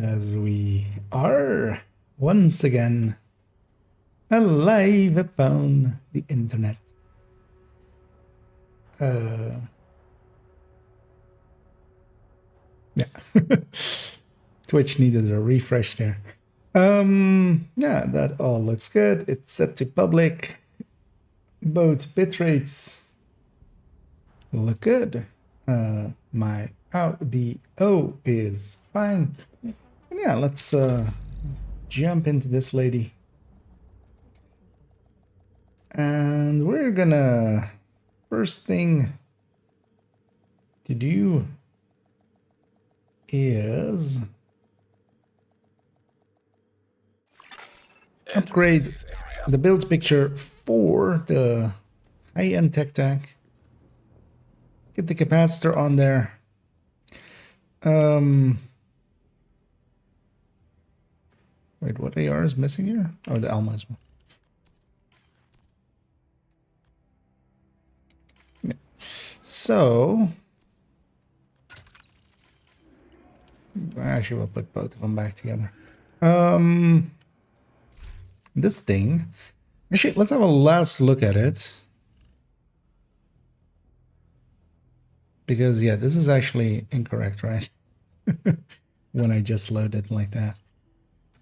as we are once again alive upon the internet. Yeah, Twitch needed a refresh there. Yeah, that all looks good. It's set to public. Both bitrates look good. My audio is fine. And yeah, let's jump into this lady. And we're gonna, first thing to do is upgrade the build picture for the high-end tech tank. Get the capacitor on there. Wait, what AR is missing here? Oh, the Alma as well. Yeah. So actually we'll put both of them back together. This thing, actually, let's have a last look at it. Because, yeah, this is actually incorrect, right? When I just load it like that.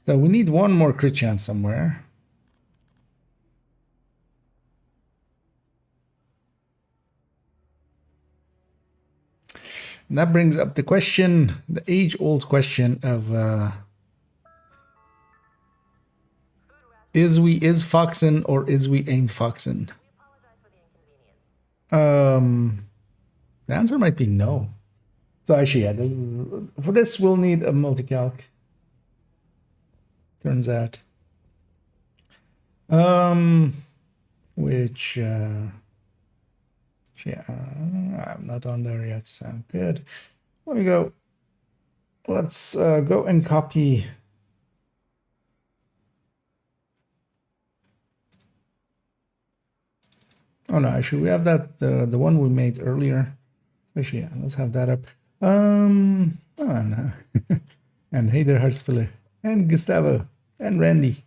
So we need one more crit chance somewhere. And that brings up the question, the age-old question of is we is foxin' or is we ain't foxin'? The answer might be no. So actually, yeah, for this we'll need a multi-calc. Turns out. Which yeah, I'm not on there yet, so good. Let me go. Let's go and copy. Oh no, actually we have that the one we made earlier. Actually, yeah, let's have that up. Oh no. And hey there, Hartzfiller, and Gustavo, and Randy.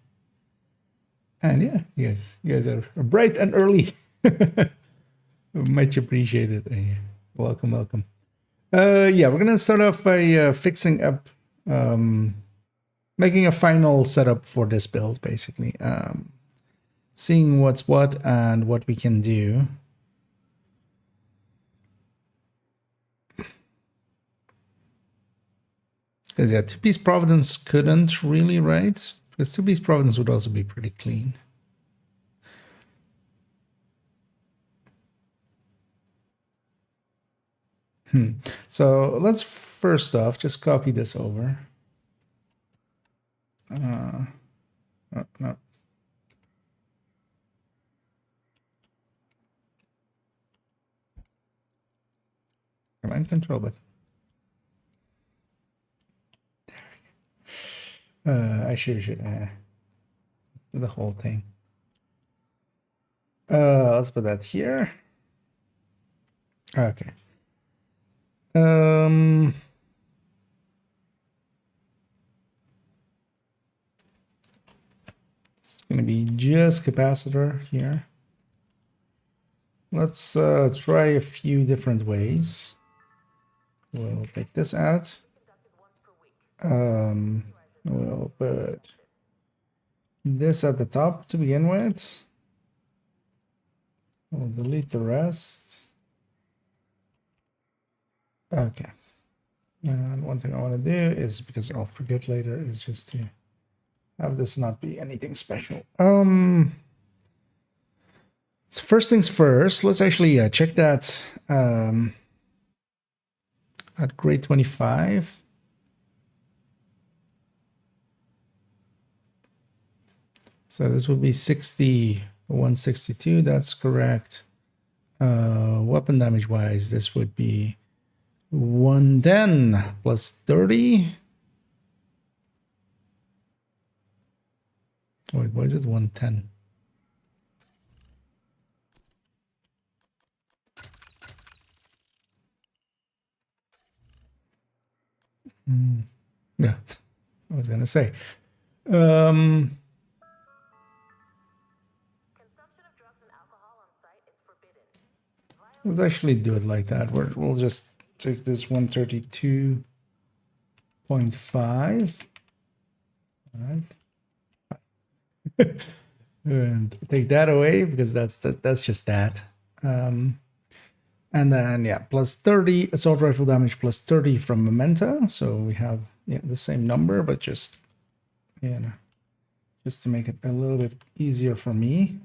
And yeah, you guys are bright and early. Much appreciated. Welcome, welcome. Yeah, we're gonna start off by fixing up, making a final setup for this build, basically. Seeing what's what and what we can do. Because yeah, two-piece Providence couldn't really, right? Because two-piece Providence would also be pretty clean. So let's first off just copy this over. No. Command control button. I should do the whole thing. Let's put that here. Okay. It's gonna be just capacitor here. Let's try a few different ways. We'll take this out. We'll put this at the top to begin with. We'll delete the rest. Okay. And one thing I want to do is, because I'll forget later, is just to have this not be anything special. So first things first, let's actually check that at grade 25. So this would be 60, 162, that's correct. Weapon damage wise, this would be 110 plus 30. Wait, why is it 110? Yeah. I was gonna say. Um, let's actually do it like that. We'll just take this 132.5 and take that away because that's just that. And then yeah, plus 30 assault rifle damage plus 30 from Memento. So we have the same number, but just just to make it a little bit easier for me.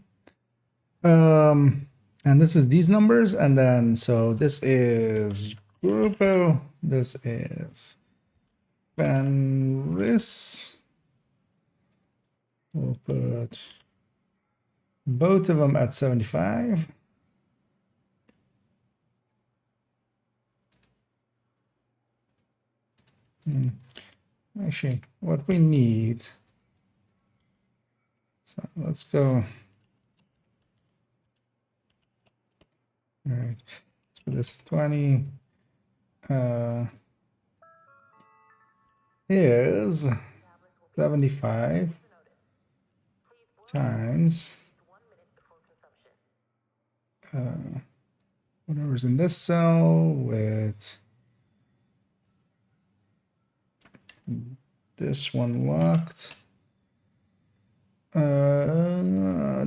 And this is these numbers, and then so this is Grupo, this is Fenris. We'll put both of them at 75. Actually, what we need. So let's go. All right, let's put this 20 is 75 times whatever's in this cell with this one locked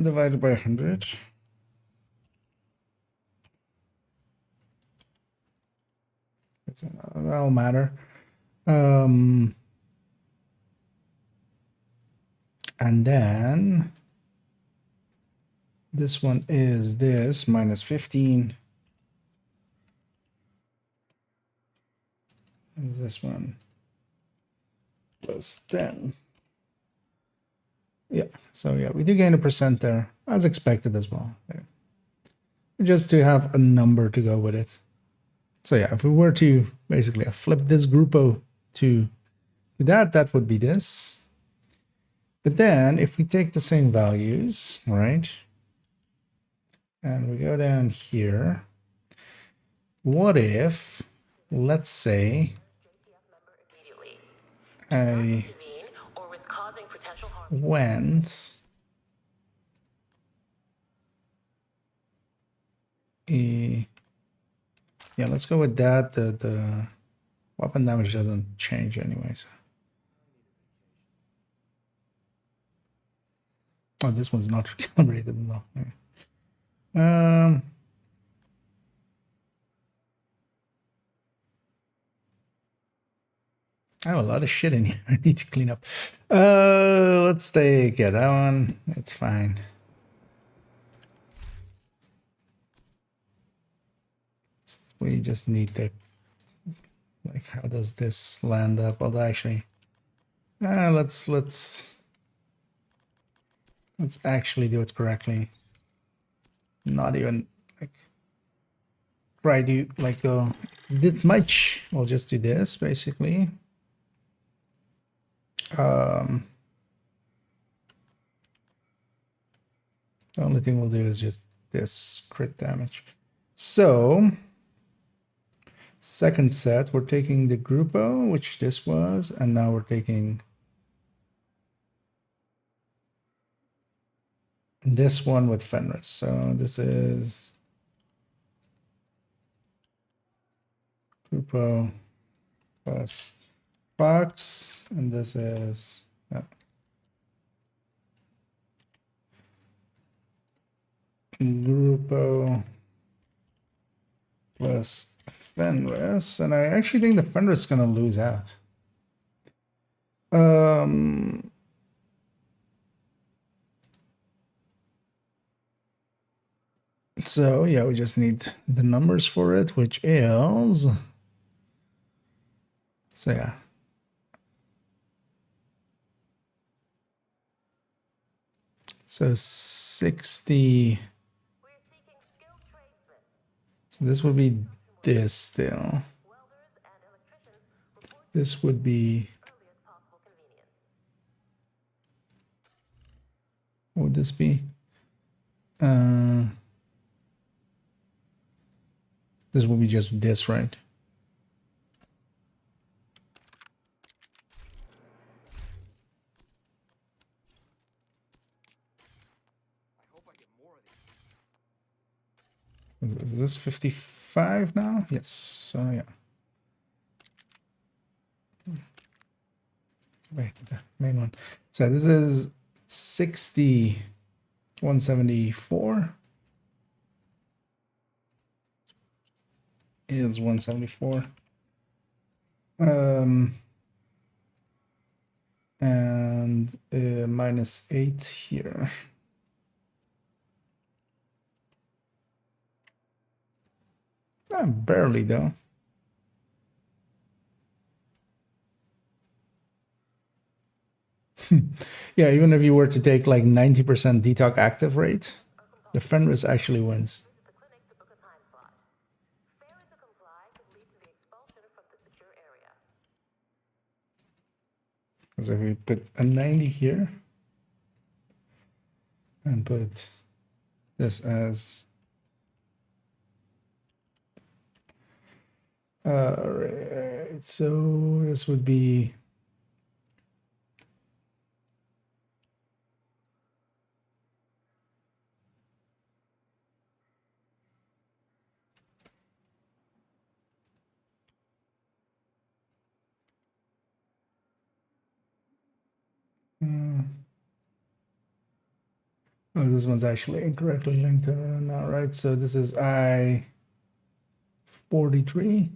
divided by 100. That'll matter. And then this one is this minus 15. And this one plus 10. Yeah, so yeah, we do gain a percent there, as expected as well. Just to have a number to go with it. So yeah, if we were to basically flip this Grupo to that, that would be this. But then if we take the same values, right, and we go down here, what if, let's say, I went yeah, let's go with that. The weapon damage doesn't change anyways. Oh, this one's not calibrated, no. I have a lot of shit in here I need to clean up. Let's take that one. It's fine. We just need to, like, how does this land up? Although actually, let's actually do it correctly. Not even like try to like go this much. We'll just do this basically. The only thing we'll do is just this crit damage. So second set, we're taking the Grupo, which this was, and now we're taking this one with Fenris. So this is Grupo plus Fox, and this is Grupo plus Fenris, and I actually think the Fenris is gonna lose out. So yeah, we just need the numbers for it, which is, so yeah. So 60. So this would be this still. This would be, what would this be? This will be just this, right? Is this 55 now? Yes. So yeah. Back to the main one. So this is 60, 174 is 174. And minus 8 here. Barely though. Yeah, even if you were to take like 90% detox active rate, the Fenris actually wins. Because if we put a 90 here and put this as right, so this would be oh, this one's actually incorrectly linked now, right? So this is I-43.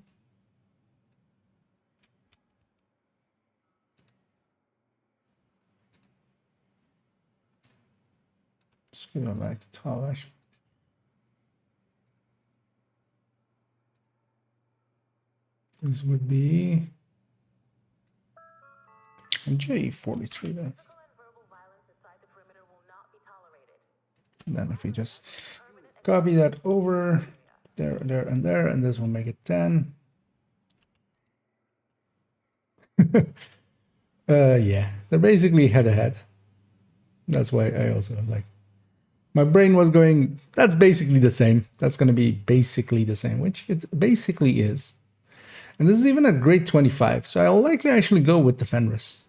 Just go back to 12 actually. This would be J43 then. And then if we just copy that over there, and there, and this will make it 10. Yeah, they're basically head-to-head. That's why I also like, my brain was going, that's basically the same. That's going to be basically the same, which it basically is. And this is even a grade 25, so I'll likely actually go with the Fenris.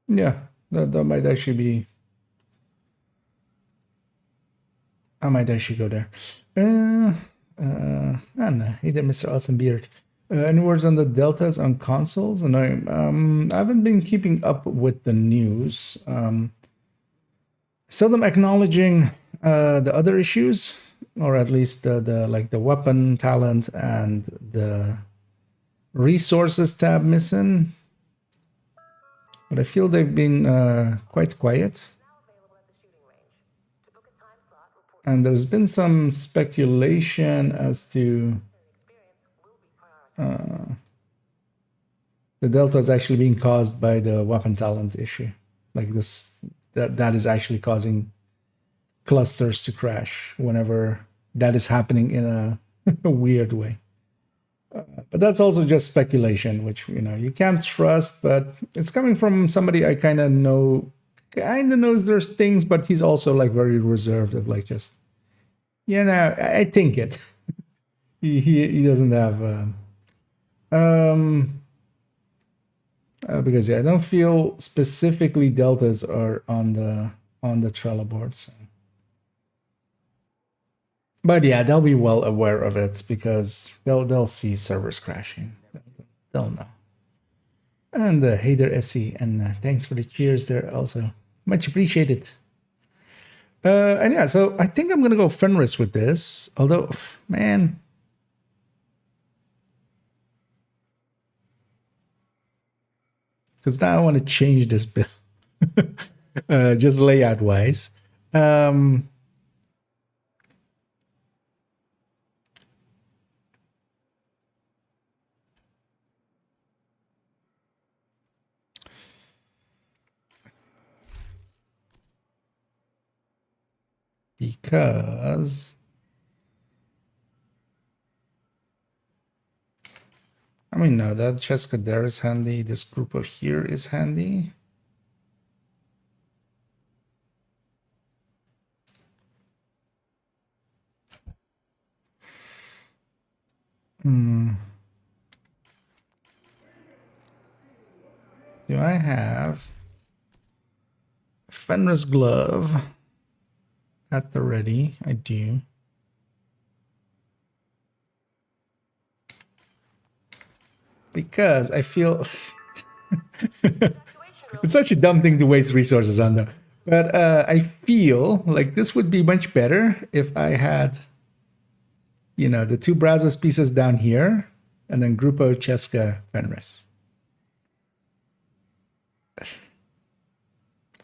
Yeah, that might actually be, I might actually go there. And hey there, Mr. Awesome Beard. Any words on the deltas on consoles? And I haven't been keeping up with the news. Seldom acknowledging the other issues, or at least the like the weapon talent and the resources tab missing. But I feel they've been quite quiet. And there's been some speculation as to the delta is actually being caused by the weapon talent issue. Like this, that is actually causing clusters to crash whenever that is happening in a, a weird way. But that's also just speculation, which you can't trust. But it's coming from somebody I kind of knows there's things, but he's also like very reserved of like just I think it. he doesn't have because I don't feel specifically deltas are on the Trello board. So. But yeah, they'll be well aware of it because they'll see servers crashing. They'll know. And hey there, SC, and thanks for the cheers there also. Much appreciated. And yeah, so I think I'm gonna go Fenris with this. Although, man, because now I want to change this build, just layout wise. Because I mean, no, that Cheska there is handy. This group of here is handy. do I have Fenris glove at the ready? I do. Because I feel it's such a dumb thing to waste resources on, though. But I feel like this would be much better if I had, you know, the 2 Brazos pieces down here, and then Grupo Cheska Fenris.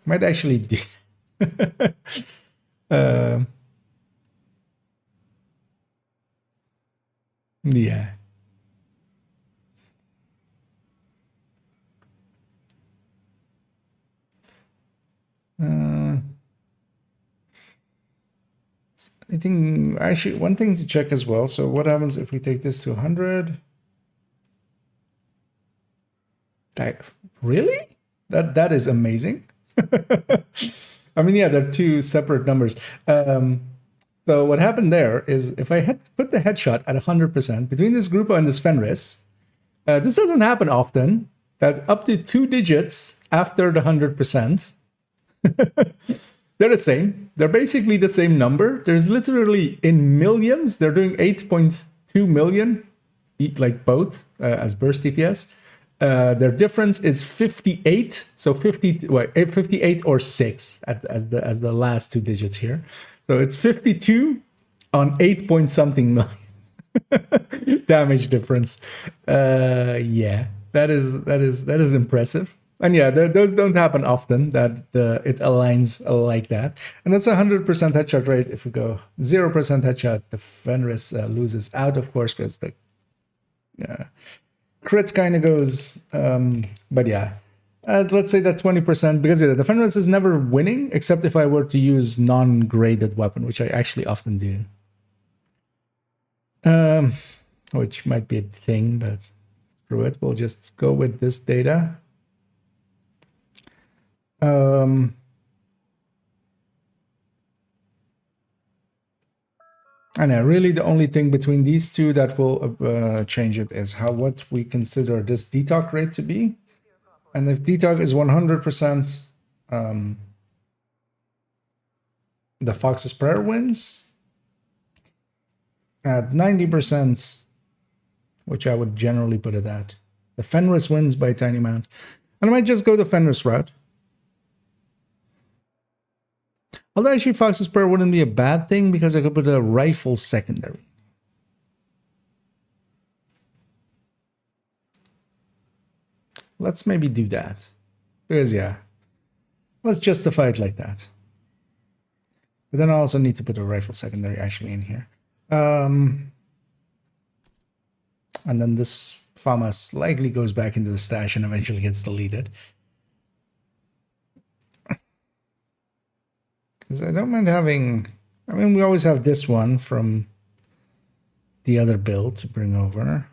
Might actually do. Yeah. I think actually one thing to check as well. So what happens if we take this to 100? Really? That is amazing. I mean, yeah, they're 2 separate numbers. So what happened there is if I had put the headshot at 100% between this Grupo and this Fenris, this doesn't happen often. That up to 2 digits after the 100%. They're the same. They're basically the same number. There's literally in millions. They're doing 8.2 million, like both as burst TPS. Their difference is 58. So 58 or 6 as the last 2 digits here. So it's 52 on 8 point something million damage difference. Yeah, that is impressive. And yeah, those don't happen often, that it aligns like that. And that's a 100% headshot rate. If we go 0% headshot, the Fenris loses out, of course, because the crit kind of goes. But yeah, let's say that 20%, because yeah, the Fenris is never winning, except if I were to use non-graded weapon, which I actually often do. Which might be a thing, but screw it. We'll just go with this data. And really the only thing between these two that will change it is what we consider this detox rate to be. And if detox is 100%, the Fox's Prayer wins. At 90%, which I would generally put it at, the Fenris wins by a tiny amount. And I might just go the Fenris route. Although actually Fox's Prayer wouldn't be a bad thing, because I could put a rifle secondary. Let's maybe do that. Because yeah, let's justify it like that. But then I also need to put a rifle secondary actually in here. And then this FAMAS likely goes back into the stash and eventually gets deleted. Because I don't mind having, I mean, we always have this one from the other build to bring over.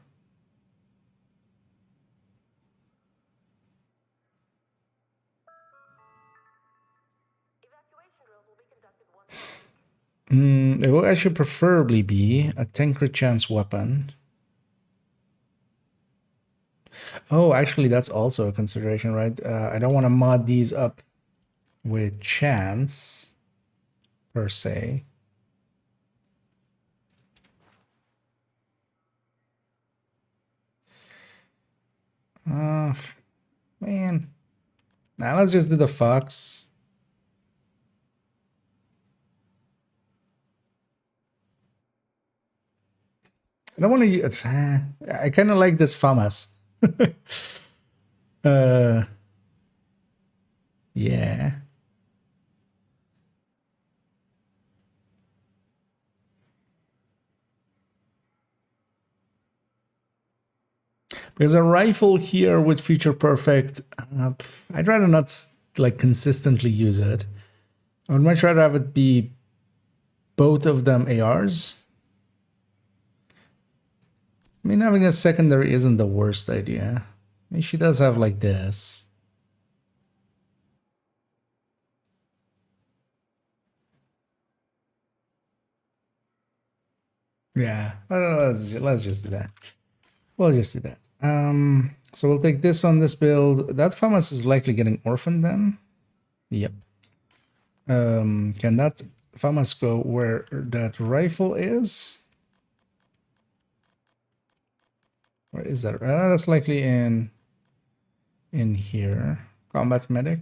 It will actually preferably be a 10 crit chance weapon. Oh, actually, that's also a consideration, right? I don't want to mod these up with chance, per se. Man. Now let's just do the Fox. I don't want to use... I kind of like this FAMAS. Yeah. Because a rifle here with Future Perfect, I'd rather not like consistently use it. I would much rather have it be both of them ARs. I mean, having a secondary isn't the worst idea. I mean, she does have like this. Yeah, let's just do that. We'll just do that. So we'll take this on this build. That FAMAS is likely getting orphaned then. Yep. Can that FAMAS go where that rifle is? Where is that? That's likely in here. Combat medic.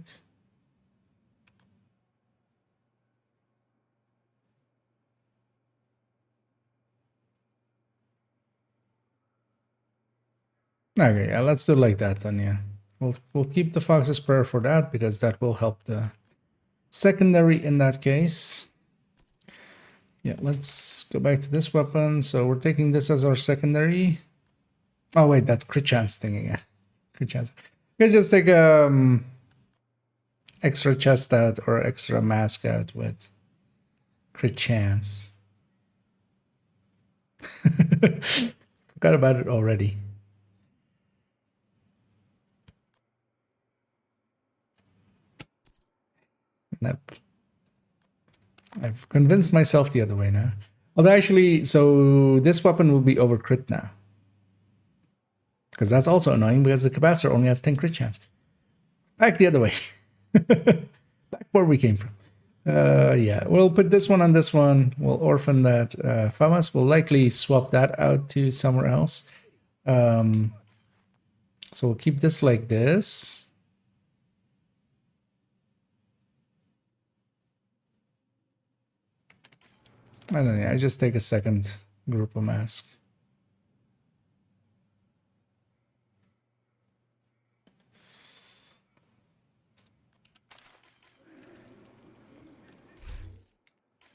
Okay, yeah, let's do like that then, yeah. We'll keep the Fox's Prayer for that because that will help the secondary in that case. Yeah, let's go back to this weapon. So we're taking this as our secondary. Oh wait, that's crit chance thing again. Crit chance. You can just take extra chest out or extra mask out with crit chance. Forgot about it already. Nope. I've convinced myself the other way now. Although actually, so this weapon will be over crit now. Because that's also annoying because the capacitor only has 10 crit chance. Back the other way. Back where we came from. Yeah, we'll put this one on this one. We'll orphan that. FAMAS will likely swap that out to somewhere else. So we'll keep this like this. I don't know. I just take a second group of masks.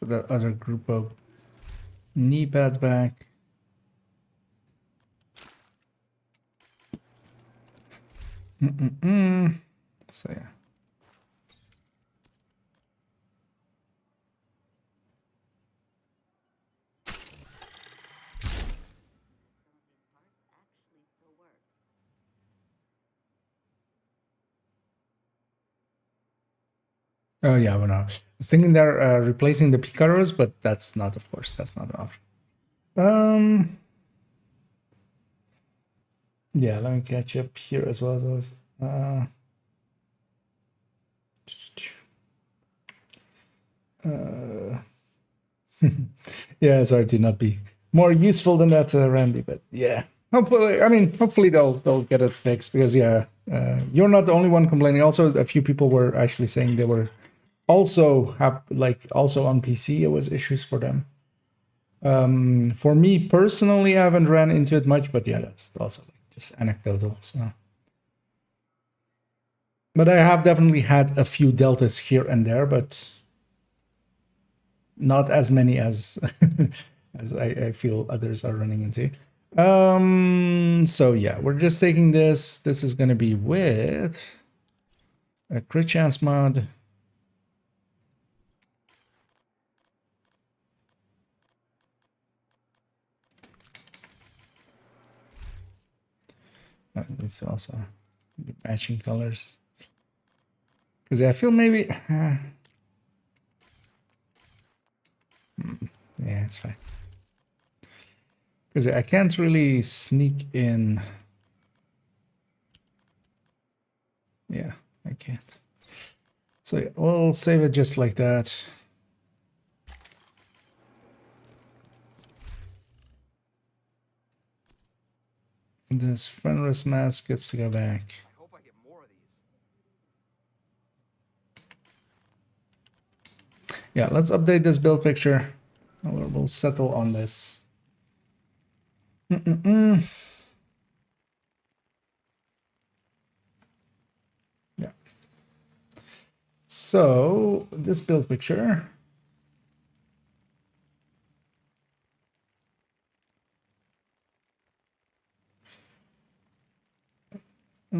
Put that other group of knee pads back. So yeah. Oh yeah, well, no. I was thinking they're replacing the Picaros, but that's not, of course, that's not an option. Yeah, let me catch up here as well as always. Yeah, sorry to not be more useful than that, Randy, but yeah. Hopefully, I mean, hopefully they'll get it fixed because yeah, you're not the only one complaining. Also, a few people were actually saying they were also also on PC. It was issues for them. For me personally, I haven't ran into it much, but yeah, that's also just anecdotal. So, but I have definitely had a few deltas here and there, but not as many as as I feel others are running into. So yeah, we're just taking this. This is going to be with a crit chance mod. It's also matching colors because I feel maybe yeah, it's fine because I can't really sneak in. Yeah, I can't. So yeah, we'll save it just like that. This Fenris mask gets to go back. I hope I get more of these. Yeah, let's update this build picture. We'll settle on this. Yeah. So this build picture. I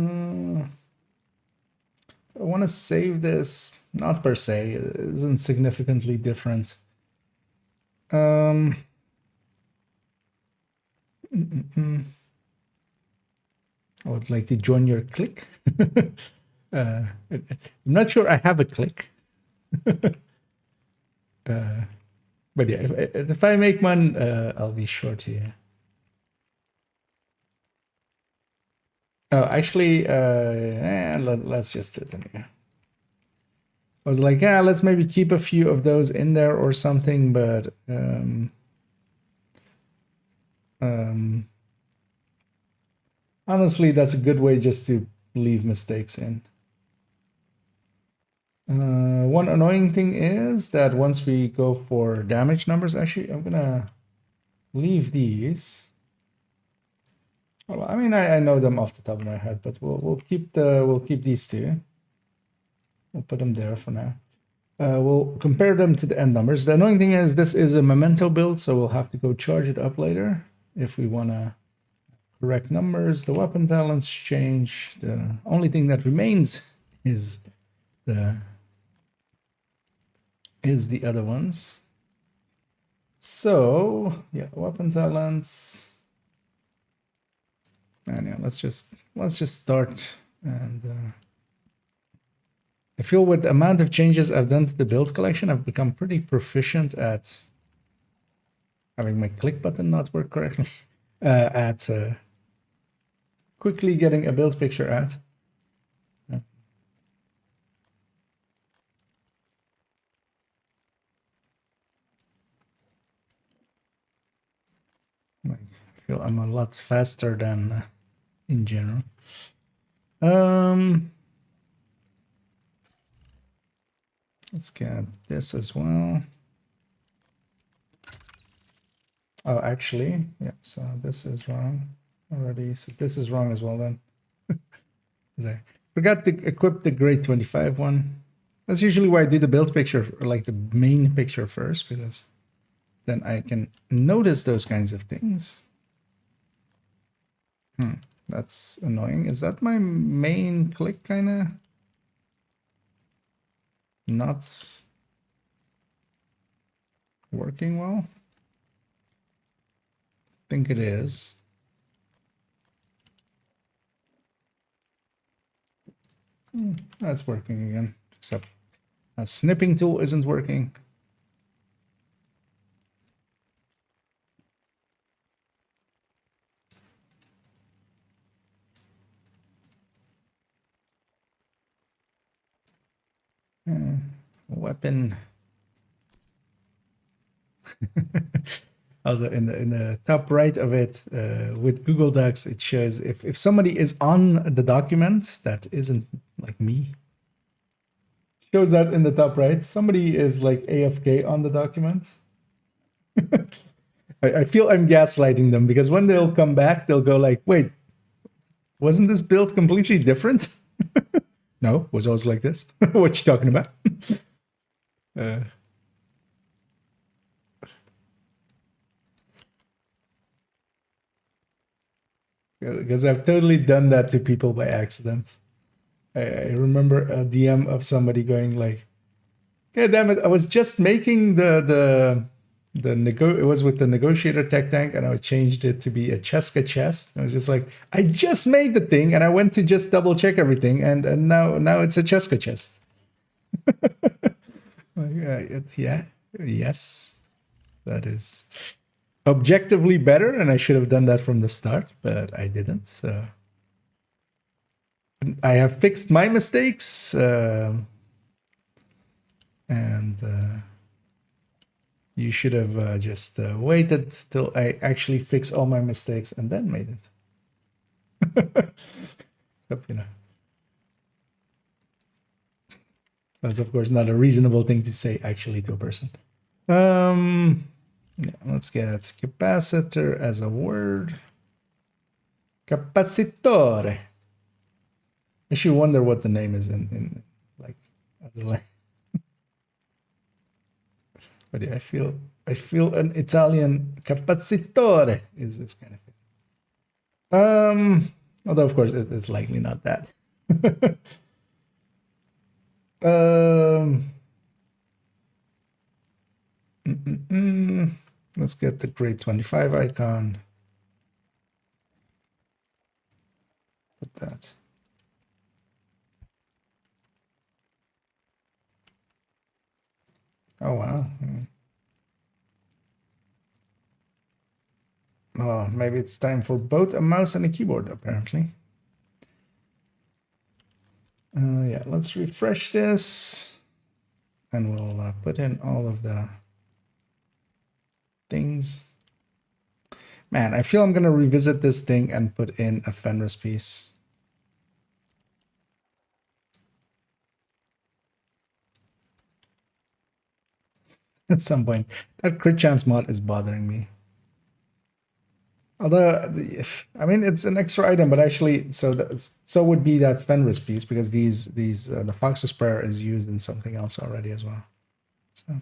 want to save this. Not per se. It isn't significantly different. I would like to join your clique. I'm not sure I have a clique. But yeah, if I make one, I'll be sure to. Oh, actually, let's just do it in here. I was like, yeah, let's maybe keep a few of those in there or something, but honestly, that's a good way just to leave mistakes in. One annoying thing is that once we go for damage numbers, actually, I'm gonna leave these. Well, I mean, I know them off the top of my head, but we'll keep these two. We'll put them there for now. We'll compare them to the end numbers. The annoying thing is this is a memento build, so we'll have to go charge it up later if we want to correct numbers. The weapon talents change. The only thing that remains is the other ones. So yeah, weapon talents. And yeah, let's just start. And I feel with the amount of changes I've done to the build collection, I've become pretty proficient at having my click button not work correctly. At quickly getting a build picture at. I feel I'm a lot faster than in general. Let's get this as well. Oh, actually, yeah, so this is wrong already. So this is wrong as well then. I forgot to equip the grade 25 one. That's usually why I do the build picture, or like the main picture first, because then I can notice those kinds of things. That's annoying. Is that my main click kind of not working well? I think it is. That's working again, except a snipping tool isn't working. Weapon. Also in the top right of it, with Google Docs, it shows if somebody is on the document that isn't like me. Shows that in the top right. Somebody is like AFK on the document. I feel I'm gaslighting them because when they'll come back, they'll go like, wait, wasn't this build completely different? No, was always like this. What you talking about? Because I've totally done that to people by accident. I remember a DM of somebody going like, "God damn it! I was just making it was with the negotiator tech tank, and I changed it to be a Cheska chest. I was just like, I just made the thing, and I went to just double check everything, and now it's a Cheska chest." Yeah, yes, that is objectively better, and I should have done that from the start, but I didn't. So I have fixed my mistakes, and you should have just waited till I actually fix all my mistakes and then made it. Except, that's of course not a reasonable thing to say actually to a person. Yeah, let's get capacitor as a word. Capacitore. I should wonder what the name is in like other language. But yeah, I feel an Italian capacitore is this kind of thing. Although of course it's likely not that. Let's get the grade 25 icon. Put that. Oh wow. Oh, maybe it's time for both a mouse and a keyboard, apparently. Yeah, let's refresh this, and we'll put in all of the things. Man, I feel I'm gonna revisit this thing and put in a Fenris piece at some point. That crit chance mod is bothering me. Although, I mean, it's an extra item, but actually, so would be that Fenris piece, because the Fox's Prayer is used in something else already as well. So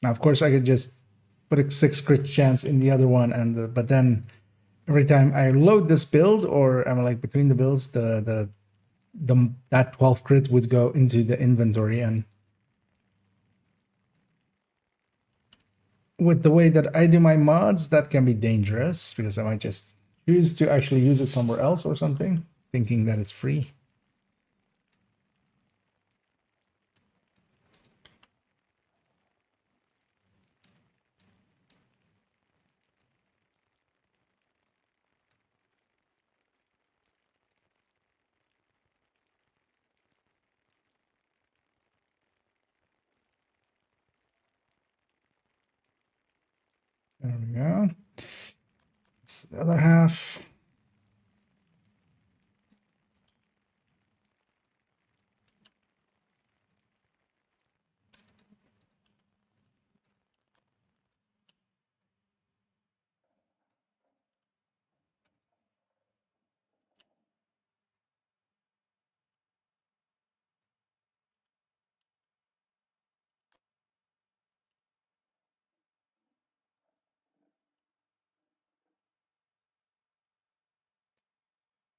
now, of course, I could just put a 6 crit chance in the other one, and but then every time I load this build, or I'm like between the builds, that 12 crit would go into the inventory, and with the way that I do my mods, that can be dangerous, because I might just choose to actually use it somewhere else or something, thinking that it's free. There we go. It's the other half.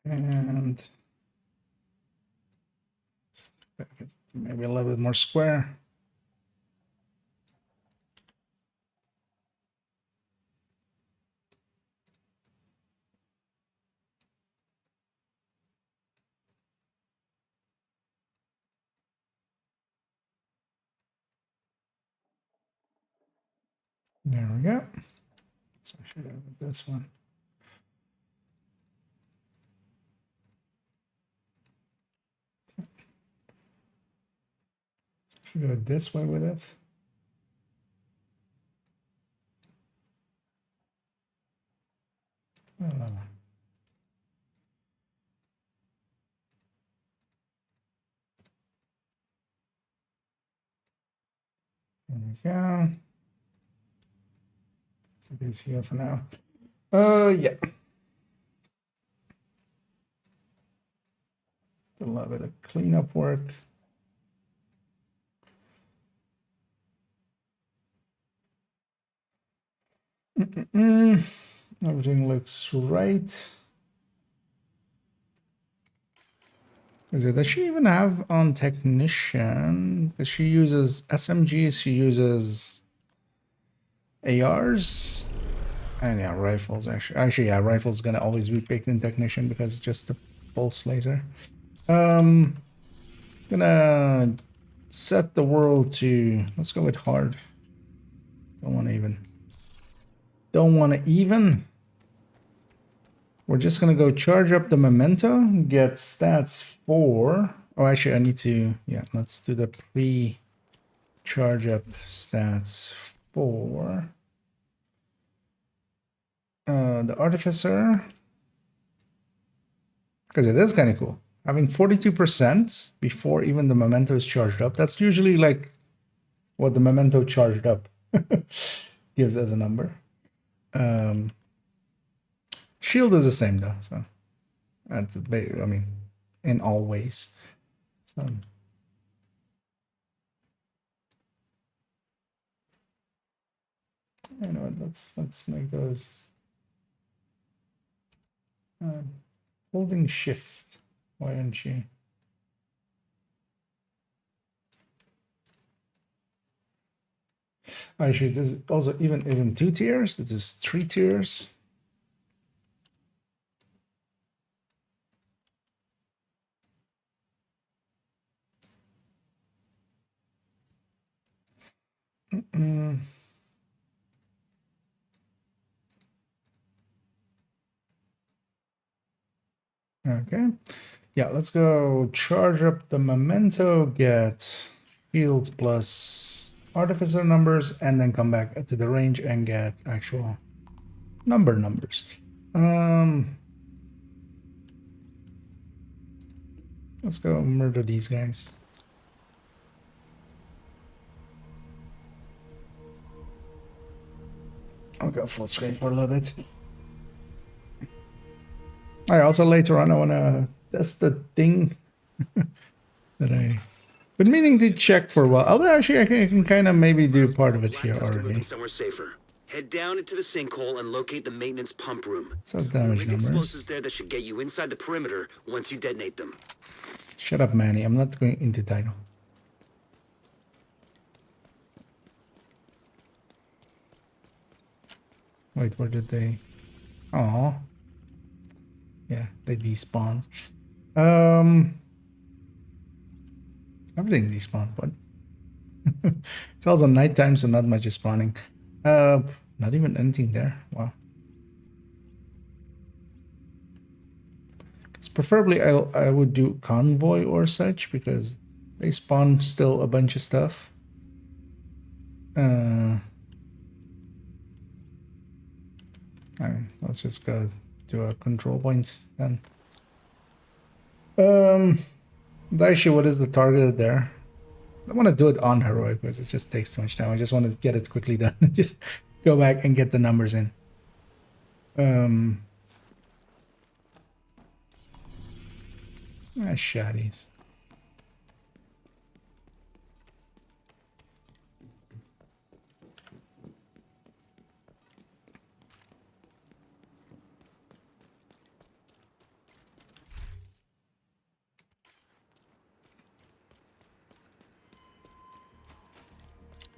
And maybe a little bit more square. There we go. So I should have this one. Should go this way with it. There we go. Put these here for now. Yeah. Still a little bit of cleanup work. Everything looks right. Does she even have on technician? Because she uses SMGs, she uses ARs, and yeah, rifles. Actually, yeah, rifles gonna always be picked in technician because it's just a pulse laser. Gonna set the world to, let's go with hard. Don't want to even. Don't want to even. We're just gonna go charge up the memento, get stats for. Oh, actually, I need to. Yeah, let's do the pre-charge up stats for the artificer, because it is kind of cool. Having 42% before even the memento is charged up. That's usually like what the memento charged up gives as a number. Shield is the same though, so I mean, in all ways. So you know what? Let's make those holding shift. Why don't you? Actually, this also even isn't 2 tiers. This is 3 tiers. Okay. Yeah, let's go charge up the memento, get shields plus artificer numbers, and then come back to the range and get actual numbers. Let's go murder these guys. I'll go full screen for a little bit. I also later on I wanna test the thing that I been meaning to check for a while. Although actually I can kind of maybe do part of it here already. Somewhere safer. Head down into the sinkhole and locate the maintenance pump room. So damage numbers. Explosives there that should get you inside the perimeter once you detonate them. Shut up, Manny. I'm not going into title. Wait, where did they? Oh, yeah, they despawned. Everything despawned, but it's also nighttime, so not much is spawning. Not even anything there. Wow. Because preferably I would do convoy or such because they spawn still a bunch of stuff. Let's just go to a control point then. Actually, what is the target there? I want to do it on heroic because it just takes too much time. I just want to get it quickly done. Just go back and get the numbers in. Shotties.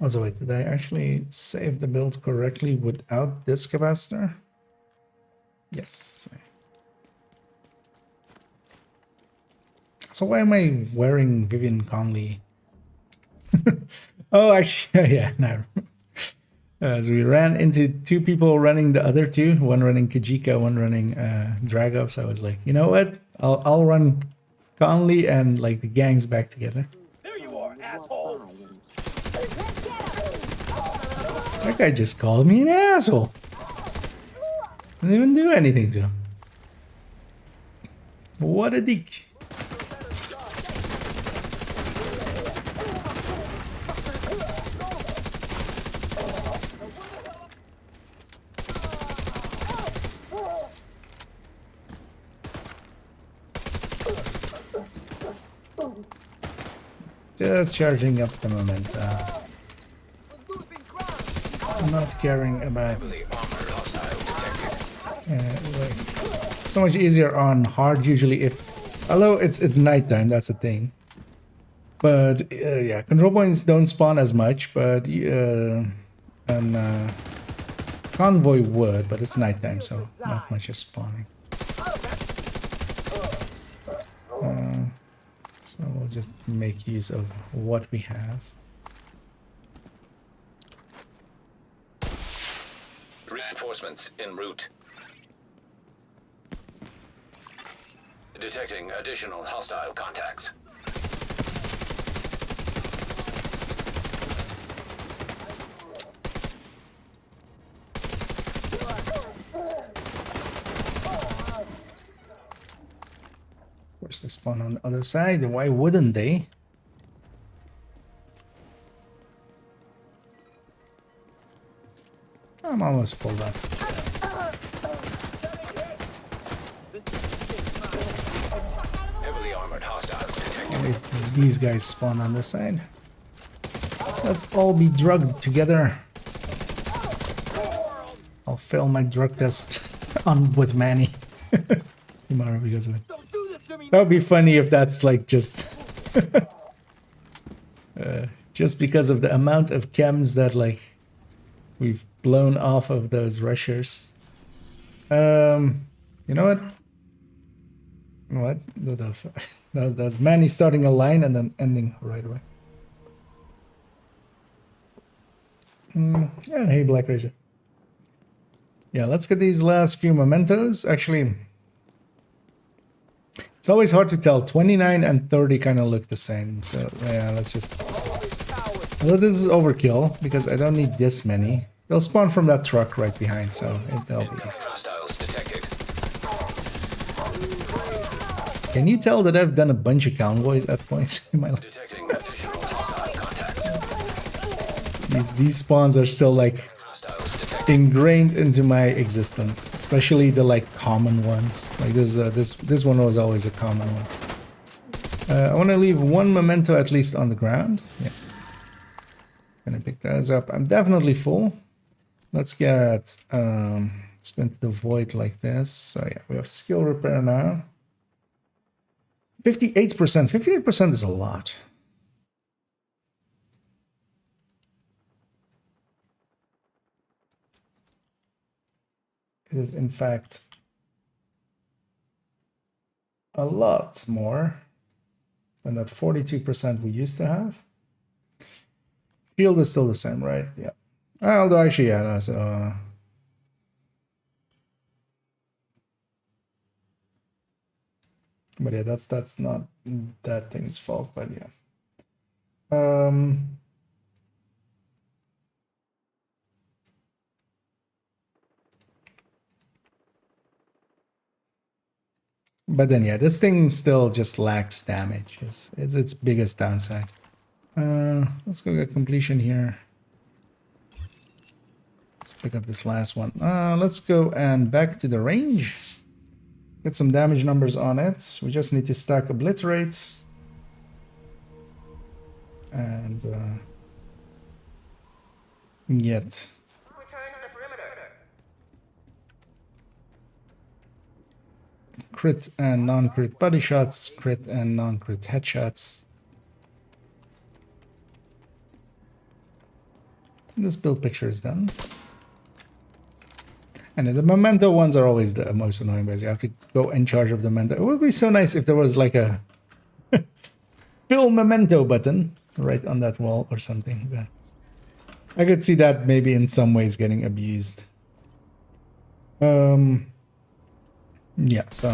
Also, wait, did I actually save the build correctly without this capacitor? Yes. So why am I wearing Vivian Conley? Oh, actually, yeah, no. So we ran into two people running the other two, one running Kajika, one running Dragov. So I was like, you know what? I'll run Conley and like the gangs back together. There you are, asshole! That guy just called me an asshole. Didn't even do anything to him. What a dick. Just charging up the momentum. I'm not caring about like, so much easier on hard usually if, although it's nighttime, that's the thing. But yeah, control points don't spawn as much, but convoy would, but it's nighttime, so not much is spawning. So we'll just make use of what we have. Reinforcements en route. Detecting additional hostile contacts. Of course, they spawn on the other side. Why wouldn't they? I'm almost full up. Heavily armored hostiles detected. At least these guys spawn on this side. Let's all be drugged together. I'll fail my drug test on with Manny tomorrow because of it. That would be funny if that's like just just because of the amount of chems that like we've blown off of those rushers. You know what? What? That was Manny starting a line and then ending right away. And hey, Black Razor. Yeah, let's get these last few mementos. Actually, It's always hard to tell. 29 and 30 kind of look the same. So yeah, let's just... Well, this is overkill because I don't need this many. They'll spawn from that truck right behind, so they'll be easy. Hostiles detected. Can you tell that I've done a bunch of convoys at points in my life? Detecting additional hostile contacts. These spawns are still like Hostiles detected. ingrained into my existence, especially the like common ones. Like this one was always a common one. I want to leave one memento at least on the ground. Yeah. Gonna pick those up. I'm definitely full. Let's get let's go into the void like this. So yeah, we have skill repair now. 58%. 58% is a lot. It is in fact a lot more than that 42% we used to have. Shield is still the same, right? Yeah. Although actually, yeah, no, so but yeah, that's not that thing's fault, but yeah. But then yeah, this thing still just lacks damage. It's its biggest downside. Let's go get completion here. Let's pick up this last one. Let's go and back to the range. Get some damage numbers on it. We just need to stack obliterate. And get crit and non-crit body shots, crit and non-crit headshots. This build picture is done. And the memento ones are always the most annoying because you have to go in charge of the memento. It would be so nice if there was like a fill memento button right on that wall or something. But I could see that maybe in some ways getting abused. Yeah, so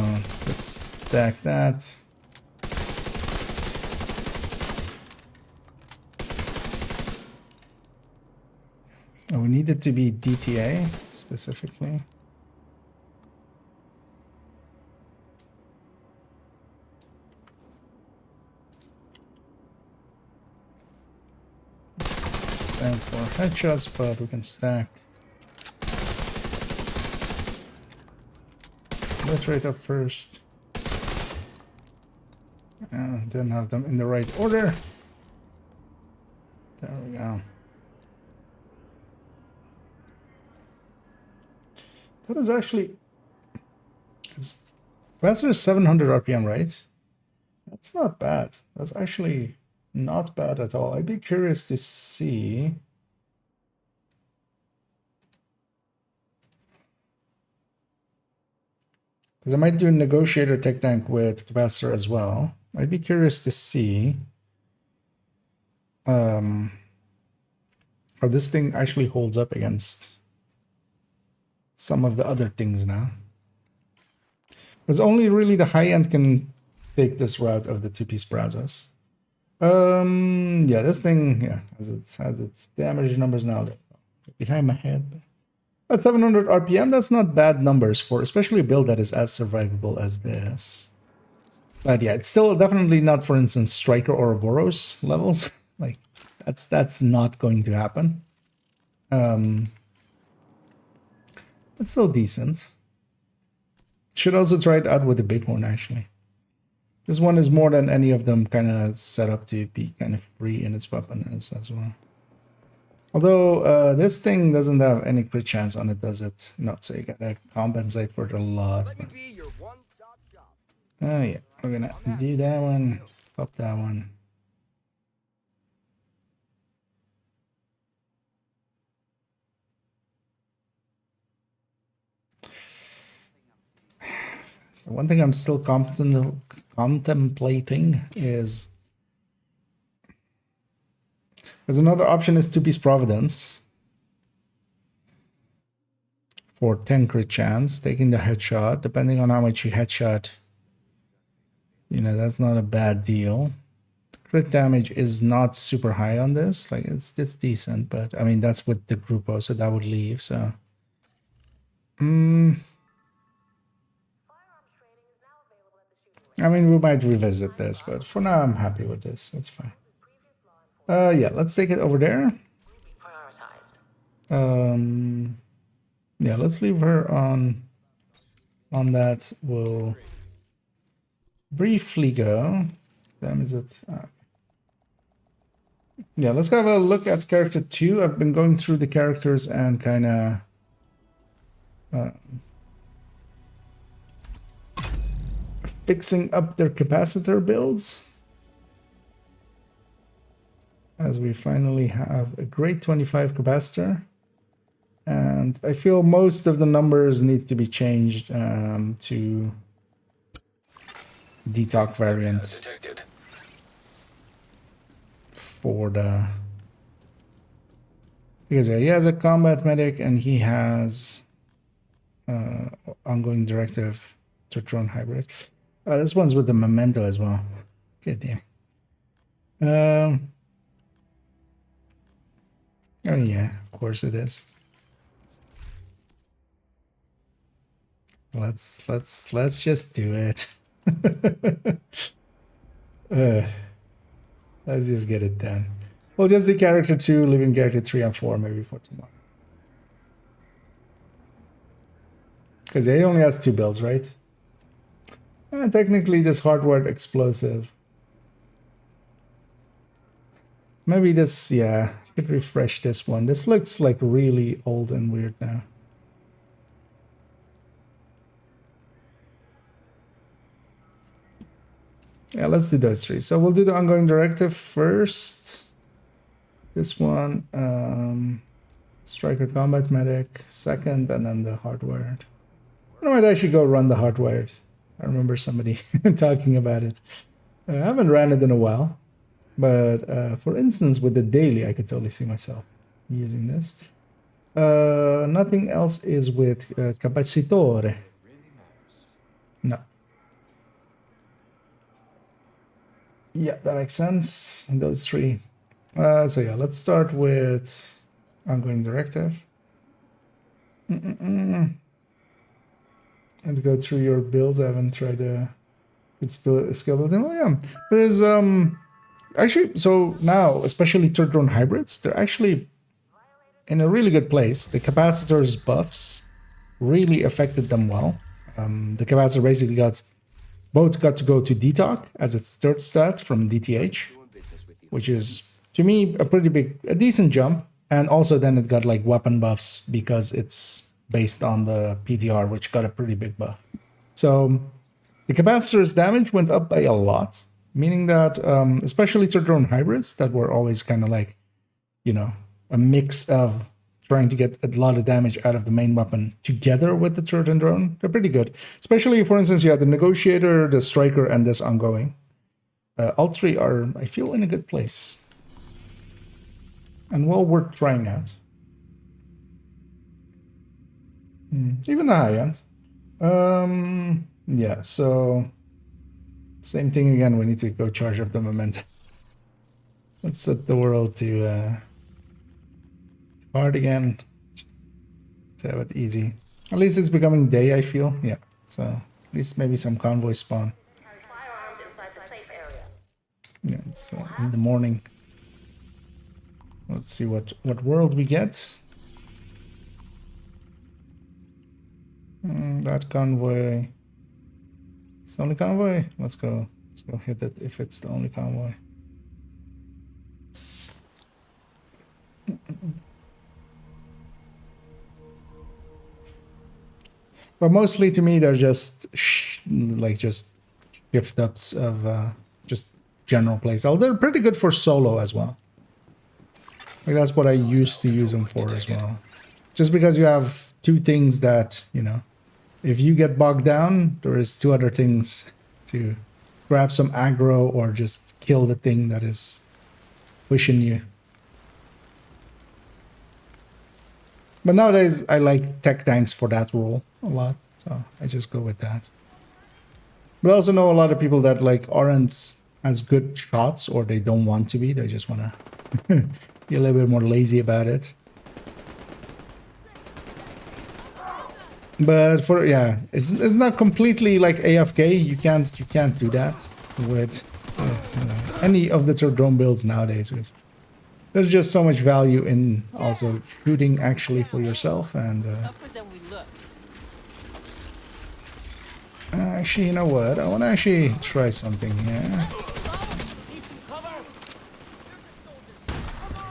let's stack that. Oh, we need it to be DTA specifically. Same for headshots, but we can stack. Let's rate up first. And then have them in the right order. There we go. That is actually... Faster is 700 RPM, right? That's not bad. That's actually not bad at all. I'd be curious to see... Because I might do a negotiator tech tank with capacitor as well. I'd be curious to see how this thing actually holds up against some of the other things now. Because only really the high end can take this route of the two-piece browsers. Yeah, this thing, yeah, has its damage numbers now. Behind my head. At 700 RPM, that's not bad numbers for especially a build that is as survivable as this. But yeah, it's still definitely not, for instance, Striker or Ouroboros levels. Like, that's not going to happen. It's still decent. Should also try it out with the Bighorn, actually. This one is more than any of them kind of set up to be kind of free in its weapon as well. Although this thing doesn't have any crit chance on it, does it? No, so you gotta compensate for it a lot. Oh yeah, we're gonna do that one, pop that one. One thing I'm still contemplating is... Because another option is two-piece Providence for 10 crit chance, taking the headshot, depending on how much you headshot. You know, that's not a bad deal. Crit damage is not super high on this. Like it's decent, but I mean that's with the Grupo, so that would leave. So, I mean we might revisit this, but for now I'm happy with this. That's fine. Yeah, let's take it over there. Yeah, let's leave her on that. We'll briefly go. Damn, is it? Yeah, let's have a look at character 2. I've been going through the characters and kind of fixing up their capacitor builds. As we finally have a great 25 capacitor. And I feel most of the numbers need to be changed to detox variant Detected. for the... Because yeah, he has a combat medic and he has ongoing directive to drone hybrid. This one's with the memento as well. Good damn. Oh yeah, of course it is. Let's just do it. Let's just get it done. We'll just do character 2, leaving character 3 and 4 maybe for tomorrow. Because he only has 2 builds, right? And technically this hardware explosive. Maybe this, yeah, should refresh this one. This looks like really old and weird now. Yeah, let's do those 3. So we'll do the ongoing directive first. This one, striker combat medic second, and then the hardwired. I might actually go run the hardwired. I remember somebody talking about it. I haven't ran it in a while, but for instance, with the daily, I could totally see myself using this. Nothing else is with capacitore. No. Yeah, that makes sense. And those 3. So yeah, let's start with ongoing directive. And go through your builds. I haven't tried to skill building. Oh yeah, there's actually, so now especially third drone hybrids, they're actually in a really good place. The capacitors buffs really affected them well. The capacitor basically both got to go to detox as its third stat from DTH, which is to me a decent jump. And also then it got like weapon buffs because it's based on the PTR, which got a pretty big buff. So the capacitor's damage went up by a lot, meaning that especially third drone hybrids that were always kind of like, you know, a mix of trying to get a lot of damage out of the main weapon together with the third drone, they're pretty good. Especially, for instance, you have the negotiator, the striker, and this ongoing. All 3 are, I feel, in a good place. And well worth trying out. Even the high end. Yeah, so same thing again. We need to go charge up the momentum. Let's set the world to hard again. Just to have it easy. At least it's becoming day, I feel. Yeah, so at least maybe some convoy spawn. Yeah, it's in the morning. Let's see what world we get. That convoy. It's the only convoy? Let's go hit it if it's the only convoy. But mostly to me, they're just just shift ups of just general plays. They're pretty good for solo as well. Like that's what I used to use them for as well. Just because you have 2 things that, you know, if you get bogged down, there is 2 other things to grab some aggro or just kill the thing that is pushing you. But nowadays, I like tech tanks for that role a lot, so I just go with that. But I also know a lot of people that like aren't as good shots, or they don't want to be. They just want to be a little bit more lazy about it. But for it's not completely like AFK. You can't do that with any of the drone builds nowadays. Because there's just so much value in also shooting actually for yourself. And actually, you know what? I want to actually try something here.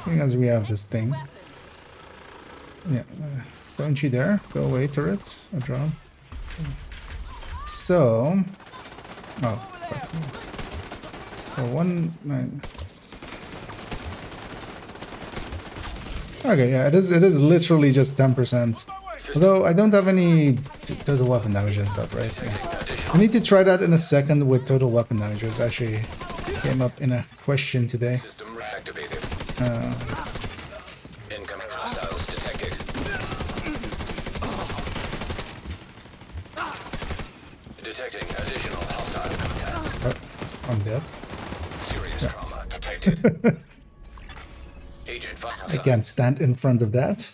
Seeing as we have this thing. Yeah. Don't you dare. Go away, turret. A drone. So... Oh. So nine. Okay, yeah, it is literally just 10%. Although I don't have any total weapon damage and stuff, right? Yeah. I need to try that in a second with total weapon damage. It actually came up in a question today. System reactivated. Incoming hostiles detected. Detecting additional hostile contacts. Oh, I'm dead. Serious trauma detected. Agent I can't stand in front of that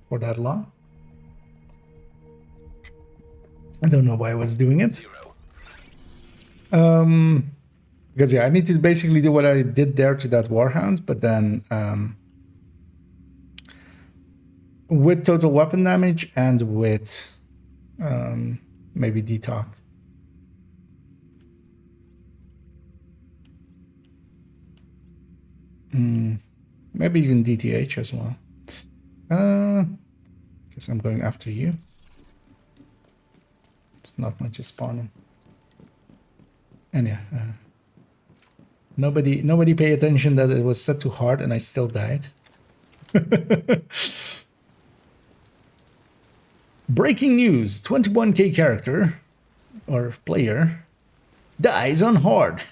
for that long. I don't know why I was doing it. Because yeah, I need to basically do what I did there to that Warhound, but then with total weapon damage and with maybe detox. Maybe even DTH as well. Guess I'm going after you. It's not much is spawning. And yeah, nobody pay attention that it was set to hard and I still died. Breaking news: 21k character or player dies on hard.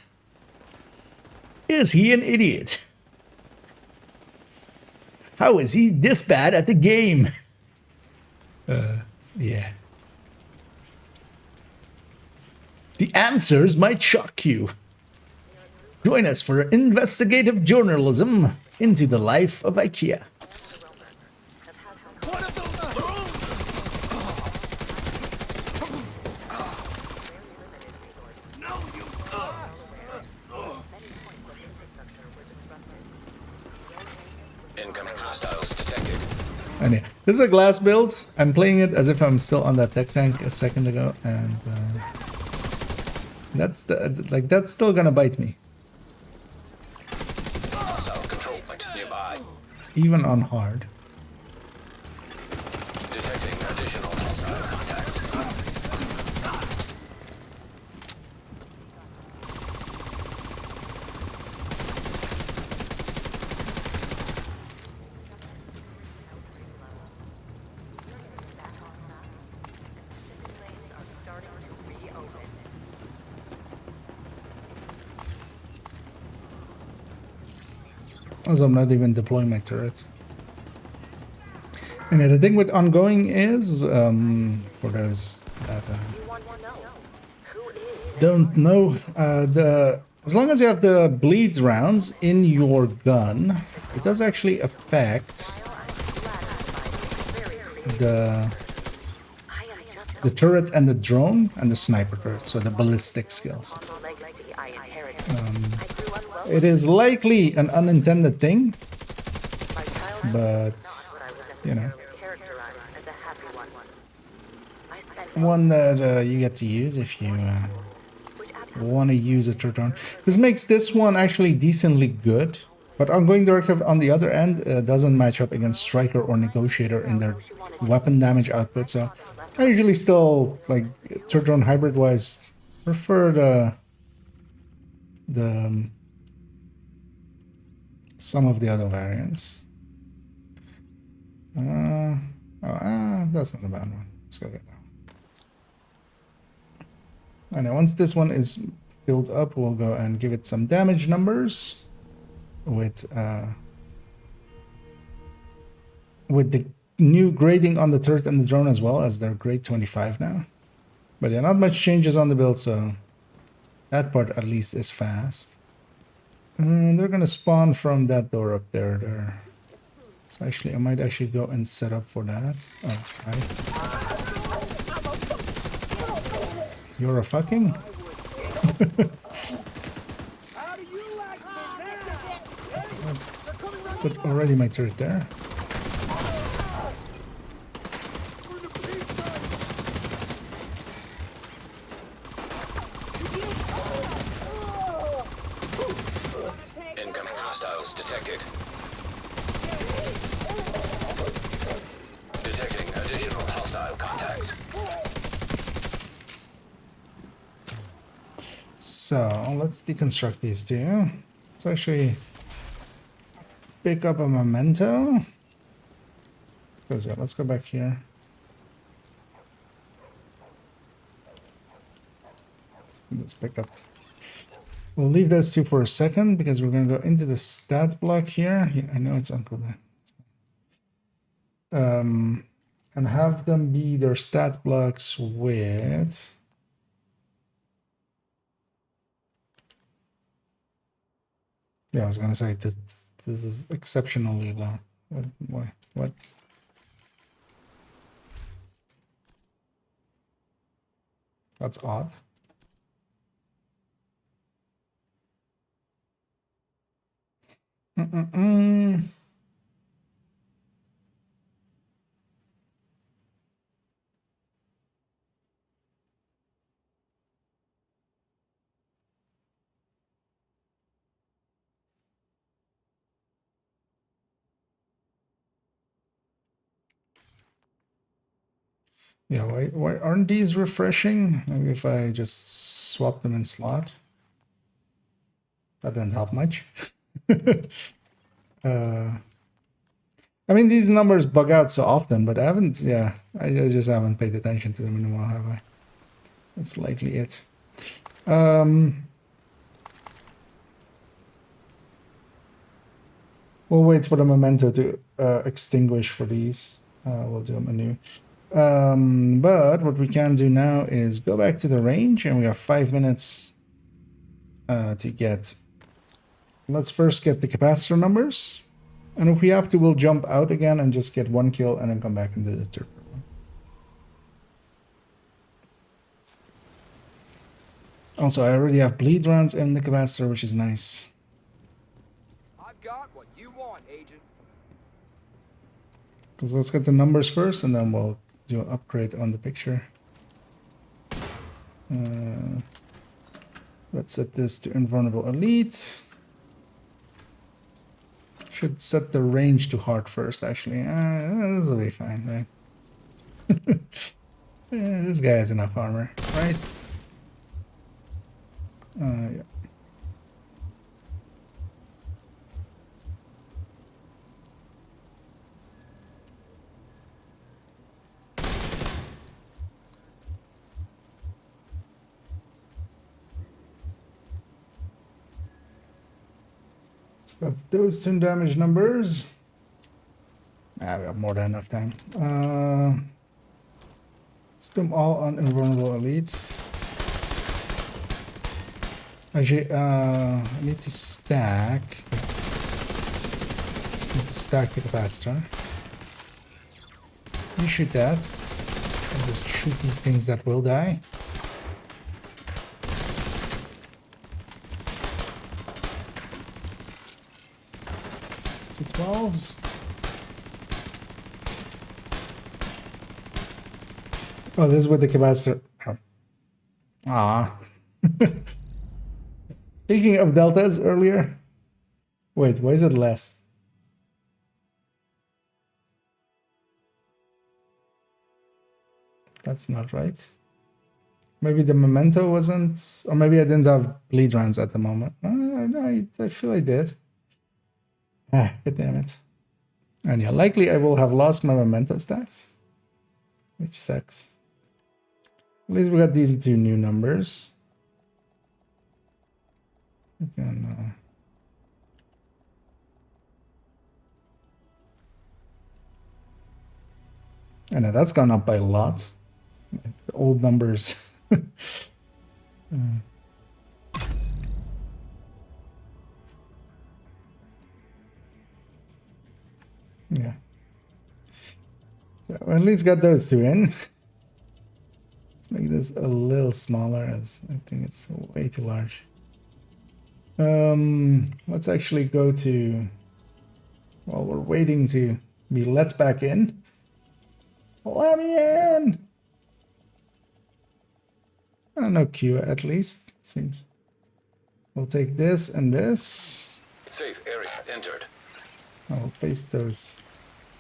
Is he an idiot? How is he this bad at the game? Yeah. The answers might shock you. Join us for investigative journalism into the life of IKEA. Incoming hostiles detected. And yeah, this is a glass build. I'm playing it as if I'm still on that tech tank a second ago, and that's still gonna bite me, Hostile control point nearby. even on hard. Detecting additional hostile contacts. Also, I'm not even deploying my turret. And yeah, the thing with ongoing is, for those that don't know, as long as you have the bleed rounds in your gun, it does actually affect the turret and the drone and the sniper turret, so the ballistic skills. It is likely an unintended thing, but, you know, one that you get to use if you want to use a drone. This makes this one actually decently good, but ongoing directive on the other end doesn't match up against striker or negotiator in their weapon damage output, so I usually still, like, drone hybrid wise, prefer the some of the other variants. That's not a bad one. Let's go get that one. And once this one is filled up, we'll go and give it some damage numbers with the new grading on the turret and the drone, as well as their grade 25 now. But yeah, not much changes on the build, so that part at least is fast. And they're gonna spawn from that door up there. So actually, I might actually go and set up for that. Oh, hi. You're a fucking? Let's put already my turret there. Incoming hostiles detected. Detecting additional hostile contacts. So let's deconstruct these two. Let's actually pick up a memento. Because yeah, let's go back here. Let's do this pickup. We'll leave those two for a second because we're going to go into the stat block here. Yeah, I know it's Uncle there. And have them be their stat blocks with. Yeah, I was going to say that this is exceptionally low. Why? What? That's odd. Yeah, why aren't these refreshing? Maybe if I just swap them in slot. That didn't help much. I mean, these numbers bug out so often, but I haven't, yeah, I just haven't paid attention to them in a while, have I? That's likely it. We'll wait for the memento to extinguish for these. We'll do them anew. But what we can do now is go back to the range, and we have 5 minutes to get. Let's first get the capacitor numbers, and if we have to, we'll jump out again and just get 1 kill, and then come back and do the third one. Also, I already have bleed rounds in the capacitor, which is nice. I've got what you want, Agent. So let's get the numbers first, and then we'll do an upgrade on the picture. Let's set this to invulnerable elite. Should set the range to hard first, actually. This will be fine, right? Yeah, this guy has enough armor, right? Yeah. So that's those 2 damage numbers. We have more than enough time. Stim all on invulnerable elites. Actually, I need to stack. The capacitor. You shoot that. And just shoot these things that will die. Two 12s. Oh, this is with the capacitor. Oh. Ah. Speaking of deltas earlier. Wait, why is it less? That's not right. Maybe the memento wasn't, or maybe I didn't have bleed rounds at the moment. I feel I did. Ah, god damn it. And yeah, likely I will have lost my memento stacks, which sucks. At least we got these 2 new numbers. We can, I know that's gone up by a lot. Like the old numbers Yeah. So at least got those two in. Let's make this a little smaller, as I think it's way too large. Let's actually go to, while we're waiting to be let back in. Let me in! No queue at least, seems. We'll take this and this. Safe area entered. I'll paste those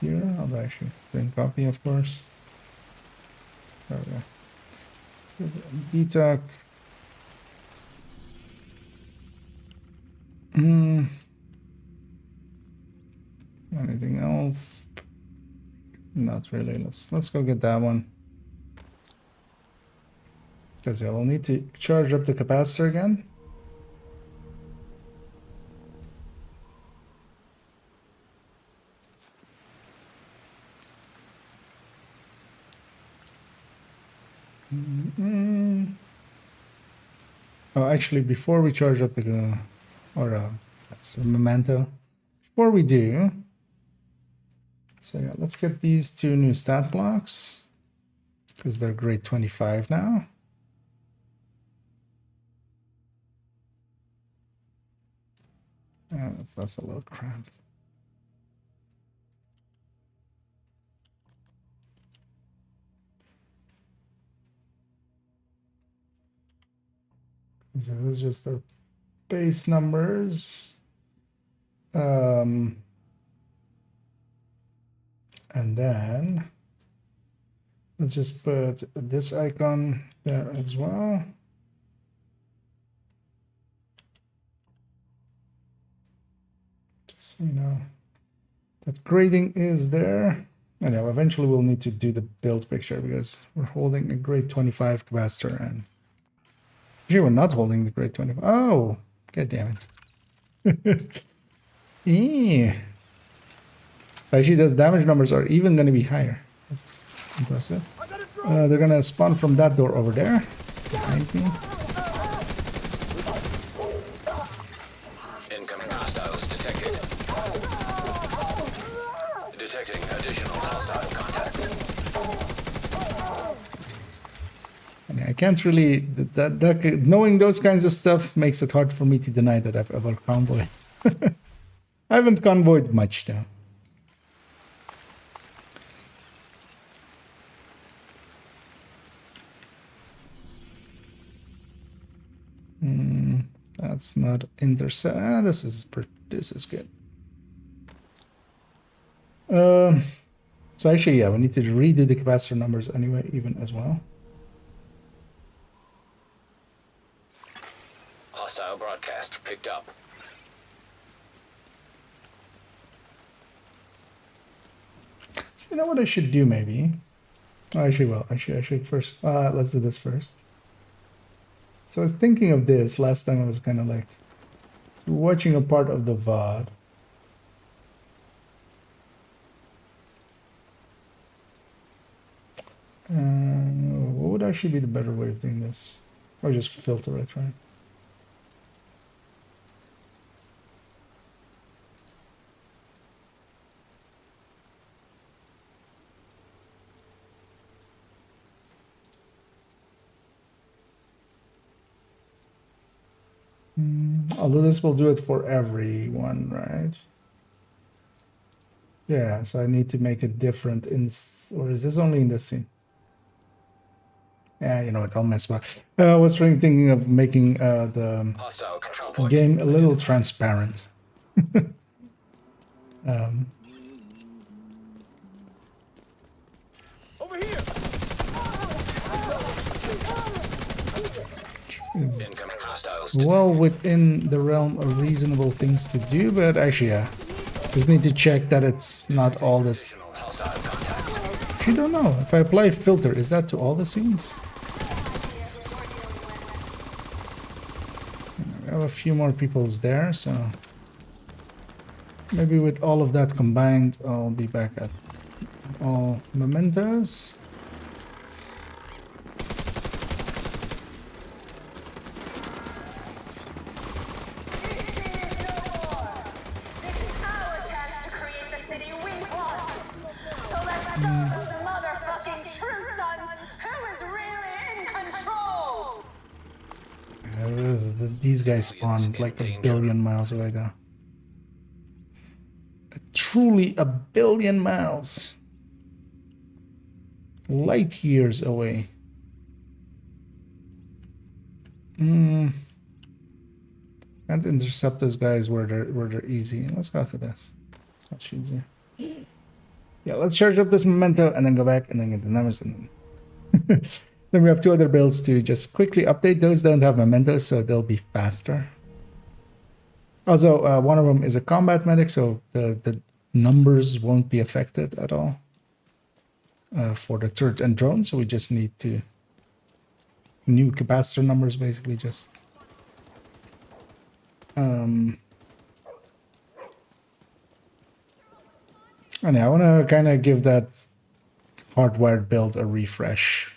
here. I'll actually then copy, of course. There we go. Detox. Anything else? Not really. Let's go get that one. Because yeah, we'll need to charge up the capacitor again. Oh, actually, before we charge up the that's a memento. Before we do, so yeah, let's get these two new stat blocks because they're grade 25 now. That's a little cramped. So this is just the base numbers. And then let's just put this icon there as well. Just so you know that grading is there. I know eventually we'll need to do the build picture because we're holding a grade 25 capacitor and actually we're not holding the grade 25. Oh, god damn it. Yeah. So actually those damage numbers are even going to be higher. That's impressive. They're going to spawn from that door over there. Behind me. Incoming hostiles detected. Detecting additional hostile contacts. And I can't really... knowing those kinds of stuff makes it hard for me to deny that I've ever convoyed. I haven't convoyed much though. That's not intercept. This is good. So actually, yeah, we need to redo the capacitor numbers anyway, even as well. Hostile broadcast picked up. You know what I should do maybe? Oh, I should first. Let's do this first. So I was thinking of this last time. I was kind of like watching a part of the VOD. What would actually be the better way of doing this? Or just filter it, right? Although this will do it for everyone, right? Yeah, so I need to make it different in, or is this only in this scene? Yeah, you know what, I'll mess with. I was thinking of making the Hostile control point. game a little transparent. Over here. It's Incoming hostiles well detected. within the realm of reasonable things to do, but actually, yeah, just need to check that it's not all this. Additional hostile contacts. Actually, don't know if I apply filter, is that to all the scenes? We have a few more peoples there, so maybe with all of that combined, I'll be back at all mementos. guys spawn like a billion miles away though. Truly a billion miles. Light years away. Can't intercept those guys where they're easy. Let's go to this. Much easier. Yeah, let's charge up this memento and then go back and then get the numbers and then we have 2 other builds to just quickly update. Those don't have mementos, so they'll be faster. Also, one of them is a combat medic, so the numbers won't be affected at all for the turret and drone. So we just need to new capacitor numbers, basically just. And yeah, I want to kind of give that hardwired build a refresh.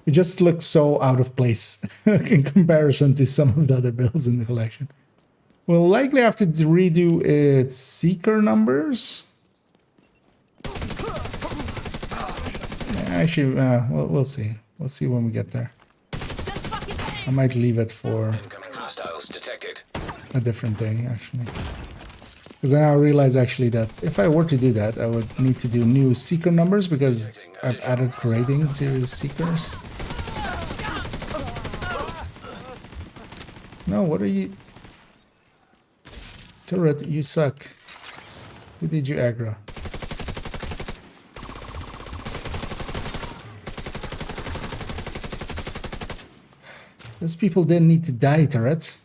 It just looks so out of place in comparison to some of the other builds in the collection. We'll likely have to redo its seeker numbers. Actually, we'll see. We'll see when we get there. I might leave it for Incoming hostiles detected. a different day, actually. Because then I realize actually that if I were to do that, I would need to do new seeker numbers because I've added grading to seekers. No, what are you... Turret, you suck. Who did you aggro? Those people didn't need to die, turret.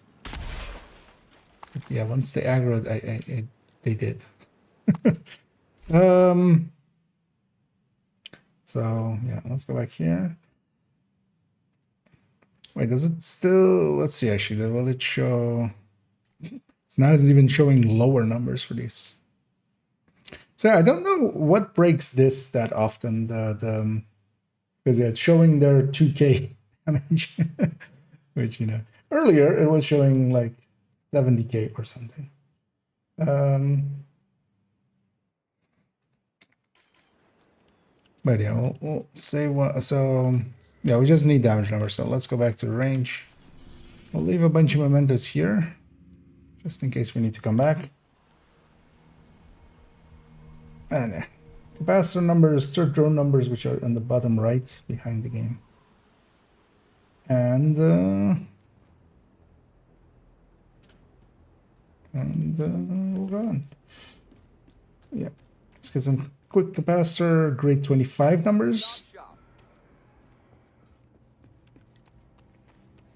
But yeah, once they aggroed, they did. So yeah, let's go back here. Wait, does it still? Let's see. Actually, will it show? So now it's even showing lower numbers for these. So I don't know what breaks this that often. The because yeah, it's showing their 2K damage, which earlier it was showing like 70K or something. But yeah, we'll say what. So yeah, we just need damage numbers. So let's go back to the range. We'll leave a bunch of mementos here, just in case we need to come back. And yeah, capacitor numbers, third drone numbers, which are on the bottom right behind the game. And we'll go on. Yeah, let's get some quick capacitor grade 25 numbers.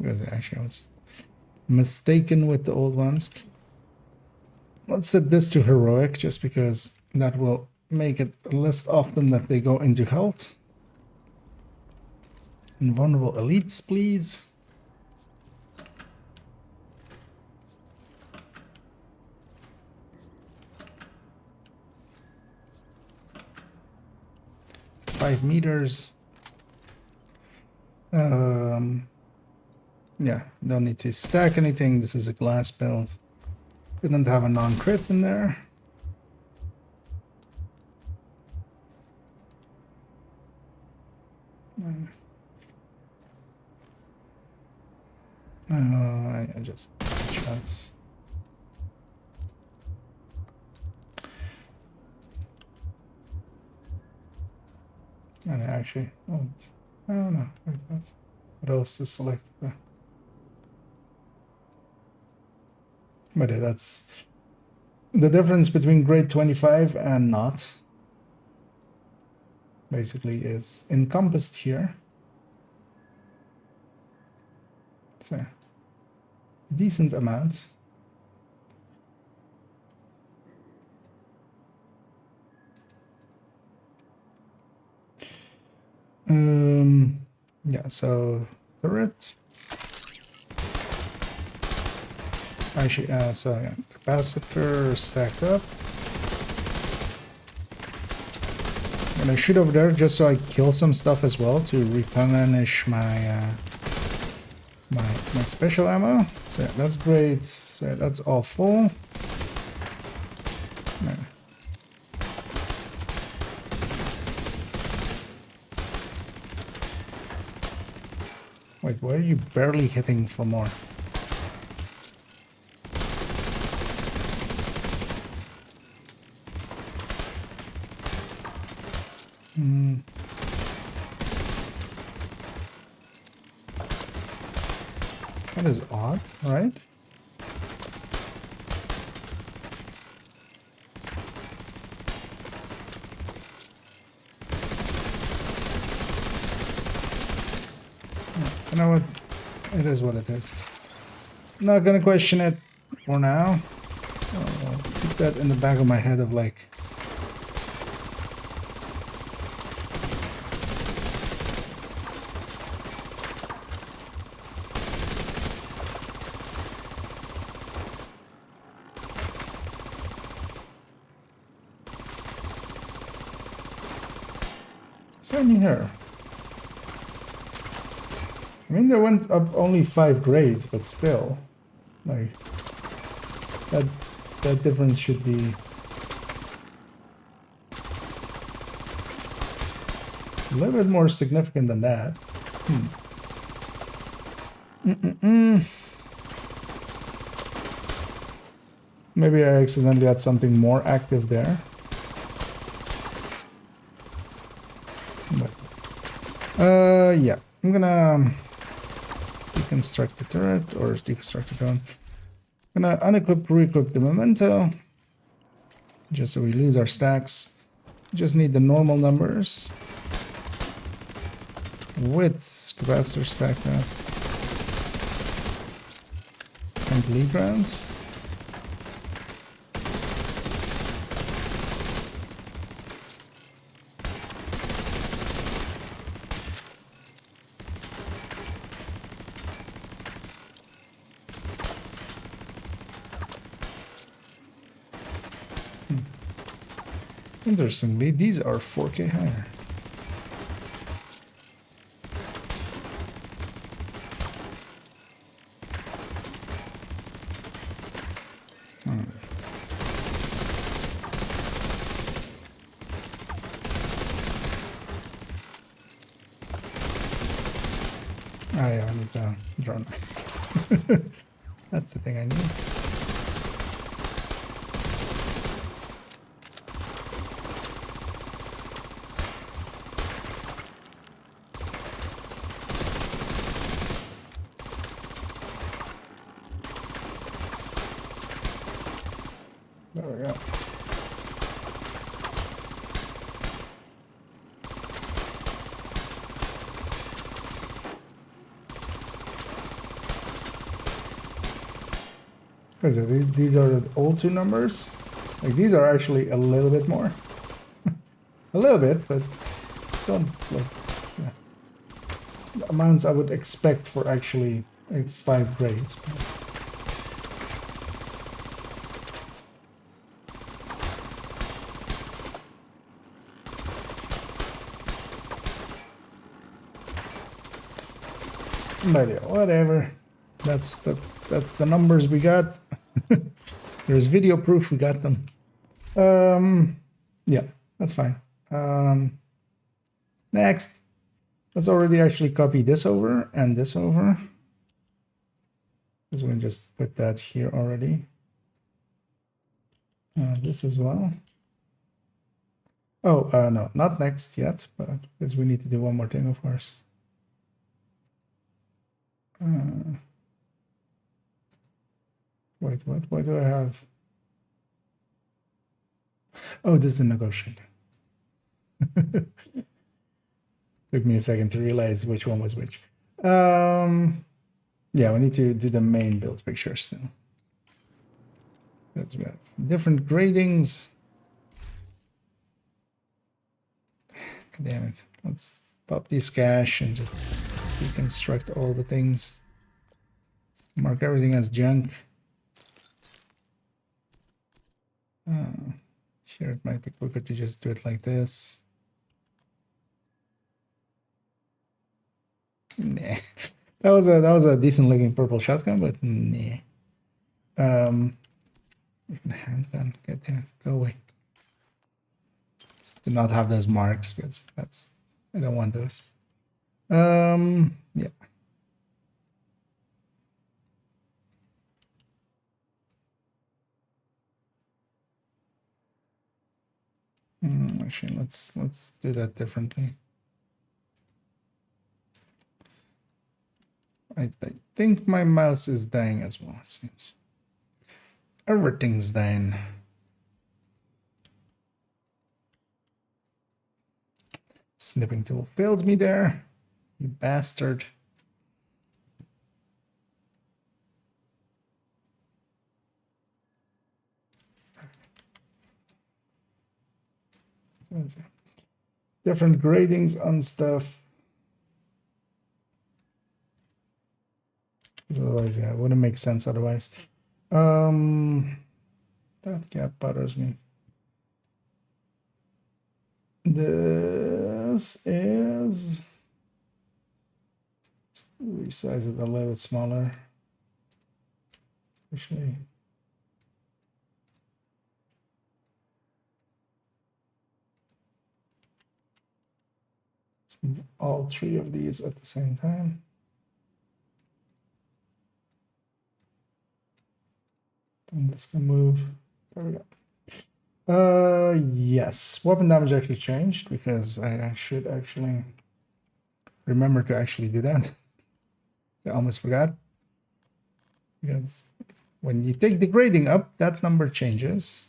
Because actually I was mistaken with the old ones. Let's set this to heroic just because that will make it less often that they go into health. Invulnerable elites, please. $5 meters. Yeah, don't need to stack anything. This is a glass build. Didn't have a non-crit in there. I just shots. And actually, oh no, what else is selected? But yeah, that's the difference between grade 25 and not. Basically, is encompassed here. So, a decent amount. Yeah, so turret. Actually, so yeah, capacitor stacked up. I'm gonna shoot over there just so I kill some stuff as well to replenish my my special ammo. So yeah, that's great. So yeah, that's all full. Yeah. Wait, why are you barely hitting for more? That is odd, right? You know what? It is what it is. Not gonna question it for now. I'll keep that in the back of my head of like, same here. I mean, they went up only 5 grades, but still, like, that difference should be a little bit more significant than that. Maybe I accidentally had something more active there. But, yeah, I'm gonna deconstruct the turret or deconstruct the drone. I'm gonna unequip, re-equip the memento, just so we lose our stacks. Just need the normal numbers with capacitor stacked up and bleed rounds. Interestingly, these are 4K higher. Oh yeah, I need the drone. That's the thing I need. There we go. What is it? These are the old 2 numbers? Like, these are actually a little bit more. A little bit, but still, like, yeah. The amounts I would expect for actually like 5 grades. But yeah, whatever. That's the numbers we got. There's video proof we got them. Yeah, that's fine. Next, let's already actually copy this over and this over. Because we can just put that here already. This as well. Oh, no, not next yet, but because we need to do one more thing, of course. Wait, what? Why do I have? Oh, this is the negotiator. Took me a second to realize which one was which. Yeah, we need to do the main build picture still. That's right. Different gradings. God damn it. Let's pop this cache and just deconstruct all the things. Mark everything as junk. Here it might be quicker to just do it like this. Nah. That was a decent looking purple shotgun, but nah. Even a handgun. God damn it, go away. Just do not have those marks because I don't want those. Yeah. Actually, let's do that differently. I think my mouse is dying as well, it seems. Everything's dying. Snipping tool failed me there, you bastard. Different gradings on stuff. Because otherwise, yeah, it wouldn't make sense otherwise. That gap bothers me. This is, resize it a little bit smaller. Especially. Let's move all three of these at the same time. And this can move. There we go. Yes, weapon damage actually changed because I should actually remember to actually do that. I almost forgot. Because when you take the grading up, that number changes.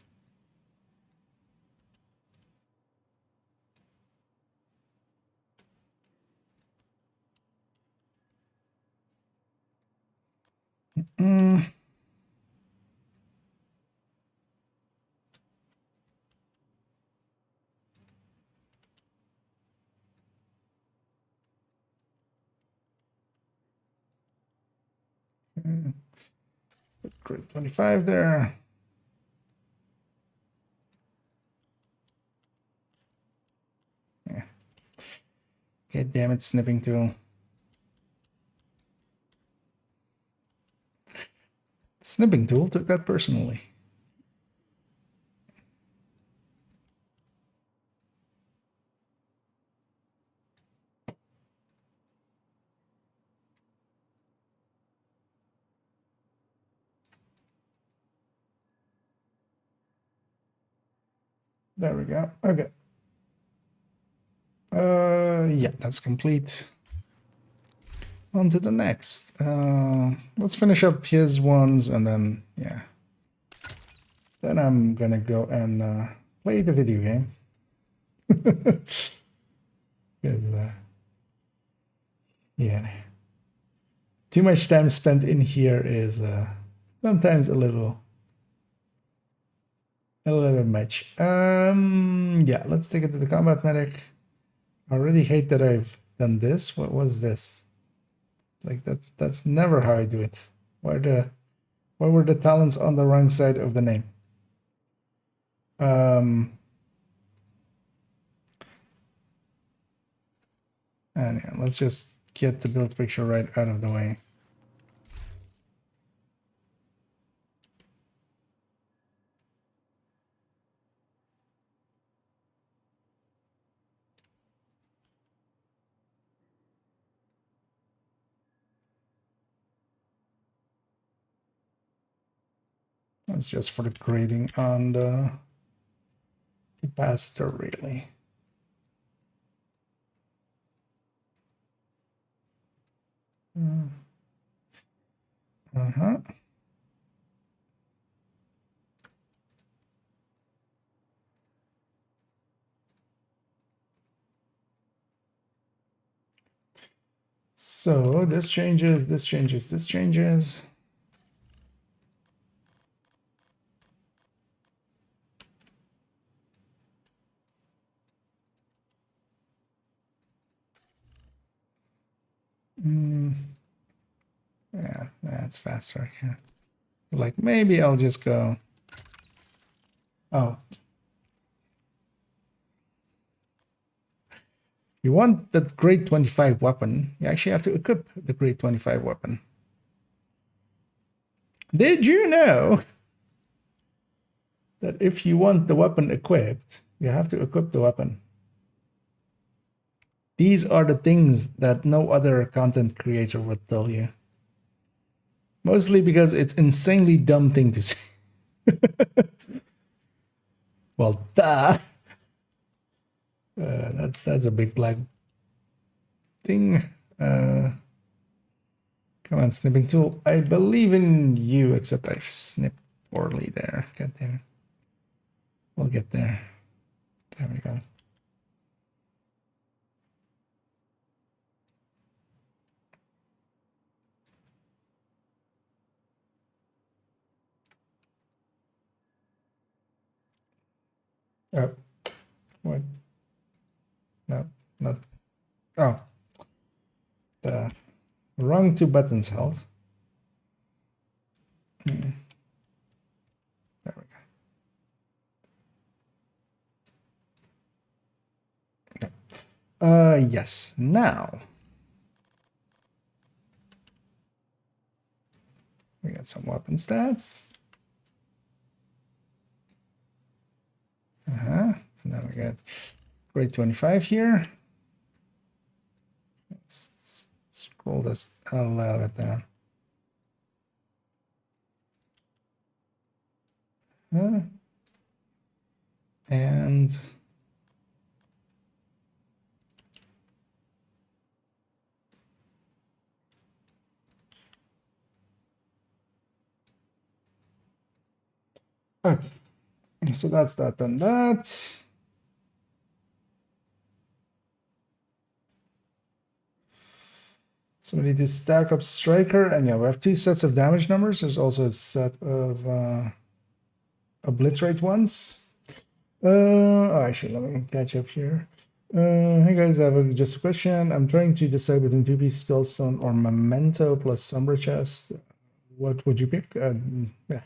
Grade 25 there. Yeah. God damn it, snipping tool. Snipping tool took that personally. There we go. Okay. Yeah, that's complete. On to the next. Let's finish up his ones and then, yeah. Then I'm gonna go and play the video game. Because, yeah. Too much time spent in here is sometimes a little bit much. Yeah, let's take it to the combat medic. I already hate that I've done this. What was this? Like that's never how I do it. Why were the talents on the wrong side of the name? And yeah, let's just get the build picture right out of the way. That's just for the grading on the capacitor, really. So this changes, this changes, this changes. Yeah, that's faster. Yeah. Like maybe I'll just go. Oh. You want that grade 25 weapon, you actually have to equip the grade 25 weapon. Did you know that if you want the weapon equipped, you have to equip the weapon? These are the things that no other content creator would tell you. Mostly because it's insanely dumb thing to say. Well, duh. That's a big black thing. Come on, snipping tool. I believe in you, except I snipped poorly there. God damn it. We'll get there. There we go. Oh, what? No, not. Oh, the wrong two buttons held. There we go. Yes. Now we got some weapon stats. And then we got grade 25 here. Let's scroll this a little bit down. And okay, so that's that and that. So we need to stack up striker, and yeah, we have 2 sets of damage numbers. There's also a set of obliterate ones. Oh, actually, let me catch up here. Hey guys, I have just a question. I'm trying to decide between 2-piece spellstone or memento plus sombra chest. What would you pick? Yeah.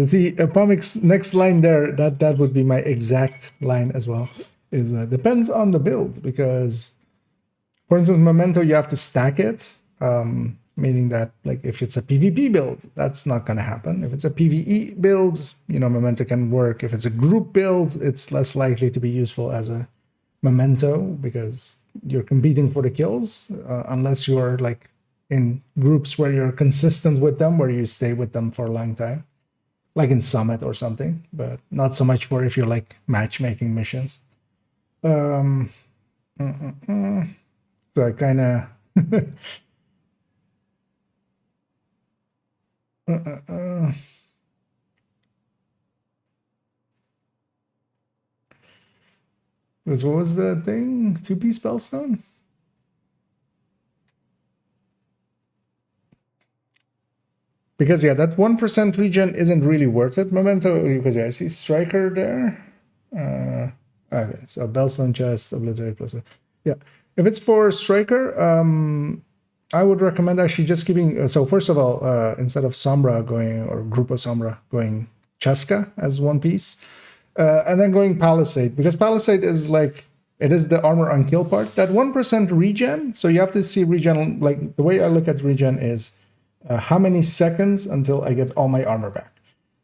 See, Pomic's next line there, that would be my exact line as well. Is depends on the build, because for instance, memento, you have to stack it, meaning that like if it's a PvP build, that's not going to happen. If it's a PvE build, you know, memento can work. If it's a group build, it's less likely to be useful as a memento because you're competing for the kills, unless you're like in groups where you're consistent with them, where you stay with them for a long time, like in Summit or something, but not so much for if you're like matchmaking missions. So I kind of what was the thing? 2-piece spellstone? Because yeah, that 1% regen isn't really worth it. Memento, because yeah, I see striker there. Okay, so Bellstone chest, obliterate plus. Yeah, if it's for striker, I would recommend actually just keeping. So first of all, instead of Sombra going or Grupo Sombra going Cheska as 1 piece, and then going Palisade, because Palisade is like it is the armor on kill part. That 1% regen. So you have to see regen. Like the way I look at regen is how many seconds until I get all my armor back.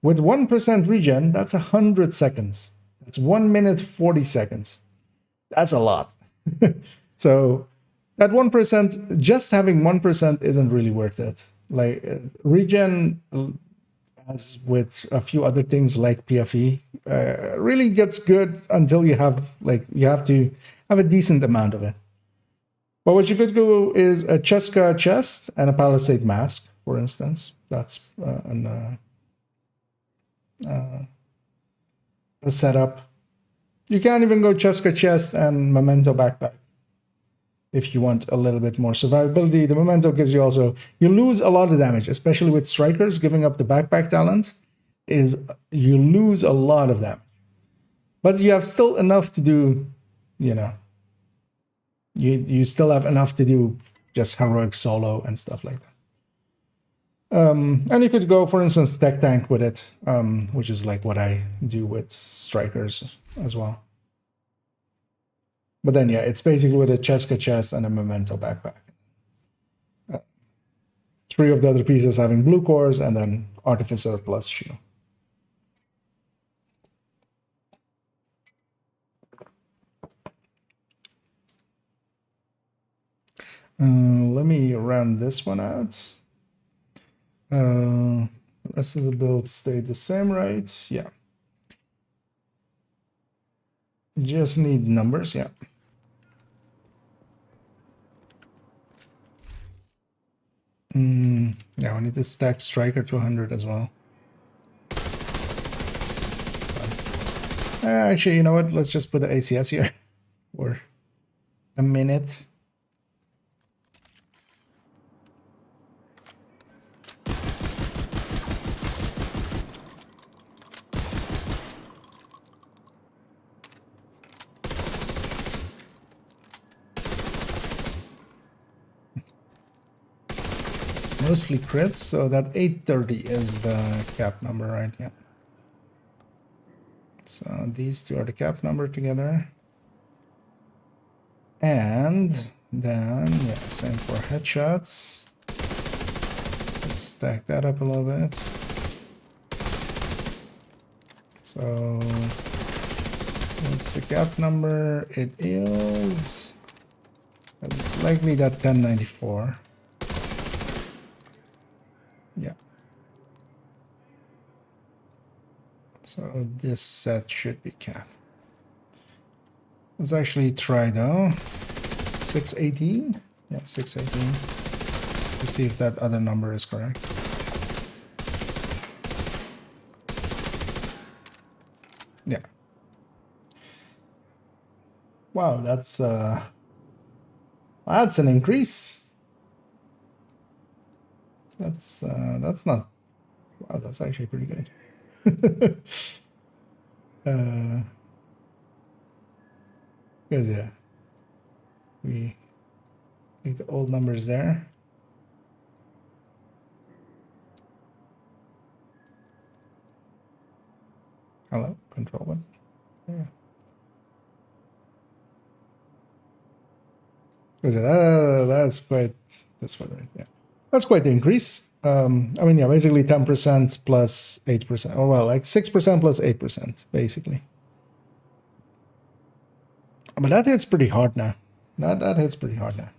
With 1% regen, that's 100 seconds. That's 1 minute 40 seconds. That's a lot. So that 1%, just having 1% isn't really worth it. Like regen, as with a few other things like PFE, really gets good until you have to have a decent amount of it. But what you could go is a Cheska chest and a Palisade mask, for instance. That's a setup. You can even go Cheska chest and Memento backpack if you want a little bit more survivability. The Memento gives you also, you lose a lot of damage, especially with strikers. Giving up the backpack talent is you lose a lot of damage. But you have still enough to do, you know, you still have enough to do just heroic solo and stuff like that. And you could go, for instance, tech tank with it, which is like what I do with strikers as well. But then, yeah, it's basically with a Cheska chest and a Memento backpack. 3 of the other pieces having blue cores, and then Artificer plus shield. Let me run this one out. The rest of the builds stayed the same, right? Yeah. Just need numbers, yeah. Yeah, we need to stack striker to 100 as well. So, actually, you know what? Let's just put the ACS here for a minute. Mostly crits, so that 830 is the cap number, right? Yeah. So these two are the cap number together. And then, yeah, same for headshots. Let's stack that up a little bit. So, what's the cap number? It is likely that 1094. Yeah. So this set should be cap. Let's actually try though. 618? Yeah, 618. Just to see if that other number is correct. Yeah. Wow, that's an increase. That's not, wow, that's actually pretty good. Because yeah, we take the old numbers there. Hello, control one. Yeah. Because that's quite this one right there. That's quite the increase. I mean, yeah, basically 10% plus 8%, or well, like 6% plus 8%, basically. But that hits pretty hard now. That hits pretty hard now.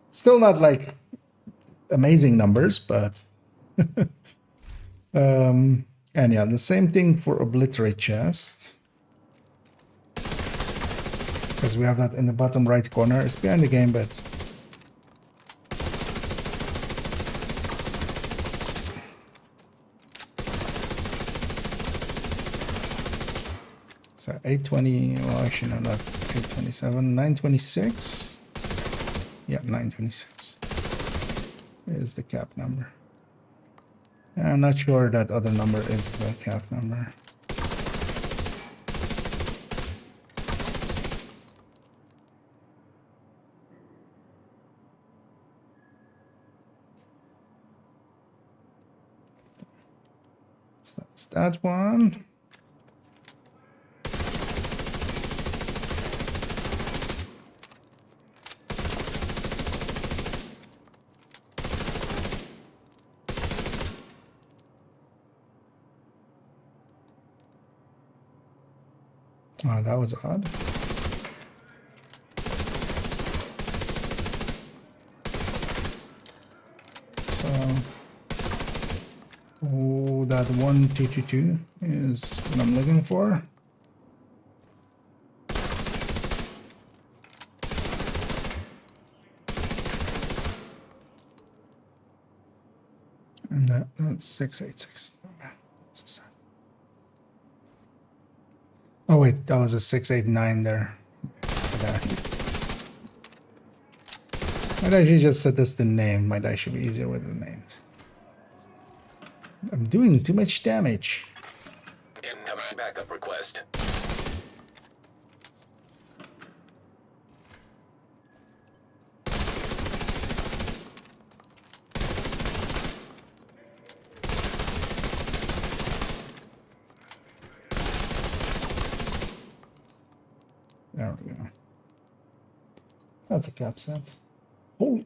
Still not like amazing numbers, but and yeah, the same thing for obliterate chest. Because we have that in the bottom right corner. It's behind the game, but so 820, well actually no, not 827, 926. Yeah, 926 is the cap number. I'm not sure that other number is the cap number. So that's that one. Oh, that was odd. So, oh, that 1222 is what I'm looking for. And that's 686. That's a set. Oh wait, that was a 689 there. Might actually just set this to name. Might actually be easier with the names. I'm doing too much damage. Incoming backup request. There we go. That's a cap set. Holy.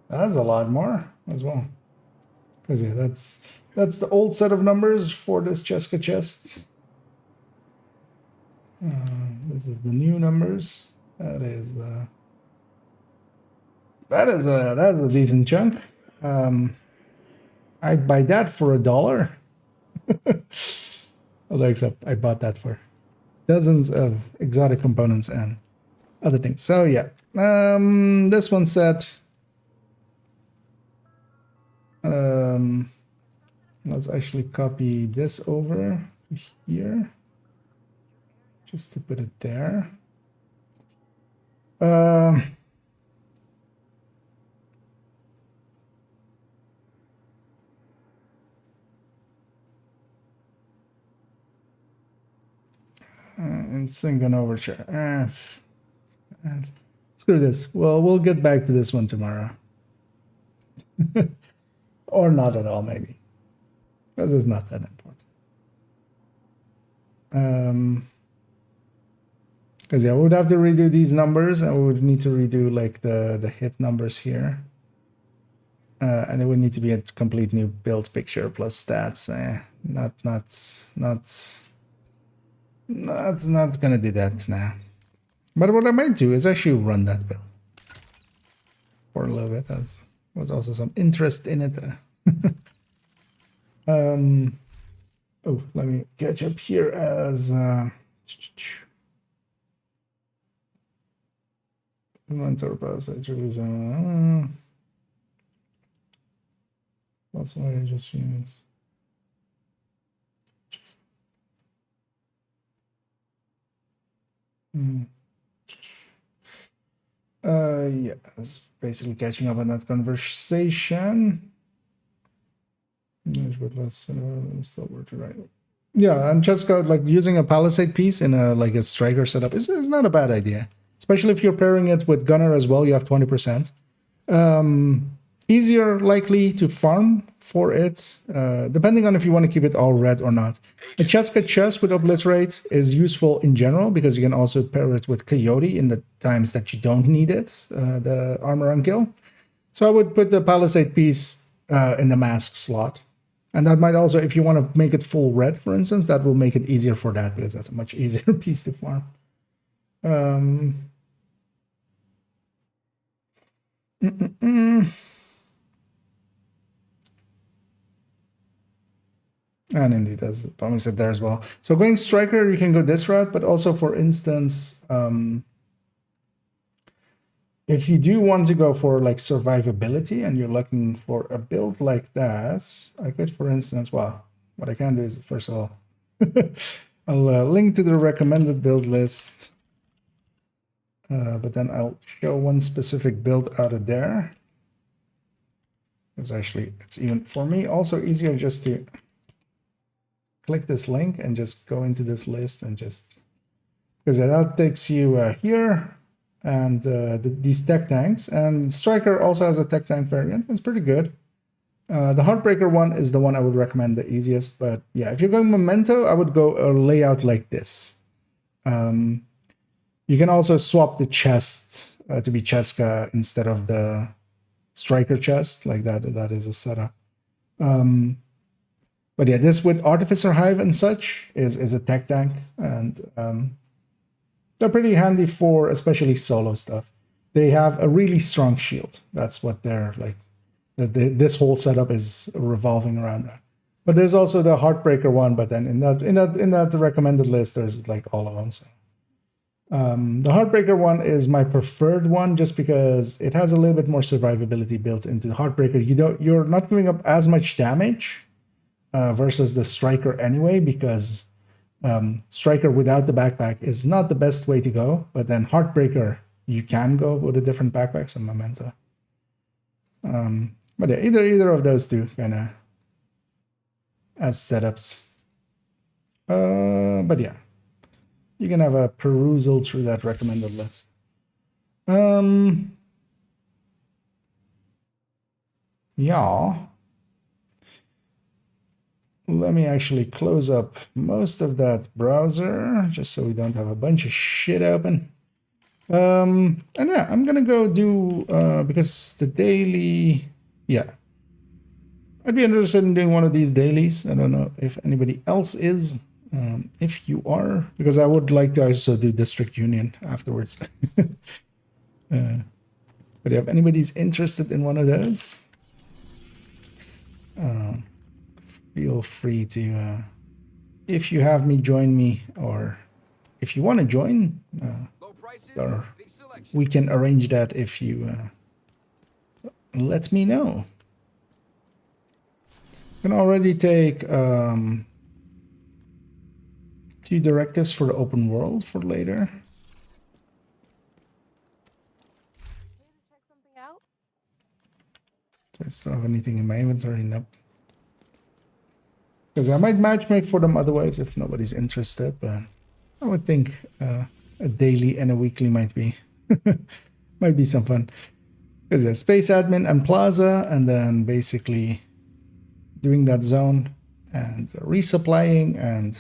That's a lot more as well. Because yeah, that's the old set of numbers for this Cheska chest. This is the new numbers. That's a decent chunk. I'd buy that for $1. Although except I bought that for dozens of exotic components and other things. So yeah, this one set. Let's actually copy this over to here, just to put it there. And sync an overture. Screw this. Well, we'll get back to this one tomorrow. Or not at all, maybe. Because it's not that important. Because yeah, we would have to redo these numbers, and we would need to redo like the hit numbers here. And it would need to be a complete new build picture plus stats. Not gonna do that now. But what I might do is actually run that build for a little bit. There was also some interest in it. Oh, let me catch up here as inventory process. That's what I just used. Yeah, it's basically catching up on that conversation. But let's still work to right. Yeah, and just go like using a palisade piece in a like a striker setup is not a bad idea, especially if you're pairing it with gunner as well. You have 20%. Easier likely to farm for it, depending on if you want to keep it all red or not. A Cheska chest with obliterate is useful in general because you can also pair it with coyote in the times that you don't need it, the armor on kill. So I would put the palisade piece in the mask slot. And that might also, if you want to make it full red, for instance, that will make it easier for that because that's a much easier piece to farm. And indeed, that's bombing set there as well. So going striker, you can go this route, but also, for instance, if you do want to go for like survivability and you're looking for a build like that, I could, for instance, well, what I can do is, first of all, I'll link to the recommended build list, but then I'll show one specific build out of there. Because actually, it's even, for me, also easier just to click this link and just go into this list and just, because that takes you here and these tech tanks, and striker also has a tech tank variant. It's pretty good. The heartbreaker one is the one I would recommend the easiest, but yeah, if you're going memento, I would go a layout like this. You can also swap the chest to be Cheska instead of the striker chest, like that is a setup. But yeah, this with Artificer Hive and such is a tech tank, and they're pretty handy for especially solo stuff. They have a really strong shield. That's what they're like. This whole setup is revolving around that. But there's also the Heartbreaker one. But then in that recommended list, there's like all of them. So the Heartbreaker one is my preferred one, just because it has a little bit more survivability built into the Heartbreaker. You're not giving up as much damage versus the Striker anyway, because Striker without the backpack is not the best way to go, but then Heartbreaker, you can go with a different backpack, so memento. But yeah, either of those two kind of as setups. But yeah, you can have a perusal through that recommended list. Yeah. Let me actually close up most of that browser just so we don't have a bunch of shit open. And yeah, I'm gonna go do because the daily, yeah, I'd be interested in doing one of these dailies. I don't know if anybody else is. If you are, because I would like to also do District Union afterwards. But if anybody's interested in one of those, feel free to if you have me join me, or if you want to join, Low prices, or big selection. we can arrange that if you let me know. Can already take 2 directives for the open world for later. Check something out. Do I still have anything in my inventory? Nope. Because I might matchmake for them otherwise if nobody's interested, but I would think a daily and a weekly might be might be some fun. Because there's space admin and plaza, and then basically doing that zone and resupplying and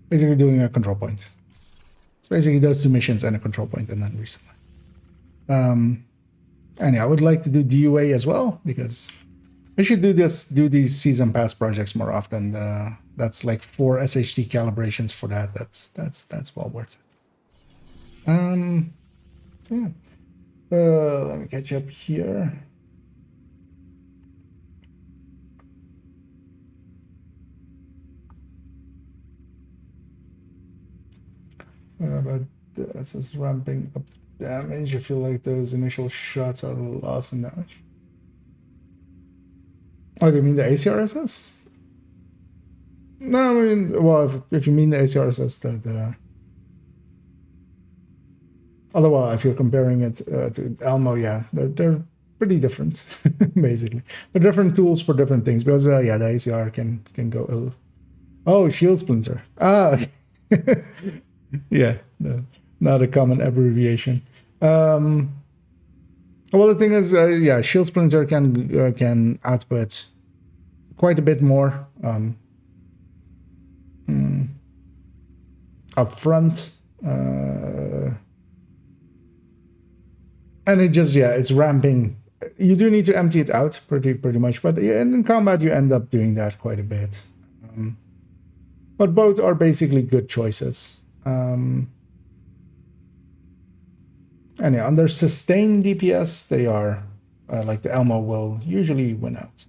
basically doing a control point. It's basically those 2 missions and a control point and then resupply. And yeah, I would like to do DUA as well, because I should do these season pass projects more often. That's like 4 SHT calibrations for that. That's well worth it. So yeah. Let me catch up here. But this is ramping up damage. I feel like those initial shots are lost in damage. Oh, do you mean the ACRSS? No, I mean, well, if you mean the ACRSS, the otherwise, if you're comparing it to Elmo, yeah, they're pretty different, basically. They're different tools for different things, because yeah, the ACR can go. Oh, shield splinter. Ah, okay. Yeah, not a common abbreviation. Well, the thing is, yeah, shield splinter can output quite a bit more up front, and it just, yeah, it's ramping. You do need to empty it out pretty much, but yeah, in combat you end up doing that quite a bit. But both are basically good choices. And yeah, under sustained DPS, they are like the Elmo will usually win out.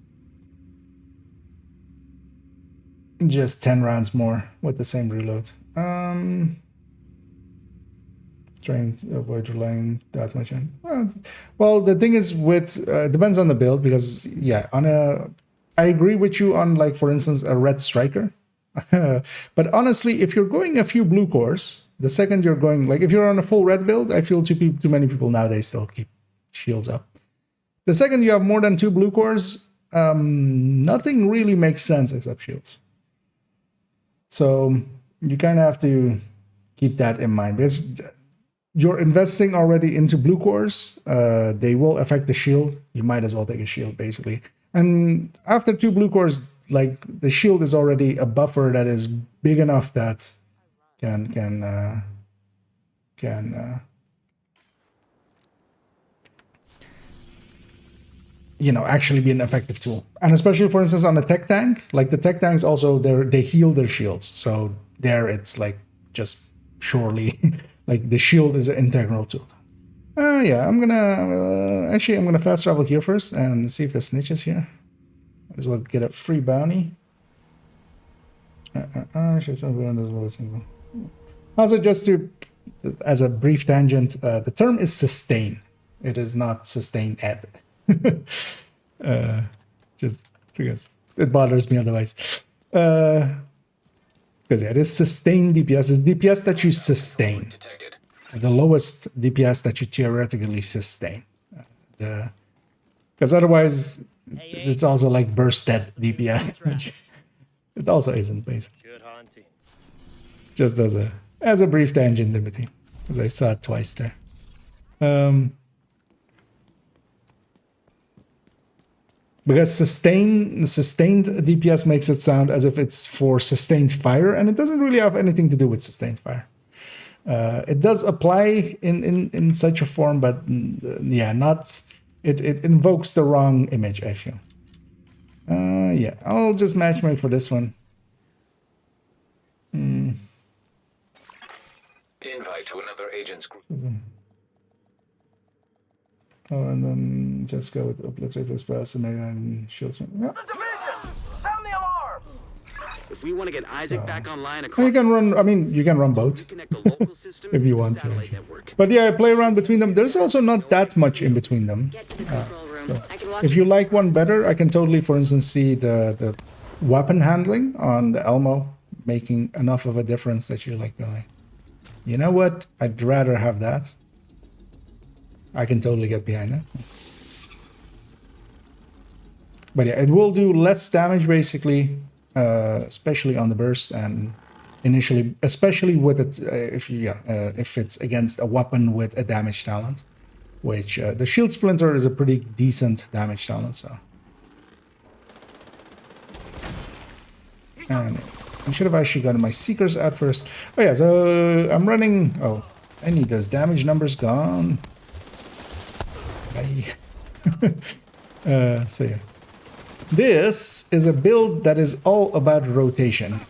Just 10 rounds more with the same reload. Trying to avoid relying that much on. Well, the thing is, with depends on the build, because yeah, I agree with you on, like, for instance, a red striker. But honestly, if you're going a few blue cores, the second you're going, like, if you're on a full red build, I feel too many people nowadays still keep shields up. The second you have more than 2 blue cores, nothing really makes sense except shields. So you kind of have to keep that in mind, because you're investing already into blue cores. They will affect the shield. You might as well take a shield, basically. And after 2 blue cores, like, the shield is already a buffer that is big enough that can you know, actually be an effective tool. And especially, for instance, on a tech tank, like, the tech tanks also, they heal their shields. So there it's like just surely like the shield is an integral tool. Yeah, I'm gonna fast travel here first and see if the snitch is here. Might as well get a free bounty. Also, just to, as a brief tangent, the term is sustain. It is not sustain ed. Just because it bothers me otherwise. Because yeah, it is sustained DPS. It's DPS that you sustain. Detected. The lowest DPS that you theoretically sustain. Because otherwise, it's also like burst dead DPS. It also isn't, basically. Good hunting. Just as a brief tangent in between, because I saw it twice there. Because sustained DPS makes it sound as if it's for sustained fire, and it doesn't really have anything to do with sustained fire. It does apply in such a form, but yeah, not. It invokes the wrong image, I feel. Yeah, I'll just matchmake for this one. Invite to another agent's group. Oh, and then just go with obliterate plus pass and shields. Yeah. Division! Sound the alarm! If we want to get Isaac back online You across, can run, I mean, you can run both connect the local system if you to the want to. satellite network. But yeah, I play around between them. There's also not that much in between them. Get to the control room. So I can watch if you like one better, I can totally, for instance, see the weapon handling on the Elmo making enough of a difference that you're like going, you know what? I'd rather have that. I can totally get behind that. But yeah, it will do less damage basically, especially on the burst and initially, especially with it if it's against a weapon with a damage talent, which the shield splinter is a pretty decent damage talent. So, and I should have actually gotten my seekers out first. Oh yeah, so I'm running. Oh, I need those damage numbers gone. Bye. So yeah. This is a build that is all about rotation.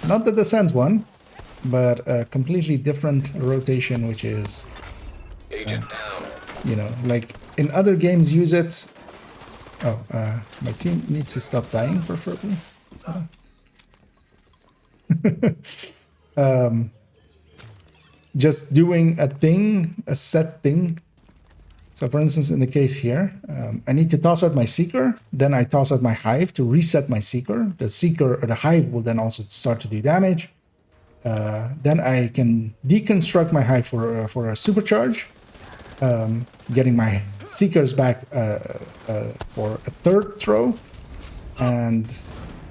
Not the descent one, but a completely different rotation, which is, Agent down. you know, like in other games use it. Oh, my team needs to stop dying, preferably. Just doing a thing, a set thing. So for instance, in the case here, I need to toss out my seeker, then I toss out my hive to reset my seeker. The seeker or the hive will then also start to do damage. Then I can deconstruct my hive for a supercharge, getting my seekers back for a third throw. And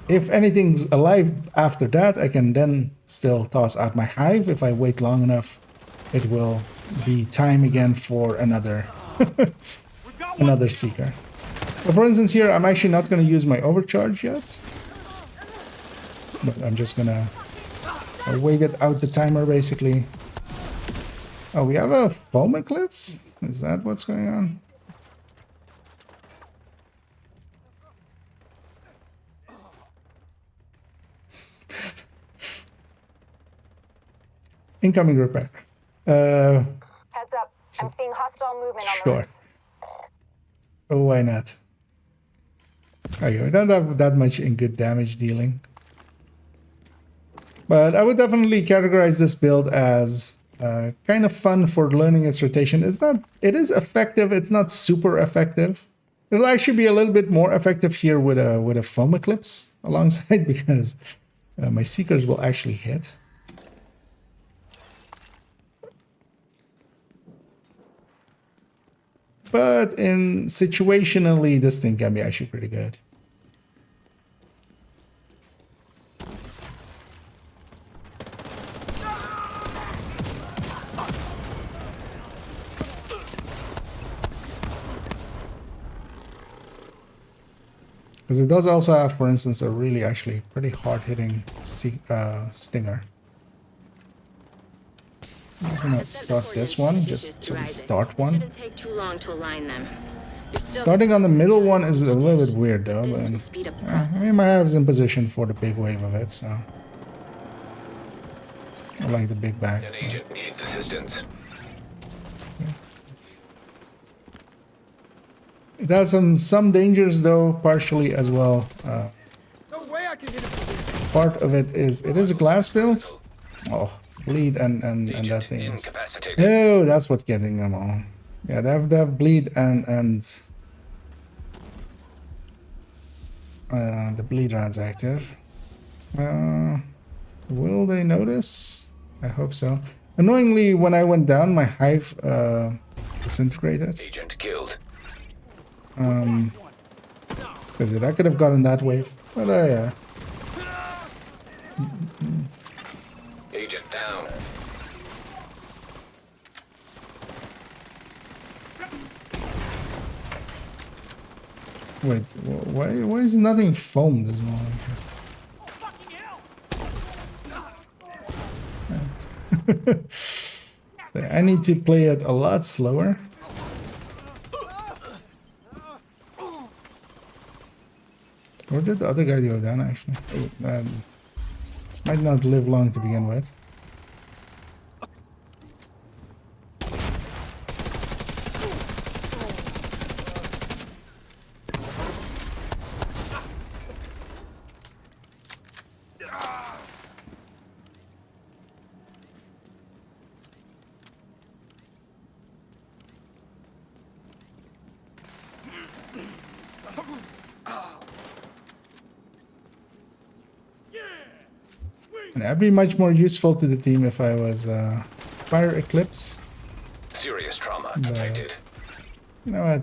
if anything's alive after that, I can then still toss out my hive. If I wait long enough, it will be time again for another another seeker. But for instance here, I'm actually not going to use my overcharge yet. But I'm just going to wait it out the timer basically. Oh, we have a foam eclipse? Is that what's going on? Incoming repair. Heads up. I'm seeing hostile movement on the Sure. roof. Oh, why not? Okay, we don't have that much in good damage dealing. But I would definitely categorize this build as kind of fun for learning its rotation. It is effective, it's not super effective. It'll actually be a little bit more effective here with a foam eclipse alongside because my seekers will actually hit. But in situationally, this thing can be actually pretty good. Because it does also have, for instance, a really actually pretty hard-hitting stinger. I'm just gonna start this one, just so we start one. Shouldn't take too long to align them. You're still Starting on the middle one is a little bit weird though, This but will speed up the I process. mean, my hive's in position for the big wave of it, so I like the big bag. An agent needs assistance. It has some dangers though, partially as well. No way I can hit it. Part of it is a glass build. Oh, bleed and that Agent thing is. incapacitated. Oh, that's what getting them all. Yeah, they have bleed and the bleed round's active. Will they notice? I hope so. Annoyingly, when I went down, my hive disintegrated. Agent killed. Because I could have gotten that wave. But yeah. Agent down. Wait, why is nothing foam this morning? I need to play it a lot slower. Where did the other guy go down actually? Oh, that might not live long to begin with. And I'd be much more useful to the team if I was Fire Eclipse. Serious trauma detected. You know what?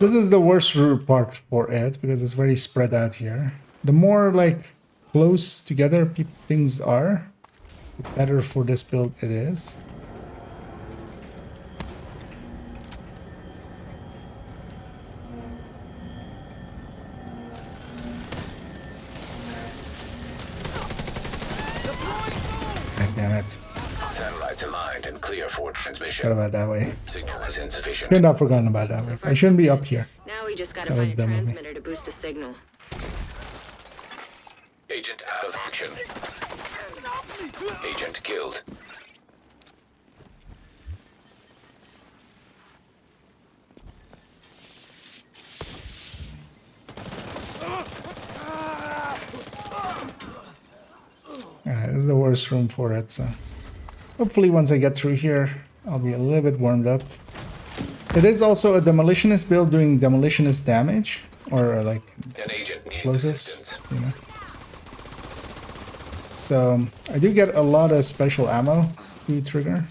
This is the worst part for it because it's very spread out here. The more like close together things are, the better for this build it is. God damn it. Satellites aligned and clear for transmission. Forgot about that way. Signal is insufficient. Couldn't have forgotten about that way. I shouldn't be up here. Now we just gotta That find was a dumb of me. transmitter to boost the signal. Agent out of action. Agent killed. This is the worst room for it, so hopefully once I get through here, I'll be a little bit warmed up. It is also a demolitionist build doing demolitionist damage, or like An agent needs explosives, assistance. you know. So I do get a lot of special ammo to trigger.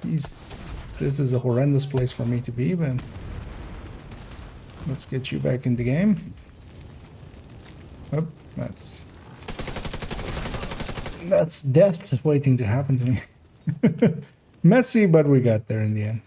This is a horrendous place for me to be, but let's get you back in the game. Oh, that's death waiting to happen to me. Messy, but we got there in the end.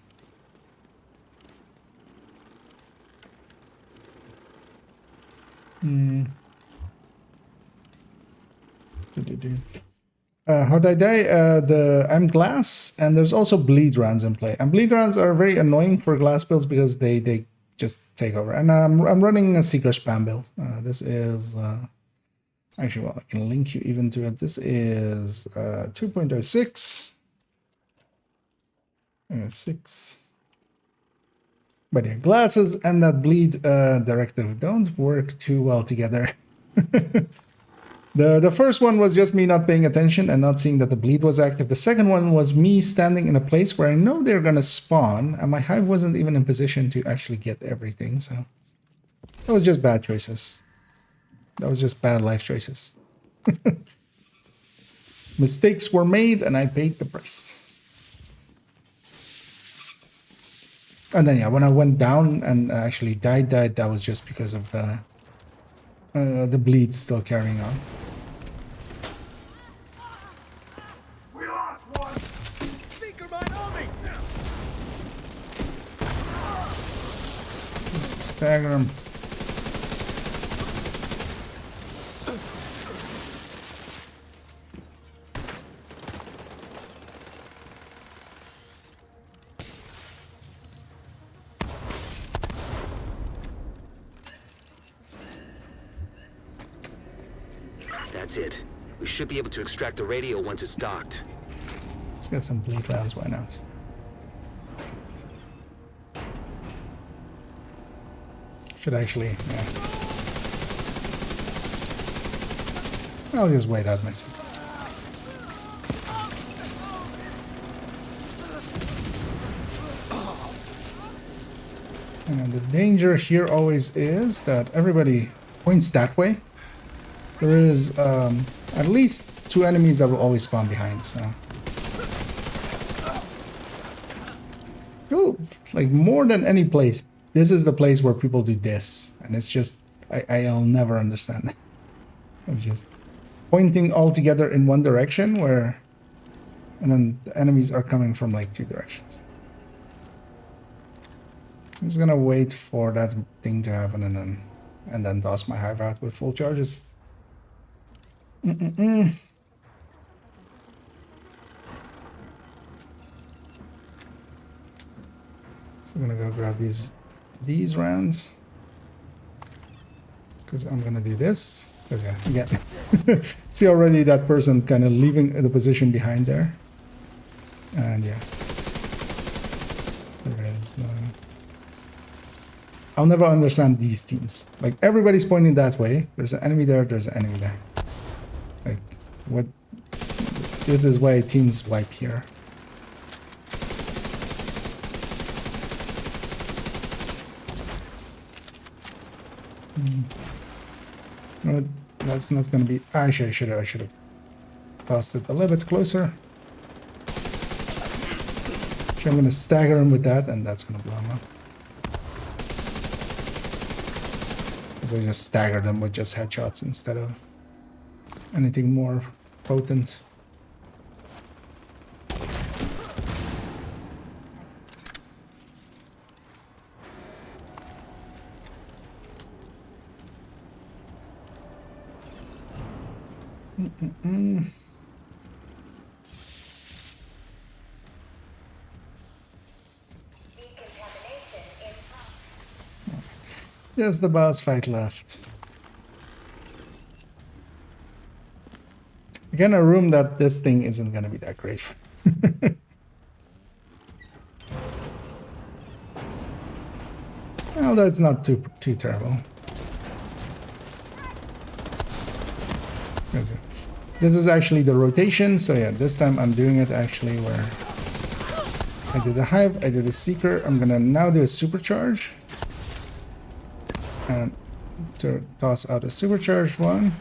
How'd I die? I'm glass, and there's also bleed rounds in play. And bleed rounds are very annoying for glass builds because they just take over. And I'm running a seeker spam build. This is actually, well, I can link you even to it. This is 2.06. 6. But yeah, glasses and that bleed directive don't work too well together. The first one was just me not paying attention and not seeing that the bleed was active. The second one was me standing in a place where I know they're gonna spawn, and my hive wasn't even in position to actually get everything, so that was just bad choices. That was just bad life choices. Mistakes were made and I paid the price. And then yeah, when I went down and actually died, that was just because of the bleed still carrying on. Just stagger him. That's it. We should be able to extract the radio once it's docked. Let's get some bleed rounds, why not? Should actually, yeah. I'll just wait out myself. And the danger here always is that everybody points that way. There is at least 2 enemies that will always spawn behind, so. Oh, like more than any place, this is the place where people do this. And it's just, I'll never understand that. I'm just pointing all together in one direction where, and then the enemies are coming from like 2 directions. I'm just gonna wait for that thing to happen and then toss my hive out with full charges. So I'm gonna go grab these rounds because I'm gonna do this. Because yeah, again, see already that person kind of leaving the position behind there, and yeah, there is. I'll never understand these teams. Like everybody's pointing that way. There's an enemy there. There's an enemy there. Like what? This is why teams wipe here. No, that's not gonna be. I should have tossed it a little bit closer. Actually, I'm gonna stagger him with that, and that's gonna blow him up. Because I just staggered him with just headshots instead of anything more potent. Just the boss fight left. Again, a room that this thing isn't gonna be that great. Although it's not too terrible. This is actually the rotation, so yeah, this time I'm doing it actually where I did a hive, I did a seeker. I'm gonna now do a supercharge and to toss out a supercharged one.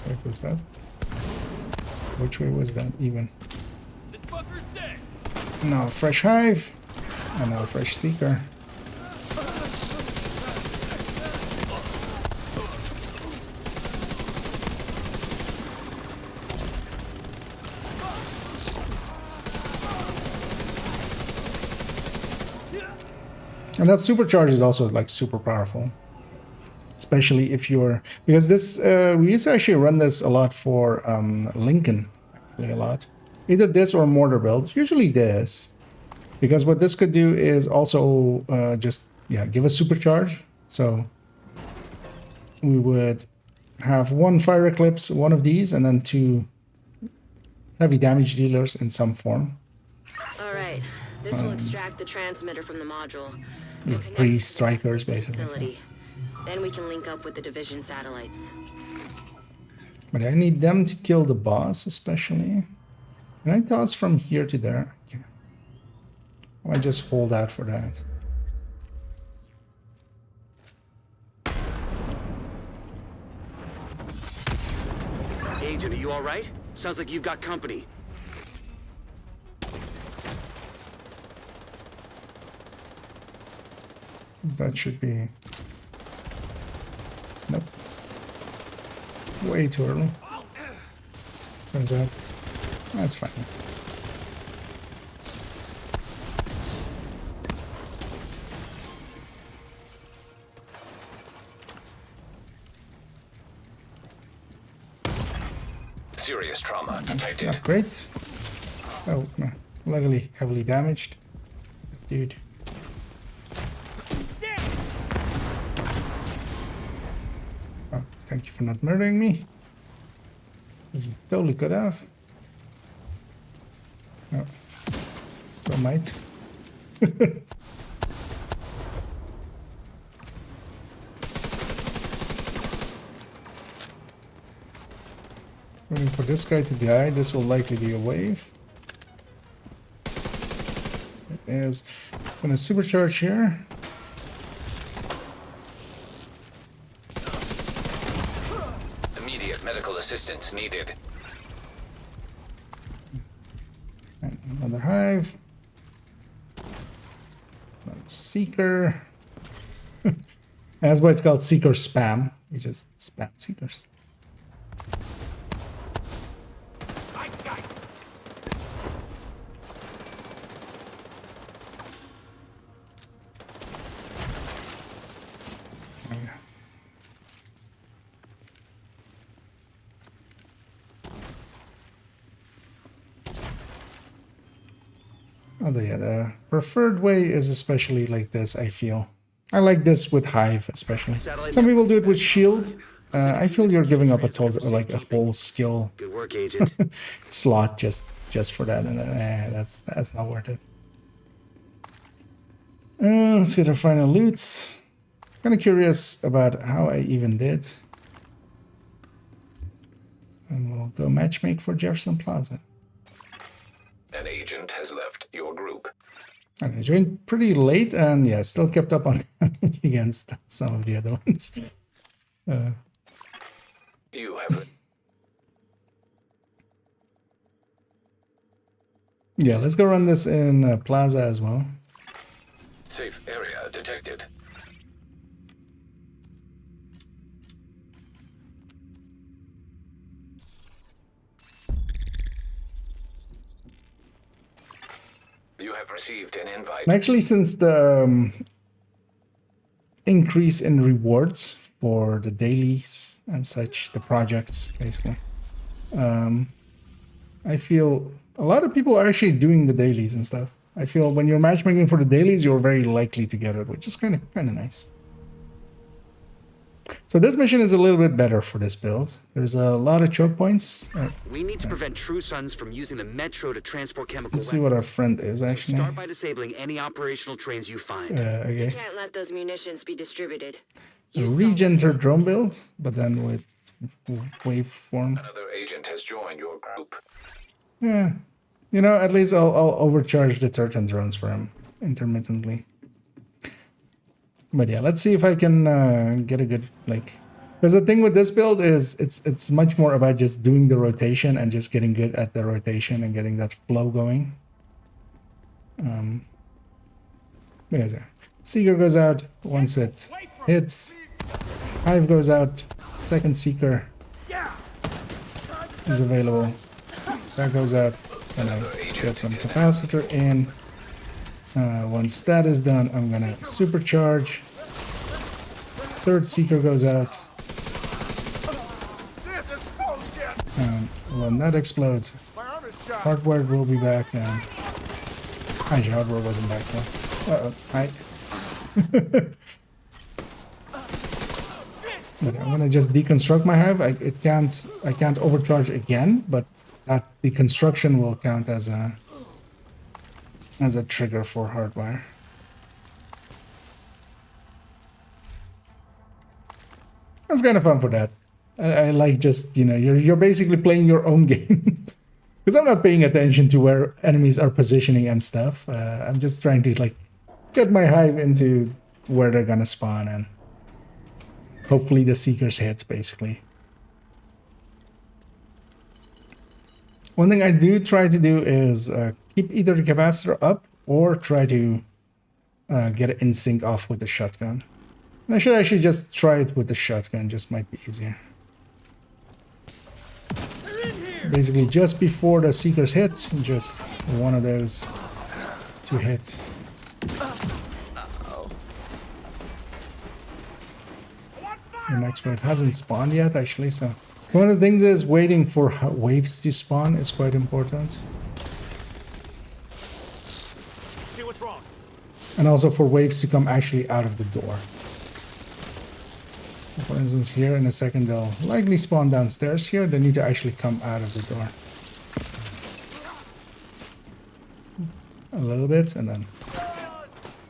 What was that? Which way was that even? Now a fresh hive and now a fresh seeker. And that supercharge is also like super powerful, especially if you're, because this we used to actually run this a lot for Lincoln, actually a lot, either this or mortar build, usually this, because what this could do is also just give a supercharge. So we would have one fire eclipse, one of these, and then two heavy damage dealers in some form. All right. This will extract the transmitter from the module. These Connect breeze to the rest of strikers, the basically. facility. Then we can link up with the division satellites. But I need them to kill the boss, especially. Can I toss from here to there? Yeah. I might just hold out for that. Agent, are you all right? Sounds like you've got company. That should be... Nope. Way too early. Turns out. That's fine. Serious trauma detected. Not great. Oh, no. Luckily, heavily damaged. Dude. Oh, thank you for not murdering me. Because you totally could have. No. Still might. Waiting for this guy to die. This will likely be a wave. It is. I'm gonna supercharge here. Immediate medical assistance needed. And another hive. Another seeker. That's why it's called seeker spam. You just spam seekers. Oh, yeah, the preferred way is especially like this, I feel. I like this with Hive, especially. Some people do it with Shield. I feel you're giving up like a whole skill Good work, Agent. slot just for that, and that's not worth it. Let's get our final loots. Kind of curious about how I even did. And we'll go matchmake for Jefferson Plaza. An agent has left your group. And I joined pretty late, and yeah, still kept up on damage against some of the other ones. You have Yeah, let's go run this in Plaza as well. safe area detected. You have received an invite. And actually, since the increase in rewards for the dailies and such, the projects, basically, I feel a lot of people are actually doing the dailies and stuff. I feel when you're matchmaking for the dailies, you're very likely to get it, which is kind of nice. So this mission is a little bit better for this build. There's a lot of choke points. We need to prevent True Sons from using the metro to transport chemical Let's see what our friend is actually. Start by disabling any operational trains you find. Okay. Can't let those munitions be distributed. A Regenter drone build, but then with waveform. Another agent has joined your group. Yeah, you know, at least I'll overcharge the Turton drones for him intermittently. But yeah, let's see if I can get a good, like, because the thing with this build is it's much more about just doing the rotation and just getting good at the rotation and getting that flow going. Yeah, Seeker goes out once it hits. Hive goes out. Second Seeker is available. That goes out. And I get some capacitor in. Once that is done, I'm gonna supercharge. Third Seeker goes out. And when that explodes, hardware will be back. And actually, hardware wasn't back though. Hi. But I'm gonna just deconstruct my hive. I can't overcharge again, but that deconstruction will count as a trigger for hardwire. That's kind of fun for that. I like just, you know, you're basically playing your own game. Because I'm not paying attention to where enemies are positioning and stuff. I'm just trying to like get my hive into where they're gonna spawn and hopefully the Seekers hit, basically. One thing I do try to do is keep either the capacitor up or try to get it in sync off with the shotgun. And I should actually just try it with the shotgun, just might be easier. Basically, just before the Seekers hit, just one of those to hit. The next wave hasn't spawned yet, actually, so one of the things is waiting for waves to spawn is quite important. See what's wrong. And also for waves to come actually out of the door. So for instance, here in a second they'll likely spawn downstairs here. They need to actually come out of the door. A little bit, and then...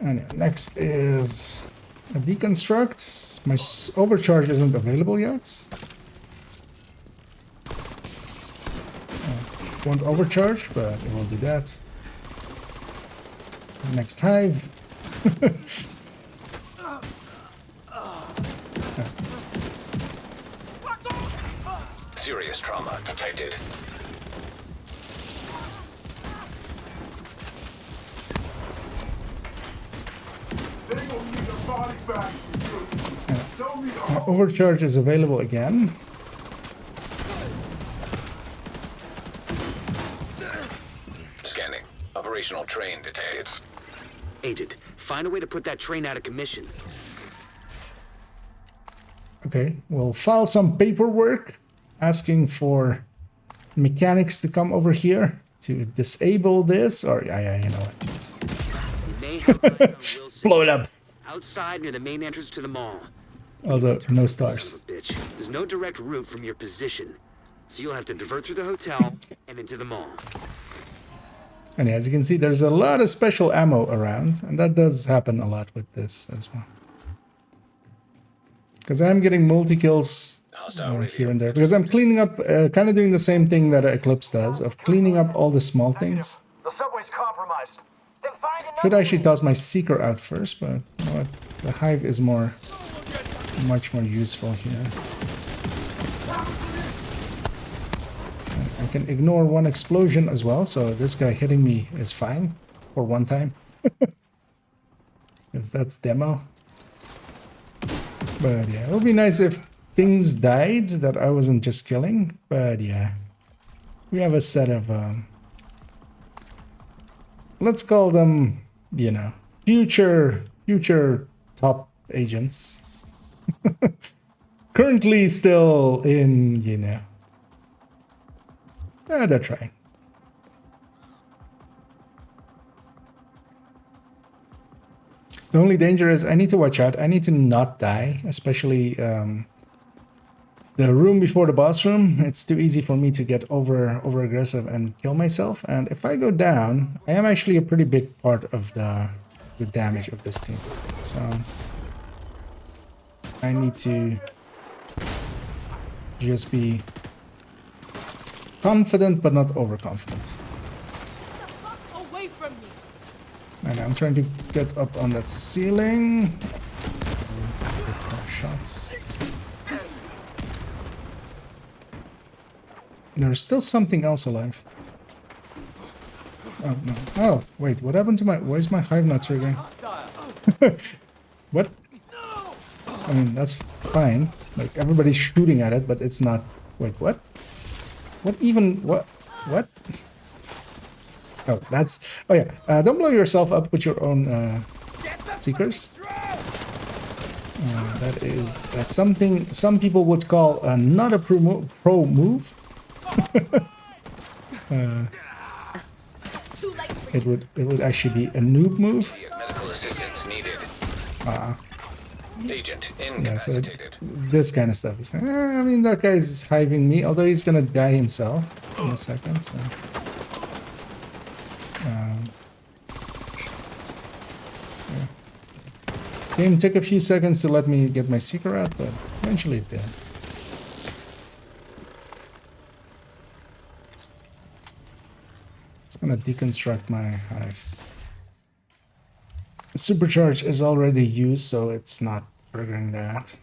And yeah, next is a deconstruct. My overcharge isn't available yet. So, won't overcharge, but it will do that. Next hive. Serious trauma detected. Overcharge is available again. Scanning. Operational train detected. Agent, find a way to put that train out of commission. Okay, we'll file some paperwork asking for mechanics to come over here to disable this, or yeah, you know what? Just You may have eyes on Wilson, blow it up. outside near the main entrance to the mall. Also, no stars. Son of a bitch. There's no direct route from your position, so you'll have to divert through the hotel and into the mall. And as you can see, there's a lot of special ammo around, and that does happen a lot with this as well. Because I'm getting multi-kills here and there. Because I'm cleaning up, kind of doing the same thing that Eclipse does, of cleaning up all the small things. The subway's compromised. Then find another Should actually toss my seeker out first, but you know what? The hive is much more useful here. And I can ignore one explosion as well, so this guy hitting me is fine for one time. Because that's demo. But yeah, it would be nice if things died that I wasn't just killing. But yeah, we have a set of, let's call them, you know, future top agents. Currently still in, you know, they're trying. The only danger is I need to watch out. I need to not die, especially the room before the boss room. It's too easy for me to get over aggressive and kill myself. And if I go down, I am actually a pretty big part of the damage of this team. So I need to just be confident but not overconfident. Away from me. And I'm trying to get up on that ceiling. Shots. There's still something else alive. Oh no. Oh, wait, what happened to my... Why is my hive not triggering? What? I mean, that's fine. Like, everybody's shooting at it, but it's not... Wait, what? What even... What? What? Oh, that's... Oh yeah, don't blow yourself up with your own seekers. That is something some people would call not a pro move. It would actually be a noob move. Medical assistance needed. Agent Yeah, so incapacitated. this kind of stuff is. I mean, that guy is hiving me, although he's gonna die himself in a second. So. Yeah. Game took a few seconds to let me get my seeker out, but eventually it did. It's gonna deconstruct my hive. Supercharge is already used, so it's not triggering that.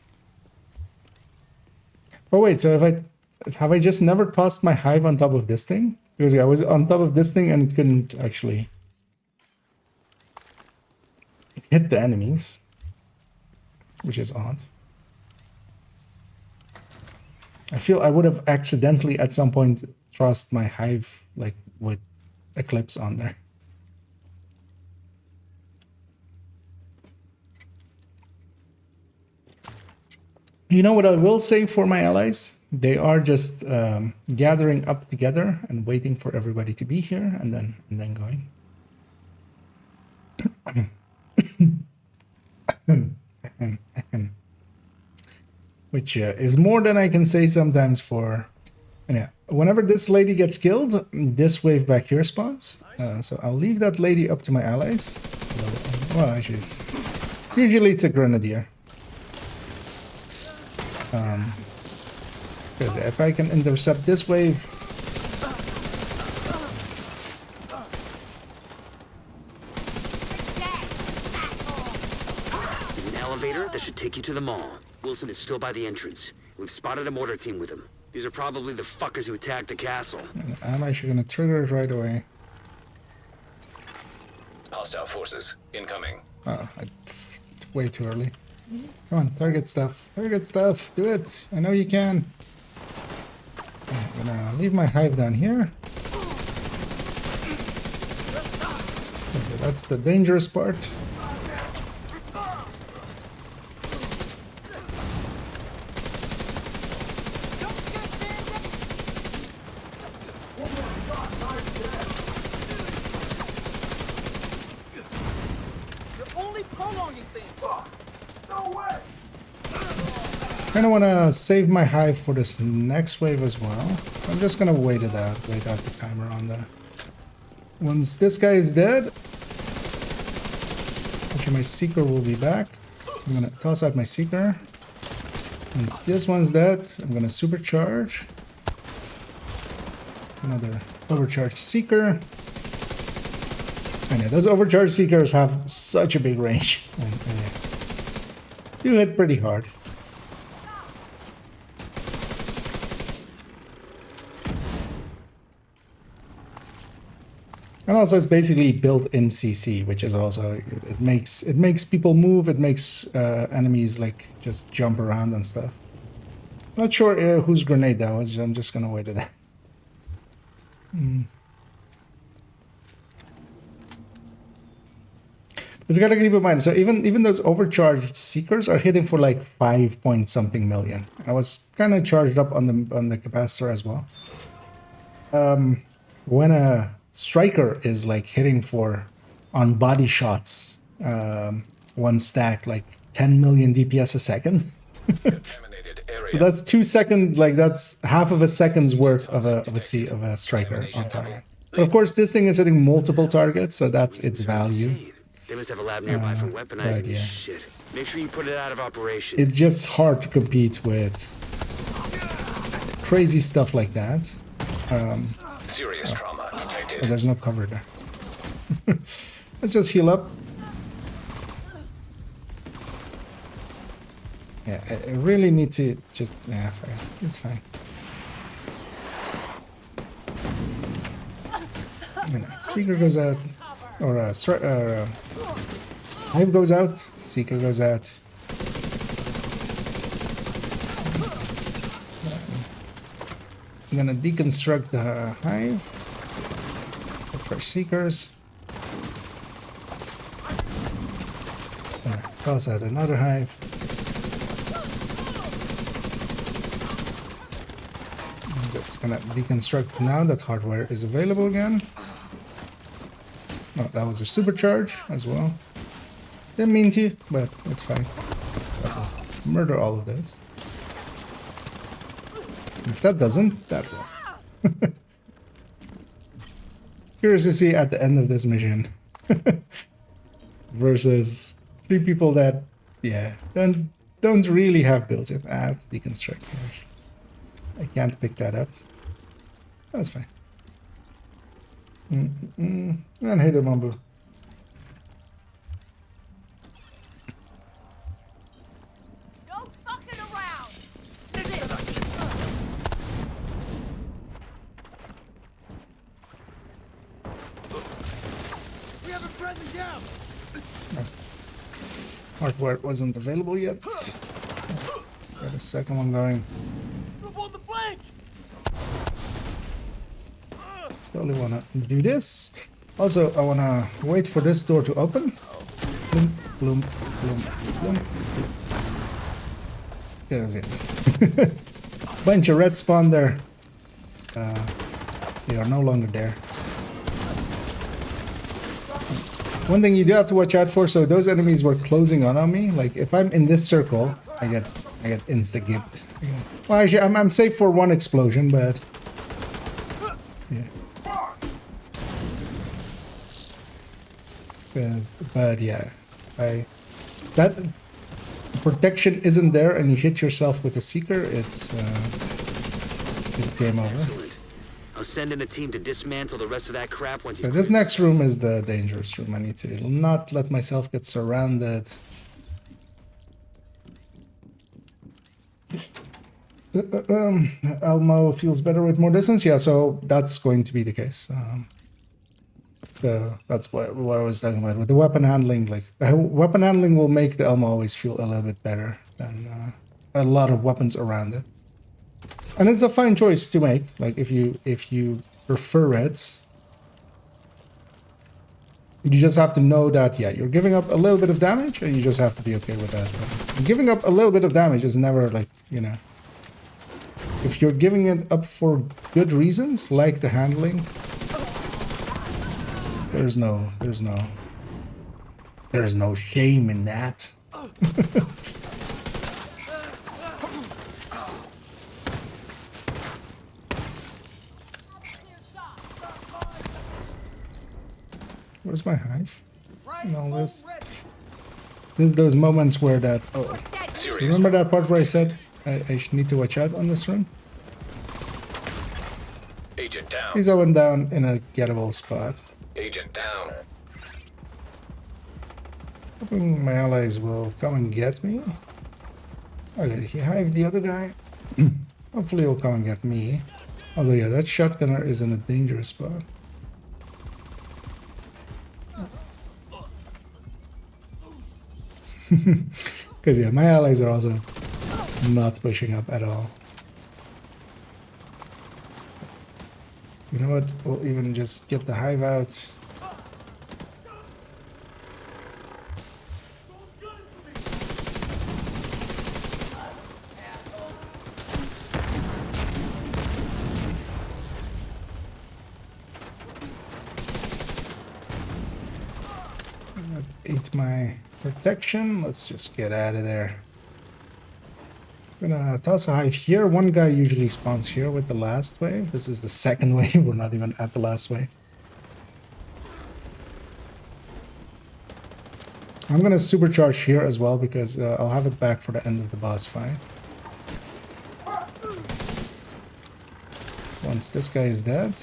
Oh wait, so have I just never tossed my hive on top of this thing? Because yeah, I was on top of this thing and it couldn't actually hit the enemies, which is odd. I feel I would have accidentally at some point tossed my hive like with Eclipse on there. You know what I will say for my allies? They are just gathering up together and waiting for everybody to be here, and then going. Which is more than I can say sometimes for. And yeah, whenever this lady gets killed, this wave back here spawns. So I'll leave that lady up to my allies. Well, actually, usually it's a grenadier. Because if I can intercept this wave, There's an elevator that should take you to the mall. Wilson is still by the entrance. We've spotted a mortar team with him. These are probably the fuckers who attacked the castle. and I'm actually gonna trigger it right away. Hostile forces incoming. Oh, it's way too early. Come on, target stuff. Target stuff. Do it. I know you can. I'm gonna leave my hive down here. Okay, that's the dangerous part. You're only prolonging things. Kind of want to save my hive for this next wave as well. So I'm just going to wait out the timer on the... Once this guy is dead, actually my seeker will be back. So I'm going to toss out my seeker. Once this one's dead, I'm going to supercharge. Another overcharged seeker. And yeah, those overcharge seekers have such a big range. And yeah, do hit pretty hard. And also, it's basically built in CC, which is also it makes people move. It makes enemies like just jump around and stuff. Not sure whose grenade that was. I'm just gonna wait it out. Just gotta keep in mind. So even those overcharged seekers are hitting for like 5 point something million. I was kind of charged up on the capacitor as well. When a striker is like hitting for on body shots, one stack like 10 million DPS a second. Contaminated area. So that's 2 seconds, like that's half of a second's worth of a striker on target. But of course, this thing is hitting multiple targets, so that's its value. They must have a lab nearby for weaponizing but yeah. this shit. Make sure you put it out of operation. It's just hard to compete with crazy stuff like that. Serious trauma But detected. there's no cover there. Let's just heal up. Yeah, I really need to just... Yeah, fine. It's fine. You know, Seeker goes out. Or Hive goes out. Seeker goes out. I'm gonna deconstruct the Hive. Look for Seekers. Toss out another Hive. I'm just gonna deconstruct now that hardware is available again. Oh, that was a supercharge as well. Didn't mean to, but it's fine. Murder all of those. If that doesn't, that will. Curious to see at the end of this mission. Versus 3 people that, yeah, don't really have builds yet. I have to deconstruct here. I can't pick that up. That's fine. And hey there, Mambu. No fucking around. We have a present down. Hardware wasn't available yet. Got a second one going. Move on the flank. Totally wanna do this. Also, I wanna wait for this door to open. Bloom, bloom, bloom, bloom. There's it. Bunch of red spawn there. They are no longer there. One thing you do have to watch out for. So those enemies were closing on me. Like if I'm in this circle, I get insta-gimped. Well, actually, I'm safe for one explosion, but yeah. But yeah, that protection isn't there, and you hit yourself with a seeker. It's game over. Excellent. I'll send in a team to dismantle the rest of that crap once So you... this next room is the dangerous room. I need to not let myself get surrounded. Elmo feels better with more distance. Yeah, so that's going to be the case. That's what I was talking about with the weapon handling. Like weapon handling will make the Elmo always feel a little bit better than a lot of weapons around it. And it's a fine choice to make. Like if you prefer it, you just have to know that yeah, you're giving up a little bit of damage, and you just have to be okay with that. But giving up a little bit of damage is never like, you know. If you're giving it up for good reasons, like the handling, there's no shame in that. Where's my hive? And all this. There's those moments where that. Oh, Serious remember that part where I said I should need to watch out on this room? agent down. Because I went down in a gettable spot. Agent down. Hoping my allies will come and get me. Okay, he hived the other guy. Hopefully he'll come and get me. Although yeah, that shotgunner is in a dangerous spot. Because yeah, my allies are also not pushing up at all. You know what? We'll even just get the hive out. That ate my protection. Let's just get out of there. I'm gonna toss a hive here. One guy usually spawns here with the last wave. This is the second wave. We're not even at the last wave. I'm gonna supercharge here as well because I'll have it back for the end of the boss fight. Once this guy is dead.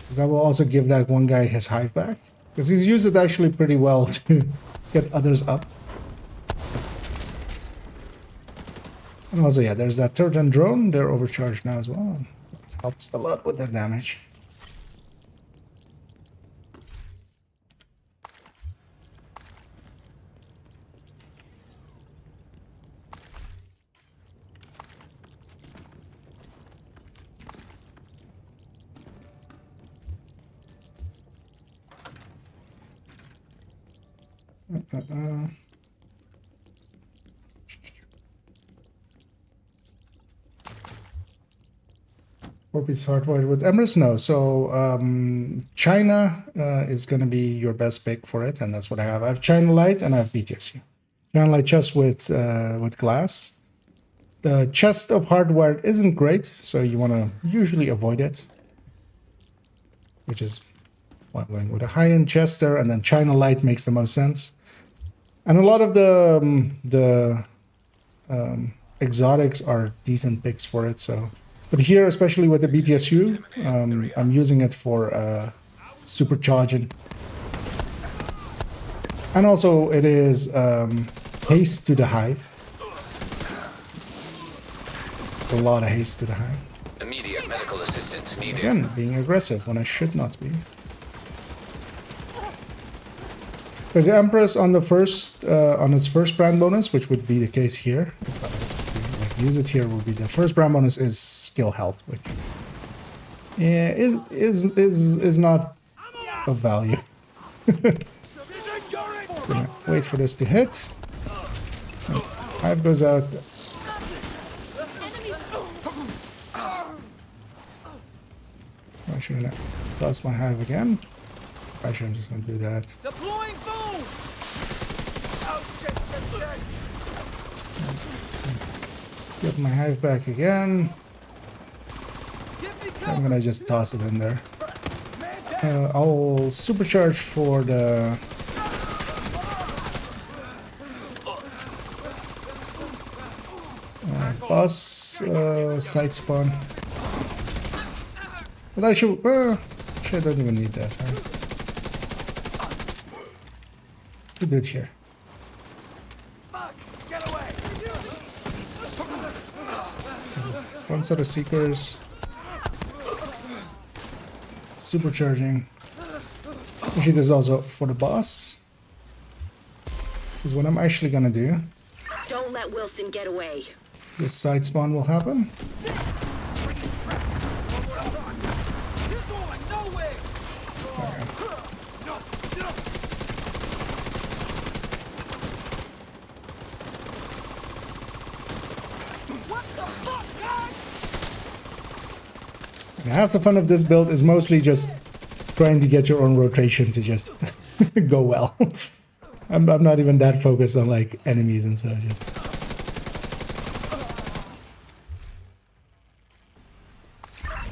Because I will also give that one guy his hive back. Because he's used it actually pretty well to get others up. And also, yeah, there's that turret and drone. They're overcharged now as well. Helps a lot with their damage. Four-piece hardwired with Emrys? No. So China is going to be your best pick for it, and that's what I have. I have China Light and I have BTSU. China Light chest with glass. The chest of hardwired isn't great, so you want to usually avoid it. Which is why I'm going with a high-end chest there, and then China Light makes the most sense. And a lot of the exotics are decent picks for it, so... But here, especially with the BTSU, I'm using it for supercharging. And also, it is haste to the hive. A lot of haste to the hive. Immediate medical assistance needed. Again, being aggressive when I should not be. Because the Empress on the first, on its first brand bonus, which would be the case here. Use it here will be the first brand bonus is skill health, which yeah, is not of value. Just gonna wait for this to hit. Hive goes out. I should gonna toss my hive again. Actually, I'm just gonna do that. Deploying boom! Oh, shit, Get my hive back again. I'm gonna just toss it in there. I'll supercharge for the boss side spawn. But I should. Actually, I don't even need that. Right? We'll do it here. One set of seekers. Supercharging. Actually, this is also for the boss. Is what I'm actually gonna do. Don't let Wilson get away. This side spawn will happen. Half the fun of this build is mostly just trying to get your own rotation to just go well. I'm not even that focused on like enemies and such.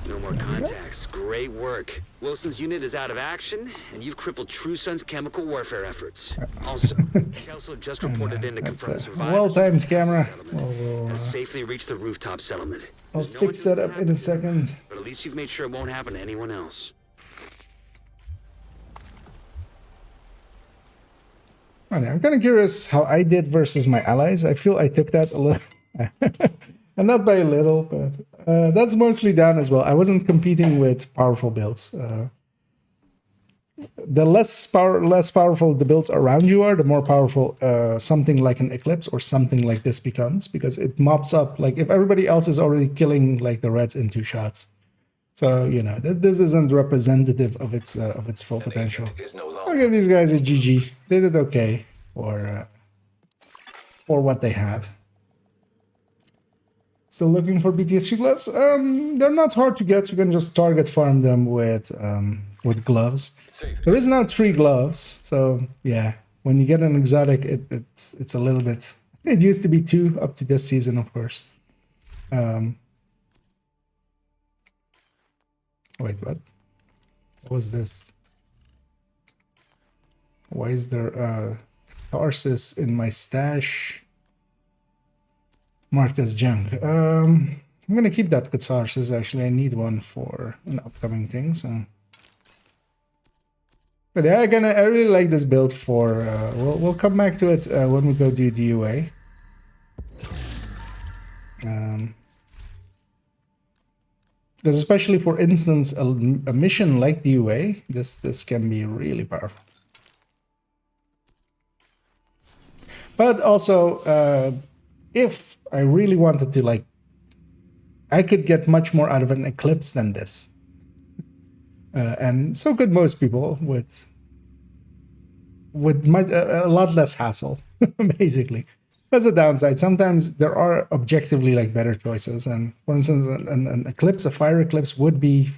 No more contacts. Great work. Wilson's unit is out of action, and you've crippled True Sun's chemical warfare efforts. Also, Kelso just reported in to confirm survivors. Well-timed camera. Has safely reached the rooftop settlement. I'll There's no fix one that up in a second. But at least you've made sure it won't happen to anyone else. I'm kind of curious how I did versus my allies. I feel I took that a little, and not by a little, but that's mostly down as well. I wasn't competing with powerful builds. The less powerful the builds around you are, the more powerful something like an Eclipse or something like this becomes, because it mops up. Like if everybody else is already killing like the Reds in 2 shots, so you know this isn't representative of its full potential. I'll give these guys a GG. They did okay for what they had. Still looking for BTSC gloves. They're not hard to get. You can just target farm them with gloves. There is now 3 gloves, so yeah. When you get an exotic, it's a little bit. It used to be 2 up to this season, of course. Wait, what? What was this? Why is there Tarsus in my stash? Marked as junk. I'm gonna keep that Catharsis. Actually, I need one for an upcoming thing. So, but yeah, I really like this build for. We'll come back to it when we go do DUA. Because especially for instance, a mission like DUA, this can be really powerful. But also, if I really wanted to, like, I could get much more out of an Eclipse than this. And so could most people with a lot less hassle, basically. That's a downside. Sometimes there are objectively like better choices. And for instance, an Eclipse, a Fire Eclipse would be,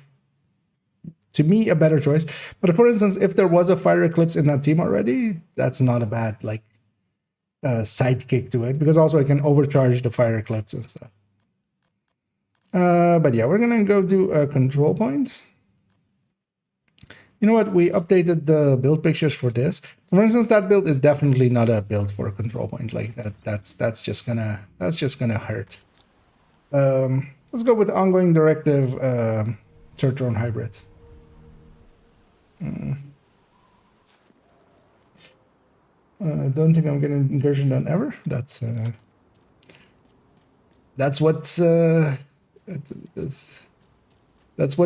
to me, a better choice. But for instance, if there was a Fire Eclipse in that team already, that's not a bad, like, sidekick to it, because also I can overcharge the Fire Eclipse and stuff. But yeah, we're gonna go do a control point. You know what? We updated the build pictures for this. So for instance, that build is definitely not a build for a control point. Like that's just gonna hurt. Let's go with ongoing directive Turtron hybrid. I don't think I'm getting incursion done ever. That's what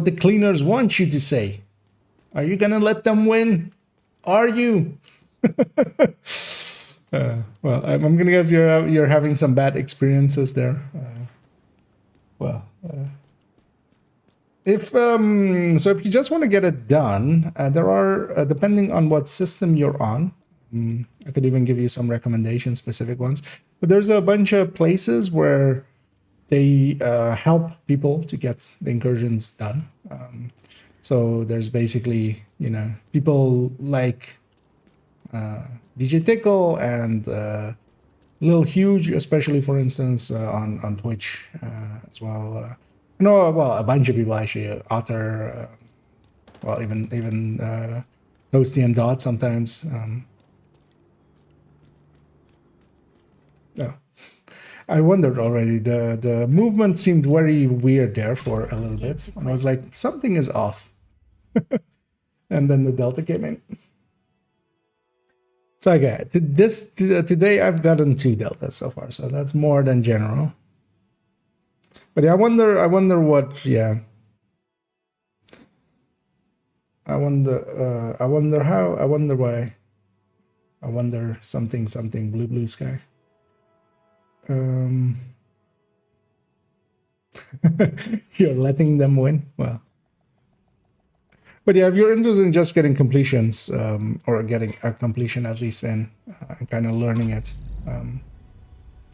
the cleaners want you to say. Are you gonna let them win? Are you? Well, I'm gonna guess you're having some bad experiences there. If you just want to get it done, there are depending on what system you're on. I could even give you some recommendations, specific ones. But there's a bunch of places where they help people to get the incursions done. So there's basically, you know, people like DJ Tickle and Lil Huge, especially, for instance, on Twitch as well. Well, a bunch of people actually, Otter, well, even Toasty and Dot sometimes. No, I wondered already. The movement seemed very weird there for a little bit, and I was like, something is off. And then the Delta came in. So okay, today I've gotten 2 Deltas so far, so that's more than general. But yeah, I wonder what. Yeah, I wonder how. I wonder why. I wonder something blue sky. You're letting them win? Well. But yeah, if you're interested in just getting completions, or getting a completion at least in, and kind of learning it.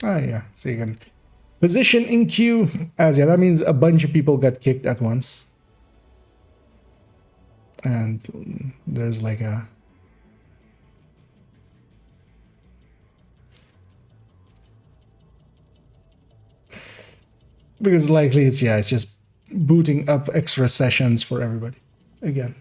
Yeah, so you can position in queue. As yeah, that means a bunch of people got kicked at once. And there's like a... Because likely it's just booting up extra sessions for everybody again.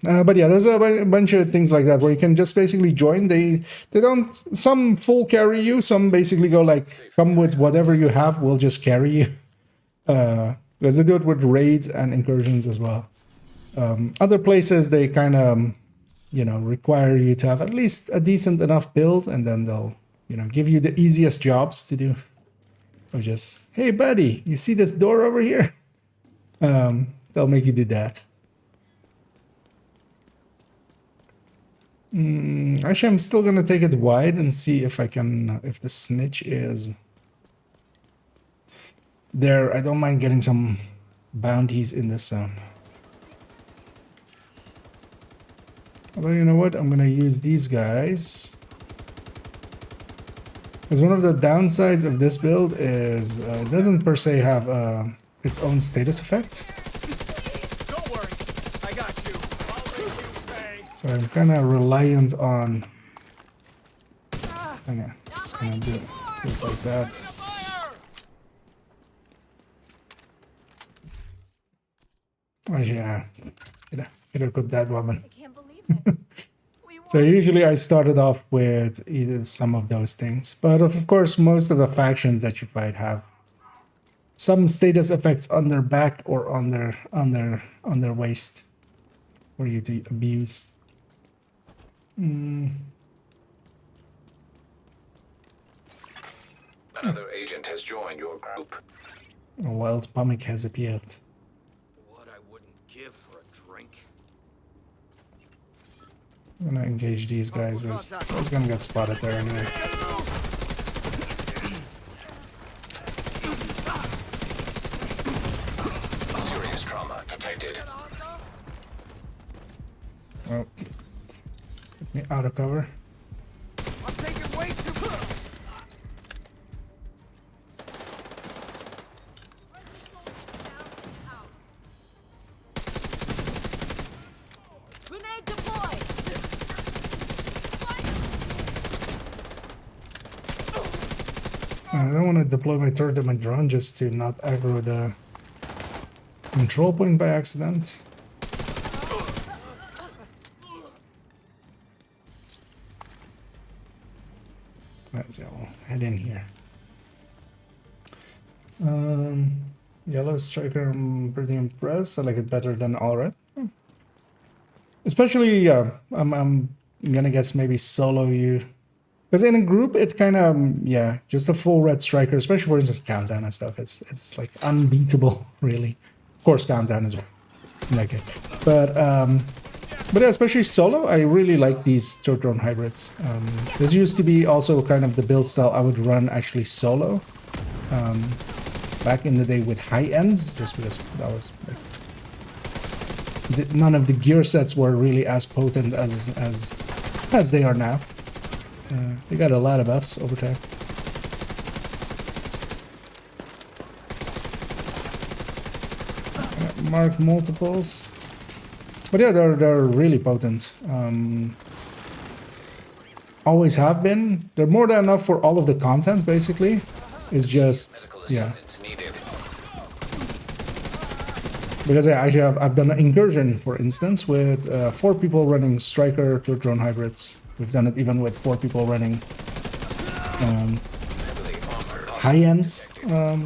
But yeah, there's a bunch of things like that where you can just basically join. They don't, some full carry you, some basically go like, come with whatever you have, we'll just carry you. Because they do it with raids and incursions as well. Other places they kind of you know, require you to have at least a decent enough build, and then they'll, you know, give you the easiest jobs to do. Or just, hey buddy, you see this door over here? They'll make you do that. Actually, I'm still gonna take it wide and see if I can, if the snitch is there. I don't mind getting some bounties in this zone. Although, you know what? I'm gonna use these guys. Because one of the downsides of this build is it doesn't per se have its own status effect. Don't worry. I got you. I'll make you pay. So I'm kind of reliant on... Okay, just gonna do it like that. Fire! Oh yeah, could equip that weapon. I can't believe it. We So usually I started off with either some of those things, but of course most of the factions that you fight have some status effects on their back or on their waist for you to abuse. Another agent has joined your group. A wild pumic has appeared. What I wouldn't give for a drink. I'm gonna engage these guys. I was gonna get spotted there anyway. Serious trauma detected. Oh, get me out of cover. I'm taking way too much. Grenade deployed. I don't want to deploy my turret and my drone just to not aggro the control point by accident. Let's go. Head in here. Yellow striker, I'm pretty impressed. I like it better than all red. Especially, I'm gonna guess maybe solo you. Because in a group, it kind of, yeah, just a full red striker, especially for instance countdown and stuff. It's like unbeatable, really. Of course, countdown as well. In that case. But yeah, especially solo, I really like these turret drone hybrids. This used to be also kind of the build style I would run actually solo. Back in the day with high end, just because that was like, none of the gear sets were really as potent as they are now. They got a lot of buffs over time. Mark multiples, but yeah, they're really potent. Always have been. They're more than enough for all of the content. Basically, it's just yeah. Needed. Because I've done an incursion, for instance, with 4 people running striker to drone hybrids. We've done it even with 4 people running high-end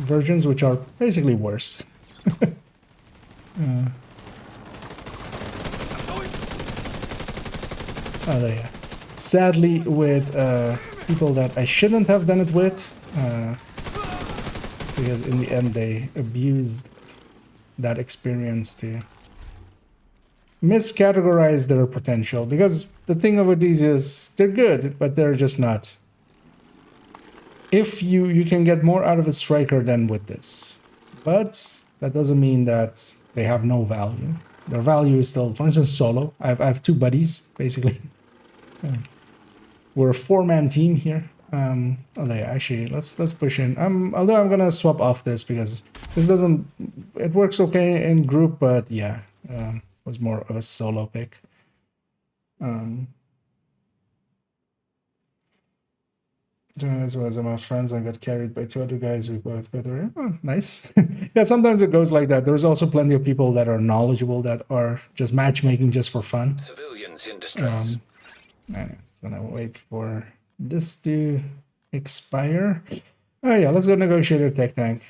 versions, which are basically worse. Oh, there, yeah. Sadly, with people that I shouldn't have done it with, because in the end they abused that experience to miscategorize their potential. Because the thing with these is they're good, but they're just not. If you can get more out of a striker than with this, but that doesn't mean that they have no value. Their value is still, for instance, solo. I have 2 buddies basically. We're a 4-man team here. Although yeah, actually, let's push in. Although I'm gonna swap off this because this doesn't. It works okay in group, but yeah, was more of a solo pick. As well as my friends, I got carried by 2 other guys who both better. Oh, nice. Yeah, sometimes it goes like that. There's also plenty of people that are knowledgeable that are just matchmaking just for fun. Civilians in distress. Anyway, so now wait for this to expire. Oh yeah, let's go negotiate a tech tank.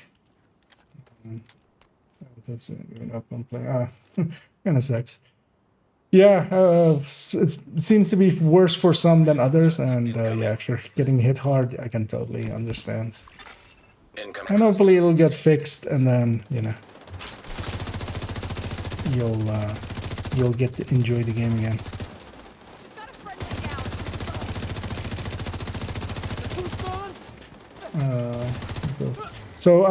That's even up and play. Ah, kind of sucks. Yeah, it seems to be worse for some than others, and yeah, if you're getting hit hard, I can totally understand. Incoming. And hopefully it'll get fixed, and then you'll get to enjoy the game again. So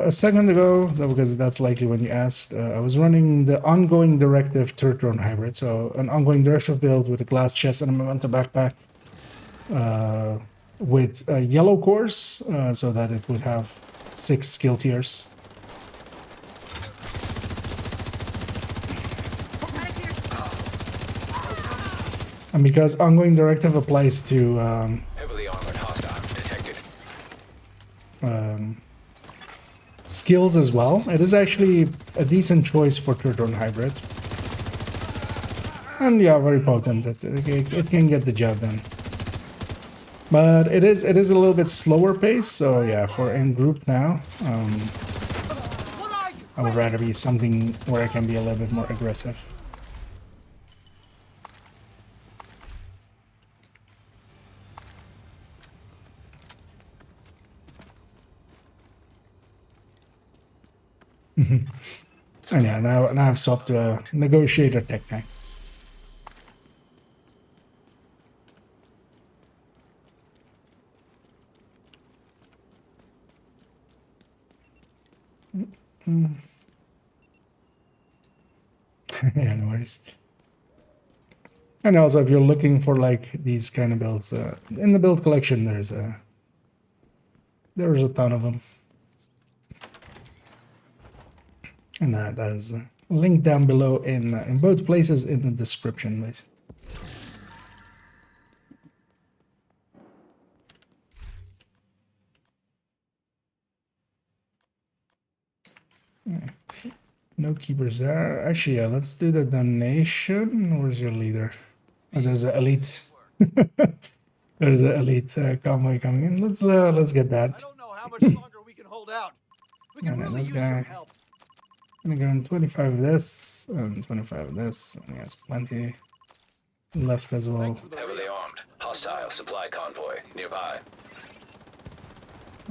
a second ago, because that's likely when you asked, I was running the ongoing directive third drone hybrid. So an ongoing directive build with a glass chest and a memento backpack with yellow cores, so that it would have 6 skill tiers. And because ongoing directive applies to Heavily armored hostile detected. skills as well, it is actually a decent choice for third drone hybrid. And yeah, very potent. It can get the job done. But it is a little bit slower pace, so yeah, for in group now, I would rather be something where I can be a little bit more aggressive. And yeah, now I've swapped to a negotiator tech tank. Yeah, no worries. And also, if you're looking for like these kind of builds, in the build collection, there's a ton of them, and that is linked down below in both places in the description, please. No keepers there. Actually, yeah, let's do the donation. Where's your leader? Oh, there's an elite. There's an elite convoy coming in. Let's get I that. don't know how much longer we can hold out. We can And then really this use some guy. help. I'm gonna go in 25 of this and 25 of this. And he has plenty left as well. Heavily armed hostile supply convoy nearby.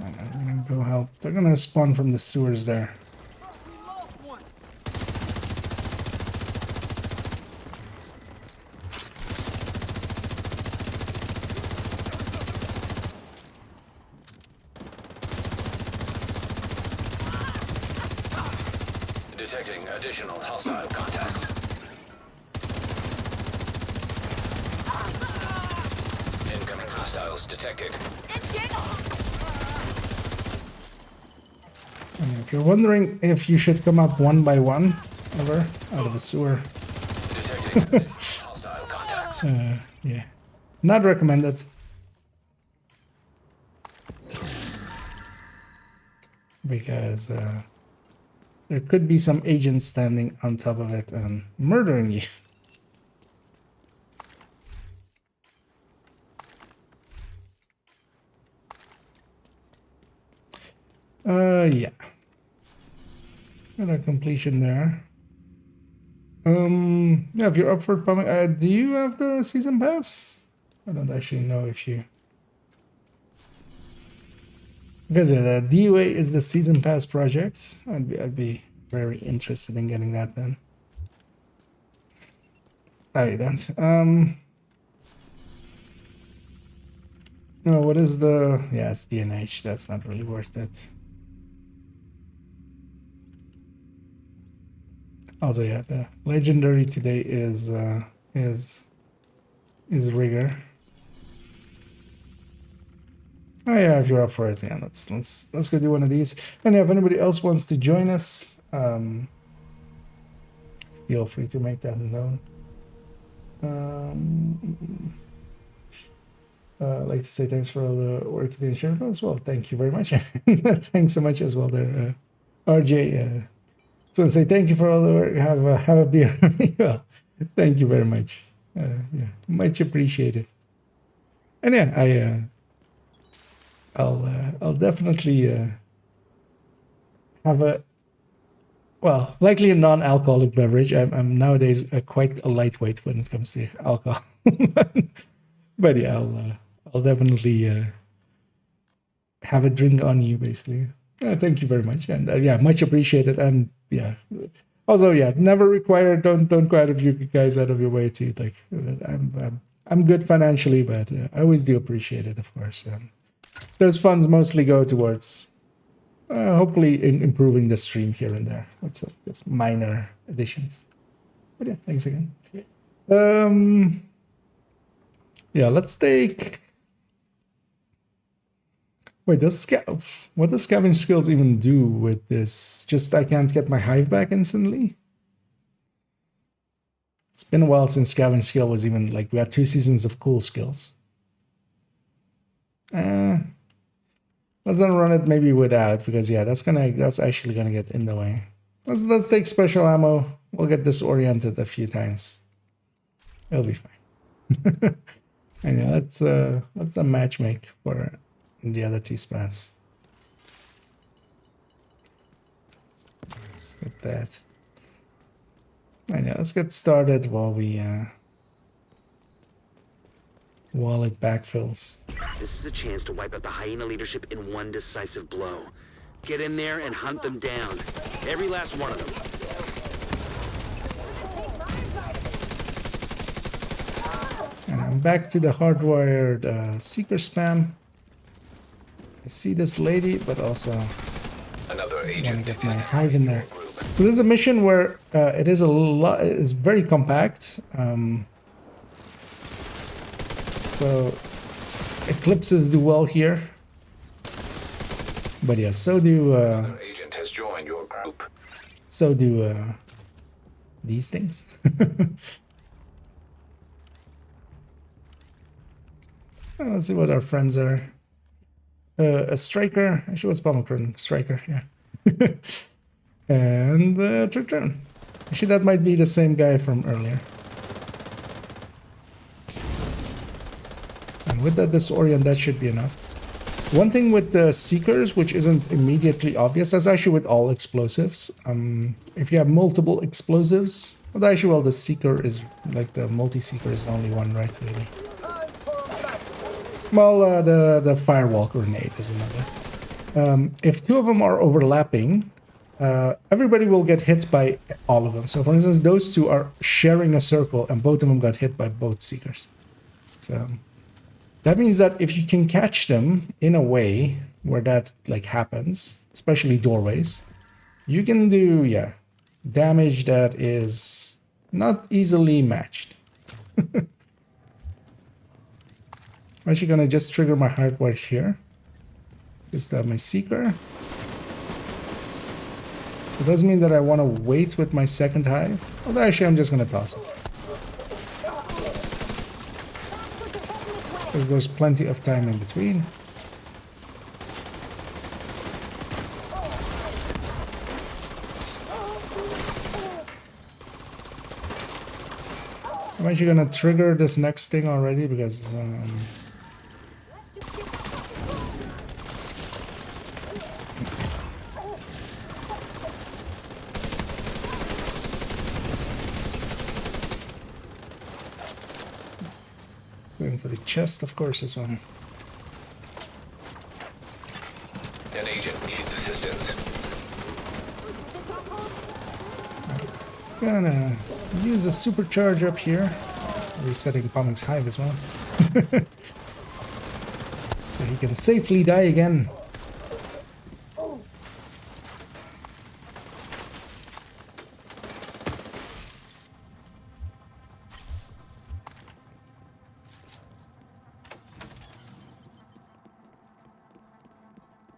And I'm gonna go help. They're gonna spawn from the sewers there. We lost one. Detecting additional hostile contacts. Incoming hostiles detected. And if you're wondering if you should come up one by one, ever out of the sewer, Detecting additional hostile contacts. yeah, not recommended. Because there could be some agents standing on top of it and murdering you. Yeah. Got a completion there. Yeah, if you're up for pumping, do you have the season pass? I don't actually know if you. Because the DUA is the season pass project. I'd be very interested in getting that then. Oh, you don't. No, what is the? Yeah, it's DNH. That's not really worth it. Also, yeah, the legendary today is rigor. Oh yeah, if you're up for it, yeah, let's go do one of these. And yeah, if anybody else wants to join us, feel free to make that known. I'd like to say thanks for all the work you did in Sherpa as well. Thank you very much. Thanks so much as well there, RJ. So I say thank you for all the work. Have a beer. Well, thank you very much. Yeah, much appreciated. And yeah, I'll definitely have a well, likely a non-alcoholic beverage. I'm nowadays quite a lightweight when it comes to alcohol. But yeah, I'll definitely have a drink on you, basically. Thank you very much, and yeah, much appreciated. And yeah, also yeah, never require. Don't go out of you guys out of your way to like. I'm good financially, but I always do appreciate it, of course. Those funds mostly go towards hopefully improving the stream here and there. What's up? Just minor additions. But yeah, thanks again. Yeah, let's take. Wait, what does scavenge skills even do with this? Just I can't get my hive back instantly? It's been a while since scavenge skill was even like we had 2 seasons of cool skills. Let's then run it maybe without, because yeah, that's actually gonna get in the way. Let's take special ammo. We'll get disoriented a few times. It'll be fine. And yeah, let's the match make for the other 2 spots. Let's get that. And yeah, let's get started while it backfills. This is a chance to wipe out the hyena leadership in one decisive blow. Get in there and hunt them down. Every last one of them. And I'm back to the hardwired seeker spam. I see this lady, but also Another want to agent get is my now hive in there. group. So this is a mission where it is it's very compact. So eclipses do well here. But yeah, so do Another agent has joined your group. these things. Let's see what our friends are. A striker. Actually, was pomegranate striker. Yeah. And turn. Actually, that might be the same guy from earlier. And with that disorient, that should be enough. One thing with the seekers, which isn't immediately obvious, that's actually with all explosives. If you have multiple explosives, well, actually, well, the seeker is like the multi-seeker is only one, right? Really. Well, the firewall grenade is another. If 2 of them are overlapping, everybody will get hit by all of them. So, for instance, those 2 are sharing a circle, and both of them got hit by both seekers. So that means that if you can catch them in a way where that like happens, especially doorways, you can do damage that is not easily matched. I'm actually gonna just trigger my hardware here. Just have my seeker. It does mean that I want to wait with my second hive. Although actually I'm just gonna toss it. Because there's plenty of time in between. I'm actually gonna trigger this next thing already because going for the chest, of course, as well. An agent needs assistance. Gonna use a supercharge up here. Resetting Poming's hive as well. So he can safely die again.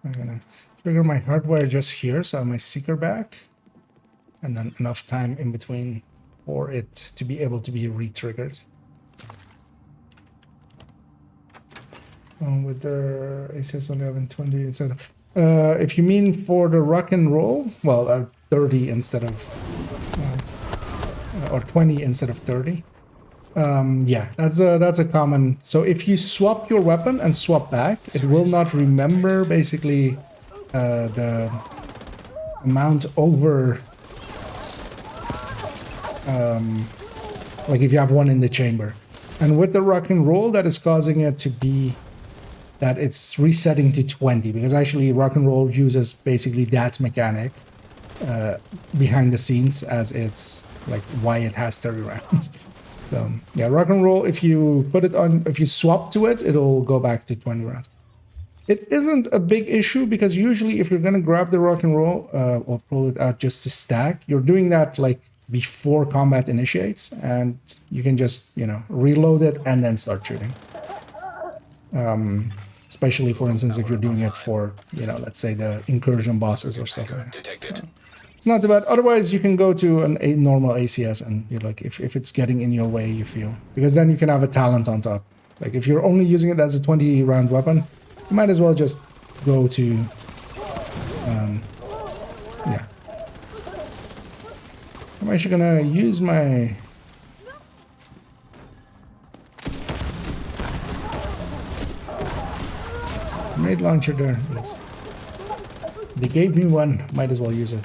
I'm gonna trigger my hardwire just here, so I have my seeker back. And then enough time in between for it to be able to be re-triggered. With their ACS 1120, etc. If you mean for the rock and roll, well, 30 instead of, or 20 instead of 30. Yeah, that's a common. So if you swap your weapon and swap back, it will not remember basically the amount over like if you have one in the chamber. And with the rock and roll, that is causing it to be that it's resetting to 20, because actually rock and roll uses basically that mechanic behind the scenes as it's like why it has 30 rounds. So yeah, rock and roll, if you put it on, if you swap to it, it'll go back to 20 rounds. It isn't a big issue because usually if you're going to grab the rock and roll or pull it out just to stack, you're doing that like before combat initiates, and you can just, you know, reload it and then start shooting. Especially, for instance, if you're doing it for, you know, let's say the incursion bosses or stuff like that. Detected. So it's not too bad. Otherwise, you can go to a normal ACS and you're like, if it's getting in your way, you feel. Because then you can have a talent on top. Like if you're only using it as a 20-round weapon, you might as well just go to, yeah. I'm actually gonna use my grenade launcher there. Yes. They gave me one, might as well use it.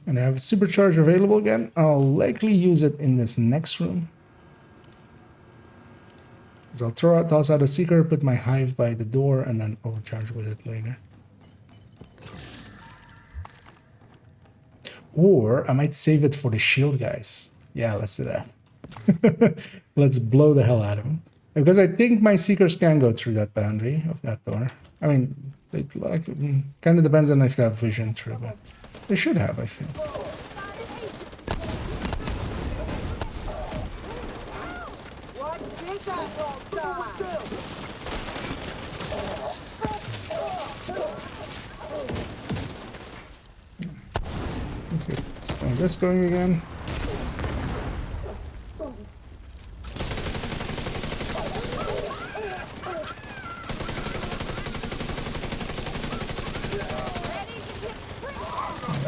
And I have a supercharge available again. I'll likely use it in this next room. So I'll toss out a seeker, put my hive by the door, and then overcharge with it later. Or I might save it for the shield guys. Yeah, let's do that. Let's blow the hell out of them. Because I think my seekers can go through that boundary of that door. I mean, it like kind of depends on if they have vision through, but they should have, I feel. Let's get this going again.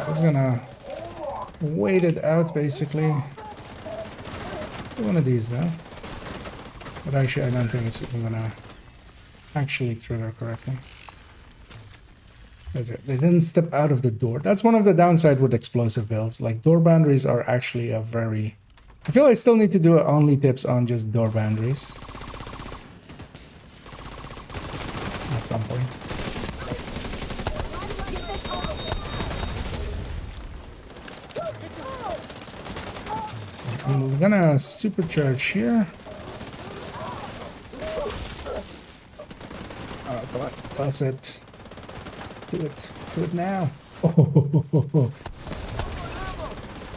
I was gonna wait it out basically. One of these now. But actually I don't think it's even gonna actually trigger correctly. That's it. They didn't step out of the door. That's one of the downside with explosive builds. Like door boundaries are actually a very... I feel I still need to do only tips on just door boundaries. At some point. I'm gonna supercharge here. Oh, come on. Pass it. Do it. Do it now. Oh.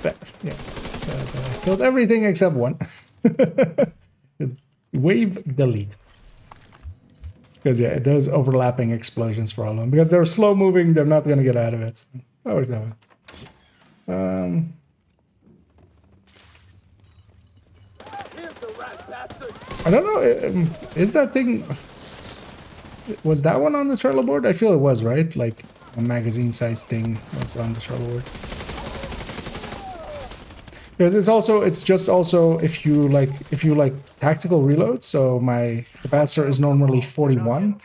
But, yeah. Killed everything except one. Just wave delete. Because, yeah, it does overlapping explosions for all of them. Because they're slow moving, they're not going to get out of it. So that works out well. I don't know. Is that thing... Was that one on the trello board? I feel it was, right? Like a magazine-sized thing was on the trello board. Because it's just also if you like tactical reload. So my capacitor is normally 41.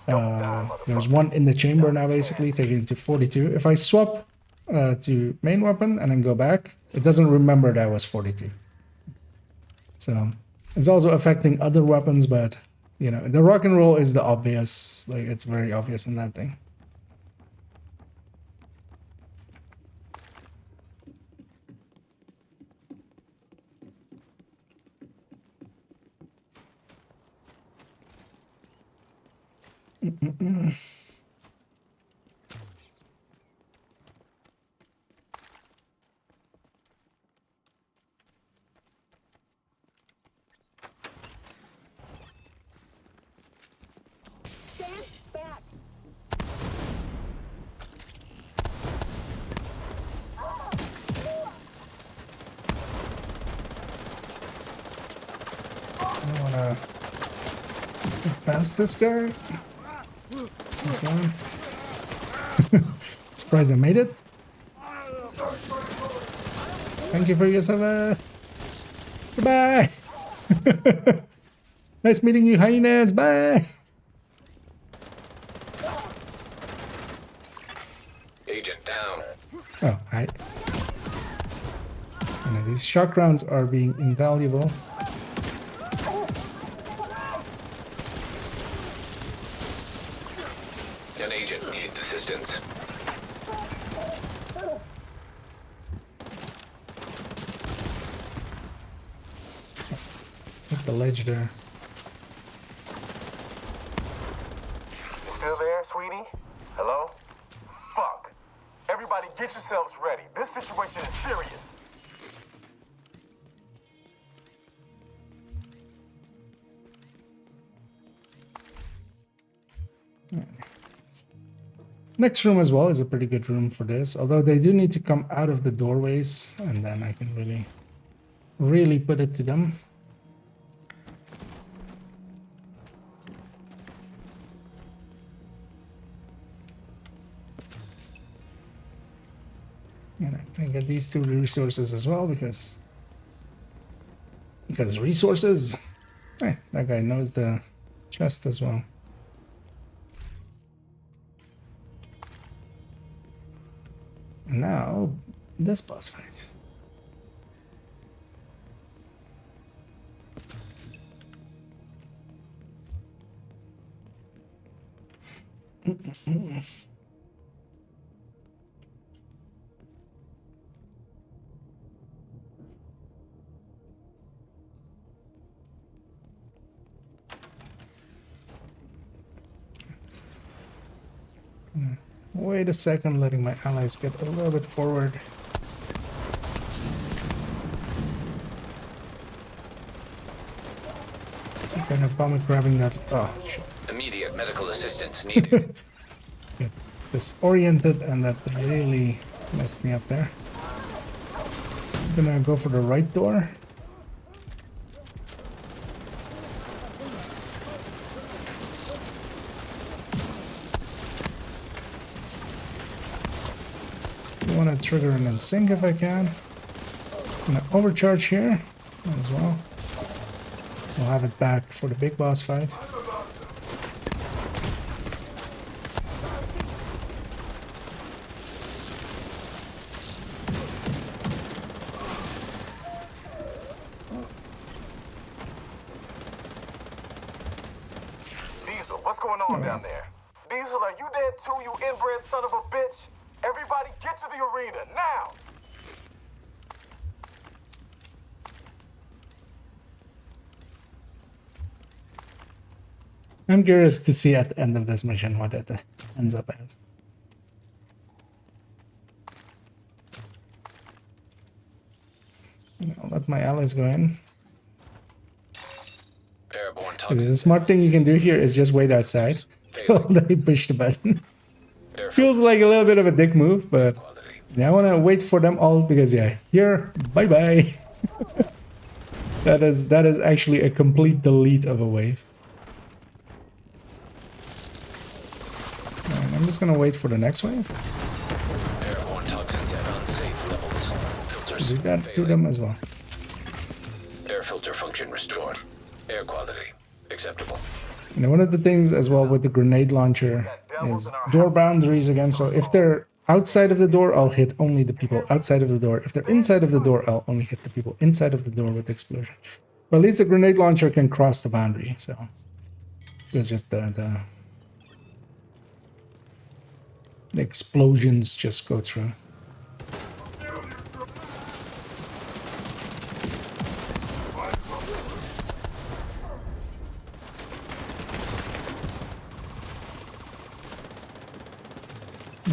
There's one in the chamber now, basically taking it to 42. If I swap to main weapon and then go back, it doesn't remember that was 42. So it's also affecting other weapons, but you know, the rock and roll is the obvious, like it's very obvious in that thing. Past this guy. Okay. Surprised I made it. Thank you for your service. Goodbye. Nice meeting you, hyenas. Bye. down. Oh, these shock rounds are being invaluable. An agent needs assistance. Hit the ledge there. You still there, sweetie? Hello? Fuck. Everybody get yourselves ready. This situation is serious. Next room as well is a pretty good room for this, although they do need to come out of the doorways, and then I can really put it to them. And I can get these two resources as well because resources. Hey, that guy knows the chest as well. And now this boss fight. Wait a second, letting my allies get a little bit forward. Some kind of bomber grabbing that. Oh, shit. Immediate medical assistance needed. Get disoriented, and that really messed me up there. I'm gonna go for the right door. I want to trigger and then sync if I can. I'm gonna overcharge here as well. We'll have it back for the big boss fight. Diesel, what's going on down there? Diesel, are you dead too, you inbred son of a bitch? Everybody get to the arena, now! I'm curious to see at the end of this mission what it ends up as. I'll let my allies go in. Airborne The toxins. smart thing you can do here is just wait outside till they push the button. Air Feels like a little bit of a dick move, but quality. yeah, I want to wait for them all because yeah, here, bye bye. that is actually a complete delete of a wave. And I'm just gonna wait for the next wave. Airborne toxins at unsafe levels. Filters Do that to failing. them as well. Air filter function restored. Air quality acceptable. And one of the things as well with the grenade launcher is door boundaries again. So if they're outside of the door, I'll hit only the people outside of the door. If they're inside of the door, I'll only hit the people inside of the door with the explosion. But at least the grenade launcher can cross the boundary. So it was just the explosions just go through.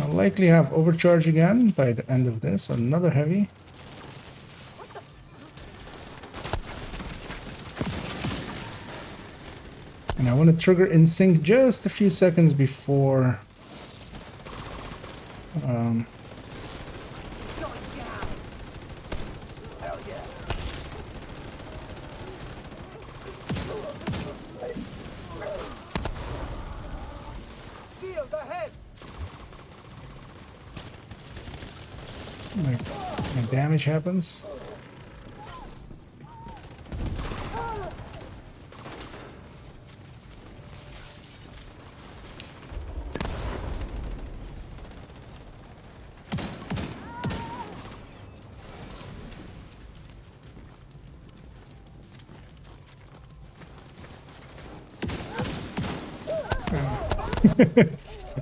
I'll likely have overcharge again by the end of this. Another heavy. And I want to trigger in sync just a few seconds before my damage happens.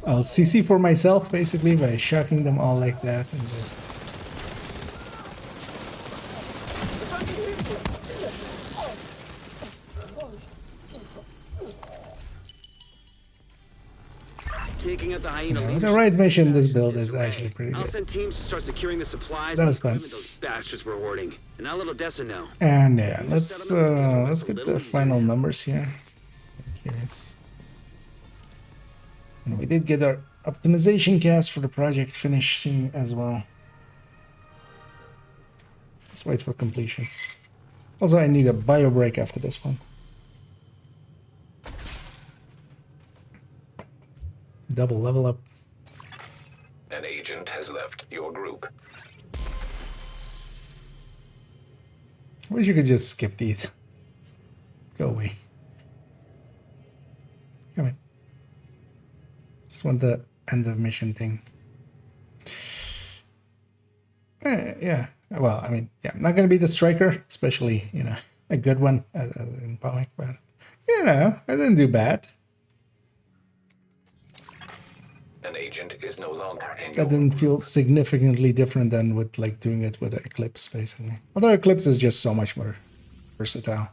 I'll CC for myself basically by shocking them all like that and just. Taking out the hyena Yeah, with leadership the right mission, this is build is array. actually pretty I'll good. send teams to start securing the supplies That and was fun. equipment those bastards were hoarding. And now little Dessa know. And yeah, let's get the final numbers here. I'm curious. And we did get our optimization cast for the project finishing as well. Let's wait for completion. Also, I need a bio break after this one. Double level up. An agent has left your group. I wish you could just skip these. Go away. Come on. Just want the end of mission thing. Yeah. Well, I mean, yeah, I'm not going to be the striker, especially, you know, a good one in Pomic, but, you know, I didn't do bad. An agent is no longer in That didn't feel significantly different than with, like, doing it with Eclipse, basically. Although Eclipse is just so much more versatile.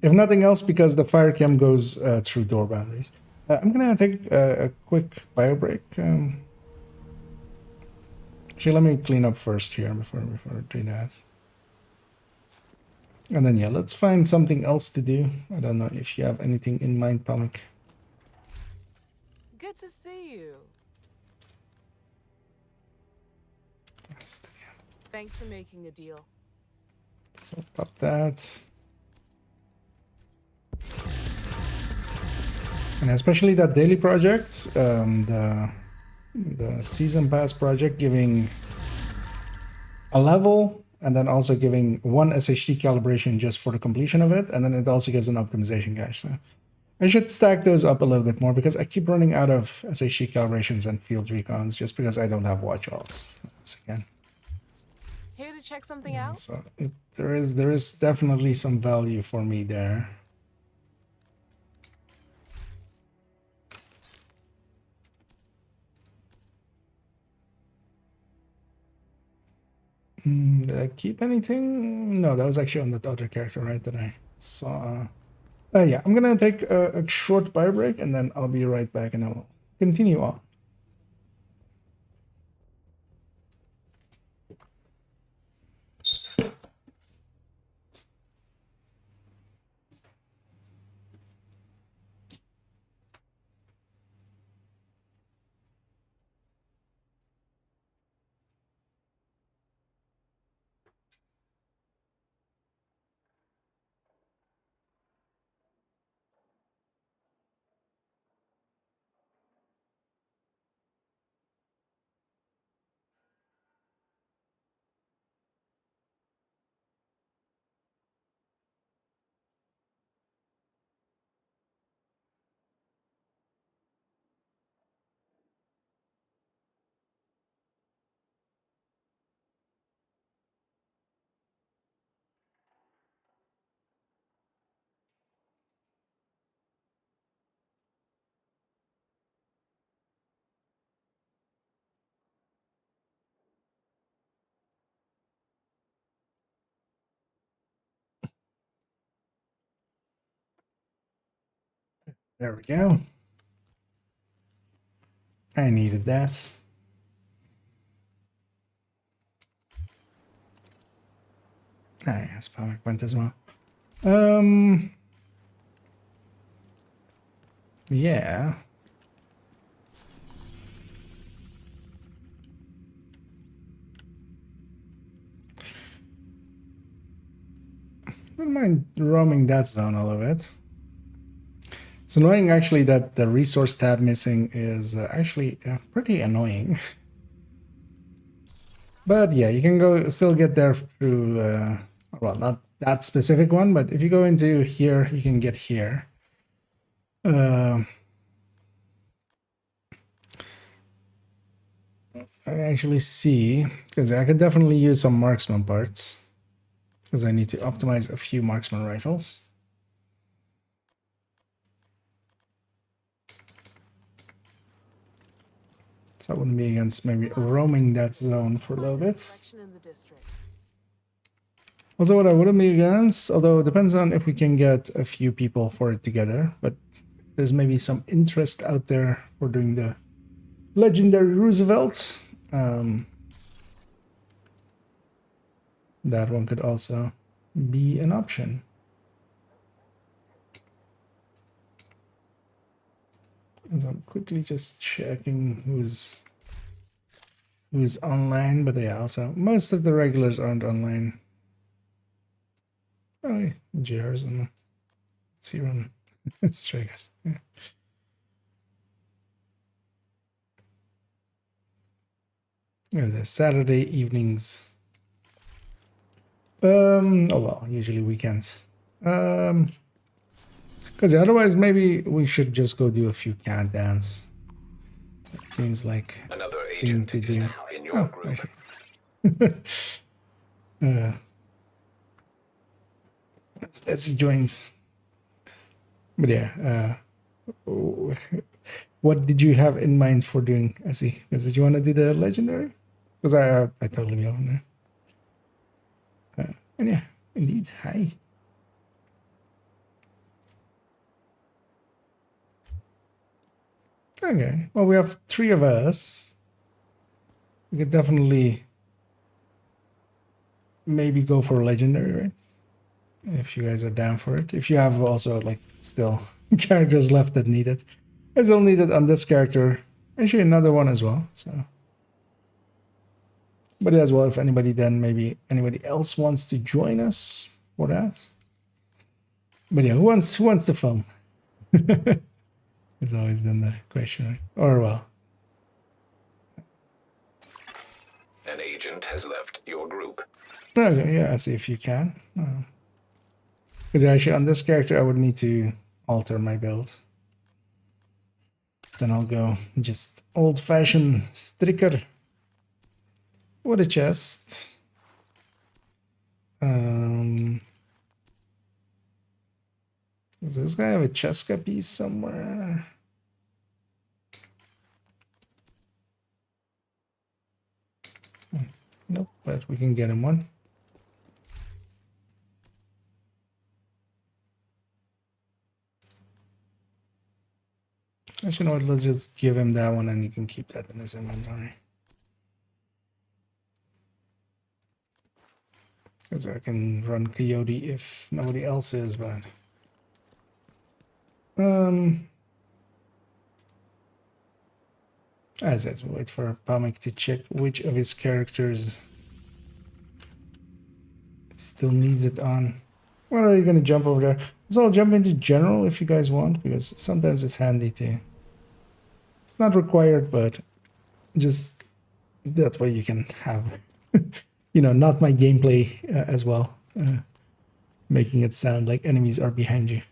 If nothing else, because the fire cam goes through door boundaries. I'm going to take a quick bio break. Actually, let me clean up first here before doing that. And then, yeah, let's find something else to do. I don't know if you have anything in mind, Pomic. Good to see you. Thanks for making a deal. So pop that. And especially that daily project, the season pass project, giving a level and then also giving one SHD calibration just for the completion of it, and then it also gives an optimization cache. So I should stack those up a little bit more because I keep running out of SHD calibrations and field recons just because I don't have watch alts. Once again. Here to check something out? So there is definitely some value for me there. Did I keep anything? No, that was actually on that other character, right, that I saw. Yeah, I'm gonna take a short bio break and then I'll be right back and I'll continue on. There we go. I needed that. Ah, yes, power went as well. Yeah. Wouldn't mind roaming that zone a little bit. It's annoying actually that the resource tab missing is actually pretty annoying. But yeah, you can go still get there through, well, not that specific one, but if you go into here, you can get here. I actually see, because I could definitely use some marksman parts, because I need to optimize a few marksman rifles. So I wouldn't be against maybe roaming that zone for a little bit. Selection in the district. Also, what I wouldn't be against, although it depends on if we can get a few people for it together, but there's maybe some interest out there for doing the legendary Roosevelt. That one could also be an option. And I'm quickly just checking who's online, but yeah, also most of the regulars aren't online. Oh, yeah, JR's on. Let's see, run Strikers. Yeah. Yeah, the Saturday evenings. Oh well, usually weekends. Because otherwise, maybe we should just go do a few countdowns. It seems like Another thing agent to is do. now in your group. As he joins. But yeah, what did you have in mind for doing, Essie? Because did you want to do the legendary? Because I totally be on there. And yeah, indeed. Hi. Okay. Well, we have 3 of us. We could definitely maybe go for a legendary, right? If you guys are down for it. If you have also like still characters left that need it. I still need it on this character. Actually another one as well. So, but as well, if anybody then maybe anybody else wants to join us for that. But yeah, who wants to film? It's always then the question, right? Or well. An agent has left your group. Okay, yeah, I see if you can. Because actually on this character I would need to alter my build. Then I'll go just old-fashioned striker with a chest. Does this guy have a Cheska piece somewhere? Nope, but we can get him one. Actually, you know what? Let's just give him that one and he can keep that in his inventory. Because I can run Coyote if nobody else is, but... As I said, we'll wait for Pamek to check which of his characters still needs it on. What are you going to jump over there? So I'll jump into general if you guys want, because sometimes it's handy too. It's not required, but just that way you can have, you know, not my gameplay as well, making it sound like enemies are behind you.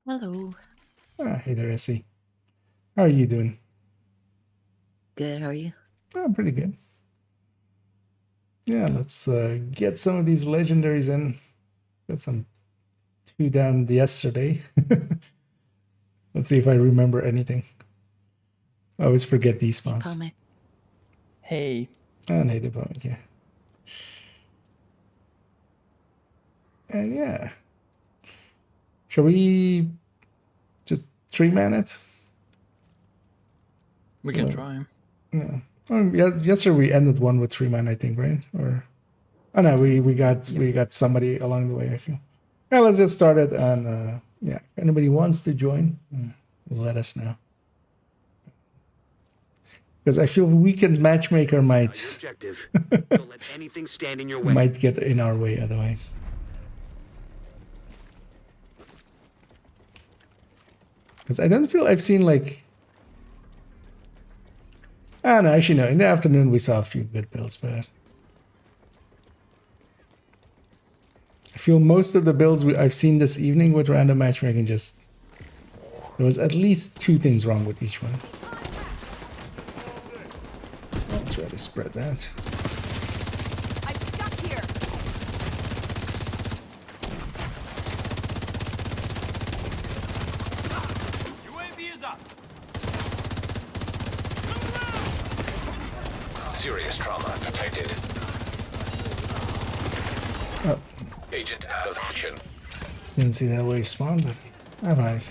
Hello. Hey there, Essie. How are you doing? Good, how are you? Oh, pretty good. Yeah, let's get some of these legendaries in. Got some 2 down yesterday. Let's see if I remember anything. I always forget these spawns. Hey. And hey, the Pamek, yeah. And yeah. Shall we just 3-man it? We can try. Yeah. Yesterday we ended one with 3-man, I think, right? Or oh no, we got somebody along the way, I feel. Yeah, let's just start it, and yeah, if anybody wants to join, let us know. Because I feel weekend matchmaker might Don't let anything stand in your way. might get in our way otherwise. Because I don't feel I've seen like... I don't know, actually no, in the afternoon we saw a few good builds, but... I feel most of the builds I've seen this evening with random matchmaking just... There was at least 2 things wrong with each one. Let's try to spread that. I'm stuck here. up. Serious trauma detected. Oh, Agent out of action. didn't see that wave spawn, but I live.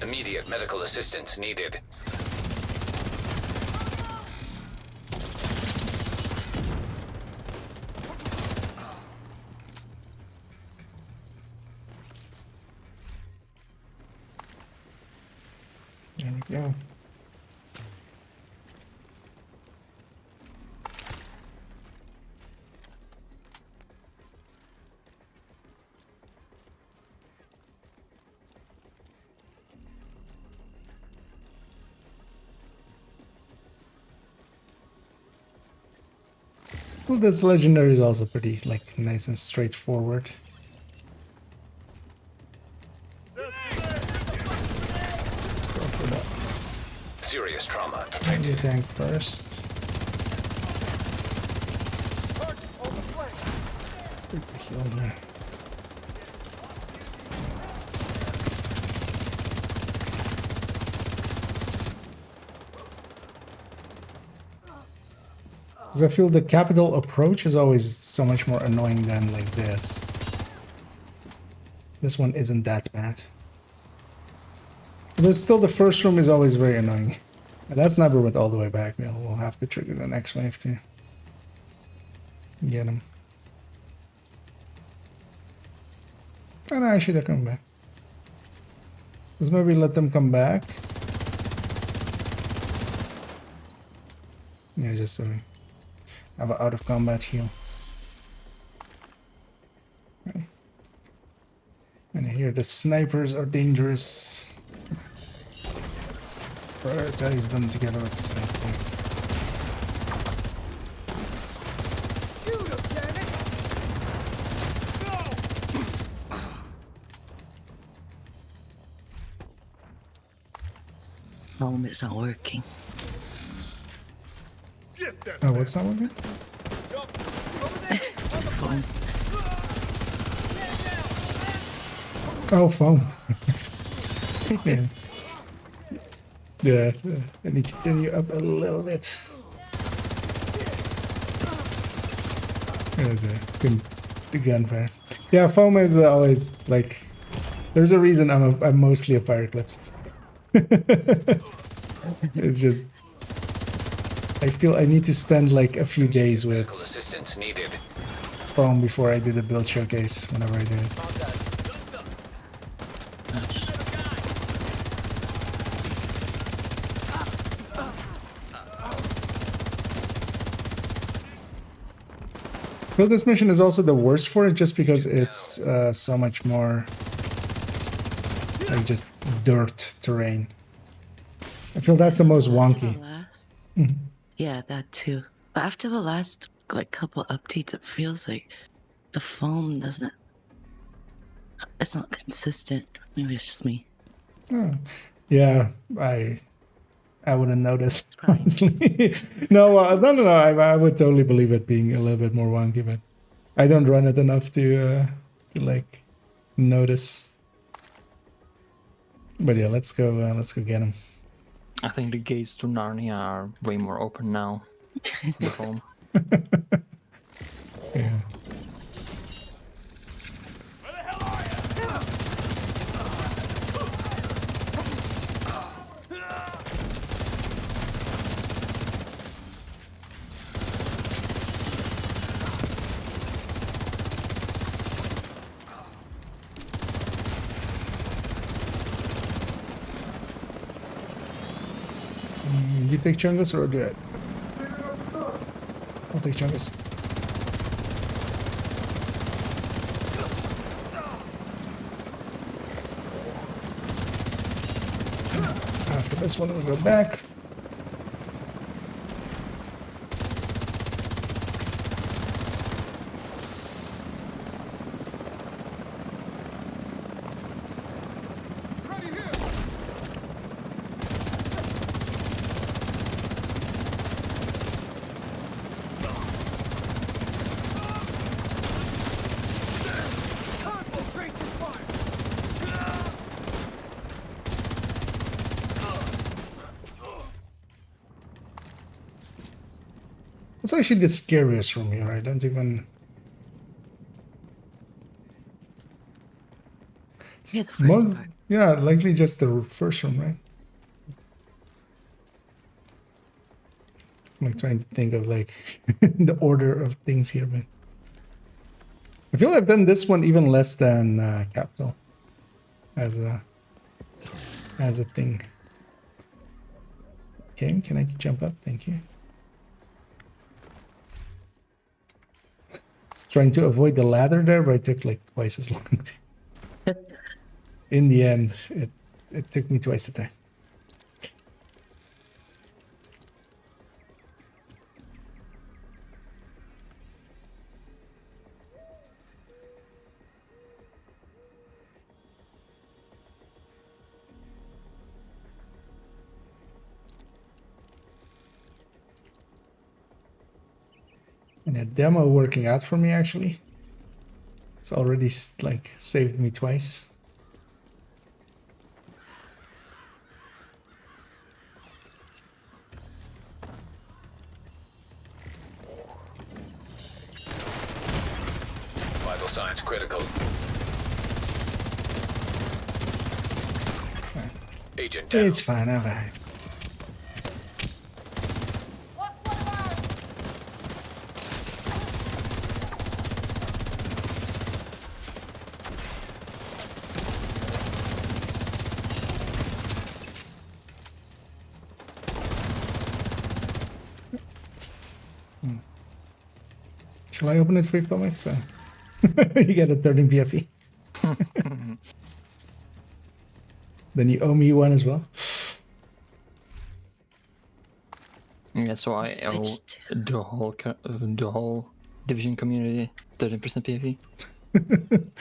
Immediate medical assistance needed. There we go. Well, this legendary is also pretty like nice and straightforward. Let's go for that. Serious trauma Energy detected. tank first. Let's take the heal here. Because I feel the capital approach is always so much more annoying than like this. This one isn't that bad. But still, the first room is always very annoying. And that sniper went all the way back. We'll have to trigger the next wave to get him. Oh no, actually they're coming back. Let's maybe let them come back. Yeah, just so we have an out of combat heal. Okay. And here the snipers are dangerous. Prioritize them together with the sniper. Home isn't working. Oh, what's that one? Phone. Oh, foam. Yeah. Yeah, I need to turn you up a little bit. There's the gunfire. Yeah, foam is always like. There's a reason I'm mostly a fire clips. It's just. I feel I need to spend like a few days with Medical assistance needed. foam before I do the build showcase. Whenever I do it. Well, this mission is also the worst for it just because it's so much more like just dirt terrain. I feel that's the most wonky. Yeah, that too. But after the last like couple updates, it feels like the foam doesn't. It's not consistent. Maybe it's just me. Oh. Yeah, I wouldn't notice, honestly. No, no. I would totally believe it being a little bit more wonky, but I don't run it enough to like notice. But yeah, let's go get him. I think the gates to Narnia are way more open now. With home. Yeah. You take Chungus or do it? I'll take Chungus. After this one, we'll go back. It's actually the scariest room here. I don't even. Yeah, the first Most, part. yeah, likely just the first room, right? I'm like trying to think of like the order of things here, but I feel I've done this one even less than Capital as a thing. Okay, can I jump up? Thank you. It's trying to avoid the ladder there, but it took like twice as long. In the end, it took me twice the time. And a demo working out for me, actually. It's already like saved me twice. Vital signs critical. Agent down. It's fine, I've had it. Shall I open it for you, comics? You get a 13 PFE. Then you owe me one as well. Yeah, so I owe the whole division community 13% PFE.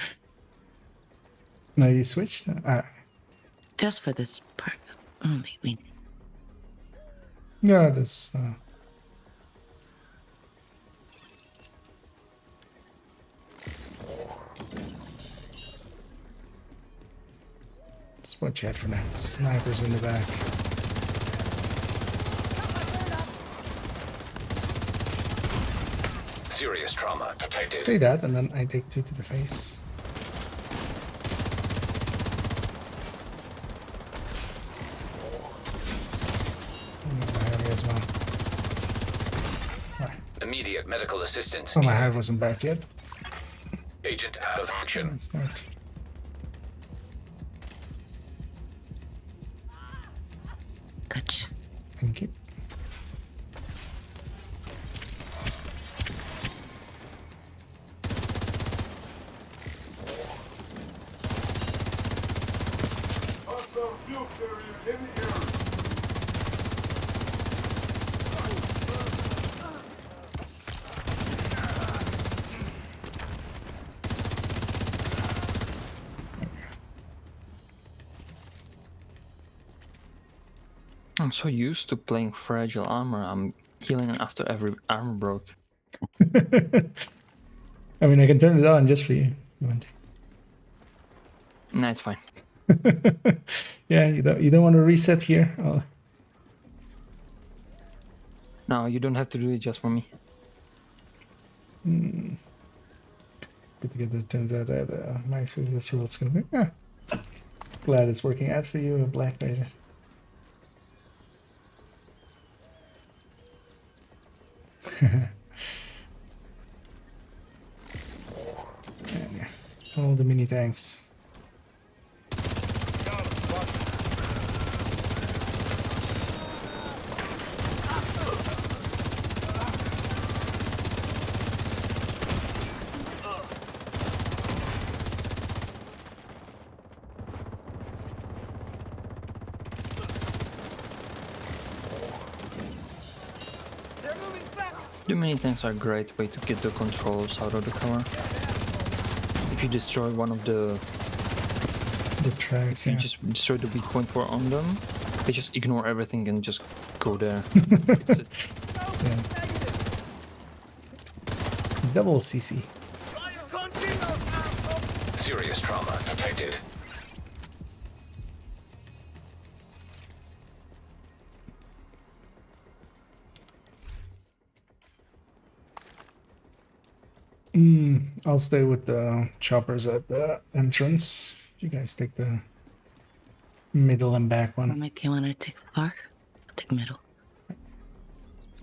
Now you switched? Just for this part only. Yeah, this. That's what you had for now. Snipers in the back. Serious trauma detected. Say that, and then I take 2 to the face. As well. Immediate medical assistance. Oh, my hive wasn't back yet. Agent out of action. That's smart. Gotcha. Thank you. I'm so used to playing fragile armor. I'm healing after every armor broke. I mean, I can turn it on just for you. If you want to. Nah, it's fine. Yeah, you don't want to reset here. Oh. No, you don't have to do it just for me. Good to get the turns out that nice resistance skills. Yeah. Glad it's working out for you, a Black Razor. Yeah. All the mini tanks. The mini tanks are a great way to get the controls out of the cover. If you destroy one of the tracks, if you just destroy the weak point for on them, they just ignore everything and just go there. Yeah. Double CC. Serious trauma detected. I'll stay with the choppers at the entrance. You guys take the middle and back one. Make you want to take far? I'll take middle.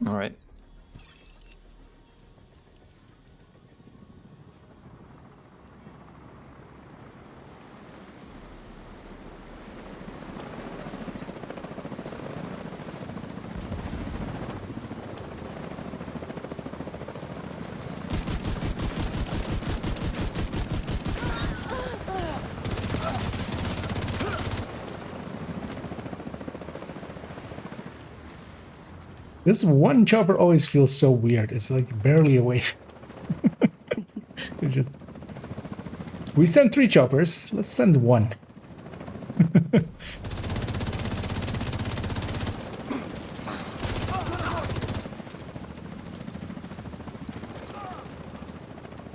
All right. This one chopper always feels so weird. It's like barely away. It's just... We sent 3 choppers. Let's send 1. At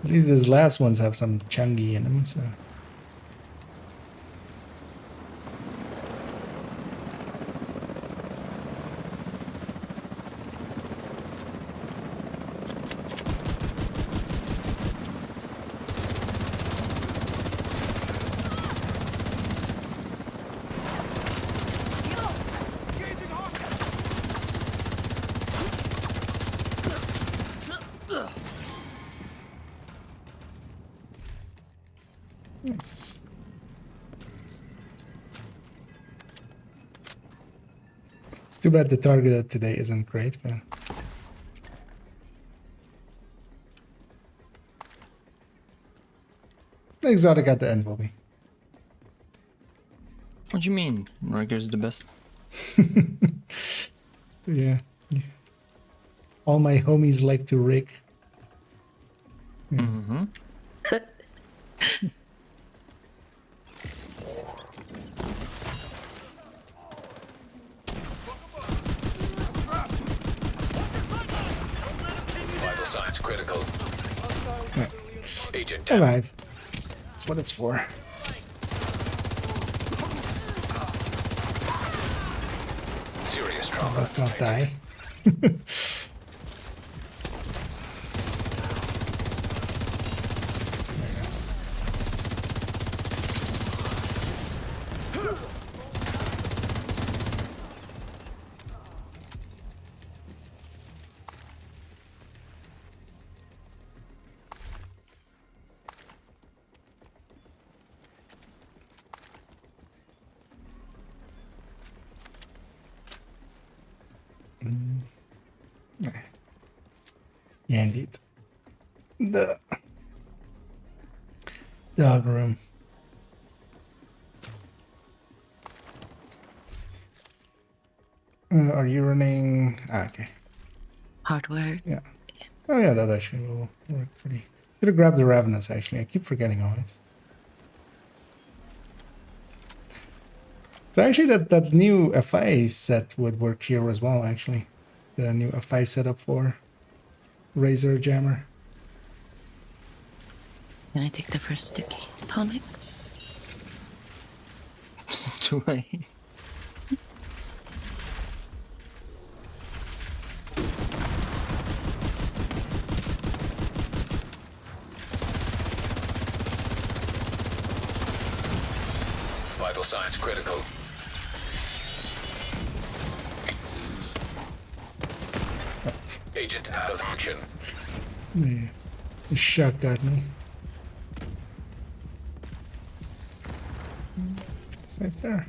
least these last ones have some Changi in them, so... Nice. It's too bad the target today isn't great, but... The exotic at the end will be. What do you mean? Riker's the best. Yeah. All my homies like to rig. Mm-hmm. Vital signs critical. Yeah. Agent Alive. That's what it's for. Serious trauma. Let's not die. Yeah, indeed. The dog room. Are you running? Ah, okay. Hardware. Yeah. Oh yeah, that actually will work pretty. Should have grabbed the Ravenous actually. I keep forgetting always. So actually, that new FI set would work here as well. Actually, the new FI setup for Razor Jammer. Can I take the first sticky tonic? Do I? Vital signs critical. Agent out of action. Yeah, the shot got me. Safe there.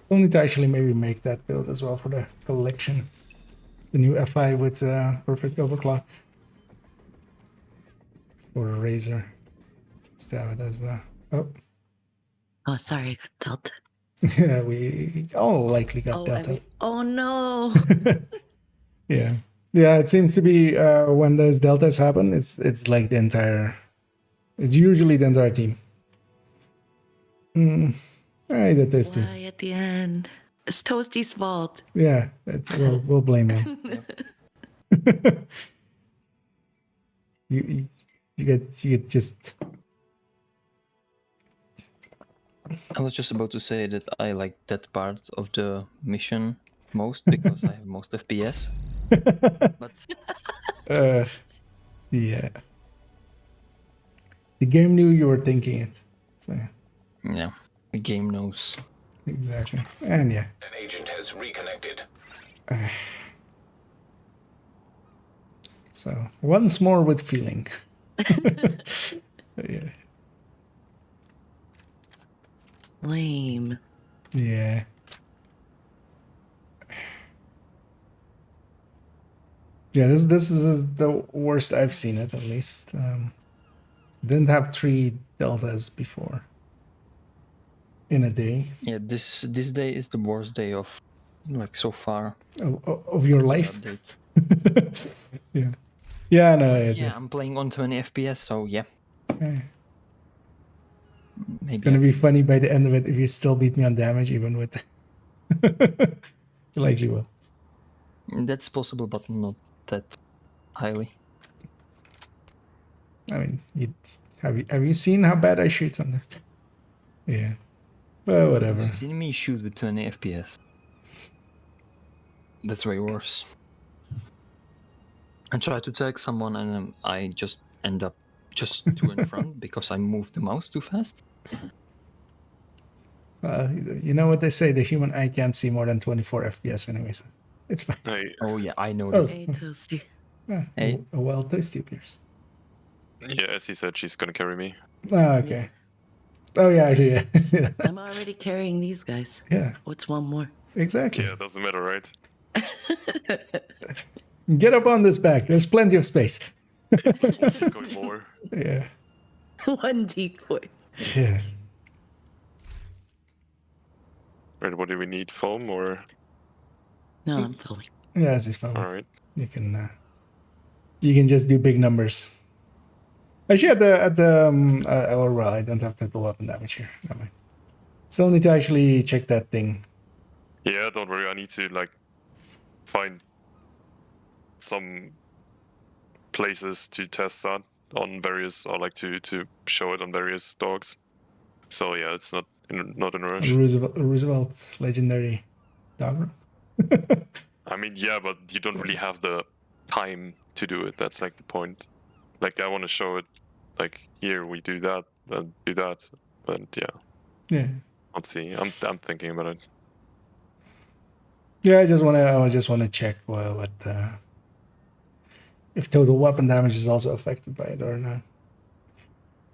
We'll need to actually maybe make that build as well for the collection. The new F5 with perfect overclock for a Razer. Let's have it as the. Oh. Oh, sorry, I got Delta. Yeah, we all likely got Delta. Oh no. Yeah. Yeah, it seems to be when those deltas happen, it's like the entire. It's usually the entire team. I detest it. Why at the end? It's Toasty's fault. Yeah, we'll blame him. you get just. I was just about to say that I like that part of the mission most because I have most FPS. But Yeah. The game knew you were thinking it. So yeah, the game knows. Exactly. And yeah. An agent has reconnected. So once more with feeling. Yeah. Lame. Yeah. Yeah, this is the worst I've seen it, at least. Didn't have 3 deltas before in a day. Yeah, this day is the worst day of like so far of your life. Yeah. Yeah, no. Yeah, I'm playing on 20 FPS, so yeah. It's gonna be funny by the end of it if you still beat me on damage, even with. You likely will. That's possible, but not that highly. I mean, have you seen how bad I shoot sometimes? Yeah. Well, whatever. You've seen me shoot with 20 FPS. That's way worse. I try to tag someone and I just end up just too in front because I moved the mouse too fast. You know what they say, the human eye can't see more than 24 FPS anyway, so it's fine. Hey. Oh yeah, I know this. Hey, Toasty. Hey. Well, Toasty appears. Yeah, as he said, she's gonna carry me. Oh, okay. Oh, yeah, actually, yeah. I'm already carrying these guys. Yeah. What's one more? Exactly. Yeah, it doesn't matter, right? Get up on this back. There's plenty of space. It's like one decoy more. Yeah. One decoy. Yeah. Right, what do we need? Foam or? No, I'm filming. Yeah, this is fine. All right. You can just do big numbers. Actually, or well, I don't have total weapon damage here. Never mind. Still need to actually check that thing. Yeah, don't worry. I need to like find some places to test that on various, or like to show it on various dogs. So yeah, it's not in a rush. Roosevelt legendary dog. I mean, yeah, but you don't really have the time to do it. That's like the point. Like I want to show it. Like here we do that, then do that, and yeah. Yeah. Let's see. I'm thinking about it. Yeah, I just want to check what if total weapon damage is also affected by it or not.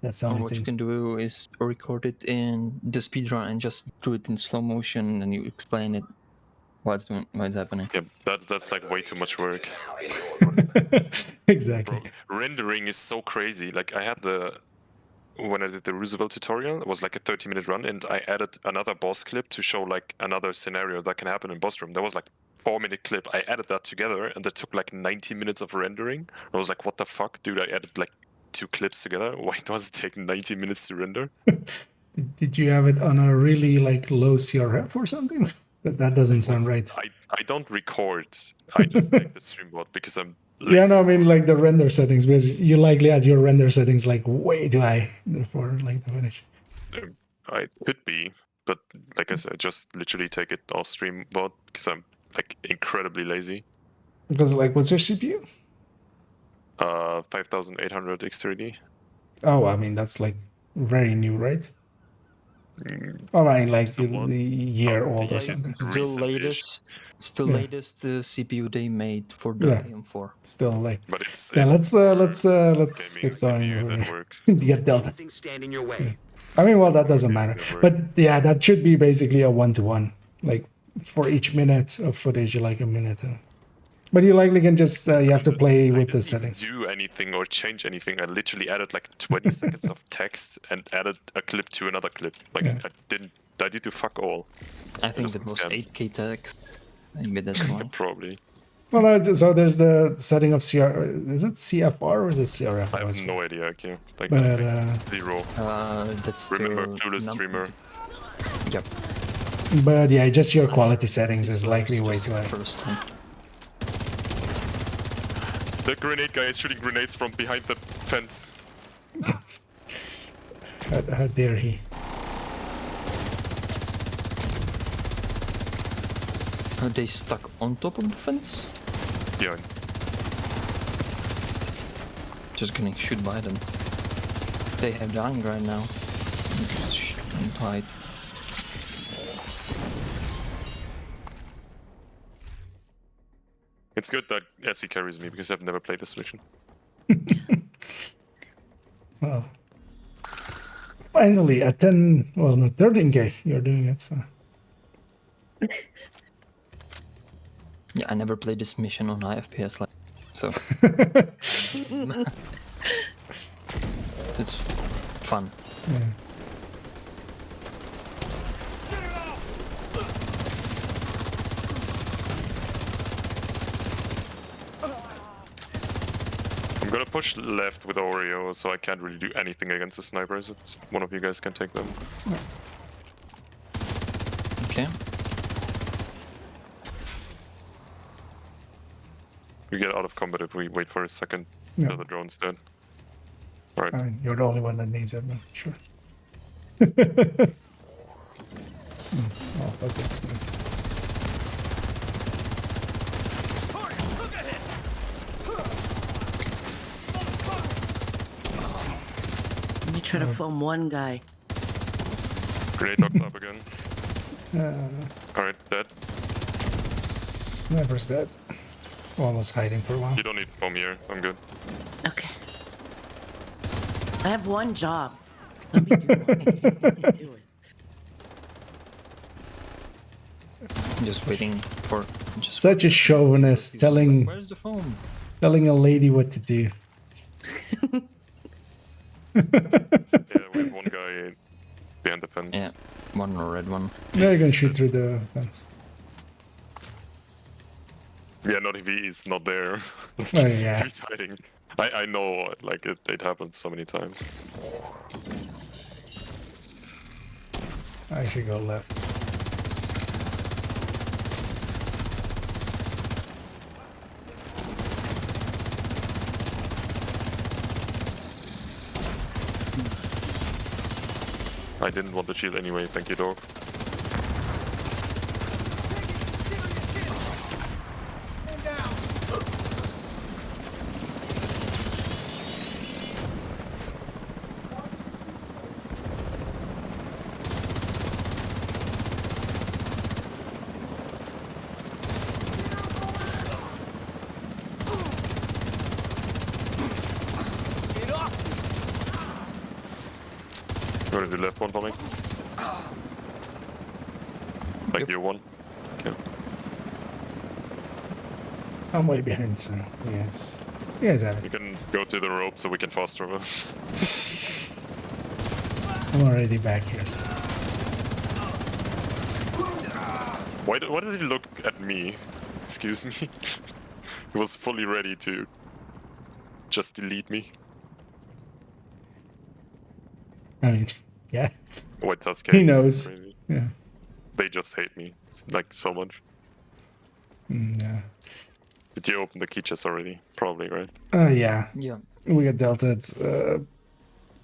That's the only What thing. you can do is record it in the speedrun and just do it in slow motion, and you explain it what's happening. Yeah, that's like way too much work. Exactly. Bro, rendering is so crazy. Like I had when I did the Roosevelt tutorial, it was like a 30-minute run, and I added another boss clip to show like another scenario that can happen in boss room. There was like 4-minute clip. I added that together, and that took like 90 minutes of rendering. I was like, what the fuck, dude? I added like 2 clips together. Why does it take 90 minutes to render? Did you have it on a really like low CRF or something? That doesn't sound right. I don't record. I just take the stream bot because I'm. Yeah, no, I mean like the render settings, because you likely had your render settings like way too high for like the finish. I could be, but like I said, just literally take it off stream bot because I'm like incredibly lazy. Because like, what's your CPU? 5800 X3D. Oh, I mean that's like very new, right? All right, like the year old or something. Still latest CPU they made for the AM4. Still like. But it's let's get going. Get Delta. Stand in your way. I mean, well, that doesn't matter. But yeah, that should be basically a 1-to-1. Like for each minute of footage, like a minute. But you likely can just you have to play with the didn't settings. do anything or change anything. I literally added like 20 seconds of text and added a clip to another clip. Like Yeah. I did do fuck all. I think just that was scan. 8K text. Maybe that's why. Probably. Well, so there's the setting of CR. Is it CFR or is it CRF? I have no idea, okay. Like, But zero. That's Remember, the clueless streamer. Yep. but yeah, just your quality settings is likely way too high. First time. The grenade guy is shooting grenades from behind the fence. How dare he? Are they stuck on top of the fence? Yeah. Just getting shoot by them. They have dying right now. Just shoot them tight. It's good that SE carries me because I've never played this mission. Oh. Finally, at 10, well, no, 13k, you're doing it, so. Yeah, I never played this mission on high FPS, like so. It's fun. Yeah. I'm gonna push left with Oreo, so I can't really do anything against the snipers. It's, one of you guys can take them. Okay. We get out of combat if we wait for a second Yeah. till the drone's dead. Alright. I mean, you're the only one that needs it, but sure. Oh, fuck this thing. Let me try to film one guy. Grenade knocks up again. Alright, dead. Sniper's dead. One was hiding for a while. You don't need foam here, I'm good. Okay. I have one job. Let me do it. Let me do it. Just waiting for. Such a chauvinist telling Where's the phone? telling a lady what to do. Yeah, we have one guy behind the fence. Yeah, one red one. Yeah, you can shoot through the fence. Yeah, not if he is not there. Oh, yeah. He's hiding. I know, like, it happens so many times. I should go left. I didn't want the shield anyway, thank you, dog. You wanna do left one for me? Like you one? Okay. I'm way behind, so yes. Yes, have You it. can go to the rope so we can fast travel. I'm already back here. So. Why does he look at me? Excuse me. He was fully ready to just delete me. I mean, yeah. Wait, that's He knows. crazy. Yeah. They just hate me, like, so much. Yeah. Did you open the key chest already? Probably, right? Yeah. We got delta.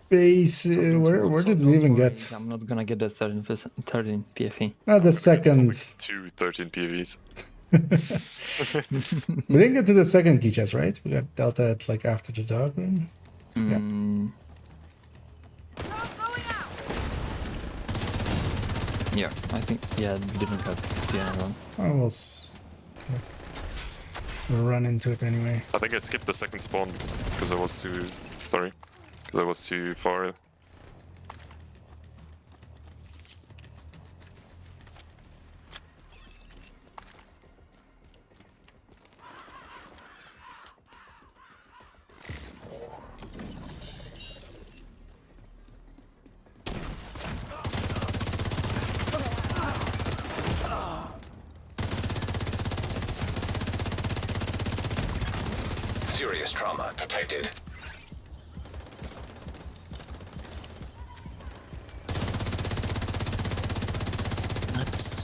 Base. Where did we even get? I'm not gonna get the 13 PFE. The second. 13 PVs. We didn't get to the second key chest, right? We got delta at like after the dog room. Yeah, I think, yeah, we didn't get the other one. I will run into it anyway. I think I skipped the second spawn because I was too... Sorry. Because I was too far. detected. Nuts.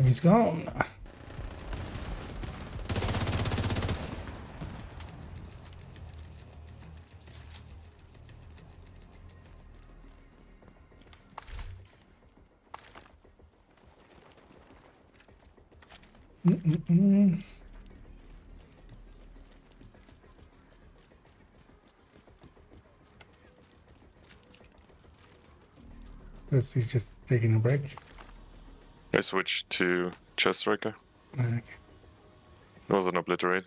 He's gone. He's just taking a break. I switched to chest striker. Okay. It was an obliterate.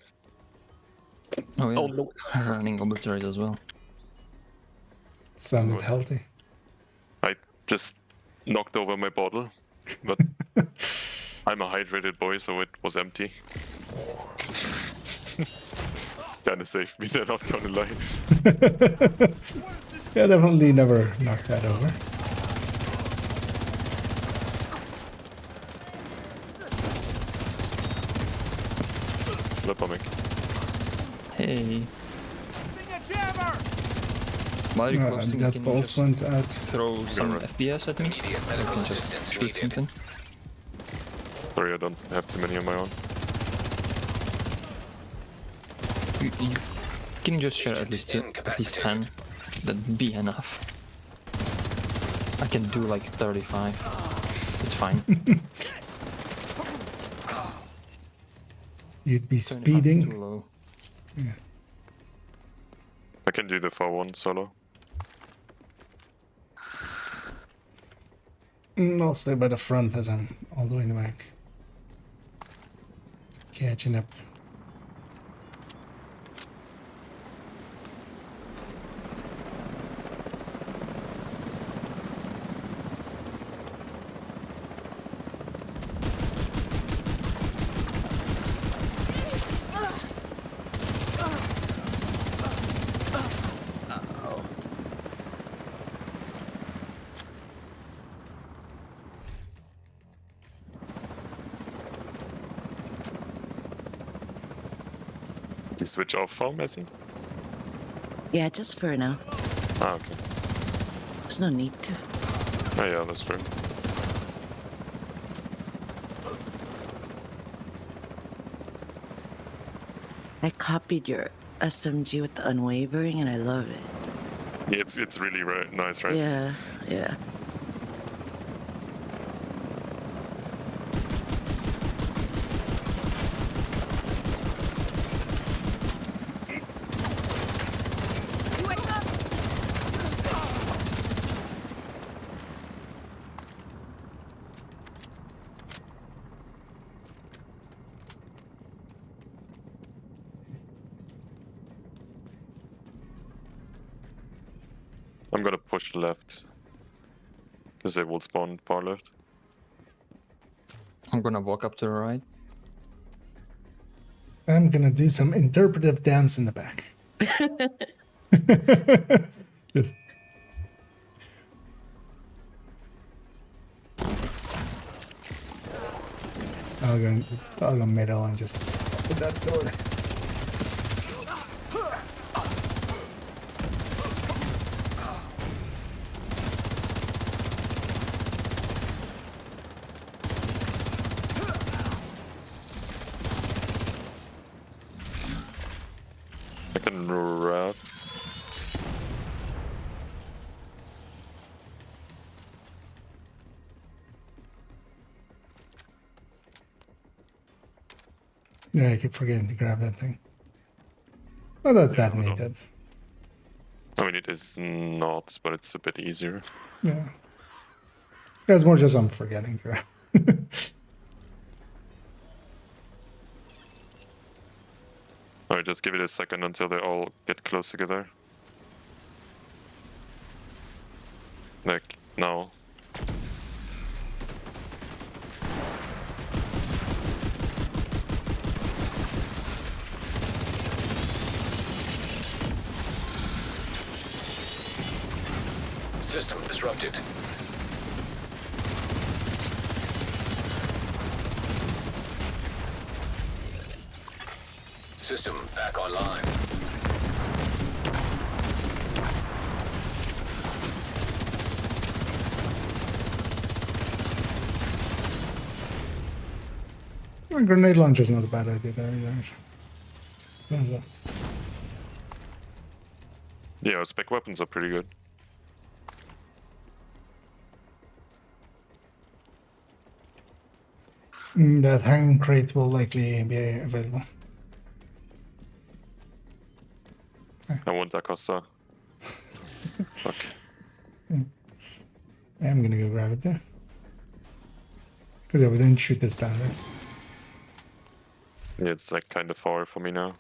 Oh yeah. Oh, no. Running obliterate as well. Sounded healthy. I just knocked over my bottle, but I'm a hydrated boy, so it was empty. Kinda saved me, they're not gonna lie. Yeah, definitely never knocked that over. Flipper. Hey. While you're posting, that can you pulse just went out. throw some FPS at me? Immediate I medical can just assistance shoot needed. something. Sorry, I don't have too many on my own. Can you just share at least 10? That'd be enough. I can do like 35. It's fine. You'd be 25 is too speeding. low. Yeah. I can do the 4-1 solo. I'll stay by the front as I'm all the way in the back. It's catching up. You switch off for Messi? Yeah, just for now. Ah, okay. There's no need to. Oh yeah, that's true. I copied your SMG with the unwavering and I love it. Yeah, it's really nice, right? Yeah, yeah. I'm gonna push left. Because they will spawn far left. I'm gonna walk up to the right. I'm gonna do some interpretive dance in the back. Just I'll go middle and just open that door. I can wrap. Yeah, I keep forgetting to grab that thing. Oh, that's that needed. I mean, it is not, but it's a bit easier. Yeah. It's more just I'm forgetting to grab. Alright, just give it a second until they all get close together. Like, now. System disrupted. System back online. A grenade launcher is not a bad idea there either. Turns out. Yeah, spec weapons are pretty good. That hanging crate will likely be available. I want that Costa. Fuck. I'm gonna go grab it there. Because yeah, we didn't shoot this down there. Yeah, it's like kind of far for me now.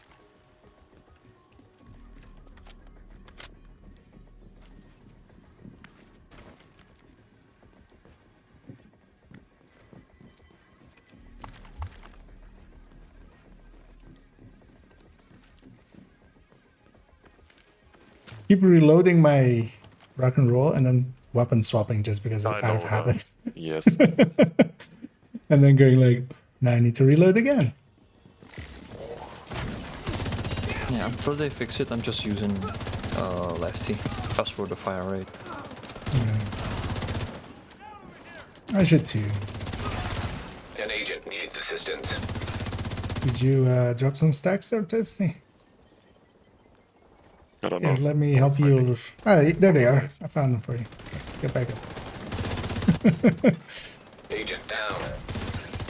Keep reloading my rock and roll and then weapon swapping just because I out know of habit. that. Yes. And then going like, now I need to reload again. Yeah, until they fix it, I'm just using lefty, just for the fire rate. I should too. An agent needs assistance. Did you drop some stacks there, Testy? I don't know. Here, let me help you. Ah, there they are. I found them for you. Get back up. Agent down.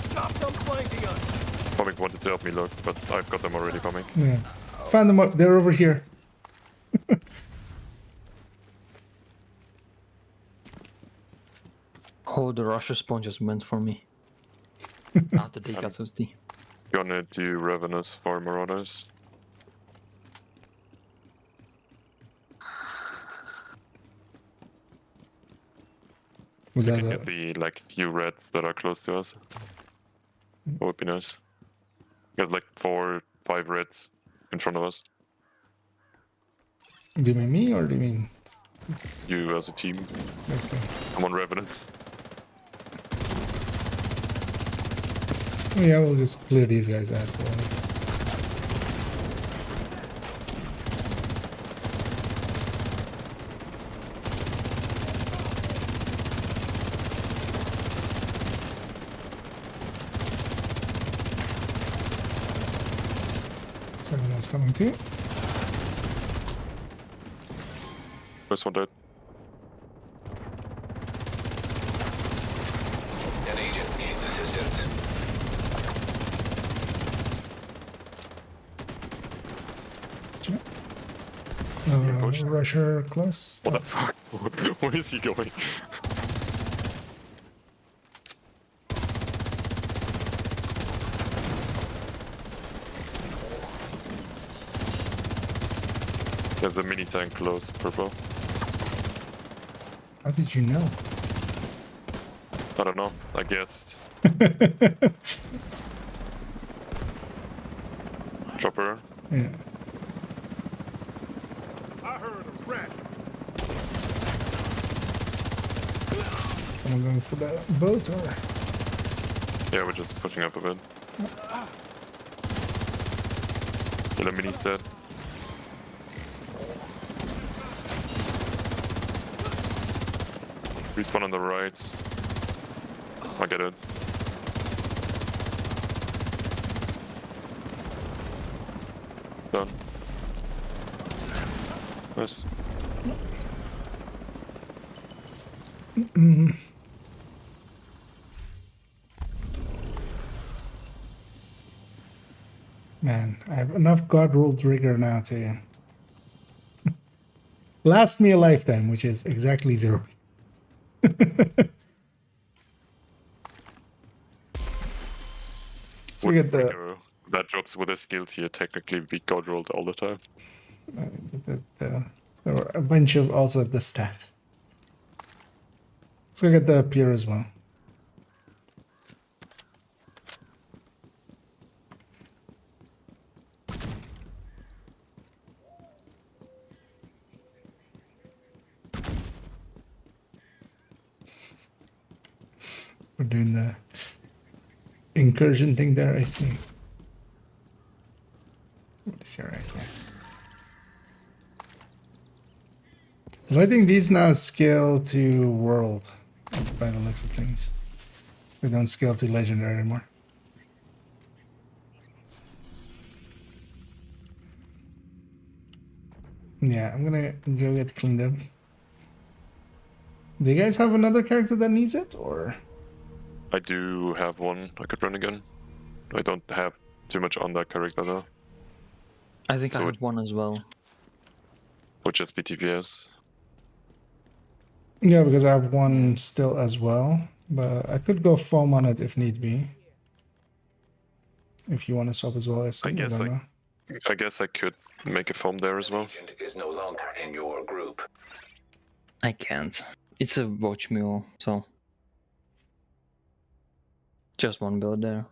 Stop them flanking us. Comic wanted to help me look, but I've got them already coming. Yeah. Found them up. They're over here. Oh, the Russia spawn just went for me. After they got those D. Gonna do Ravenous for Marauders. Was I that can a... get the like few reds that are close to us. That would be nice. Get like 4, 5 reds in front of us. Do you mean me or do you mean... You as a team. Okay. I'm on Revenant. Yeah, we'll just clear these guys out. Second one's coming too. First one dead. An agent needs assistance. Rusher close. What the fuck? Where is he going? There's a mini tank close, purple. How did you know? I don't know, I guessed. Chopper. Yeah. I heard a rat. Someone going for the boat or? Yeah, we're just pushing up a bit. Yeah, the mini's dead. Respawn on the right. I get it. Done. Nice. Man, I have enough God rolled rigor now to last me a lifetime, which is exactly 0. So we get the that drops with a skill tier technically be god rolled all the time. there were a bunch of also the stat. Let's go get the pier as well. We're doing the incursion thing there, I see. What is here right here? Well, I think these now scale to world by the looks of things. They don't scale to legendary anymore. Yeah, I'm gonna go get cleaned up. Do you guys have another character that needs it, or? I do have one I could run again. I don't have too much on that character though. I think So I have one as well. Would just be TPS. Yeah, because I have one still as well, but I could go foam on it if need be. If you want to swap as well, I don't know. I guess I could make a foam there as well. Agent is no longer in your group. I can't. It's a watch mule, so just one build there.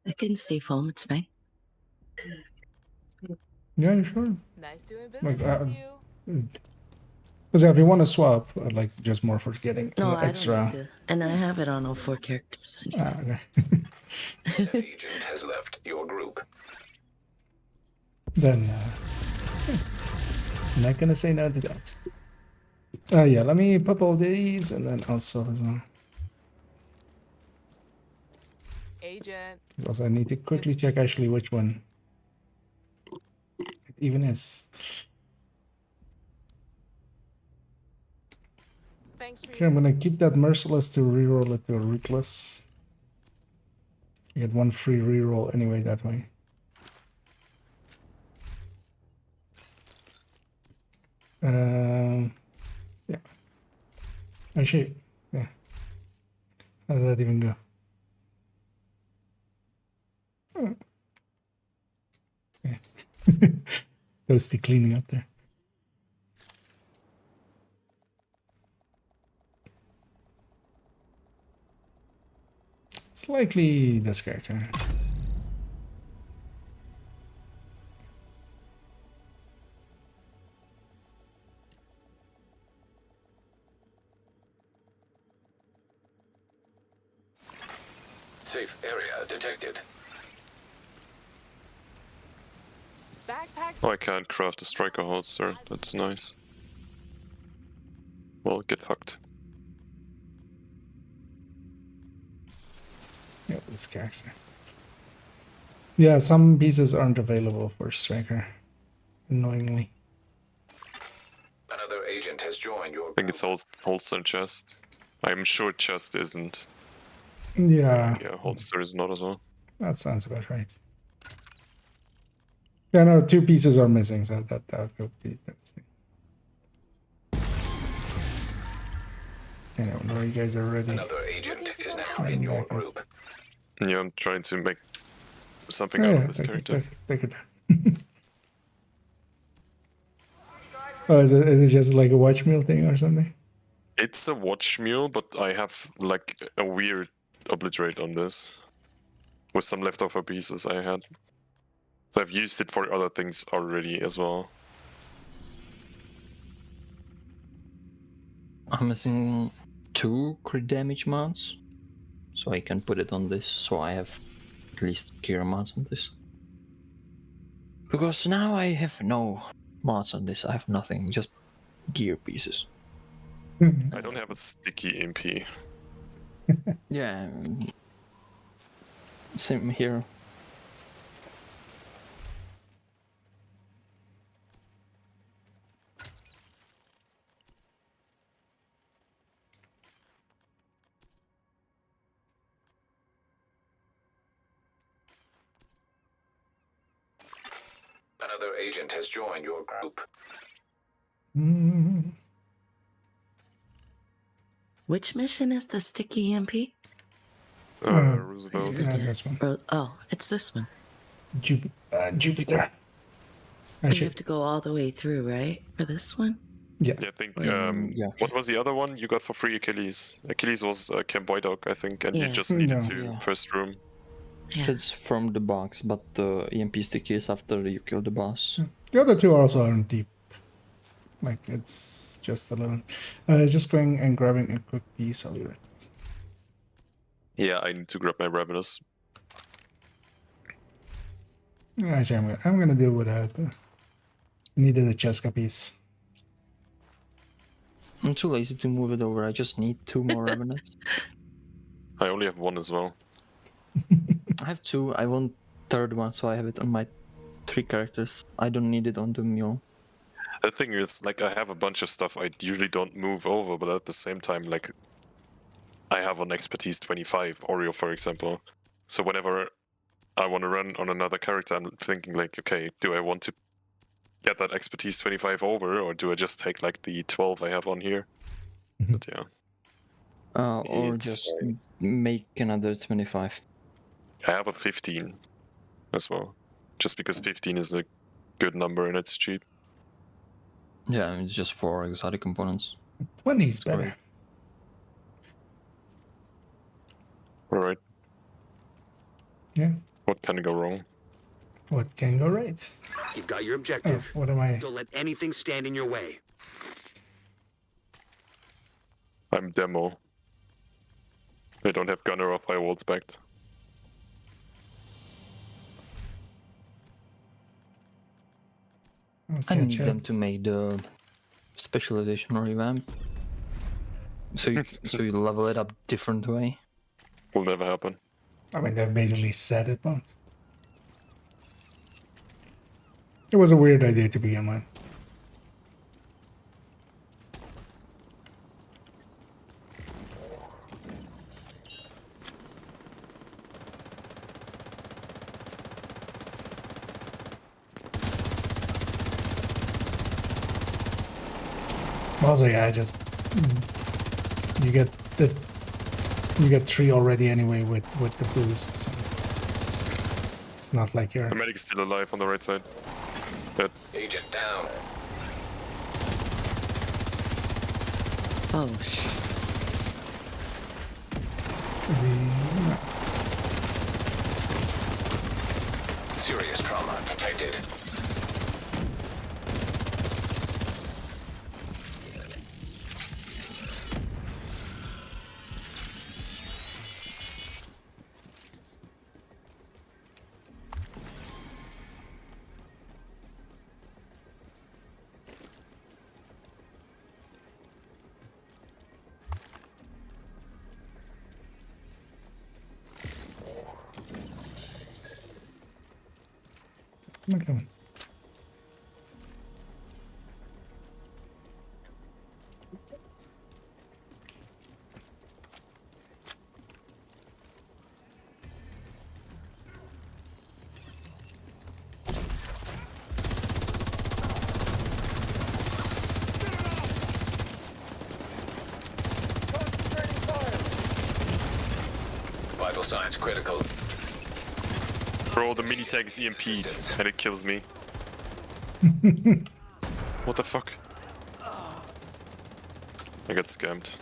I can stay foam, it's fine. Yeah, you sure? Nice doing business with you. Because if you want to swap, like just more for getting No, extra. I don't need to. And I have it on all 4 characters anyway. Ah, okay. An agent has left your group. Then, I'm not gonna say no to that. Yeah, let me pop all these and then I'll swap as well. Agent. Also, I need to quickly check actually which one it even is. Thanks for Okay, I'm gonna keep that merciless to reroll it to a ruthless. You get one free reroll anyway that way. Yeah. Actually, yeah. How did that even go? Oh. Yeah. Toasty cleaning up there. It's likely this character. Safe area detected. Backpacks. Oh, I can't craft a striker holster. That's nice. Well, get fucked. Yeah, this character. Yeah, some pieces aren't available for striker. Annoyingly. Another agent has joined your I think it's holster and chest. I'm sure chest isn't. Yeah. Yeah, holster is not as well. That sounds about right. Yeah, no, 2 pieces are missing, so that would be those things. I don't know, you guys are ready. Another agent is now in your group. Yeah, I'm trying to make something out of this character. Take it down. Oh, is it just like a watch meal thing or something? It's a watch mule, but I have like a weird obliterate on this. With some leftover pieces I had. So I've used it for other things already as well. I'm missing 2 crit damage mounts, so I can put it on this, so I have at least gear mounts on this. Because now I have no mounts on this, I have nothing, just gear pieces. I don't have a sticky MP. Yeah, same here. Another agent has joined your group. Which mission is the sticky EMP? Roosevelt. Yeah, this one. Oh, it's this one. Jupiter. You have to go all the way through, right? For this one? Yeah. I think, what was the other one you got for free? Achilles. Achilles was Camp White Dog, I think, and you just needed to first room. Yeah. It's from the box, but the EMP sticky is after you kill the boss. The other 2 also aren't deep. Like, it's just 11. Just going and grabbing a quick piece, I'll be right. Yeah, I need to grab my Ravenous. Actually, I'm gonna deal with that. Needed a Cheska piece. I'm too lazy to move it over. I just need 2 more Revenants. I only have 1 as well. I have 2. I want 3rd one, so I have it on my 3 characters. I don't need it on the mule. The thing is, like, I have a bunch of stuff I usually don't move over, but at the same time, like, I have on expertise 25, Oreo, for example. So whenever I want to run on another character, I'm thinking, like, okay, do I want to get that expertise 25 over, or do I just take, like, the 12 I have on here? But yeah. Or just make another 25. I have a 15 as well, just because 15 is a good number and it's cheap. Yeah, it's just 4 exotic components. 20 is better. Alright. Yeah. What can go wrong? What can go right? You've got your objective. Oh, what am I? Don't let anything stand in your way. I'm demo. I don't have gunner or firewalls backed. I need them to make the specialization revamp. So you level it up different way. Will never happen. I mean, they've basically said it, but it was a weird idea to begin with. Also, yeah, I just you get 3 already anyway with the boosts. So it's not like you're. The medic's still alive on the right side. Dead. Agent down. Oh shit. Is he? No. Serious trauma detected. Come on. Vital signs critical. Bro, the mini tag is EMP'd and it kills me. What the fuck? I got scammed.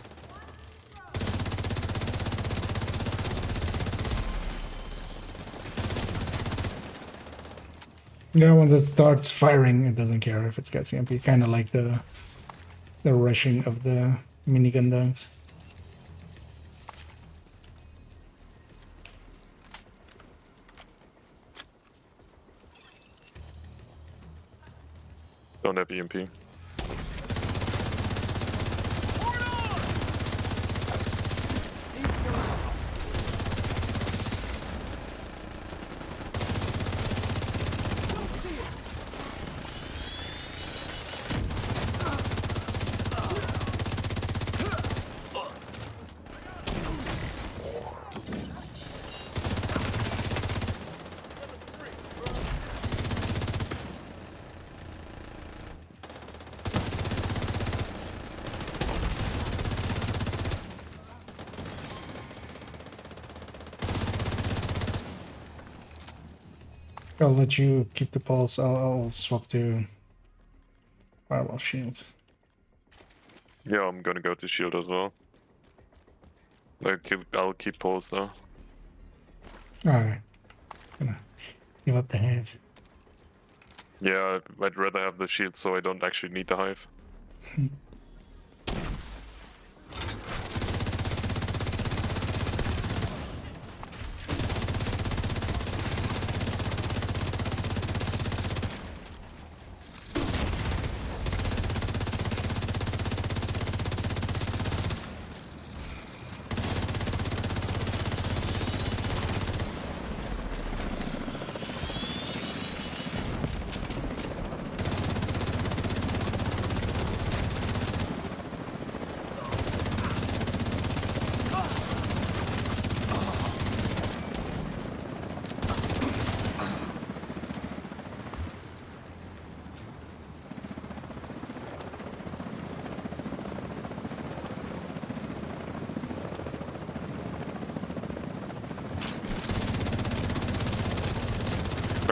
Yeah, once it starts firing, it doesn't care if it's got CMP. Kind of like the rushing of the minigun dogs. Don't have EMP. I'll let you keep the pulse. I'll swap to firewall shield. Yeah, I'm gonna go to shield as well. I'll keep pulse though. Alright. Gonna give up the hive. Yeah, I'd rather have the shield so I don't actually need the hive.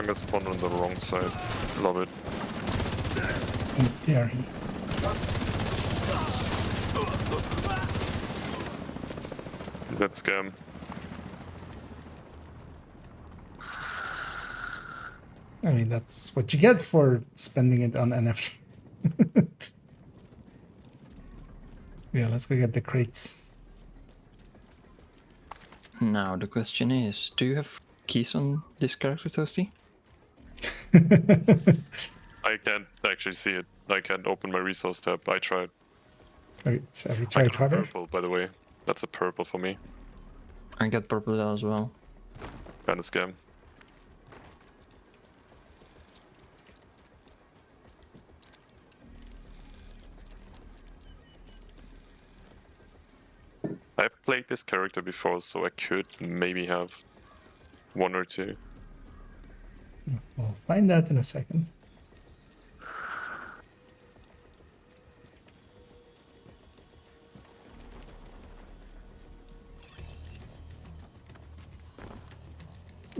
Jungle spawn on the wrong side. Love it. There he. That scam. I mean, that's what you get for spending it on NFT. Yeah, let's go get the crates. Now the question is, do you have keys on this character, Toasty? I can't actually see it. I can't open my resource tab. I tried. Have you tried harder? Purple, by the way. That's a purple for me. I got purple as well. Kind of scam. I've played this character before, so I could maybe have 1 or 2. We'll find that in a second.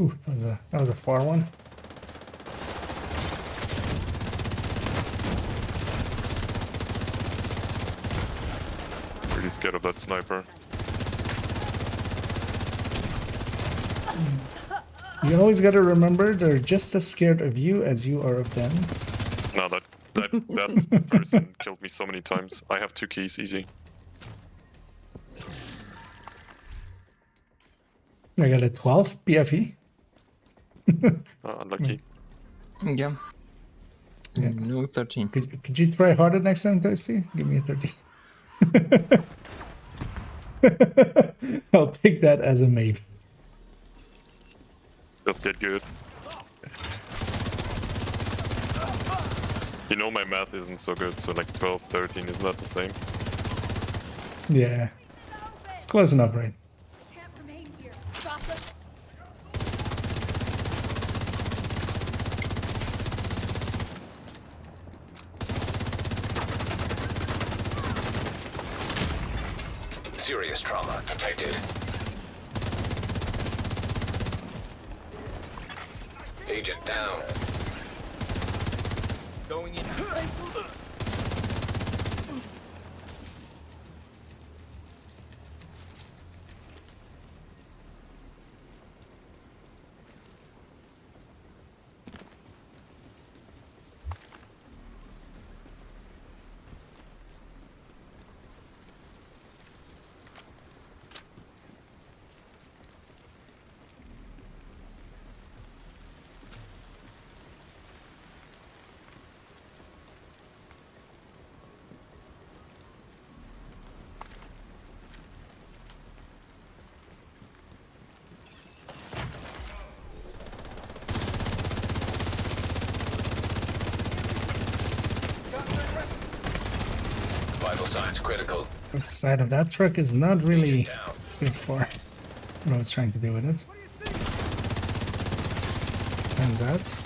Ooh, that was a far one. Really scared of that sniper. You always gotta remember they're just as scared of you as you are of them. No, that person killed me so many times. I have 2 keys, easy. I got a 12 PFE. Unlucky. Yeah. Yeah. No 13. Could you try harder next time, Toasty? Give me a 30. I'll take that as a maybe. Let's get good. You know my math isn't so good, so like 12, 13 is not the same. Yeah. It's close enough, right? Serious trauma detected. Agent down. Going in. Vital signs critical. The side of that truck is not really good for what I was trying to do with it. Turns out.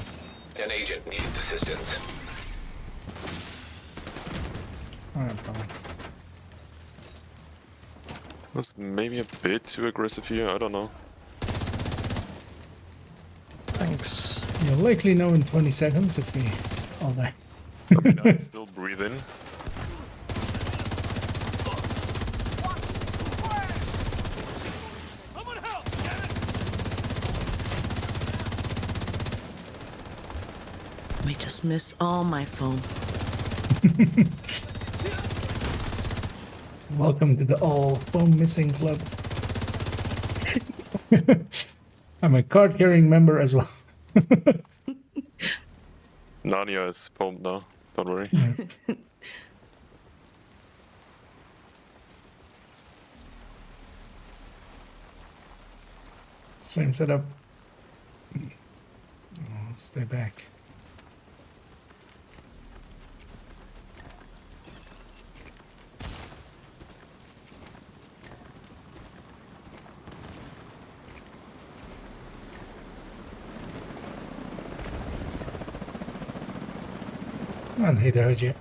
An agent needs assistance. Alright, fine. Was maybe a bit too aggressive here, I don't know. Thanks. You'll likely know in 20 seconds if we all die. I mean, I'm still breathing. We just missed all my phone. Welcome to the all phone missing club. I'm a card carrying member as well. Narnia is foamed now, don't worry. Same setup. Let's stay back. Come on, hey there, Hoji.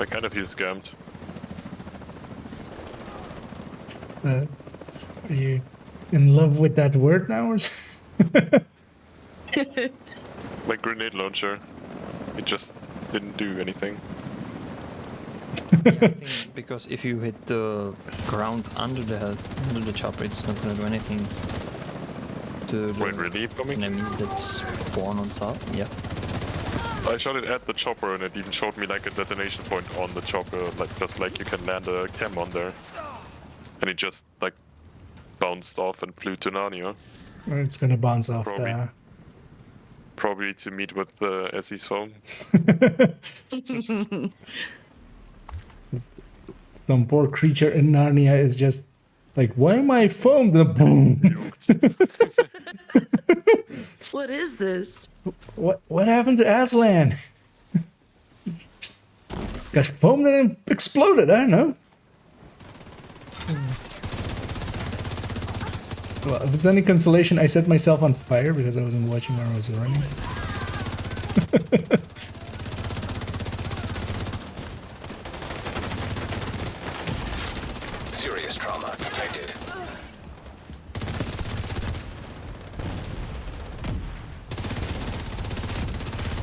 I kind of feel scammed. Are you in love with that word now, or? My grenade launcher. It just didn't do anything. Yeah, I think because if you hit the ground under the chopper, it's not gonna do anything to the Wait, really? enemies that spawn on top. Yeah. I shot it at the chopper and it even showed me like a detonation point on the chopper, like just like you can land a cam on there. And it just like bounced off and flew to Narnia. Or it's gonna bounce off Probably to meet with the SE's phone. Some poor creature in Narnia is just like, why am I foamed? The boom. What is this? What happened to Aslan? Got foamed and exploded. I don't know. Well, if it's any consolation, I set myself on fire because I wasn't watching where I was running. Serious trauma detected.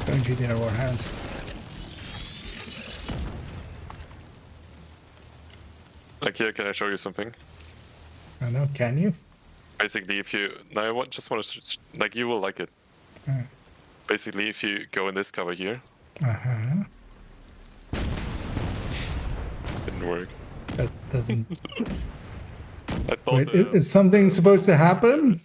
Don't you dare, Warhound. Like here, can I show you something? I know, can you? Basically, if you... No, I just want to... Like, you will like it. Basically, if you go in this cover here... Uh-huh. Didn't work. That doesn't... I thought Wait, is something supposed to happen?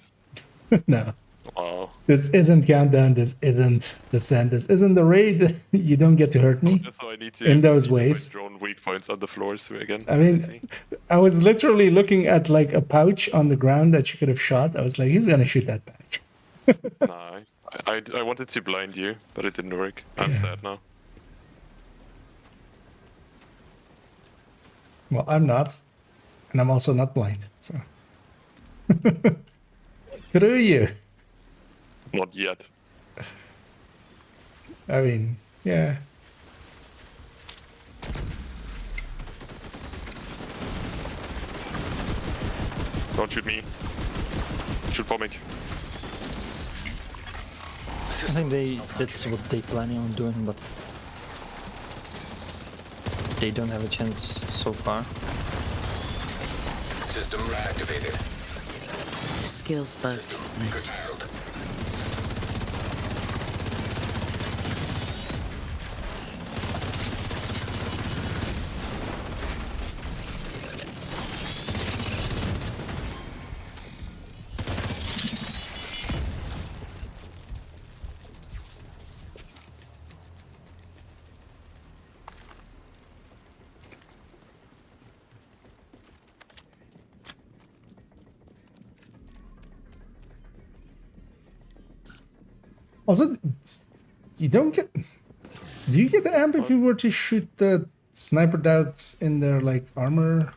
No. Wow. This isn't Countdown, this isn't Descent, this isn't the raid. You don't get to hurt me So I need to, in those ways. Drone weak points on the floors again. I mean, I was literally looking at like a pouch on the ground that you could have shot. I was like, he's gonna shoot that pouch. Nah, I wanted to blind you, but it didn't work. I'm sad now. Well, I'm not. And I'm also not blind, so. Screw you. Not yet. I mean, yeah. Don't shoot me. Shoot Pomic. I think that's what they planning on doing, but they don't have a chance so far. System activated. Skills bug. Nice. Also, you don't get... Do you get the amp if you were to shoot the sniper dogs in their, like, armor...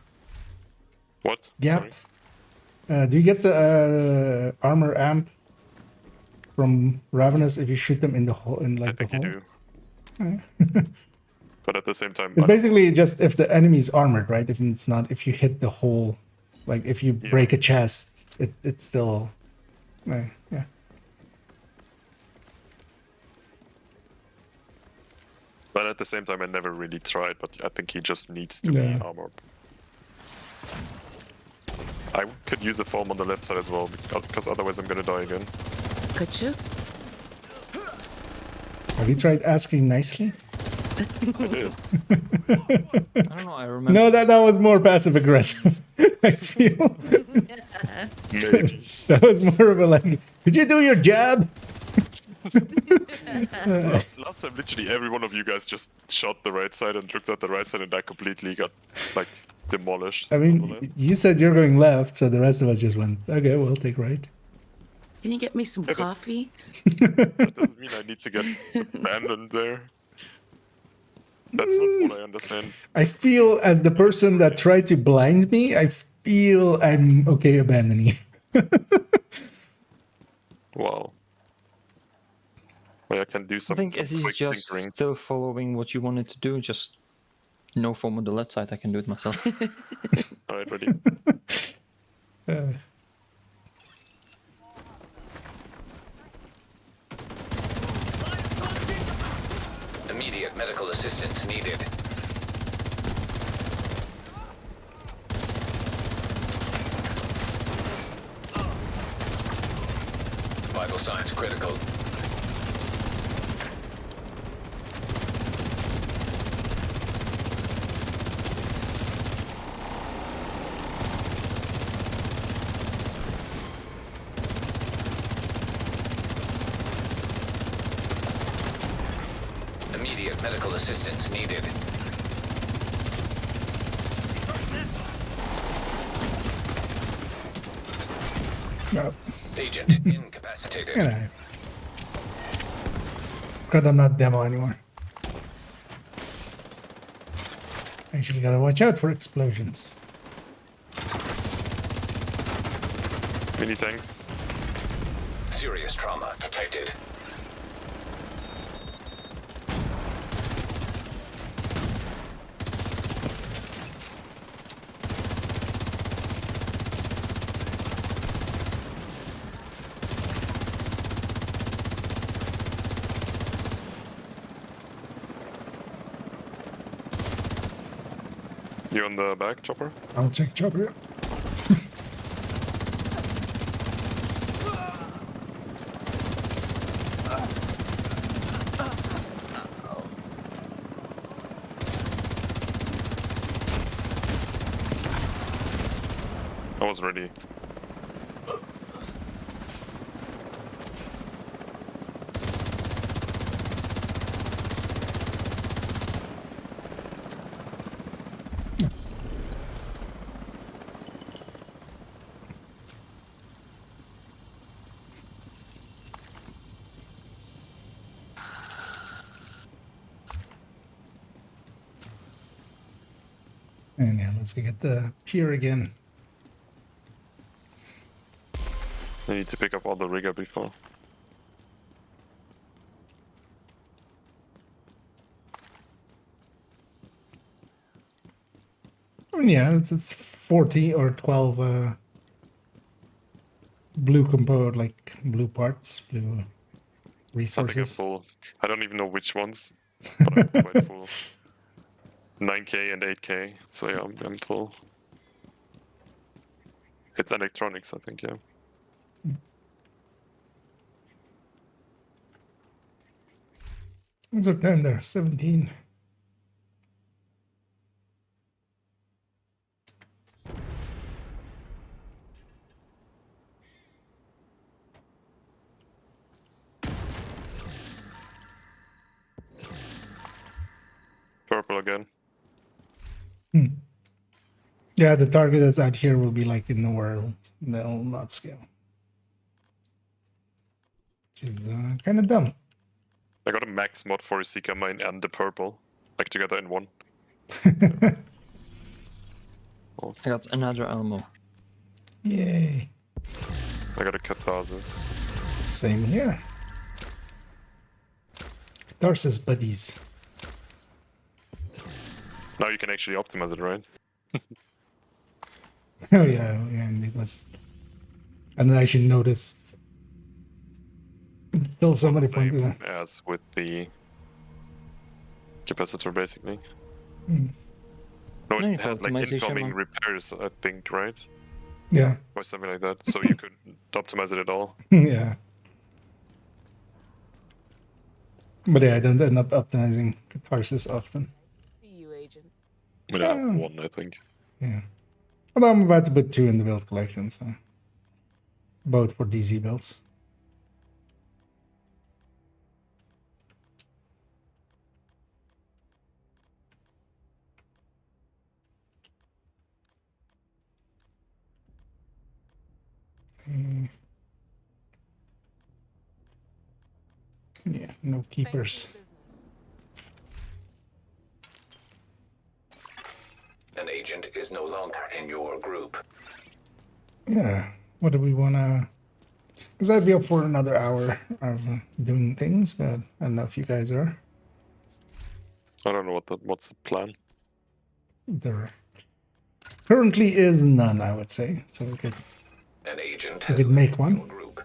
What? Gap? Do you get the armor amp from Ravenous if you shoot them in the hole? In, like, the hole? You do. But at the same time... It's basically just if the enemy's armored, right? If it's not, if you hit the hole, like, if you break a chest, it's still... yeah. But at the same time, I never really tried, but I think he just needs to be armored. I could use the foam on the left side as well, because otherwise I'm gonna die again. Could you? Have you tried asking nicely? I did. I don't know, I remember... No, that was more passive-aggressive, I feel. Maybe. That was more of a like, could you do your job? Last time, literally every one of you guys just shot the right side and looked at the right side, and that completely got, like, demolished. I mean, you said you're going left, so the rest of us just went, okay, we'll take right. Can you get me some coffee? That doesn't mean I need to get abandoned there. That's not what I understand. I feel, as the person that tried to blind me, I feel I'm okay abandoning you. Wow. Well, I can do I some think as he's quick just tinkering. still following what you wanted to do, just no foam on the left side, I can do it myself. Alright, ready. Immediate medical assistance needed. Vital signs critical. Immediate medical assistance needed. No. Agent incapacitated. Get out. God, I'm not demo anymore. Actually, gotta watch out for explosions. Mini tanks. Serious trauma detected. You on the back, Chopper? I'll check chopper. I was ready. Yes. And yeah, let's get the pier again. I need to pick up all the rigger before. I mean, yeah, it's 40 or 12 blue component, like blue parts, blue I think I'm resources. full. I don't even know which ones, but I'm quite full. 9k and 8k, so yeah, I'm full. It's electronics, I think, yeah. What's our time there? 17. Purple again. Yeah, the target that's out here will be like in the world. They'll not scale. Which is kind of dumb. I got a max mod for a Seeker mine and the purple, like together in one. I got another ammo. Yay. I got a Catharsis. Same here. Tarsus buddies. Now you can actually optimize it, right? Oh yeah, and it was. And I actually noticed until somebody pointed out. As with the capacitor, basically. Hmm. No, No, it had like optimization incoming one. repairs, I think, right? Yeah. Or something like that. So you could optimize it at all. Yeah. But yeah, I don't end up optimizing Catharsis often. You agent. I mean, I have one, I think. Yeah. Although I'm about to put 2 in the build collection, so both for DZ builds. Yeah, no keepers. An agent is no longer in your group. Yeah. What do we want to... Because I'd be up for another hour of doing things, but I don't know if you guys are. I don't know what's the plan. there currently is none, I would say. So we could An agent we has could make left your one. group.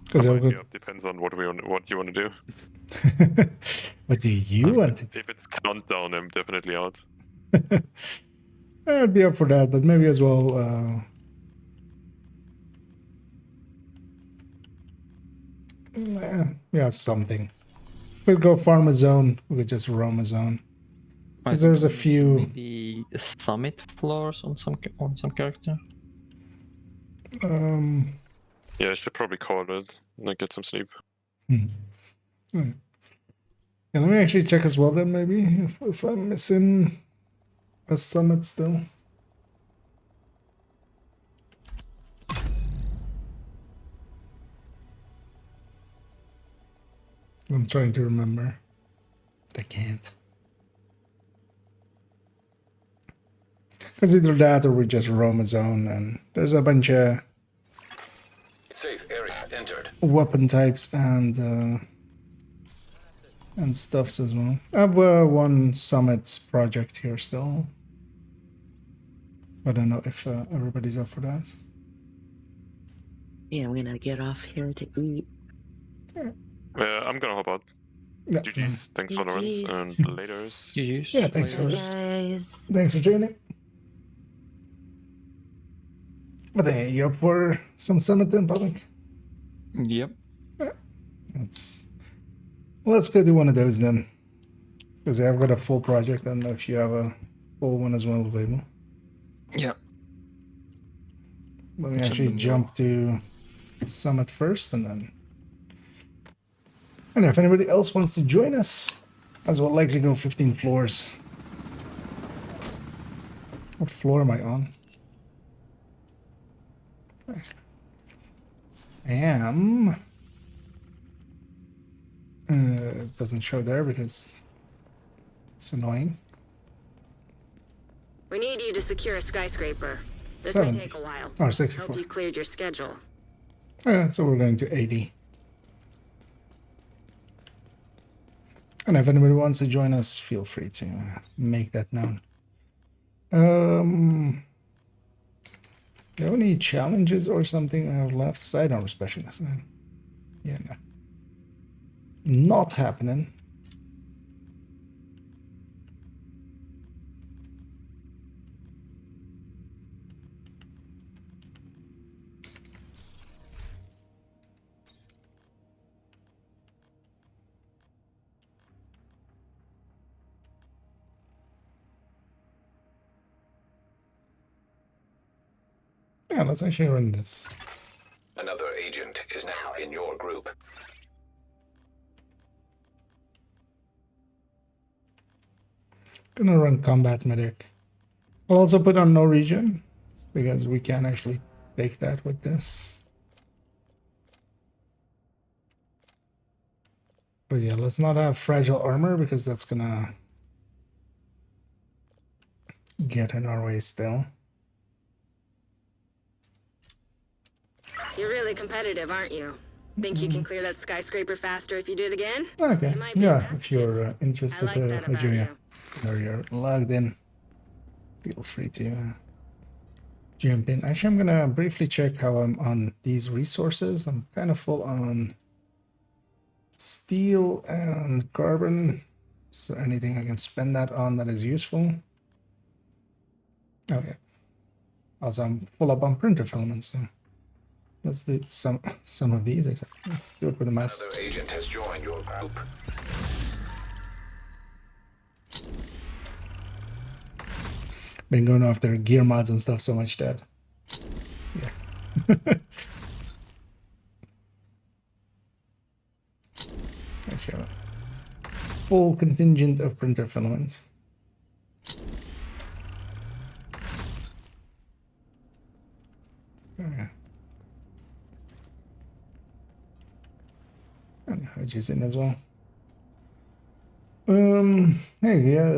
Because Yeah, depends on what you want to do. What do you want to do? If it's countdown, I'm definitely out. I'd be up for that, but maybe as well. Yeah, something. We'd go farm a zone. We could just roam a zone. Because there's a few. Maybe summit floors on some character. Yeah, I should probably call it and like, get some sleep. Yeah, let me actually check as well then, maybe, if I'm missing a summit still. I'm trying to remember. But I can't. Because either that or we just roam a zone, and there's a bunch of Safe area entered. weapon types and stuffs as well. I have one summit project here still. I don't know if everybody's up for that. Yeah, I'm gonna get off here to eat. I'm gonna hop out. Yeah. GG's, thanks for the runs, GG's. and laters. Yeah, thanks for Guys. Thanks for joining. But hey, you up for some summit then, public? Yep. Let's go do one of those then. Because I've got a full project. I don't know if you have a full one as well available. Yeah. Let me actually jump to summit first and then. And if anybody else wants to join us, as well likely go 15 floors. What floor am I on? I am. It doesn't show there because it's annoying. We need you to secure a skyscraper. This 70. may take a while. Or 64. Hope you cleared your schedule. So we're going to 80. And if anybody wants to join us, feel free to make that known. Do you have any challenges or something I have left? Sidearm specialist. Yeah, no. Not happening. Yeah, let's actually run this. Another agent is now in your group. Gonna run combat medic. I'll also put on no region because we can actually take that with this. But yeah, let's not have fragile armor because that's gonna get in our way still. You're really competitive, aren't you? Think you can clear that skyscraper faster if you do it again? Okay, You might be yeah, fast. if you're interested, I like that about Junior, you. or you're logged in, feel free to jump in. Actually, I'm gonna briefly check how I'm on these resources. I'm kind of full on steel and carbon. Is there anything I can spend that on that is useful? Oh yeah. Also, I'm full up on printer filaments. So let's do some of these. Let's do it with a mouse. Another agent has joined your group. Been going after gear mods and stuff so much that. Yeah. Actually, have a full contingent of printer filaments. Okay. And Hodge is in as well. Hey, yeah,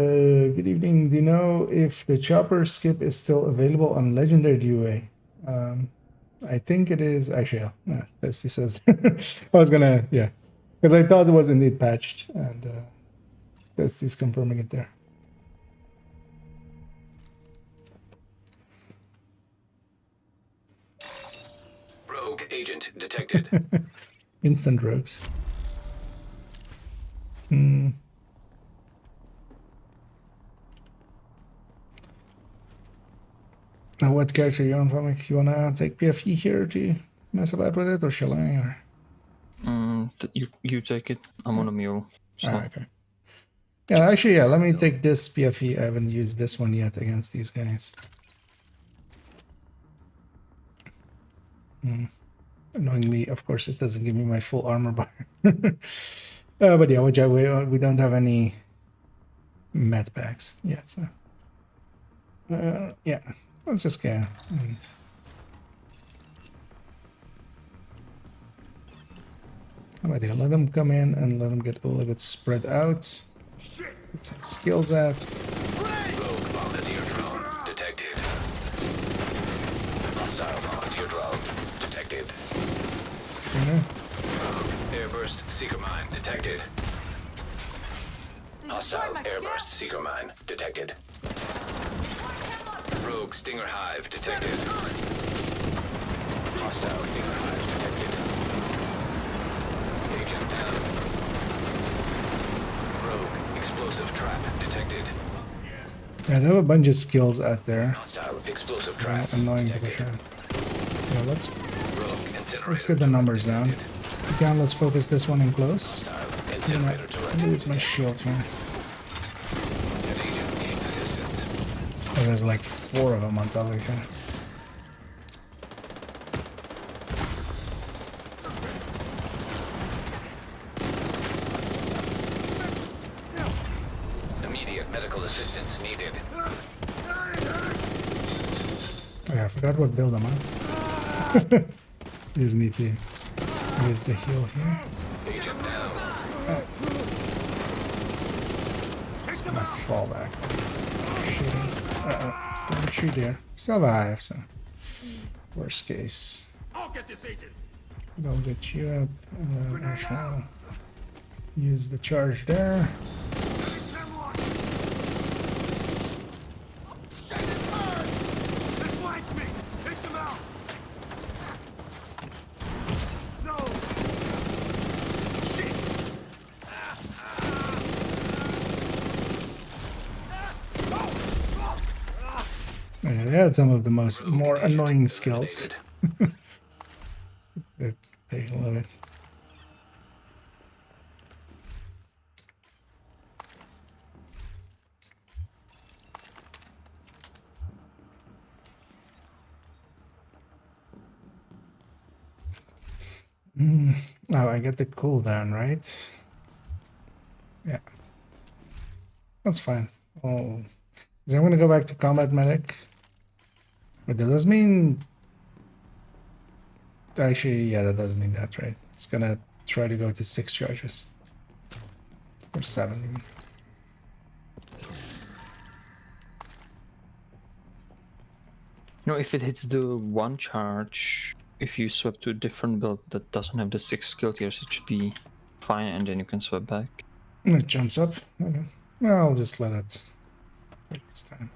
good evening. Do you know if the chopper skip is still available on Legendary DUA? I think it is. Actually, yeah, Bestie says. I was gonna, yeah. Because I thought it was indeed patched, and this is confirming it there. Rogue agent detected. Instant rogues. Now, what character you on, Vomik? You wanna take PFE here to mess about with it, or shall I? Or? You take it. I'm on a mule. So. Okay. Yeah, actually, yeah. Let me take this PFE. I haven't used this one yet against these guys. Annoyingly, of course, it doesn't give me my full armor bar. But yeah, we don't have any med packs yet. So. Yeah, let's just go. And let them come in and let them get a little bit spread out. Get some skills out. Rogue bombardier drone detected. Hostile bombardier drone detected. Stinger. Rogue airburst seeker mine detected. Hostile airburst seeker mine detected. Rogue stinger hive detected. Hostile stinger hive detected. Agent down. Rogue explosive trap detected. Yeah, they have a bunch of skills out there. Hostile explosive trap annoying detected. for sure. Yeah, let's get the numbers down. Again, let's focus this one in close. I'm gonna use my shield here. Oh, there's like 4 of them on top of each other. Immediate medical assistance needed. Oh yeah, I forgot what build I'm on. You just need to use the heal here. Agent down. It's gonna fall back. Shooting. Don't shoot there. Survive, so. Worst case. I'll get this agent. They'll get you up, and then I shall use the charge there. Yeah, they had some of the more annoying skills. They love it. Oh, I get the cooldown, right? Yeah. That's fine. Oh, so I'm gonna go back to combat medic. But that does mean... Actually, yeah, that does mean that, right? It's gonna try to go to 6 charges. Or 7 even. No, if it hits the 1 charge, if you swap to a different build that doesn't have the 6 skill tiers, it should be fine, and then you can swap back. And it jumps up. Okay. Well, I'll just let it take its time.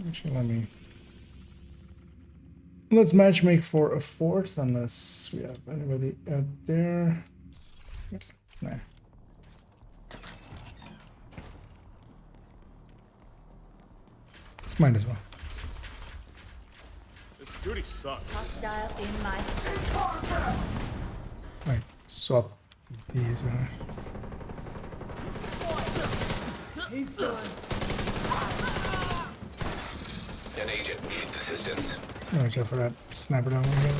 Actually, let's matchmake for a 4th, unless we have anybody out there. Nah. This might as well. This duty sucks. Hostile in my sight. Might swap these. He's done. An agent needs assistance. Watch out for that sniper down there.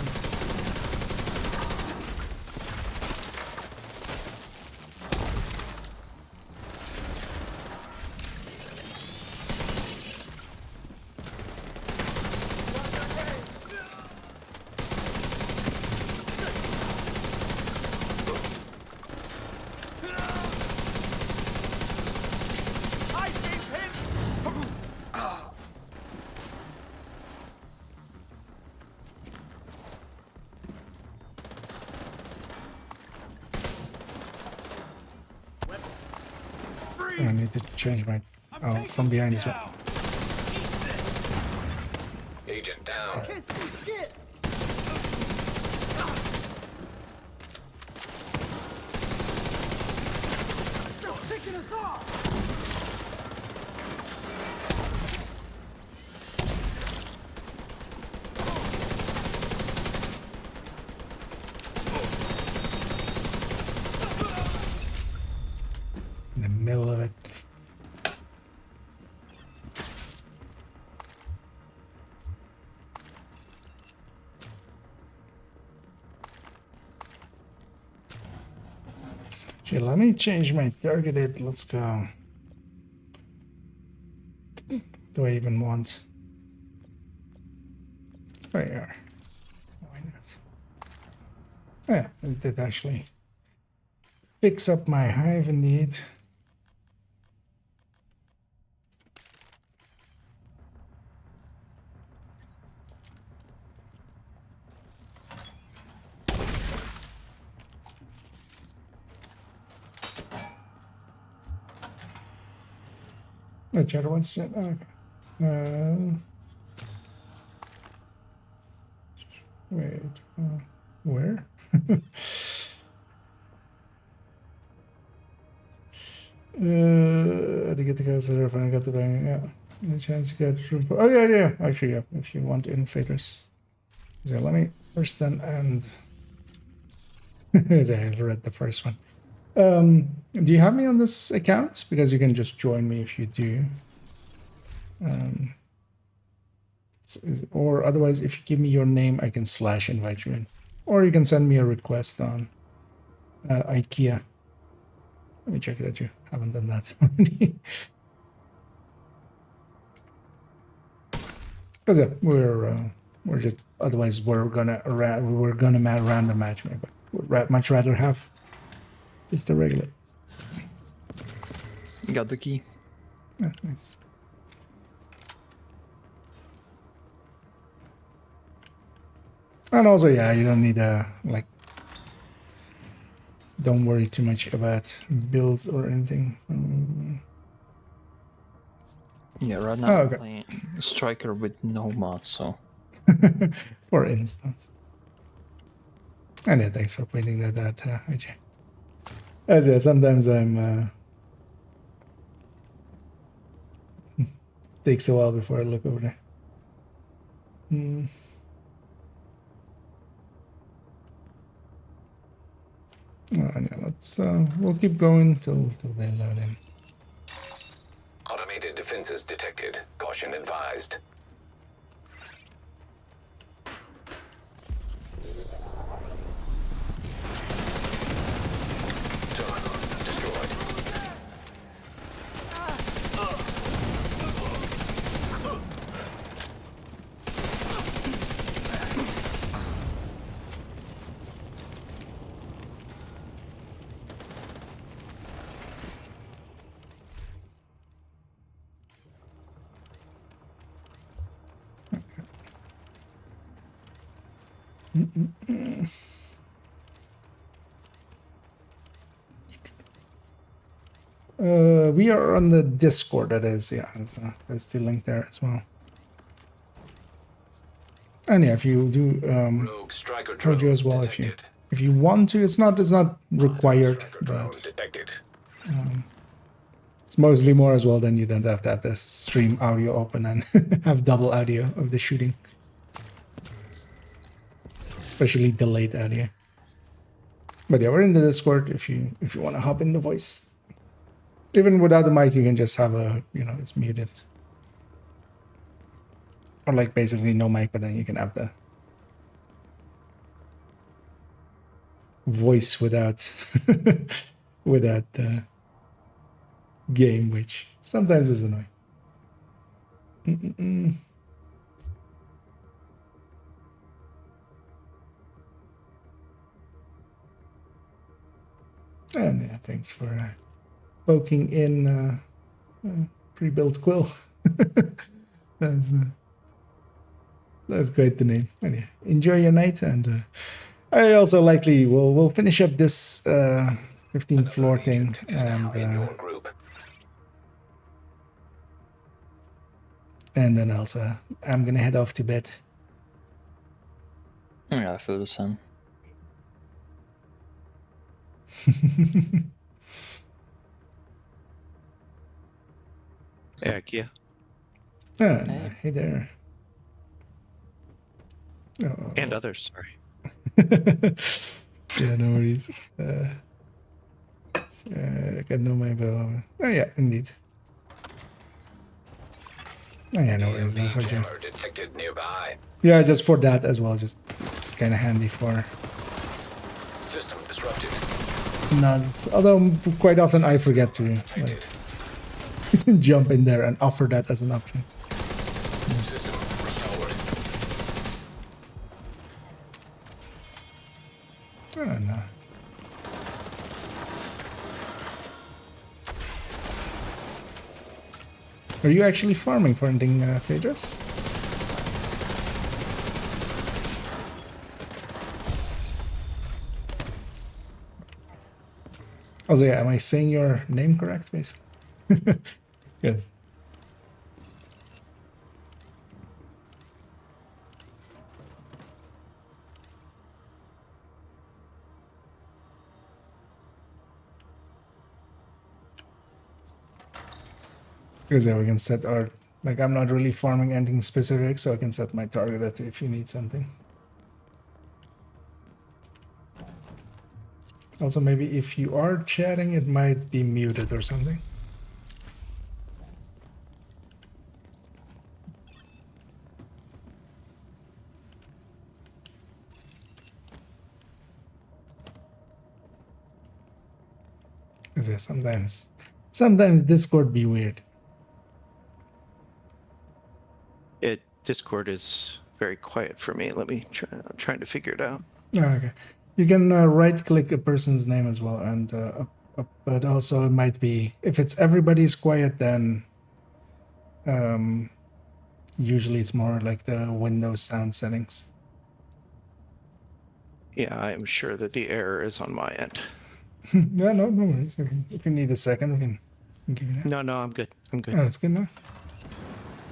I need to change my... Oh, from behind as well. Agent down. In the middle of it. Okay, let me change my targeted. Let's go. Do I even want? Fire. Why not? Yeah, it did actually. Picks up my hive indeed. No, chatter wants chat. Oh, okay. Wait. Where? To get the cursor, if I got the bang, yeah. The chance to get room for. Oh yeah. Actually, yeah. If you want inflators, so let me first then and. As I read the first one. Do you have me on this account? Because you can just join me if you do. Or otherwise, if you give me your name, I can / invite you in. Or you can send me a request on IKEA. Let me check that you haven't done that already. Because yeah, we're just otherwise we're gonna random matchmake. Would much rather have is the regular. Got the key. Yeah, nice. And also, yeah, you don't need like. Don't worry too much about builds or anything. Yeah, right now I'm playing Striker with no mod, so. For instance. And yeah, thanks for pointing that out, AJ. As yeah, sometimes I'm takes a while before I look over there. Yeah, let's we'll keep going till they load in. Automated defenses detected. Caution advised. We are on the Discord, that is, yeah, there's the link there as well. And yeah, if you do told you as well, if you want to, it's not required, but it's mostly more as well, then you don't have to have the stream audio open and have double audio of the shooting. Especially delayed audio. But yeah, we're in the Discord if you want to hop in the voice. Even without the mic, you can just have it's muted. Or like basically no mic, but then you can have the voice without game, which sometimes is annoying. And yeah, thanks for poking in pre-built quill. That's quite the name. Anyway, enjoy your night, and I also likely we'll finish up this 15th floor thing, and And then also, I'm gonna head off to bed. Yeah, I feel the same. Yeah, Kia. Hey there. Oh. And others, sorry. Yeah, no worries. I got no my bell. Oh yeah, indeed. Oh yeah, no worries. EMP jammer detected nearby. Yeah, just for that as well. Just it's kind of handy for. System disrupted. Not, although quite often I forget to like, jump in there and offer that as an option. System restored. I don't know. Are you actually farming for anything, Phaedrus? Also, yeah, am I saying your name correct, basically? Yes. Because yeah, we can set our, like, I'm not really farming anything specific, so I can set my target at if you need something. Also, maybe if you are chatting, it might be muted or something. Because yeah, sometimes Discord be weird. Discord is very quiet for me. Let me try. I'm trying to figure it out. Okay. You can right-click a person's name as well, and but also it might be if it's everybody's quiet, then usually it's more like the Windows sound settings. Yeah, I am sure that the error is on my end. Yeah, no worries. If you need a second, we can give you that. No, I'm good. I'm good. Oh, that's good enough.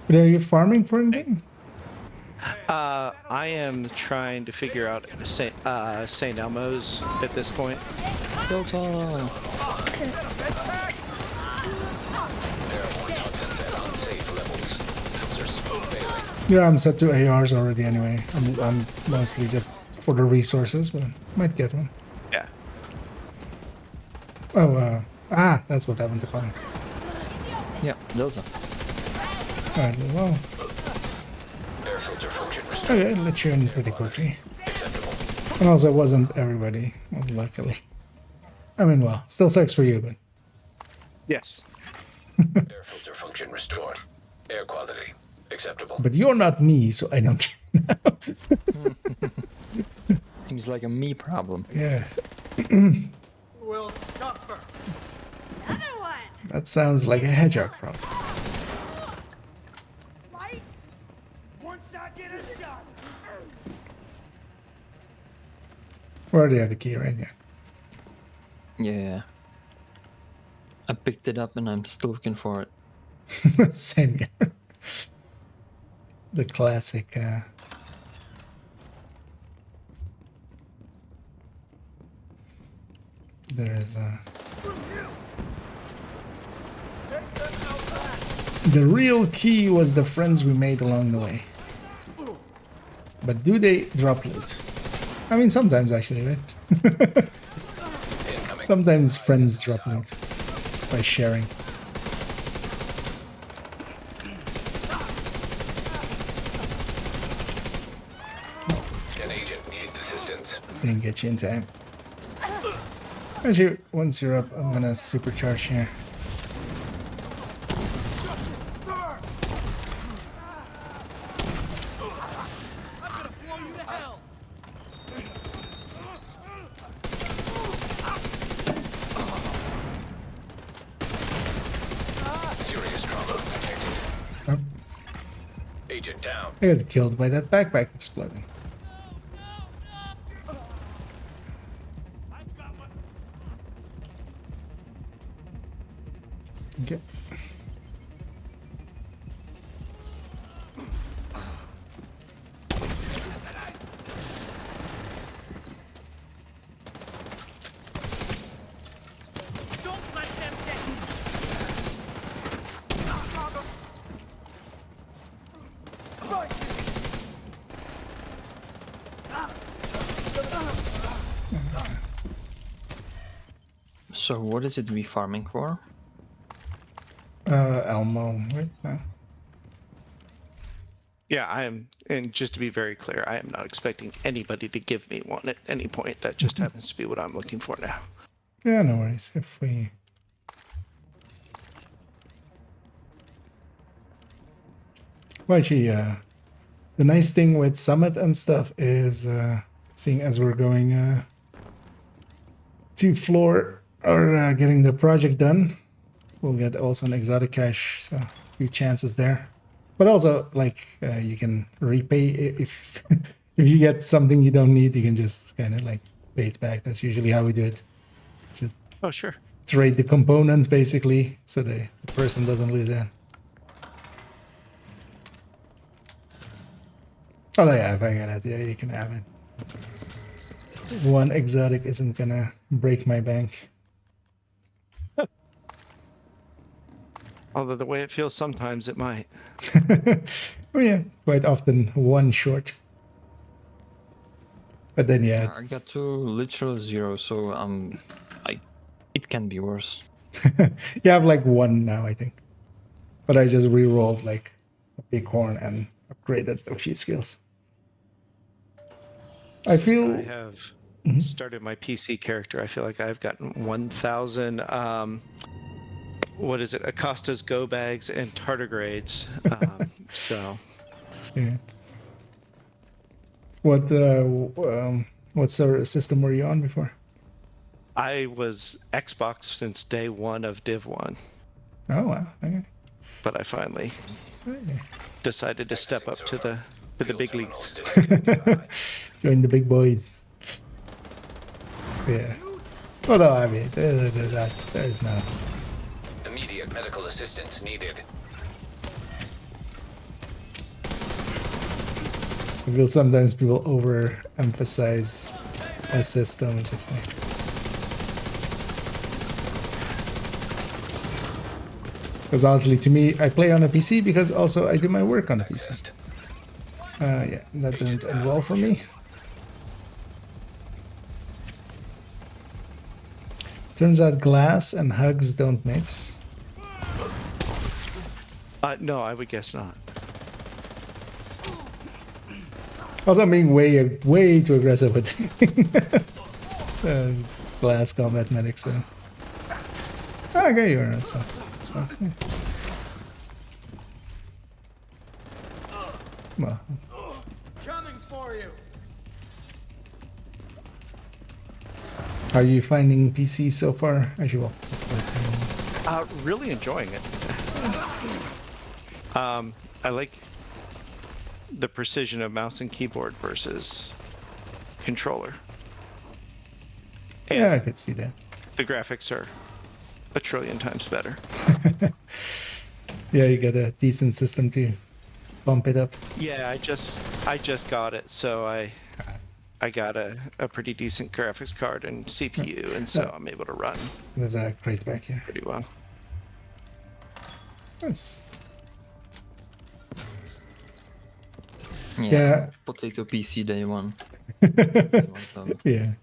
But are you farming for anything? I am trying to figure out St. Elmo's at this point. Yeah, I'm set to ARs already anyway. I'm mostly just for the resources, but might get one. Yeah. Oh, that's what happened to Connor. Yeah, those are. Alright, well. Okay, let you in pretty quickly. And also, it wasn't everybody, luckily. I mean, well, still sucks for you, but. Yes. Air filter function restored. Air quality acceptable. But you're not me, so I don't. Seems like a me problem. Yeah. Will suffer. Another one. That sounds like a hedgehog problem. One shot, get it done. We already have the key right here. Yeah. I picked it up and I'm still looking for it. Same here. The classic. There's the real key was the friends we made along the way. But do they drop loot? I mean, sometimes actually, right? Sometimes friends drop loot just by sharing. An agent needs assistance. Didn't get you in time. Actually, once you're up, I'm gonna supercharge here. Serious trauma detected. Oh, Agent down. I got killed by that backpack exploding. Okay. So what is it we farming for? Elmo, right now. Yeah, I am, and just to be very clear, I am not expecting anybody to give me one at any point. That just happens to be what I'm looking for now. Yeah, no worries. If we... Well, actually, the nice thing with Summit and stuff is, seeing as we're going to floor or getting the project done, we'll get also an exotic cache, so a few chances there. But also, like, you can repay if if you get something you don't need, you can just kind of like pay it back. That's usually how we do it. Just sure. Trade the components basically, so the person doesn't lose out. Oh yeah, if I get it, yeah, you can have it. One exotic isn't gonna break my bank. Although the way it feels sometimes it might. Oh yeah, quite often one short. But then yeah, I got to literal 0, so it can be worse. You have like 1 now, I think. But I just re-rolled like a bighorn and upgraded a few skills. I feel I have started my PC character. I feel like I've gotten 1,000. What is it? Acosta's go bags and tardigrades. So. Yeah. What sort of system were you on before? I was Xbox since day 1 of Div 1. Oh wow! Okay. But I finally decided to step up to the big leagues. Join the big boys. Yeah. Although I mean, there's no. Immediate medical assistance needed. I feel sometimes people overemphasize a system, just like. Because honestly, to me, I play on a PC because also I do my work on a PC. Yeah, that didn't end well for me. Turns out glass and hugs don't mix. No, I would guess not. Also, I'm being way too aggressive with this thing. It's glass combat medic, so. Okay, you're so. Well. Coming for you. How are you finding PC so far, as usual? Really enjoying it. I like the precision of mouse and keyboard versus controller. And yeah, I could see that. The graphics are a trillion times better. Yeah, you got a decent system to bump it up. Yeah, I just got it, so I got a pretty decent graphics card and CPU, and so I'm able to run. There's a crate back here. Pretty well. Nice. Yeah. Potato PC day 1. Yeah.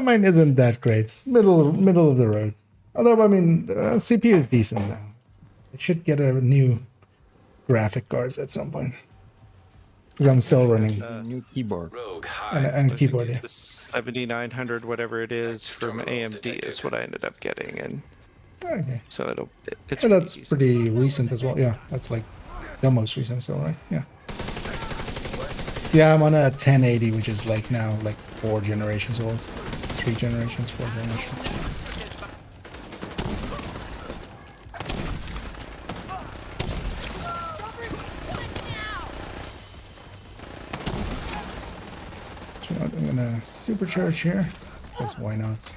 Mine isn't that great. It's middle of the road. Although, I mean, CPU is decent now. I should get a new graphic cards at some point. Because I'm still running new keyboard. And keyboard, yeah. The 7900, whatever it is, from AMD is what I ended up getting, and okay. So it's that's pretty recent as well. Yeah, that's like the most recent still, right? Yeah. Yeah, I'm on a 1080, which is like now like 4 generations old. 3 generations, 4 generations. So I'm gonna supercharge here, because why not?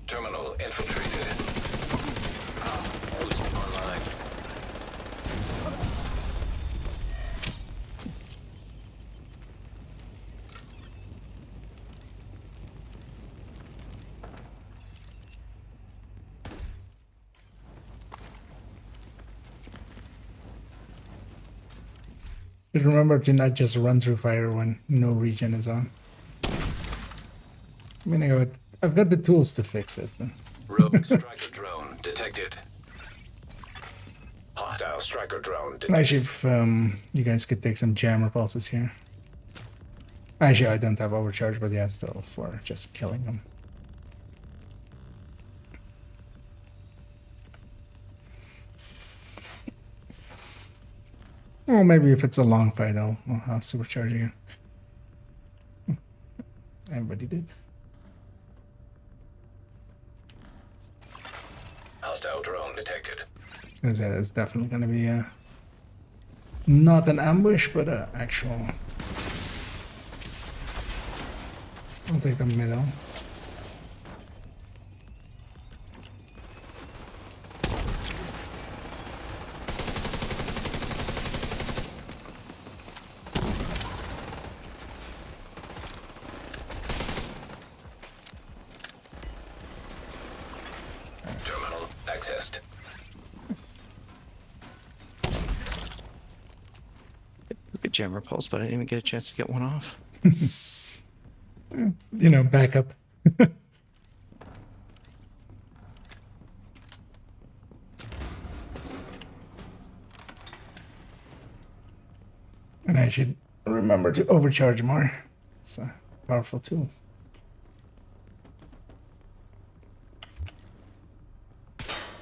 Terminal infiltrated. Boost online. Just remember to not just run through fire when no regen is on. I mean, I've got the tools to fix it. But... Rogue striker drone detected. Hostile striker drone detected. Actually, if you guys could take some jammer pulses here. Actually, I don't have overcharge, but yeah, still for just killing them. Well, maybe if it's a long fight, I'll have supercharge again. Everybody did. Hostile drone detected. Because yeah, it's definitely going to be not an ambush, but an actual... I'll take the middle. Terminal accessed. Look at jammer pulse, but I didn't even get a chance to get one off. You know, backup. And I should remember to overcharge more. It's a powerful tool.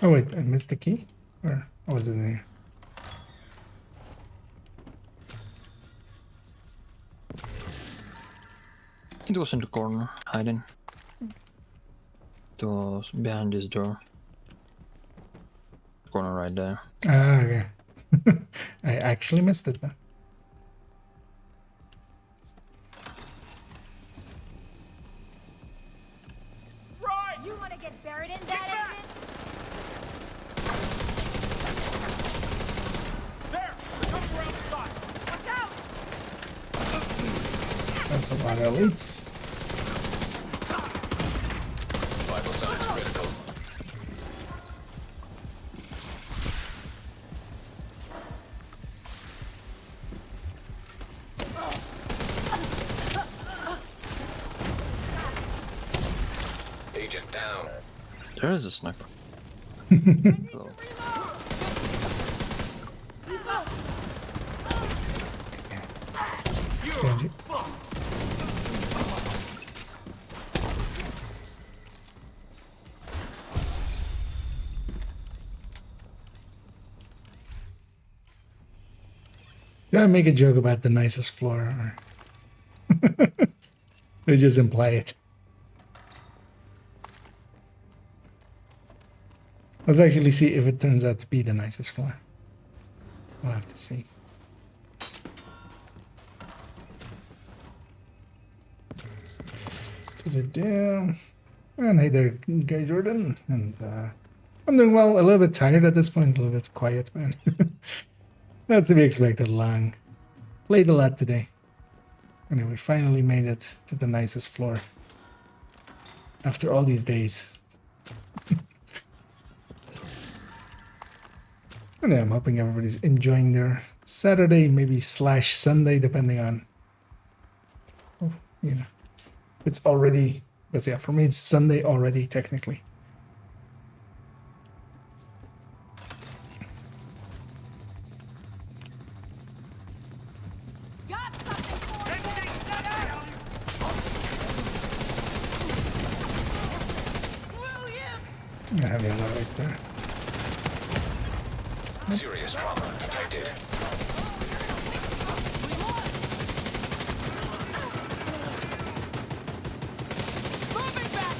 Oh wait, I missed the key? Or was it there? It was in the corner, hiding. It was behind this door. Corner right there. Ah, okay. I actually missed it then. Right! You want to get buried in that, Agent? There! The comes around the side! Watch out! That's a lot of elites. Vital signs critical. Agent down. There is a sniper. So, Genji. Did I make a joke about the nicest floor? Or... we just imply it. Let's actually see if it turns out to be the nicest floor. We'll have to see. Put it down. And hey there, Guy Jordan. And I'm doing well. A little bit tired at this point. A little bit quiet, man. That's to be expected. Long. Played a lot today. And we finally made it to the nicest floor. After all these days. And yeah, I'm hoping everybody's enjoying their Saturday, maybe / Sunday, depending on, you know, it's already, because yeah, for me it's Sunday already, technically. Got something for you! I have the other right there. Serious trauma detected. Moving back!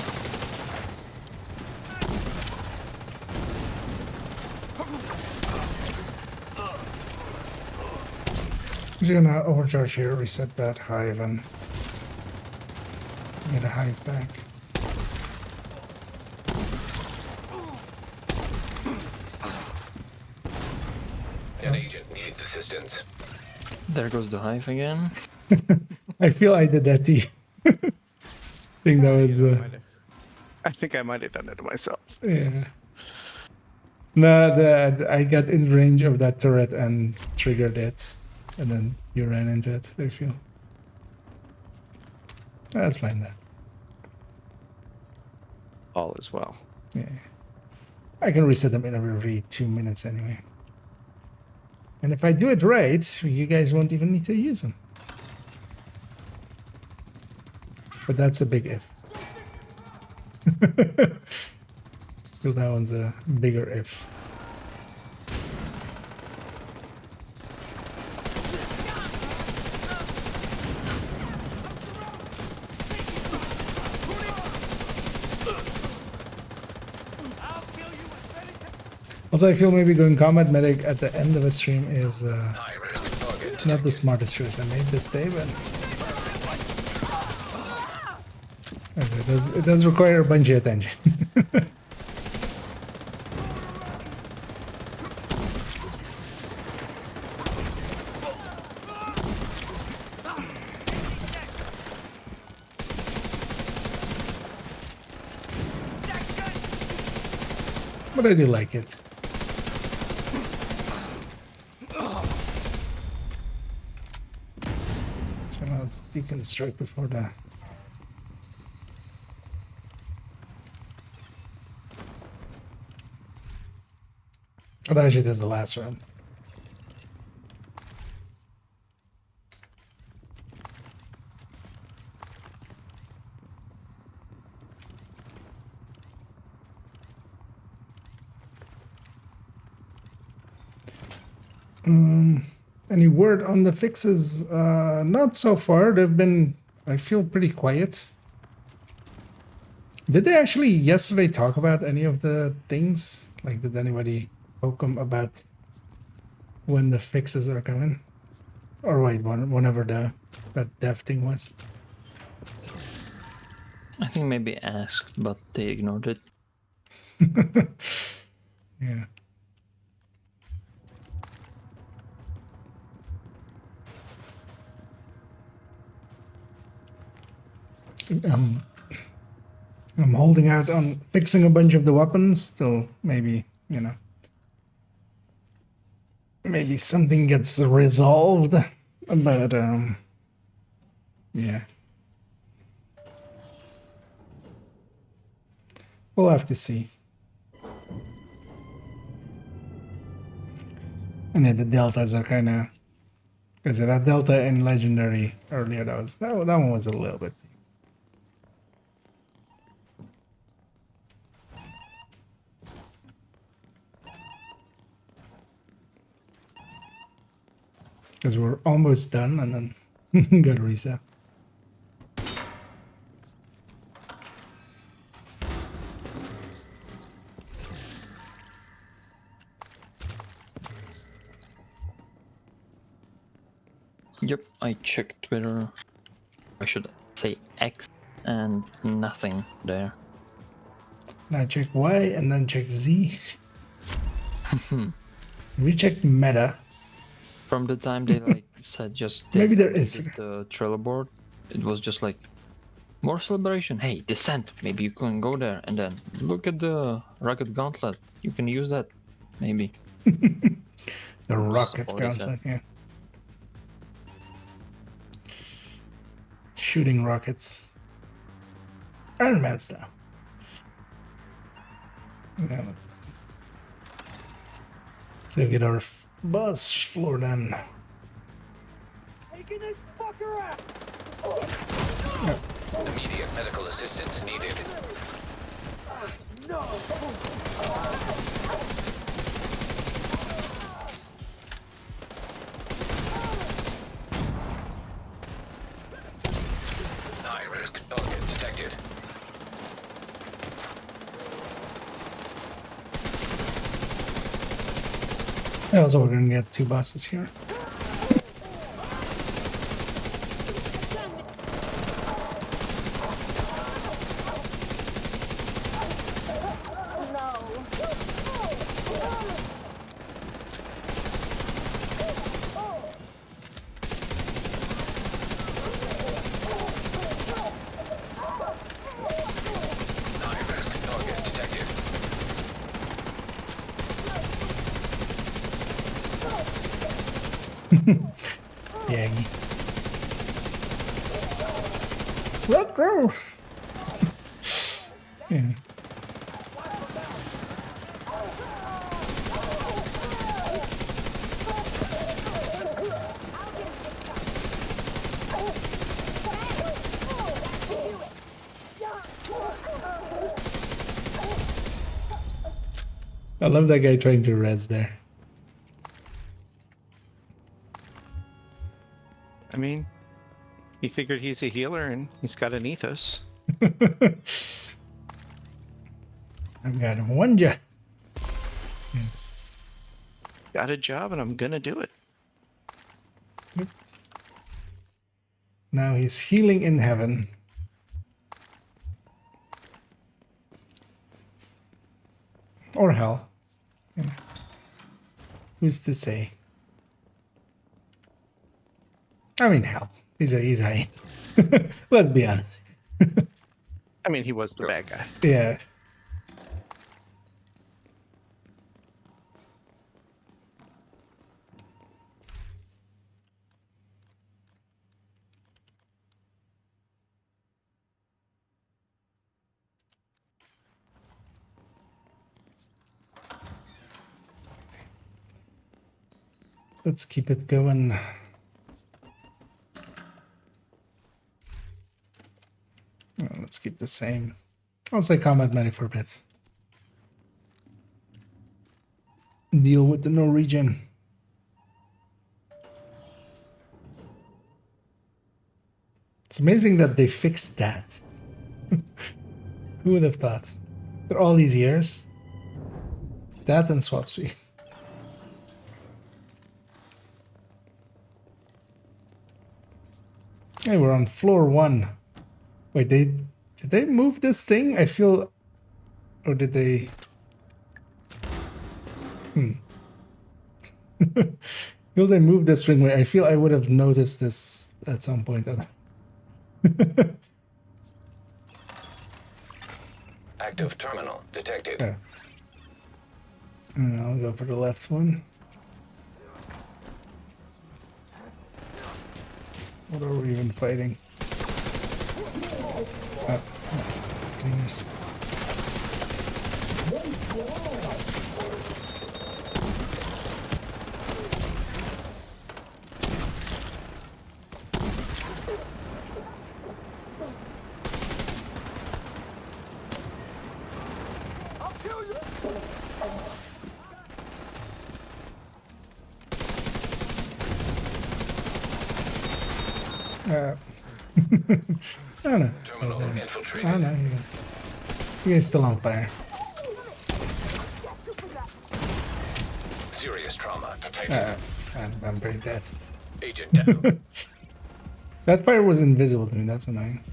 I'm just gonna overcharge here, reset that hive, and get a hive back. An agent needs assistance. there goes the hive again. I feel I did that to you. I think that was... I think I might have done it myself. yeah. No, I got in range of that turret and triggered it. and then you ran into it, I feel. That's fine then. All as well. Yeah. I can reset them in every 2 minutes anyway. And if I do it right, you guys won't even need to use them. But that's a big if. So that one's a bigger if. Also, I feel maybe going combat medic at the end of a stream is not the smartest choice. I made this day, but it does require a bunch of attention. But I do like it. So now let's deconstruct before the... Oh, actually, this is the last round. Any word on the fixes? Not so far. They've been, I feel, pretty quiet. Did they actually yesterday talk about any of the things? Like, did anybody poke them about when the fixes are coming? Or wait, whenever that dev thing was? I think maybe asked, but they ignored it. Yeah. I'm holding out on fixing a bunch of the weapons till maybe, you know, maybe something gets resolved. But yeah, we'll have to see. And then the deltas are kind of, because that delta in legendary earlier, that one was a little bit. Because we're almost done and then got reset. Yep, I checked Twitter. I should say X and nothing there. Now check Y and then check Z. We checked Meta. From the time they like said just maybe they're did Instagram. The Trello board, it was just like more celebration. Hey, Descent, maybe you can go there, and then look at the Rocket Gauntlet. You can use that, maybe. The Rocket Gauntlet, yeah. Shooting rockets. Iron Man style. Yeah, let's go get our bus floor done. Taking this fucker out! Immediate medical assistance needed. No! High-risk target detected. Yeah, also we're gonna get 2 buses here. Yagi. Red growth. Yeah. I love that guy trying to res there. I mean, he figured he's a healer and he's got an ethos. I've got one job. Got a job and I'm gonna do it. Yep. Now he's healing in heaven. Or hell. You know. Who's to say? I mean, hell. He's a let's be honest. I mean, he was the bad guy. Yeah. Let's keep it going. Let's keep the same. I'll say combat medic for a bit. Deal with the Norwegian. It's amazing that they fixed that. Who would have thought? After all these years, that and swap suite. Hey, we're on floor 1. Wait, did they move this thing? I feel, or did they? Feel they moved this ring? I feel I would have noticed this at some point. Active terminal detected. Yeah. I'll go for the left one. What are we even fighting? Cleaners. Oh no. Terminal infiltrated. Oh no, you guys still on fire. Serious trauma detected. I'm very dead. Agent down. That fire was invisible to me, that's annoying.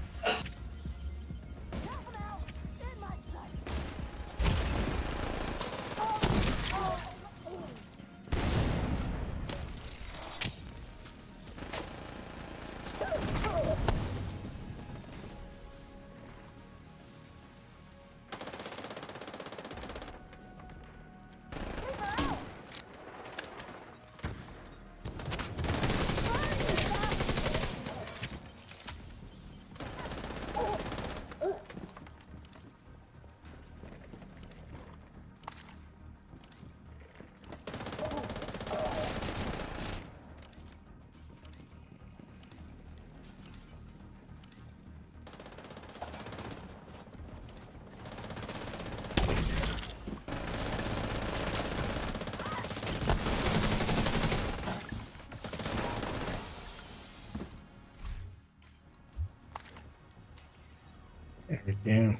There we go.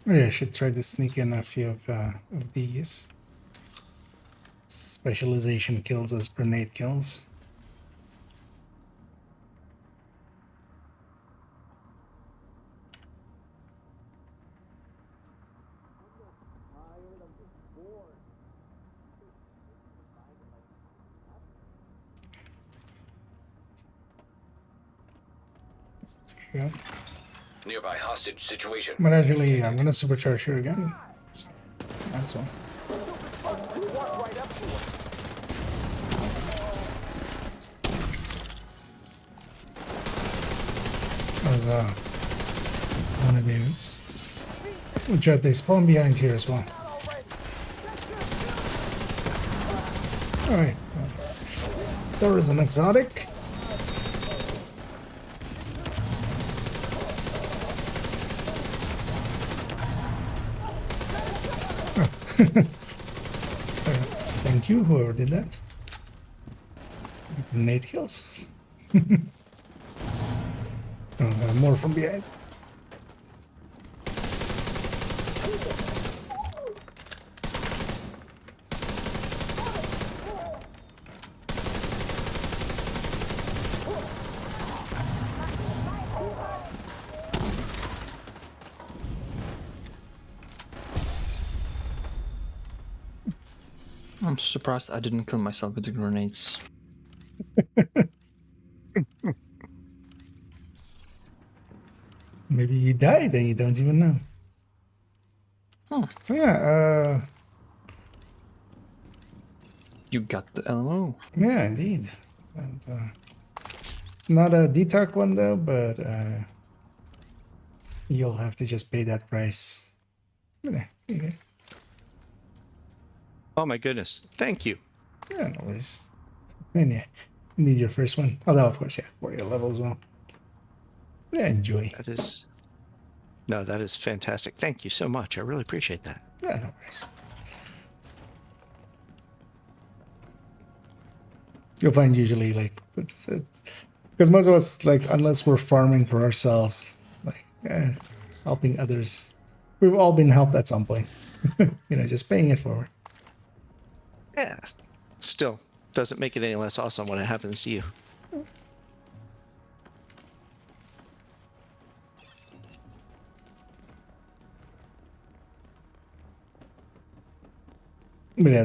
Yeah, I should try to sneak in a few of these. Specialization kills as grenade kills. Yeah. Nearby hostage situation. But actually, I'm gonna supercharge here again. That's all. There's one of these. Which they spawn behind here as well. Alright. There is an exotic. Thank you, whoever did that. Grenade kills. More from behind. I'm surprised I didn't kill myself with the grenades. Maybe you died and you don't even know. Huh. So yeah, You got the LMO. yeah, indeed. And, not a detox one though, but you'll have to just pay that price. Okay. Oh my goodness. Thank you. Yeah, no worries. And yeah, you need your first one. Although, of course, yeah, for your level as well. Yeah, enjoy. That is... No, that is fantastic. Thank you so much. I really appreciate that. Yeah, no worries. You'll find usually, like, because most of us, like, unless we're farming for ourselves, like, helping others, we've all been helped at some point. You know, just paying it forward. Yeah. Still, doesn't make it any less awesome when it happens to you. But yeah,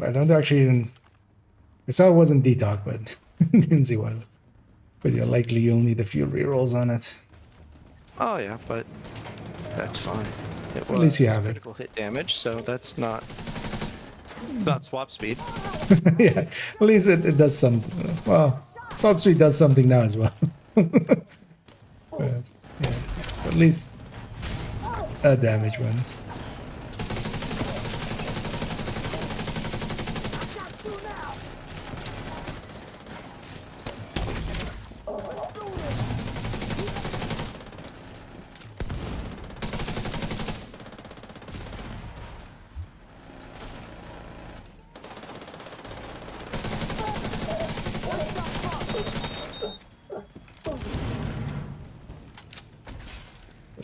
I don't actually even... I saw it wasn't detox, but didn't see what it was. But yeah, likely you'll need a few rerolls on it. Oh yeah, but that's fine. It At least you have it. critical hit damage, so that's not swap speed. Yeah, at least it does some. Well, swap speed does something now as well. But, yeah, at least damage ones.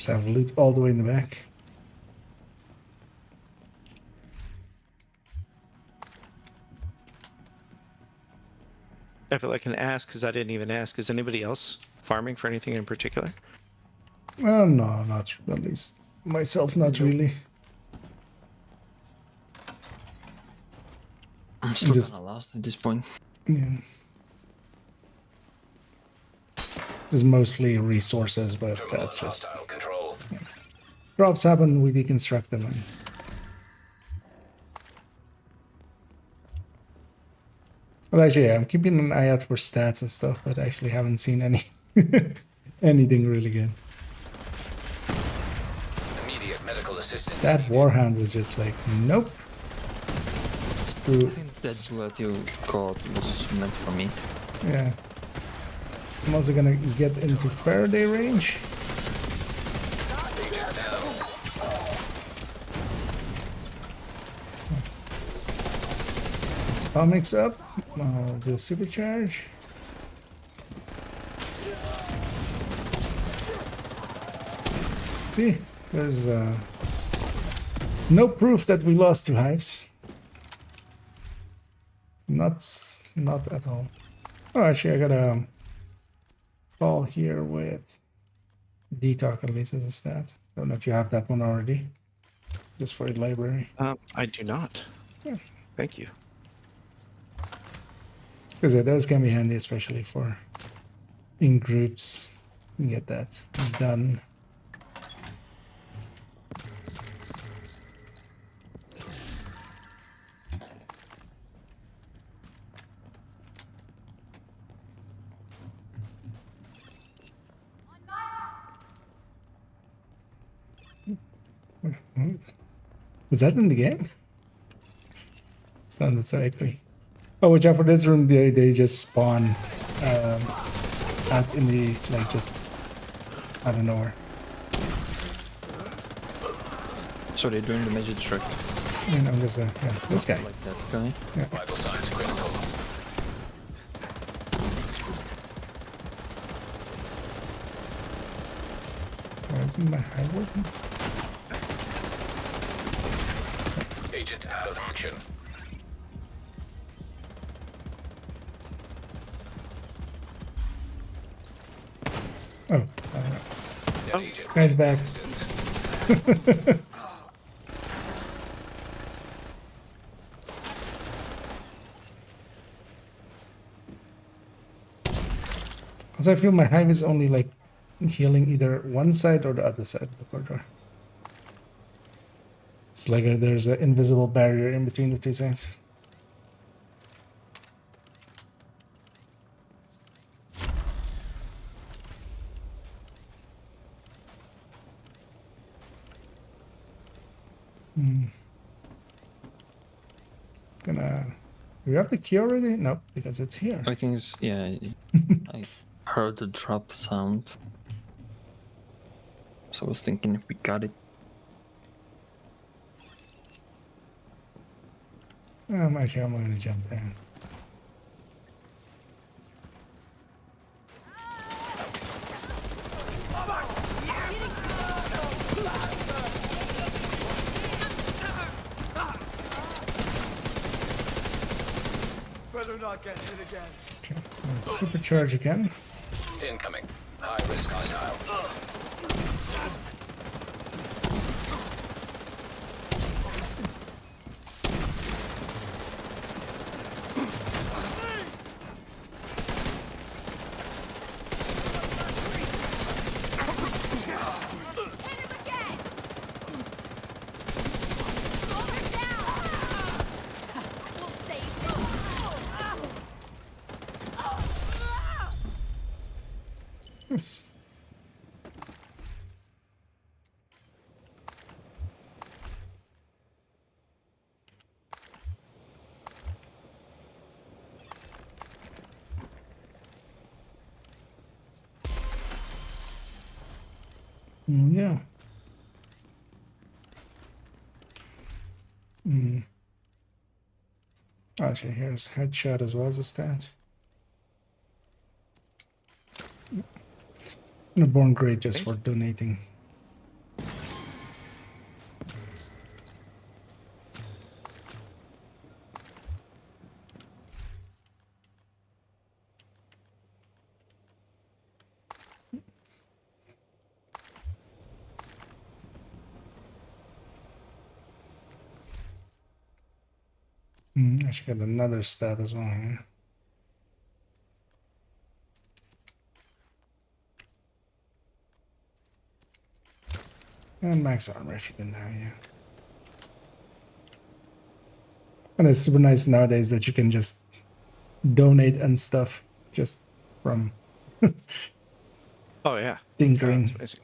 Have loot all the way in the back. I feel like I can ask because I didn't even ask. Is anybody else farming for anything in particular? Well, no, not at least myself, not really. I'm still kind of lost at this point. Yeah. Just mostly resources, but that's just... Yeah. Drops happen, we deconstruct them. And... Well, actually, yeah, I'm keeping an eye out for stats and stuff, but I actually haven't seen any anything really good. Immediate medical assistance. That Warhound was just like, nope. Screw. I think that's what you called was meant for me. Yeah. I'm also gonna get into Faraday range. Spell mix up. I'll do a supercharge. See, there's no proof that we lost 2 hives. Not at all. Oh, actually, I got a ball here with detox at least as a stat. Don't know if you have that one already. Just for a library. I do not. Yeah. Thank you. Because yeah, those can be handy, especially for in groups. Get that done. Was that in the game? Sounded so echoey. Oh, watch out for this room. They just spawn out in the, like, just out of nowhere. So they're doing the magic trick. And I'm just, yeah, this guy. Like that guy. Yeah. Vital signs critical. Oh, isn't my hide working? Agent out of action. Oh, guy's back. Because I feel my hive is only like healing either one side or the other side of the corridor. It's like there's an invisible barrier in between the two sides. Gonna. Do we have the key already? No, because it's here. I think it's, yeah, I heard the drop sound. So I was thinking if we got it. Actually, I'm gonna jump there. Better not get hit again. Okay, supercharge again. Incoming. High risk hostile. Yes. Yeah. Actually, here's headshot as well as a stat. And a born grade just for donating. I should get another stat as well here. And max armor if you didn't have you. And it's super nice nowadays that you can just donate and stuff just from Oh yeah. tinkering. That's amazing.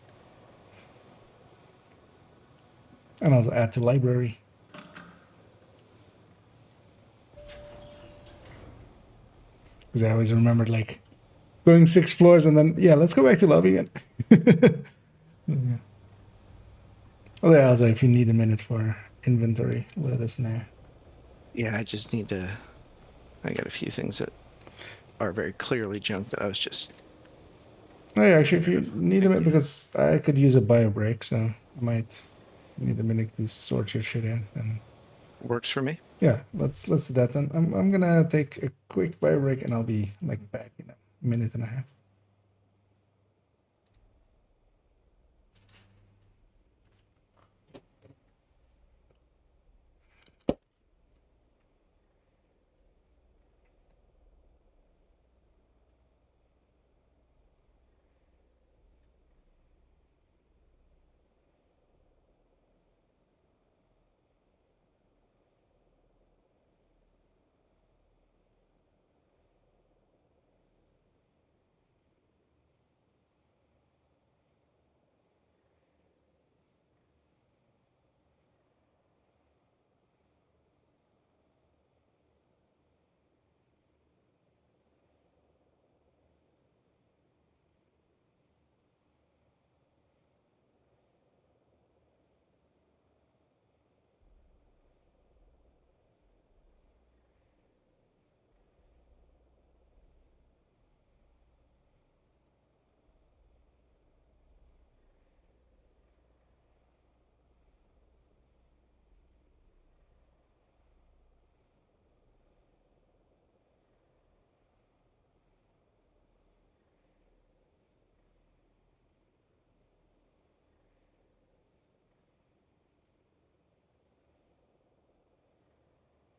And also add to library. Because I always remembered like going 6 floors and then, yeah, let's go back to lobby again. Yeah. Oh yeah, also if you need a minute for inventory, let us know. Yeah, I just need to. I got a few things that are very clearly junk that I was just. Oh yeah, actually, if you need a minute, because I could use a bio break, so I might need a minute to sort your shit out. And works for me. Yeah, let's do that then. I'm gonna take a quick bio break and I'll be like back in a minute and a half.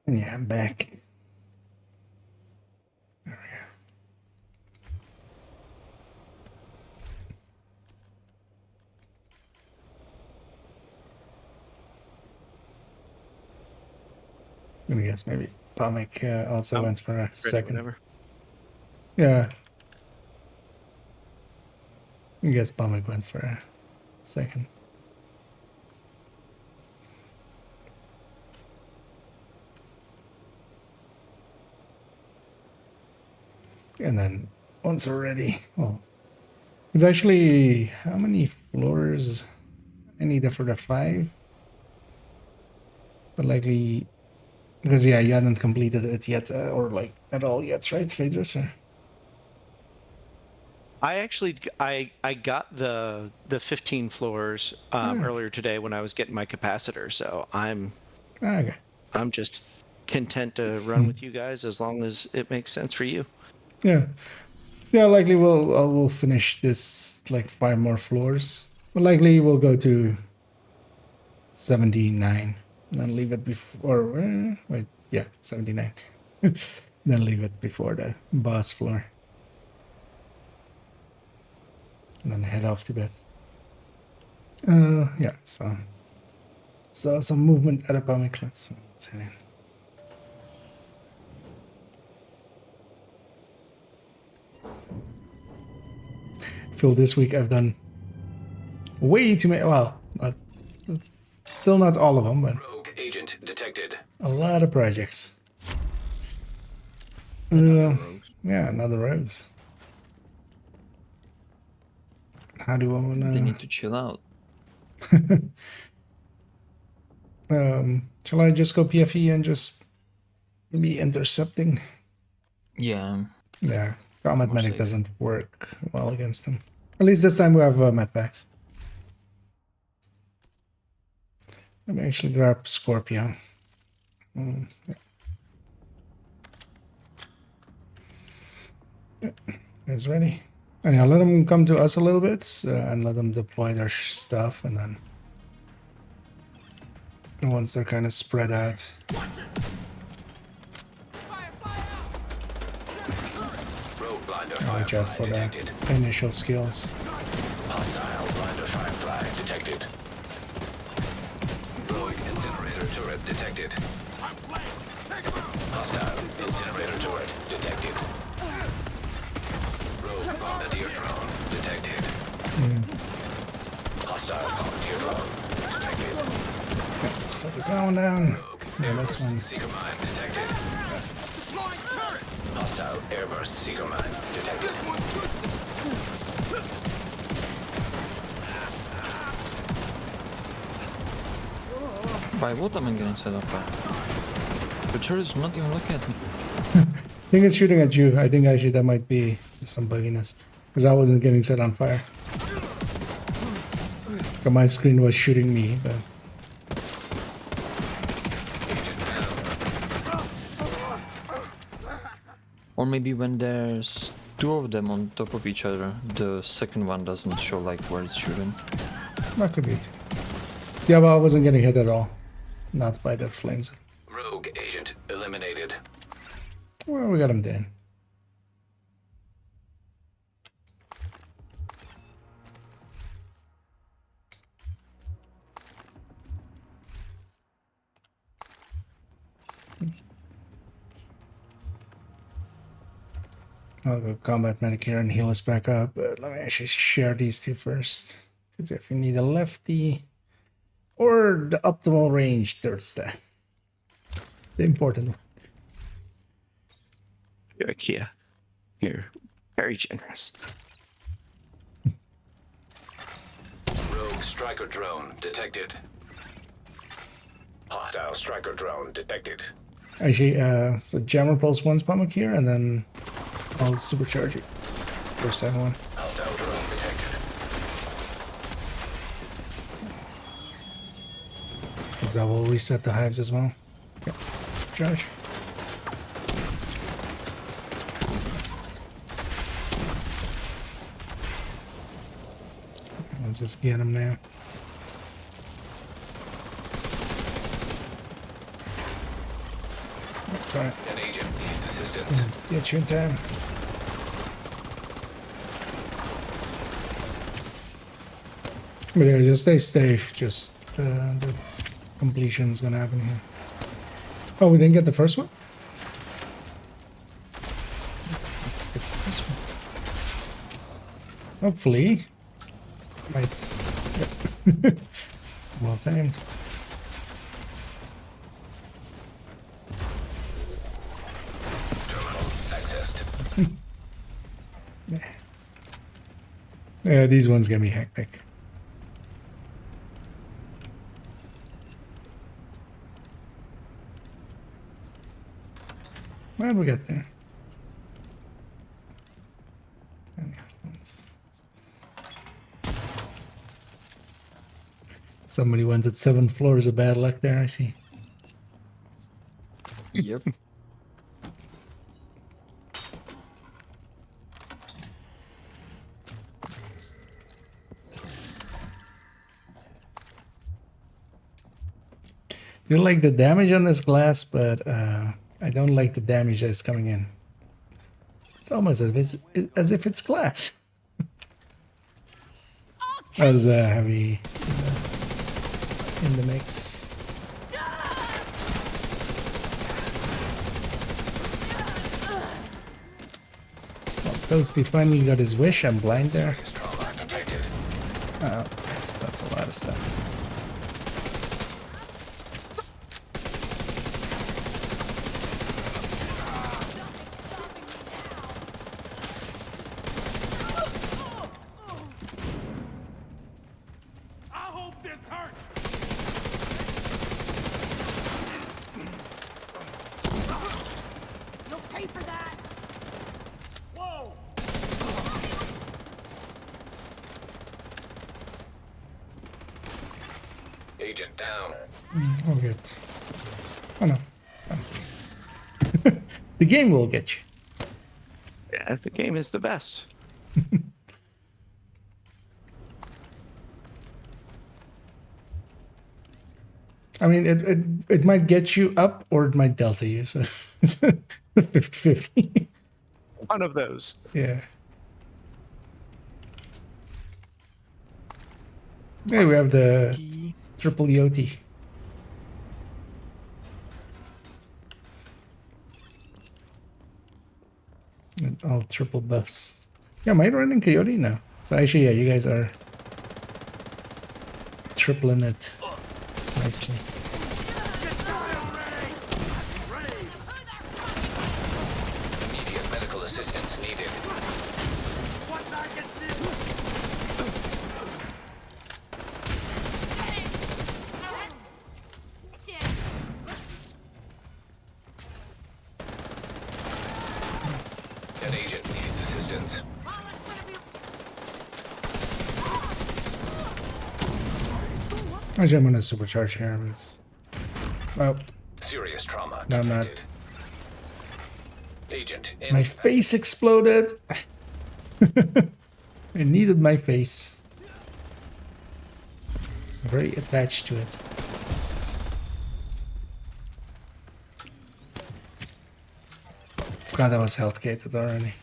And yeah, I'm back. There we go. I'm gonna guess maybe Pomic also went for a second. Whatever. Yeah. I guess Pomic went for a second. And then once already, well, it's actually how many floors I need for the 5? But likely, because yeah, you hadn't completed it yet, or like at all yet, right, Phaedrus? Or? I got the 15 floors earlier today when I was getting my capacitor, so I'm just content to run with you guys as long as it makes sense for you. Yeah, yeah. Likely we'll finish this like 5 more floors. But likely we'll go to 79 and then leave it before. Wait, yeah, 79. Then leave it before the boss floor. And then head off to bed. Yeah. So some movement at a Pomic. Let's head in. Feel this week I've done way too many. Well, still not all of them, but Rogue agent detected. a lot of projects. Yeah, another rogues. How do I wanna? They need to chill out. Shall I just go PFE and just be intercepting? Yeah. Yeah, Combat Medic doesn't work well against them. At least this time we have medpacks. Let me actually grab Scorpio. Yeah. Is ready. Anyhow, let them come to us a little bit and let them deploy their stuff, and then once they're kind of spread out. Watch out for the initial skills. Hostile blinder firefly detected. Rogue incinerator turret detected. Hostile incinerator turret detected. Rogue bombardier drone detected. Hostile bombardier drone detected. Okay, let's focus that one down. Yeah, this one. Seeker mine detected. Hostile airburst seeker mine detected. By what am I getting set up by? The turret is not even looking at me. I think it's shooting at you. I think actually that might be some bugginess. Because I wasn't getting set on fire. But my screen was shooting me, but... Or maybe when there's 2 of them on top of each other, the second one doesn't show like where it's shooting. That could be it. Yeah, but I wasn't getting hit at all. Not by the flames. Rogue agent eliminated. Well, we got him dead. I'll go combat medic here and heal us back up, but let me actually share these 2 first. Because if you need a lefty or the optimal range, there's the important one. You're Kia. You're very generous. Rogue striker drone detected. Hostile striker drone detected. Actually, so Jammer Pulse 1's Pomic here, and then I'll supercharge it for second one. Hostile drone detected. Because that will reset the hives as well. Okay, supercharge. I'll just get him now. Sorry. An agent needs assistance. Get you in time. But yeah, just stay safe. Just the completion's gonna happen here. Oh, we didn't get the first one? Let's get the first one. Hopefully. Might. Yep. Well timed. Terminal accessed. Yeah, these ones gonna be hectic. How'd we get there? Somebody wanted 7 floors of bad luck there, I see. Yep. You like the damage on this glass, but I don't like the damage that's coming in. It's almost as if it's glass. That was heavy in the mix. Well, Toasty finally got his wish. I'm blind there. Oh, that's a lot of stuff. Agent down. I'll get. Oh no. The game will get you. Yeah, the game is the best. I mean, it might get you up or it might delta you, so 50-50. One of those. Yeah. Hey, we have the triple Yoti. And all triple buffs. Yeah, am I running Coyote? No. So actually, yeah, you guys are tripling it nicely. Immediate medical assistance needed. An agent needs assistance. Actually, I'm gonna supercharge here. Well, Serious trauma no, I'm not. detected. Agent in. My face exploded. I needed my face. Very attached to it. God, that was health gated already.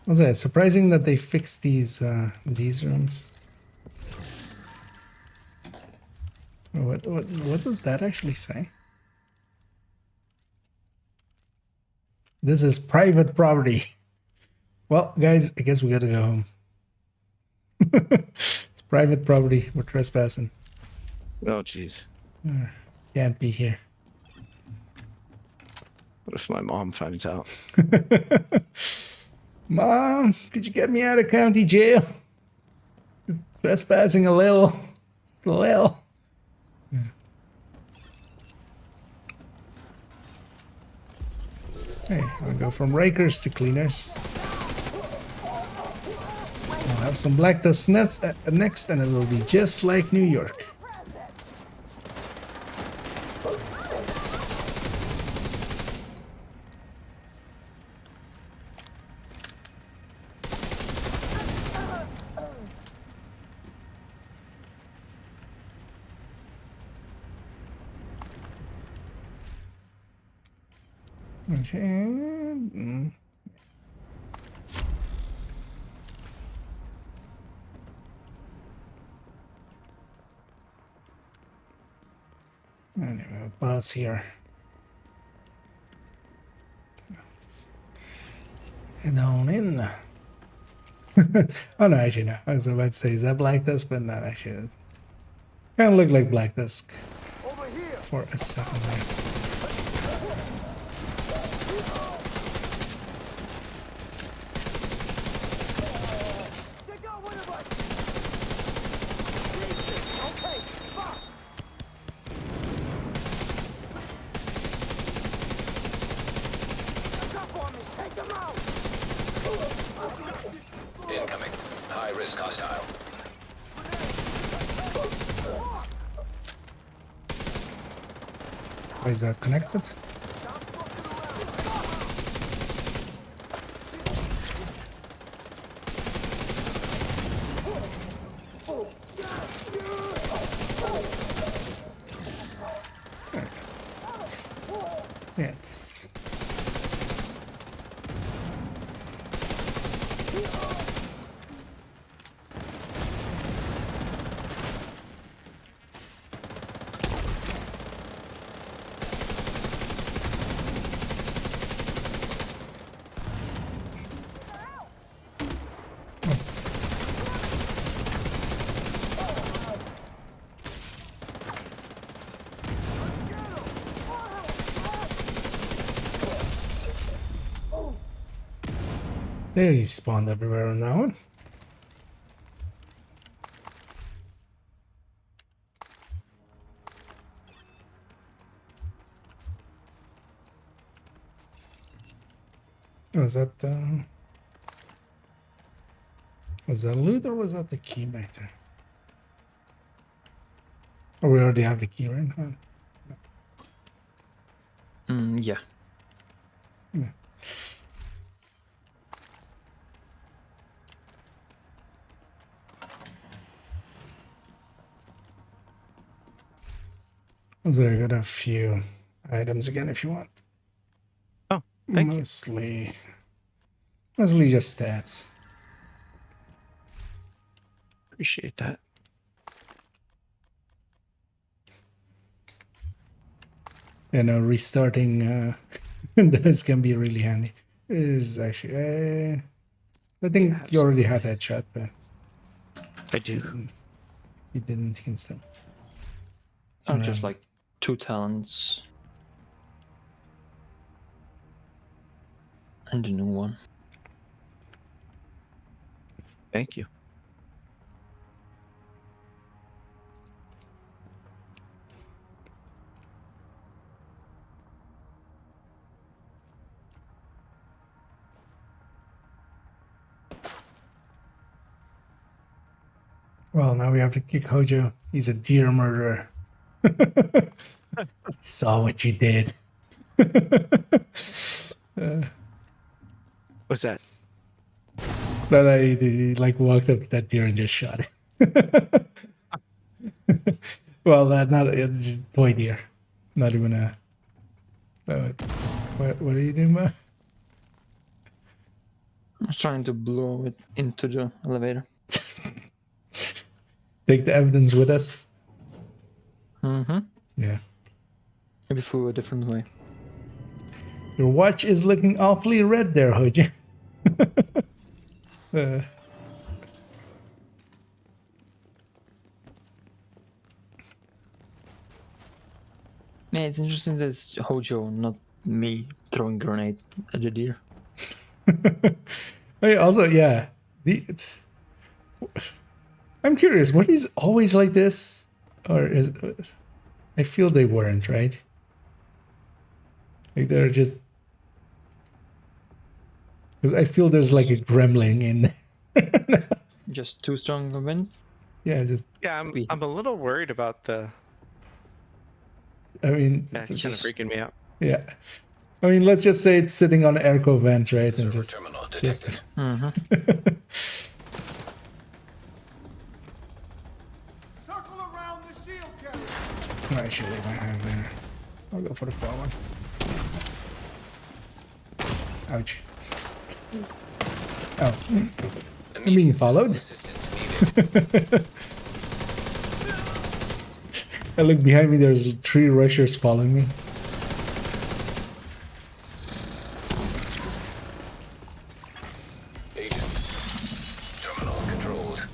What's that? Surprising that they fixed these rooms. What does that actually say? This is private property. Well, guys, I guess we gotta go home. It's private property. We're trespassing. Oh, jeez. Can't be here. What if my mom finds out? Mom, could you get me out of county jail? Trespassing a little. Just a little. Hey, I'll go from rakers to cleaners. I'll have some black dust nuts next, and it will be just like New York. Okay. Anyway, bus here. Let's head on in. Oh no, actually no. I was about to say, is that Black Tusk? But not actually. Kind of look like Black Tusk for a second there. Incoming. High risk hostile. Why is that connected? Yeah, this. They spawned everywhere on that one. Was that loot or was that the key back there? Or we already have the key, right? Yeah. Yeah. So I got a few items again if you want. Oh, thank you. Mostly just stats. Appreciate that. You know, restarting this can be really handy. Is actually, I think you already had that shot, but I do. You didn't install. Oh, just like 2 talents. And a new one. Thank you. Well, now we have to kick Hojo. He's a deer murderer. Saw what you did. What's that? That I like walked up to that deer and just shot it. Well, it's just a toy deer, not even a. Oh, it's what are you doing, man? I was trying to blow it into the elevator. Take the evidence with us. Mm-hmm. Yeah. Maybe flew a different way. Your watch is looking awfully red there, Hojo. Yeah, it's interesting that it's Hojo, not me throwing grenade at the deer. Hey, also, yeah, I'm curious. Were these always like this, or is? I feel they weren't, right? Like they're just because I feel there's like a gremlin in there. Just too strong of a wind. Yeah, just I'm a little worried about the. I mean, That's kind of freaking me out. Yeah, I mean, let's just say it's sitting on airco vents, right? And just Mm-hmm. Circle around the shield carrier. I should leave my hand there. I'll go for the far one. Ouch. Oh. I'm being followed? I look behind me, there's 3 rushers following me. Agent. Terminal controlled.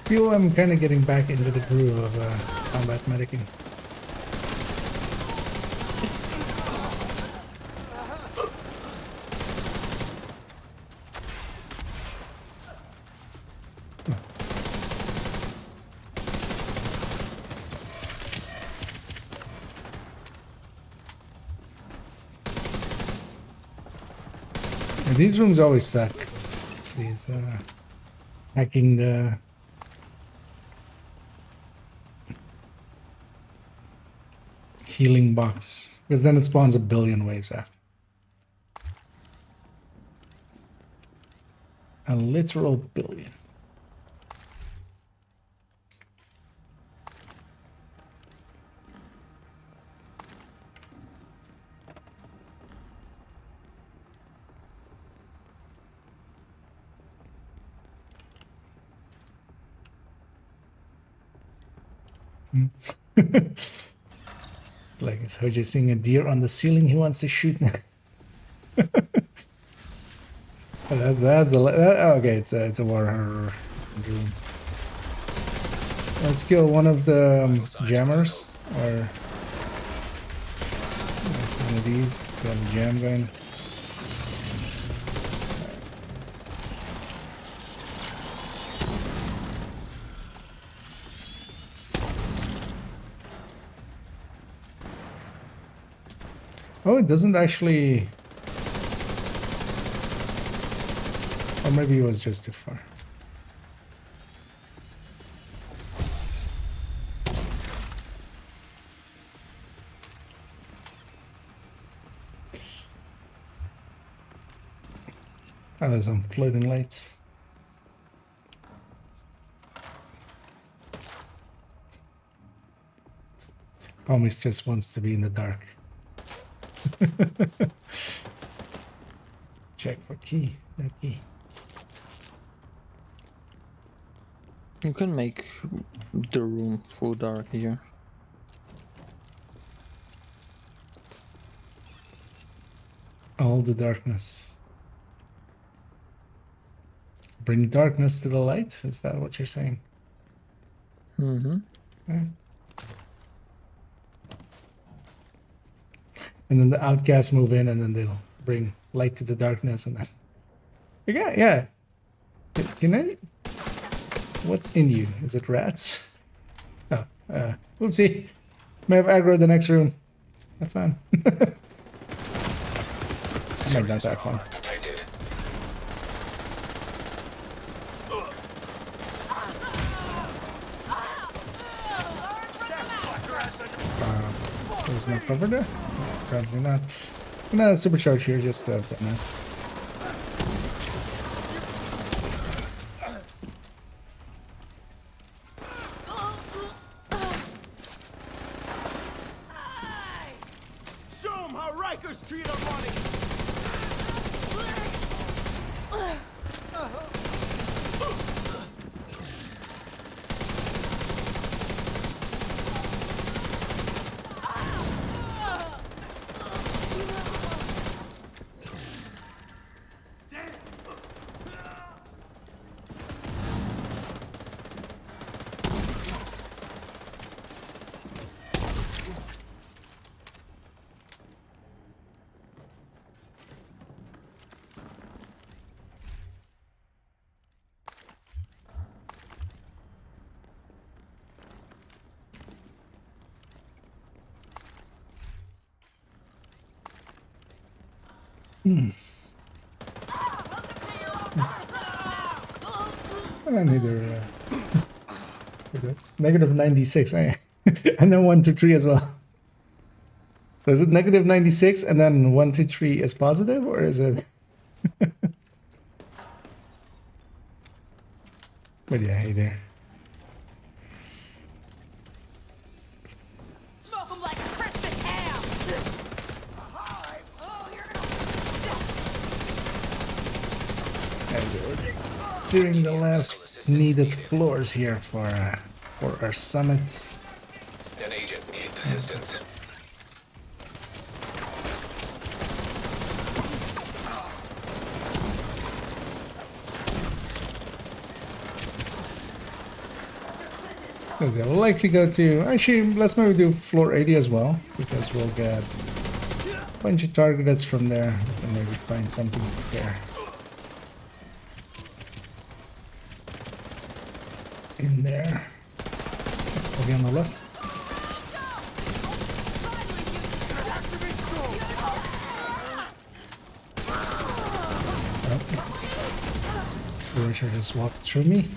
Feel I'm kind of getting back into the groove of combat medicing. And these rooms always suck. These hacking the healing box, because then it spawns a billion waves after. A literal billion. Like it's heard you seeing a deer on the ceiling he wants to shoot. That's okay. It's a war room. Let's kill one of the jammers, or one of these to have a jam going. Oh, it doesn't actually... Or maybe it was just too far. Oh, there's some floating lights. Almost just wants to be in the dark. Check for key. No key. You can make the room full dark here. All the darkness. Bring darkness to the light? Is that what you're saying? Mm-hmm. Yeah. And then the outcasts move in, and then they'll bring light to the darkness, and then... Yeah. Can I... What's in you? Is it rats? Oh, whoopsie. May have aggroed the next room. Have fun. I might not have fun. There's no cover there? Apparently not. I'm gonna supercharge here just to have that now. Show 'em how Rikers treat our money. Neither. Negative 96. And then 123 as well. So is it negative 96 and then 123 is positive, or is it? But yeah, hey there. Smoke 'em like Christmas ham! And we're doing the last needed floors here for our summits. An agent needs assistance. We'll likely go to... Actually, let's maybe do floor 80 as well, because we'll get a bunch of targets from there. We can maybe find something there. In there. Maybe on the left. Okay. Rusher just walked through me.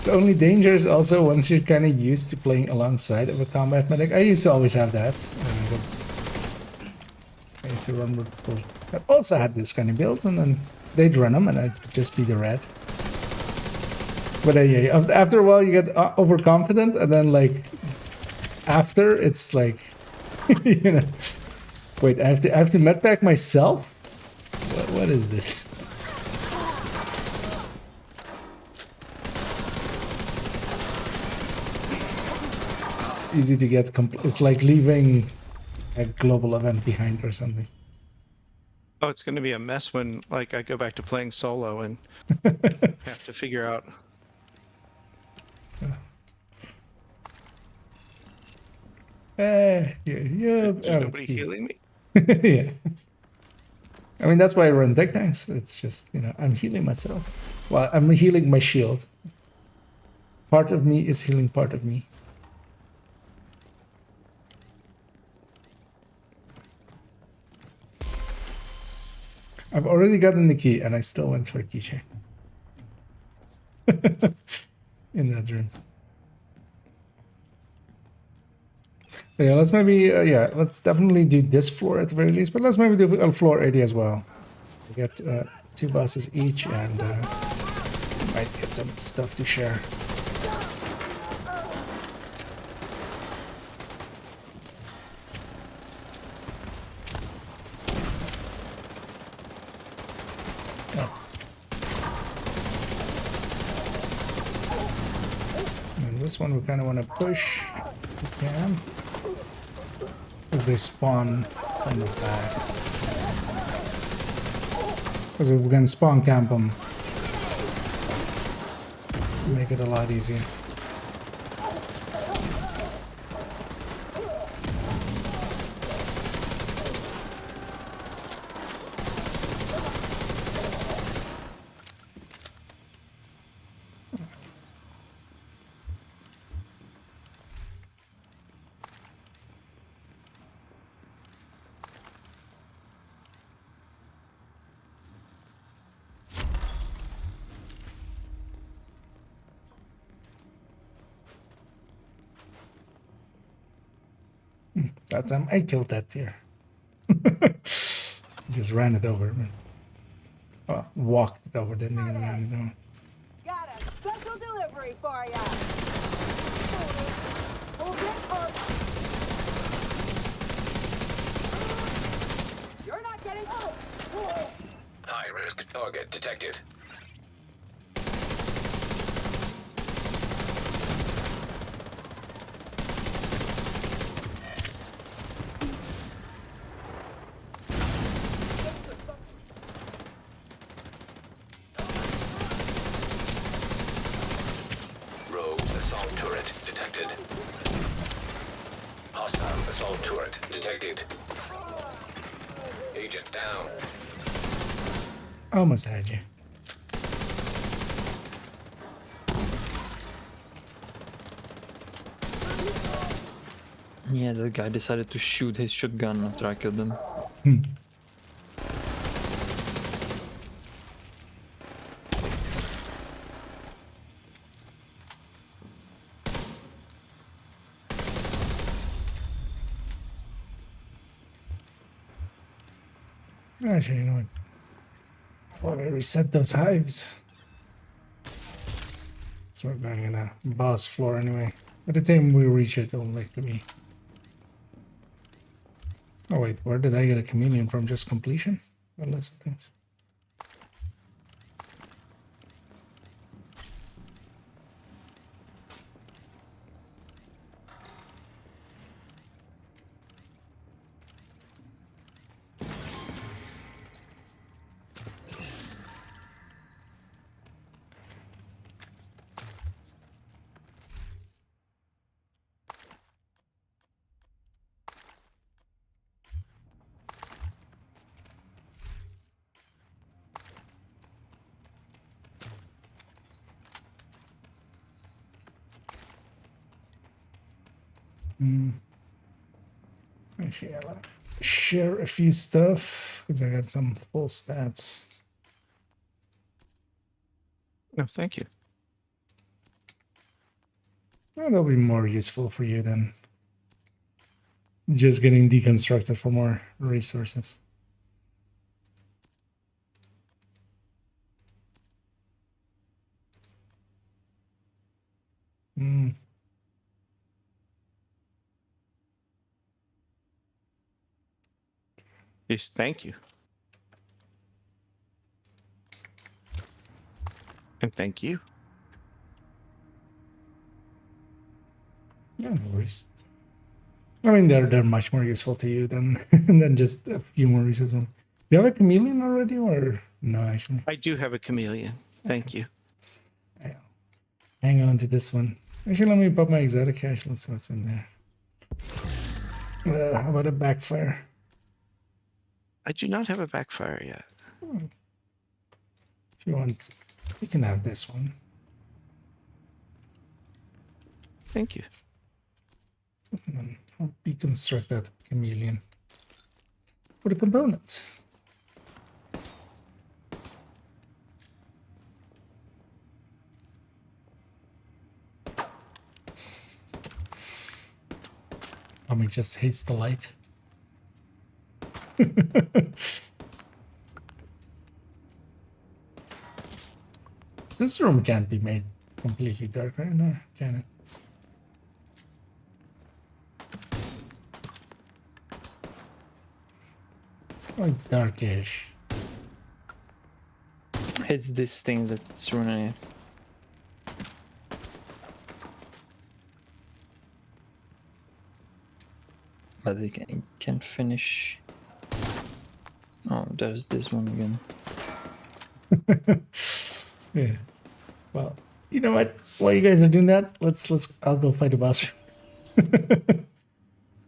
The only danger is also once you're kind of used to playing alongside of a combat medic. I used to always have that. Because I used to run with people that also had this kind of build, and then they'd run them and I'd just be the red. But yeah, after a while you get overconfident, and then like after it's like, you know, wait, I have to medpack myself? What is this? Easy to get it's like leaving a global event behind or something. Oh, it's going to be a mess when like I go back to playing solo and have to figure out. Yeah. Nobody healing me? Yeah. I mean, that's why I run tech tanks. It's just, you know, I'm healing myself. Well, I'm healing my shield. Part of me is healing part of me. I've already gotten the key, and I still went for a keychain. In that room. But yeah, let's maybe, let's definitely do this floor at the very least, but let's maybe do floor 80 as well. We get 2 bosses each, and might get some stuff to share. This one we kind of want to push if we can, because they spawn from the back. Because we can spawn camp them, make it a lot easier. That time I killed that deer. Just ran it over. Oh, walked it over, didn't even ran it over. Got a special delivery for ya. You're not getting High risk target detected. Hostile assault turret detected. Agent down. Almost had you. Yeah, the guy decided to shoot his shotgun after I killed him. Actually, you know what? Why don't we reset those hives? So we're going in a boss floor anyway. By the time we reach it, it'll likely be. Oh wait, where did I get a chameleon from? Just completion? Or lots of things. Actually, I'll share a few stuff because I got some full stats. No, thank you. That'll be more useful for you than just getting deconstructed for more resources. Yes, thank you. And thank you. Yeah, no worries. I mean, they're much more useful to you than than just a few more resources. Do you have a chameleon already, or no? Actually, I do have a chameleon. Thank you. Hang on to this one. Actually, let me pop my exotic cache. Let's see what's in there. How about a backfire? I do not have a backfire yet. If you want, you can have this one. Thank you. And then I'll deconstruct that chameleon for the component. Comic just hates the light. This room can't be made completely dark right now, can it? Like darkish. It's this thing that's running it. But they can finish. Oh, there's this one again. Yeah. Well, you know what? While you guys are doing that, I'll go fight a boss.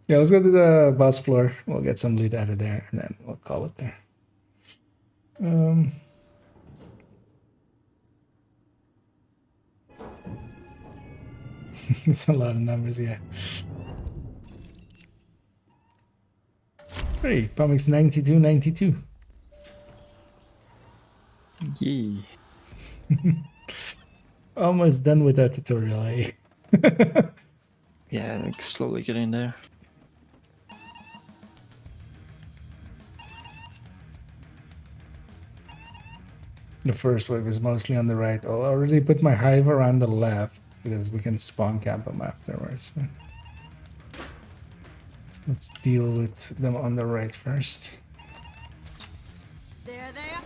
Yeah, let's go to the boss floor. We'll get some loot out of there, and then we'll call it there. It's a lot of numbers, yeah. Hey, Pomix 9292. Yee. Almost done with that tutorial, eh? Yeah, like slowly getting there. The first wave is mostly on the right. I'll already put my hive around the left because we can spawn camp them afterwards. But let's deal with them on the right first. There they are.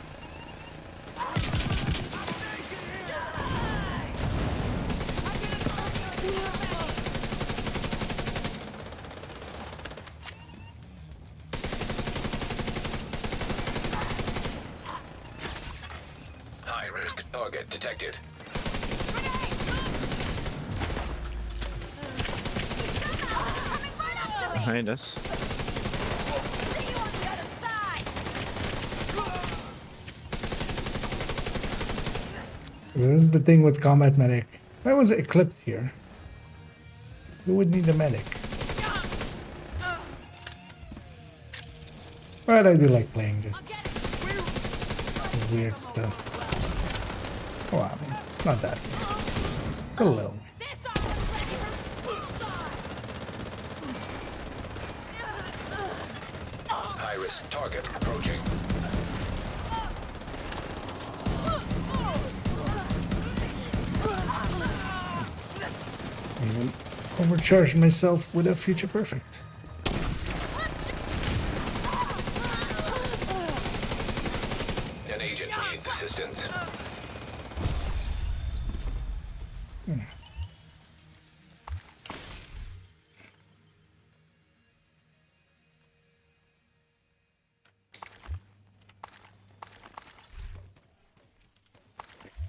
High-risk target detected. Coming right up to behind us. This is the thing with combat medic. Why was Eclipse here? Who would need a medic? But I do like playing just weird stuff. Oh, I mean, it's not that weird. It's a little weird. High-risk target approaching. Even overcharged myself with a future perfect. An agent needs assistance.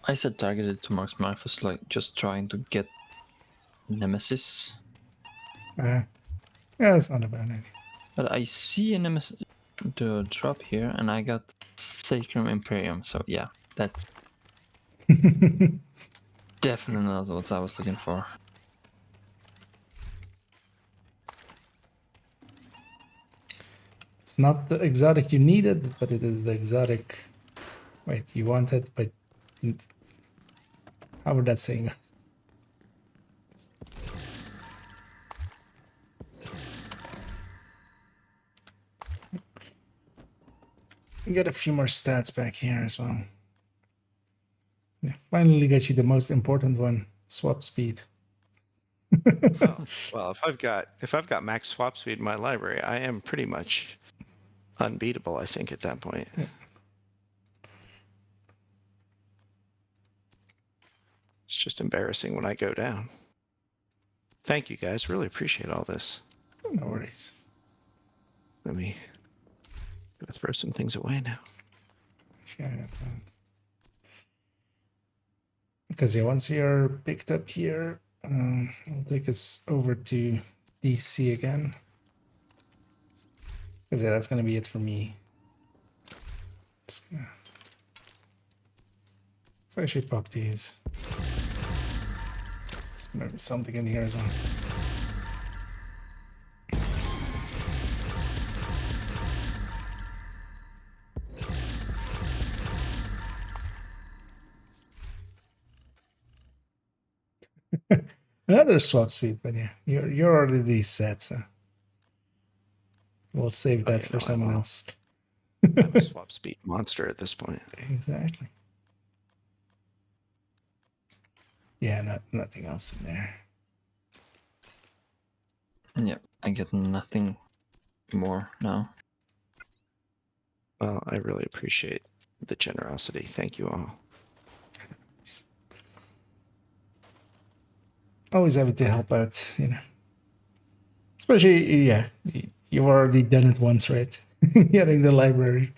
I said targeted to Mark's Marfus, like just trying to get Nemesis. Yeah, that's not a bad idea. But I see a Nemesis to drop here, and I got Sacrum Imperium, so yeah, that's definitely not what I was looking for. It's not the exotic you needed, but it is the exotic. Wait, you wanted, but how would that saying go? We got a few more stats back here as well. Yeah, finally got you the most important one, swap speed. Oh, well, if I've got max swap speed in my library, I am pretty much unbeatable, I think, at that point. Yeah. It's just embarrassing when I go down. Thank you guys, really appreciate all this. No worries. Let me throw some things away now. Yeah, because yeah, once you're picked up here, I'll take us over to DC again. Because yeah, that's gonna be it for me. Let's actually pop these. There's maybe something in here as well. Another swap speed, but yeah, you're already set, so we'll save that for someone else. I'm a swap speed monster at this point. Exactly. Yeah, nothing else in there. Yep, I get nothing more now. Well, I really appreciate the generosity. Thank you all. Always happy to help out, you know. Especially, yeah, you've already done it once, right? Getting the library.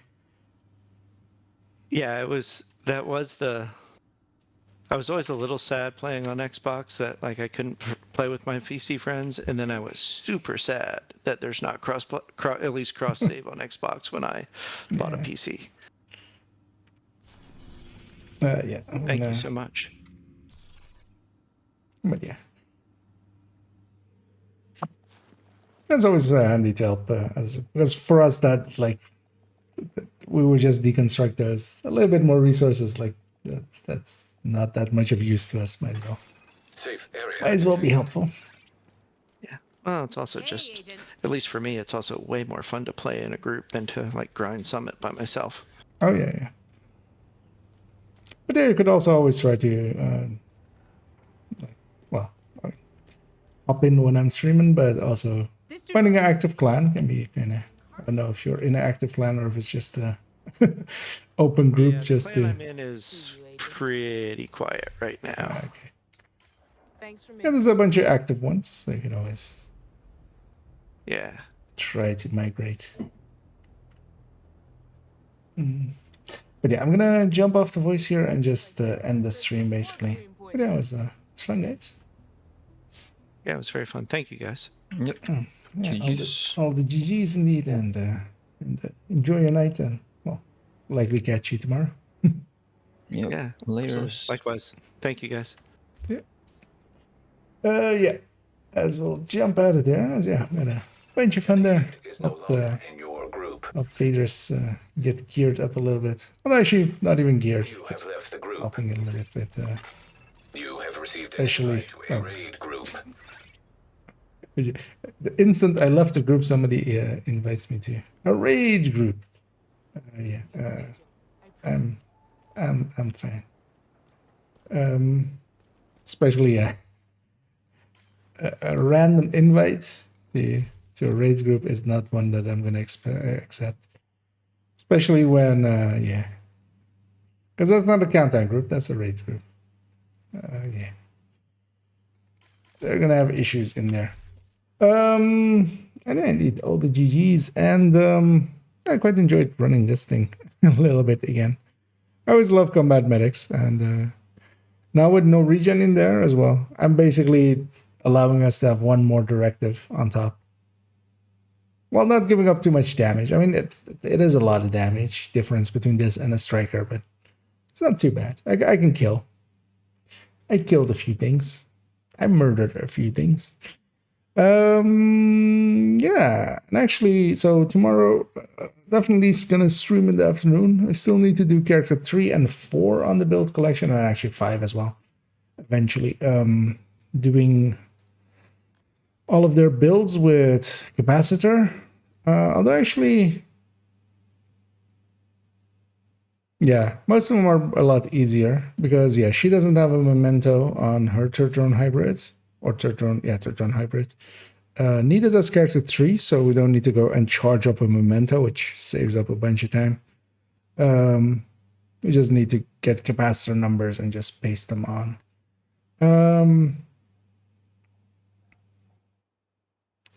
Yeah, I was always a little sad playing on Xbox that like I couldn't play with my PC friends, and then I was super sad that there's not at least cross save on Xbox when I bought a PC. Yeah. Thank you so much. But yeah, that's always handy to help, because for us that like we would just deconstruct those a little bit more resources. Like that's not that much of use to us. Might as well. Safe area. Might as well be helpful. Yeah. Well, it's also just, at least for me, it's also way more fun to play in a group than to like grind Summit by myself. Oh yeah. But yeah, you could also always try to, hop in when I'm streaming, but also finding an active clan can be kind of, I don't know if you're in an active clan or if it's just a open group. Yeah, just the clan to. I'm in is pretty quiet right now. Okay. Thanks for me. Yeah, there's a bunch of active ones, so you can always. Yeah. Try to migrate. But yeah, I'm gonna jump off the voice here and just end the stream basically. But yeah, it's fun, guys. Yeah, it was very fun. Thank you guys. Yep. Yeah, GG's. all the GGs indeed, and enjoy your night, and well, likely catch you tomorrow. Yep. Yeah. Later. Likewise. Thank you, guys. Yeah. Yeah. As we'll jump out of there, as yeah, we had a bunch of fun there. Hope Faders get geared up a little bit. Well, actually, not even geared. You have left the group. Helping a little bit with, You have received especially an invite to a raid group. the instant I left the group, somebody invites me to a raid group. I'm fine. Especially a random invite to a raids group is not one that I'm gonna accept. Especially when because that's not a countdown group, that's a raids group. Yeah, they're gonna have issues in there. And yeah, indeed, all the GGs, and I quite enjoyed running this thing a little bit again. I always love combat medics, and now with no regen in there as well, I'm basically allowing us to have one more directive on top. While not giving up too much damage. I mean, it is a lot of damage difference between this and a striker, but it's not too bad. I can kill. I killed a few things. I murdered a few things. Yeah, and actually, so tomorrow definitely is gonna stream in the afternoon. I still need to do character 3 and 4 on the build collection, and actually 5 as well. Eventually, doing all of their builds with capacitor. Although actually, yeah, most of them are a lot easier because yeah, she doesn't have a memento on her Turtron hybrid or Turtron hybrid. Neither does character 3, so we don't need to go and charge up a memento, which saves up a bunch of time. We just need to get capacitor numbers and just paste them on.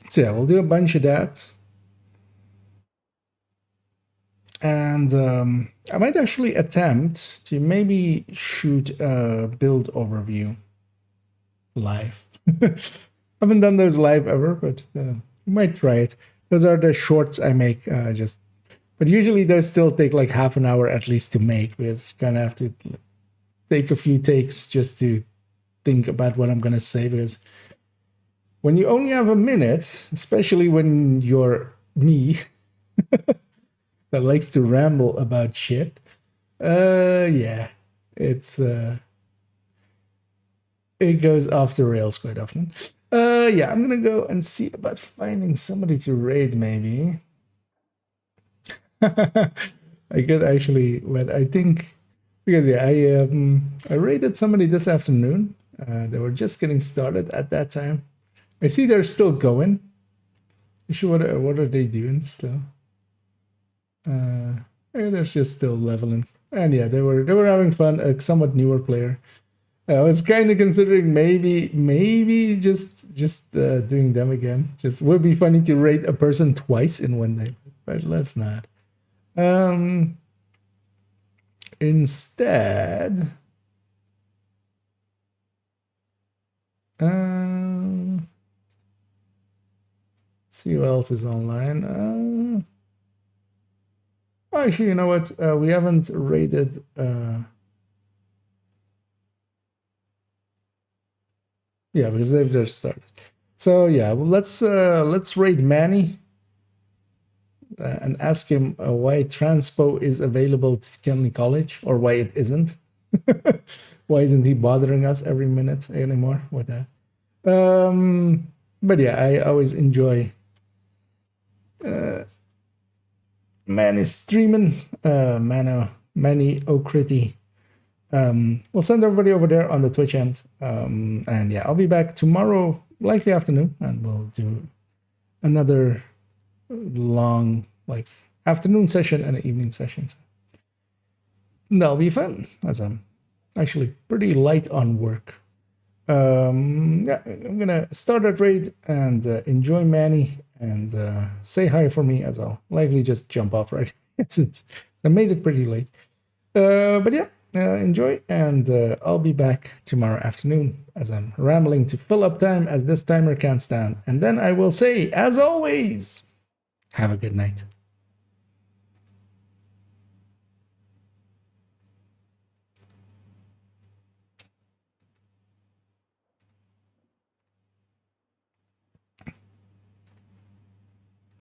So yeah, we'll do a bunch of that. And I might actually attempt to maybe shoot a build overview live. Haven't done those live ever, but might try it. Those are the shorts I make but usually those still take like half an hour at least to make, because you kind of have to take a few takes just to think about what I'm going to say, because when you only have a minute, especially when you're me, that likes to ramble about shit, yeah, it goes off the rails quite often. Yeah, I'm gonna go and see about finding somebody to raid, maybe. I could actually, but I think, because yeah, I raided somebody this afternoon. They were just getting started at that time. I see they're still going. What are they doing still? They're just still leveling, and yeah, they were having fun. A somewhat newer player. I was kind of considering maybe just doing them again. Just would be funny to raid a person twice in one day, but let's not. Instead, see who else is online. Actually, you know what? We haven't raided. Yeah, because they've just started. So yeah, well, let's raid Manny and ask him why Transpo is available to Kenley College, or why it isn't. Why isn't he bothering us every minute anymore with that? But yeah, I always enjoy Manny streaming. Manny O'Critty. We'll send everybody over there on the Twitch end. And yeah, I'll be back tomorrow, likely afternoon, and we'll do another long afternoon session and an evening session. So that'll be fun, as I'm actually pretty light on work. Yeah, I'm gonna start that raid and enjoy Manny and say hi for me as well. Likely just jump off right since I made it pretty late. But yeah, enjoy, and I'll be back tomorrow afternoon as I'm rambling to fill up time as this timer counts down. And then I will say, as always, have a good night.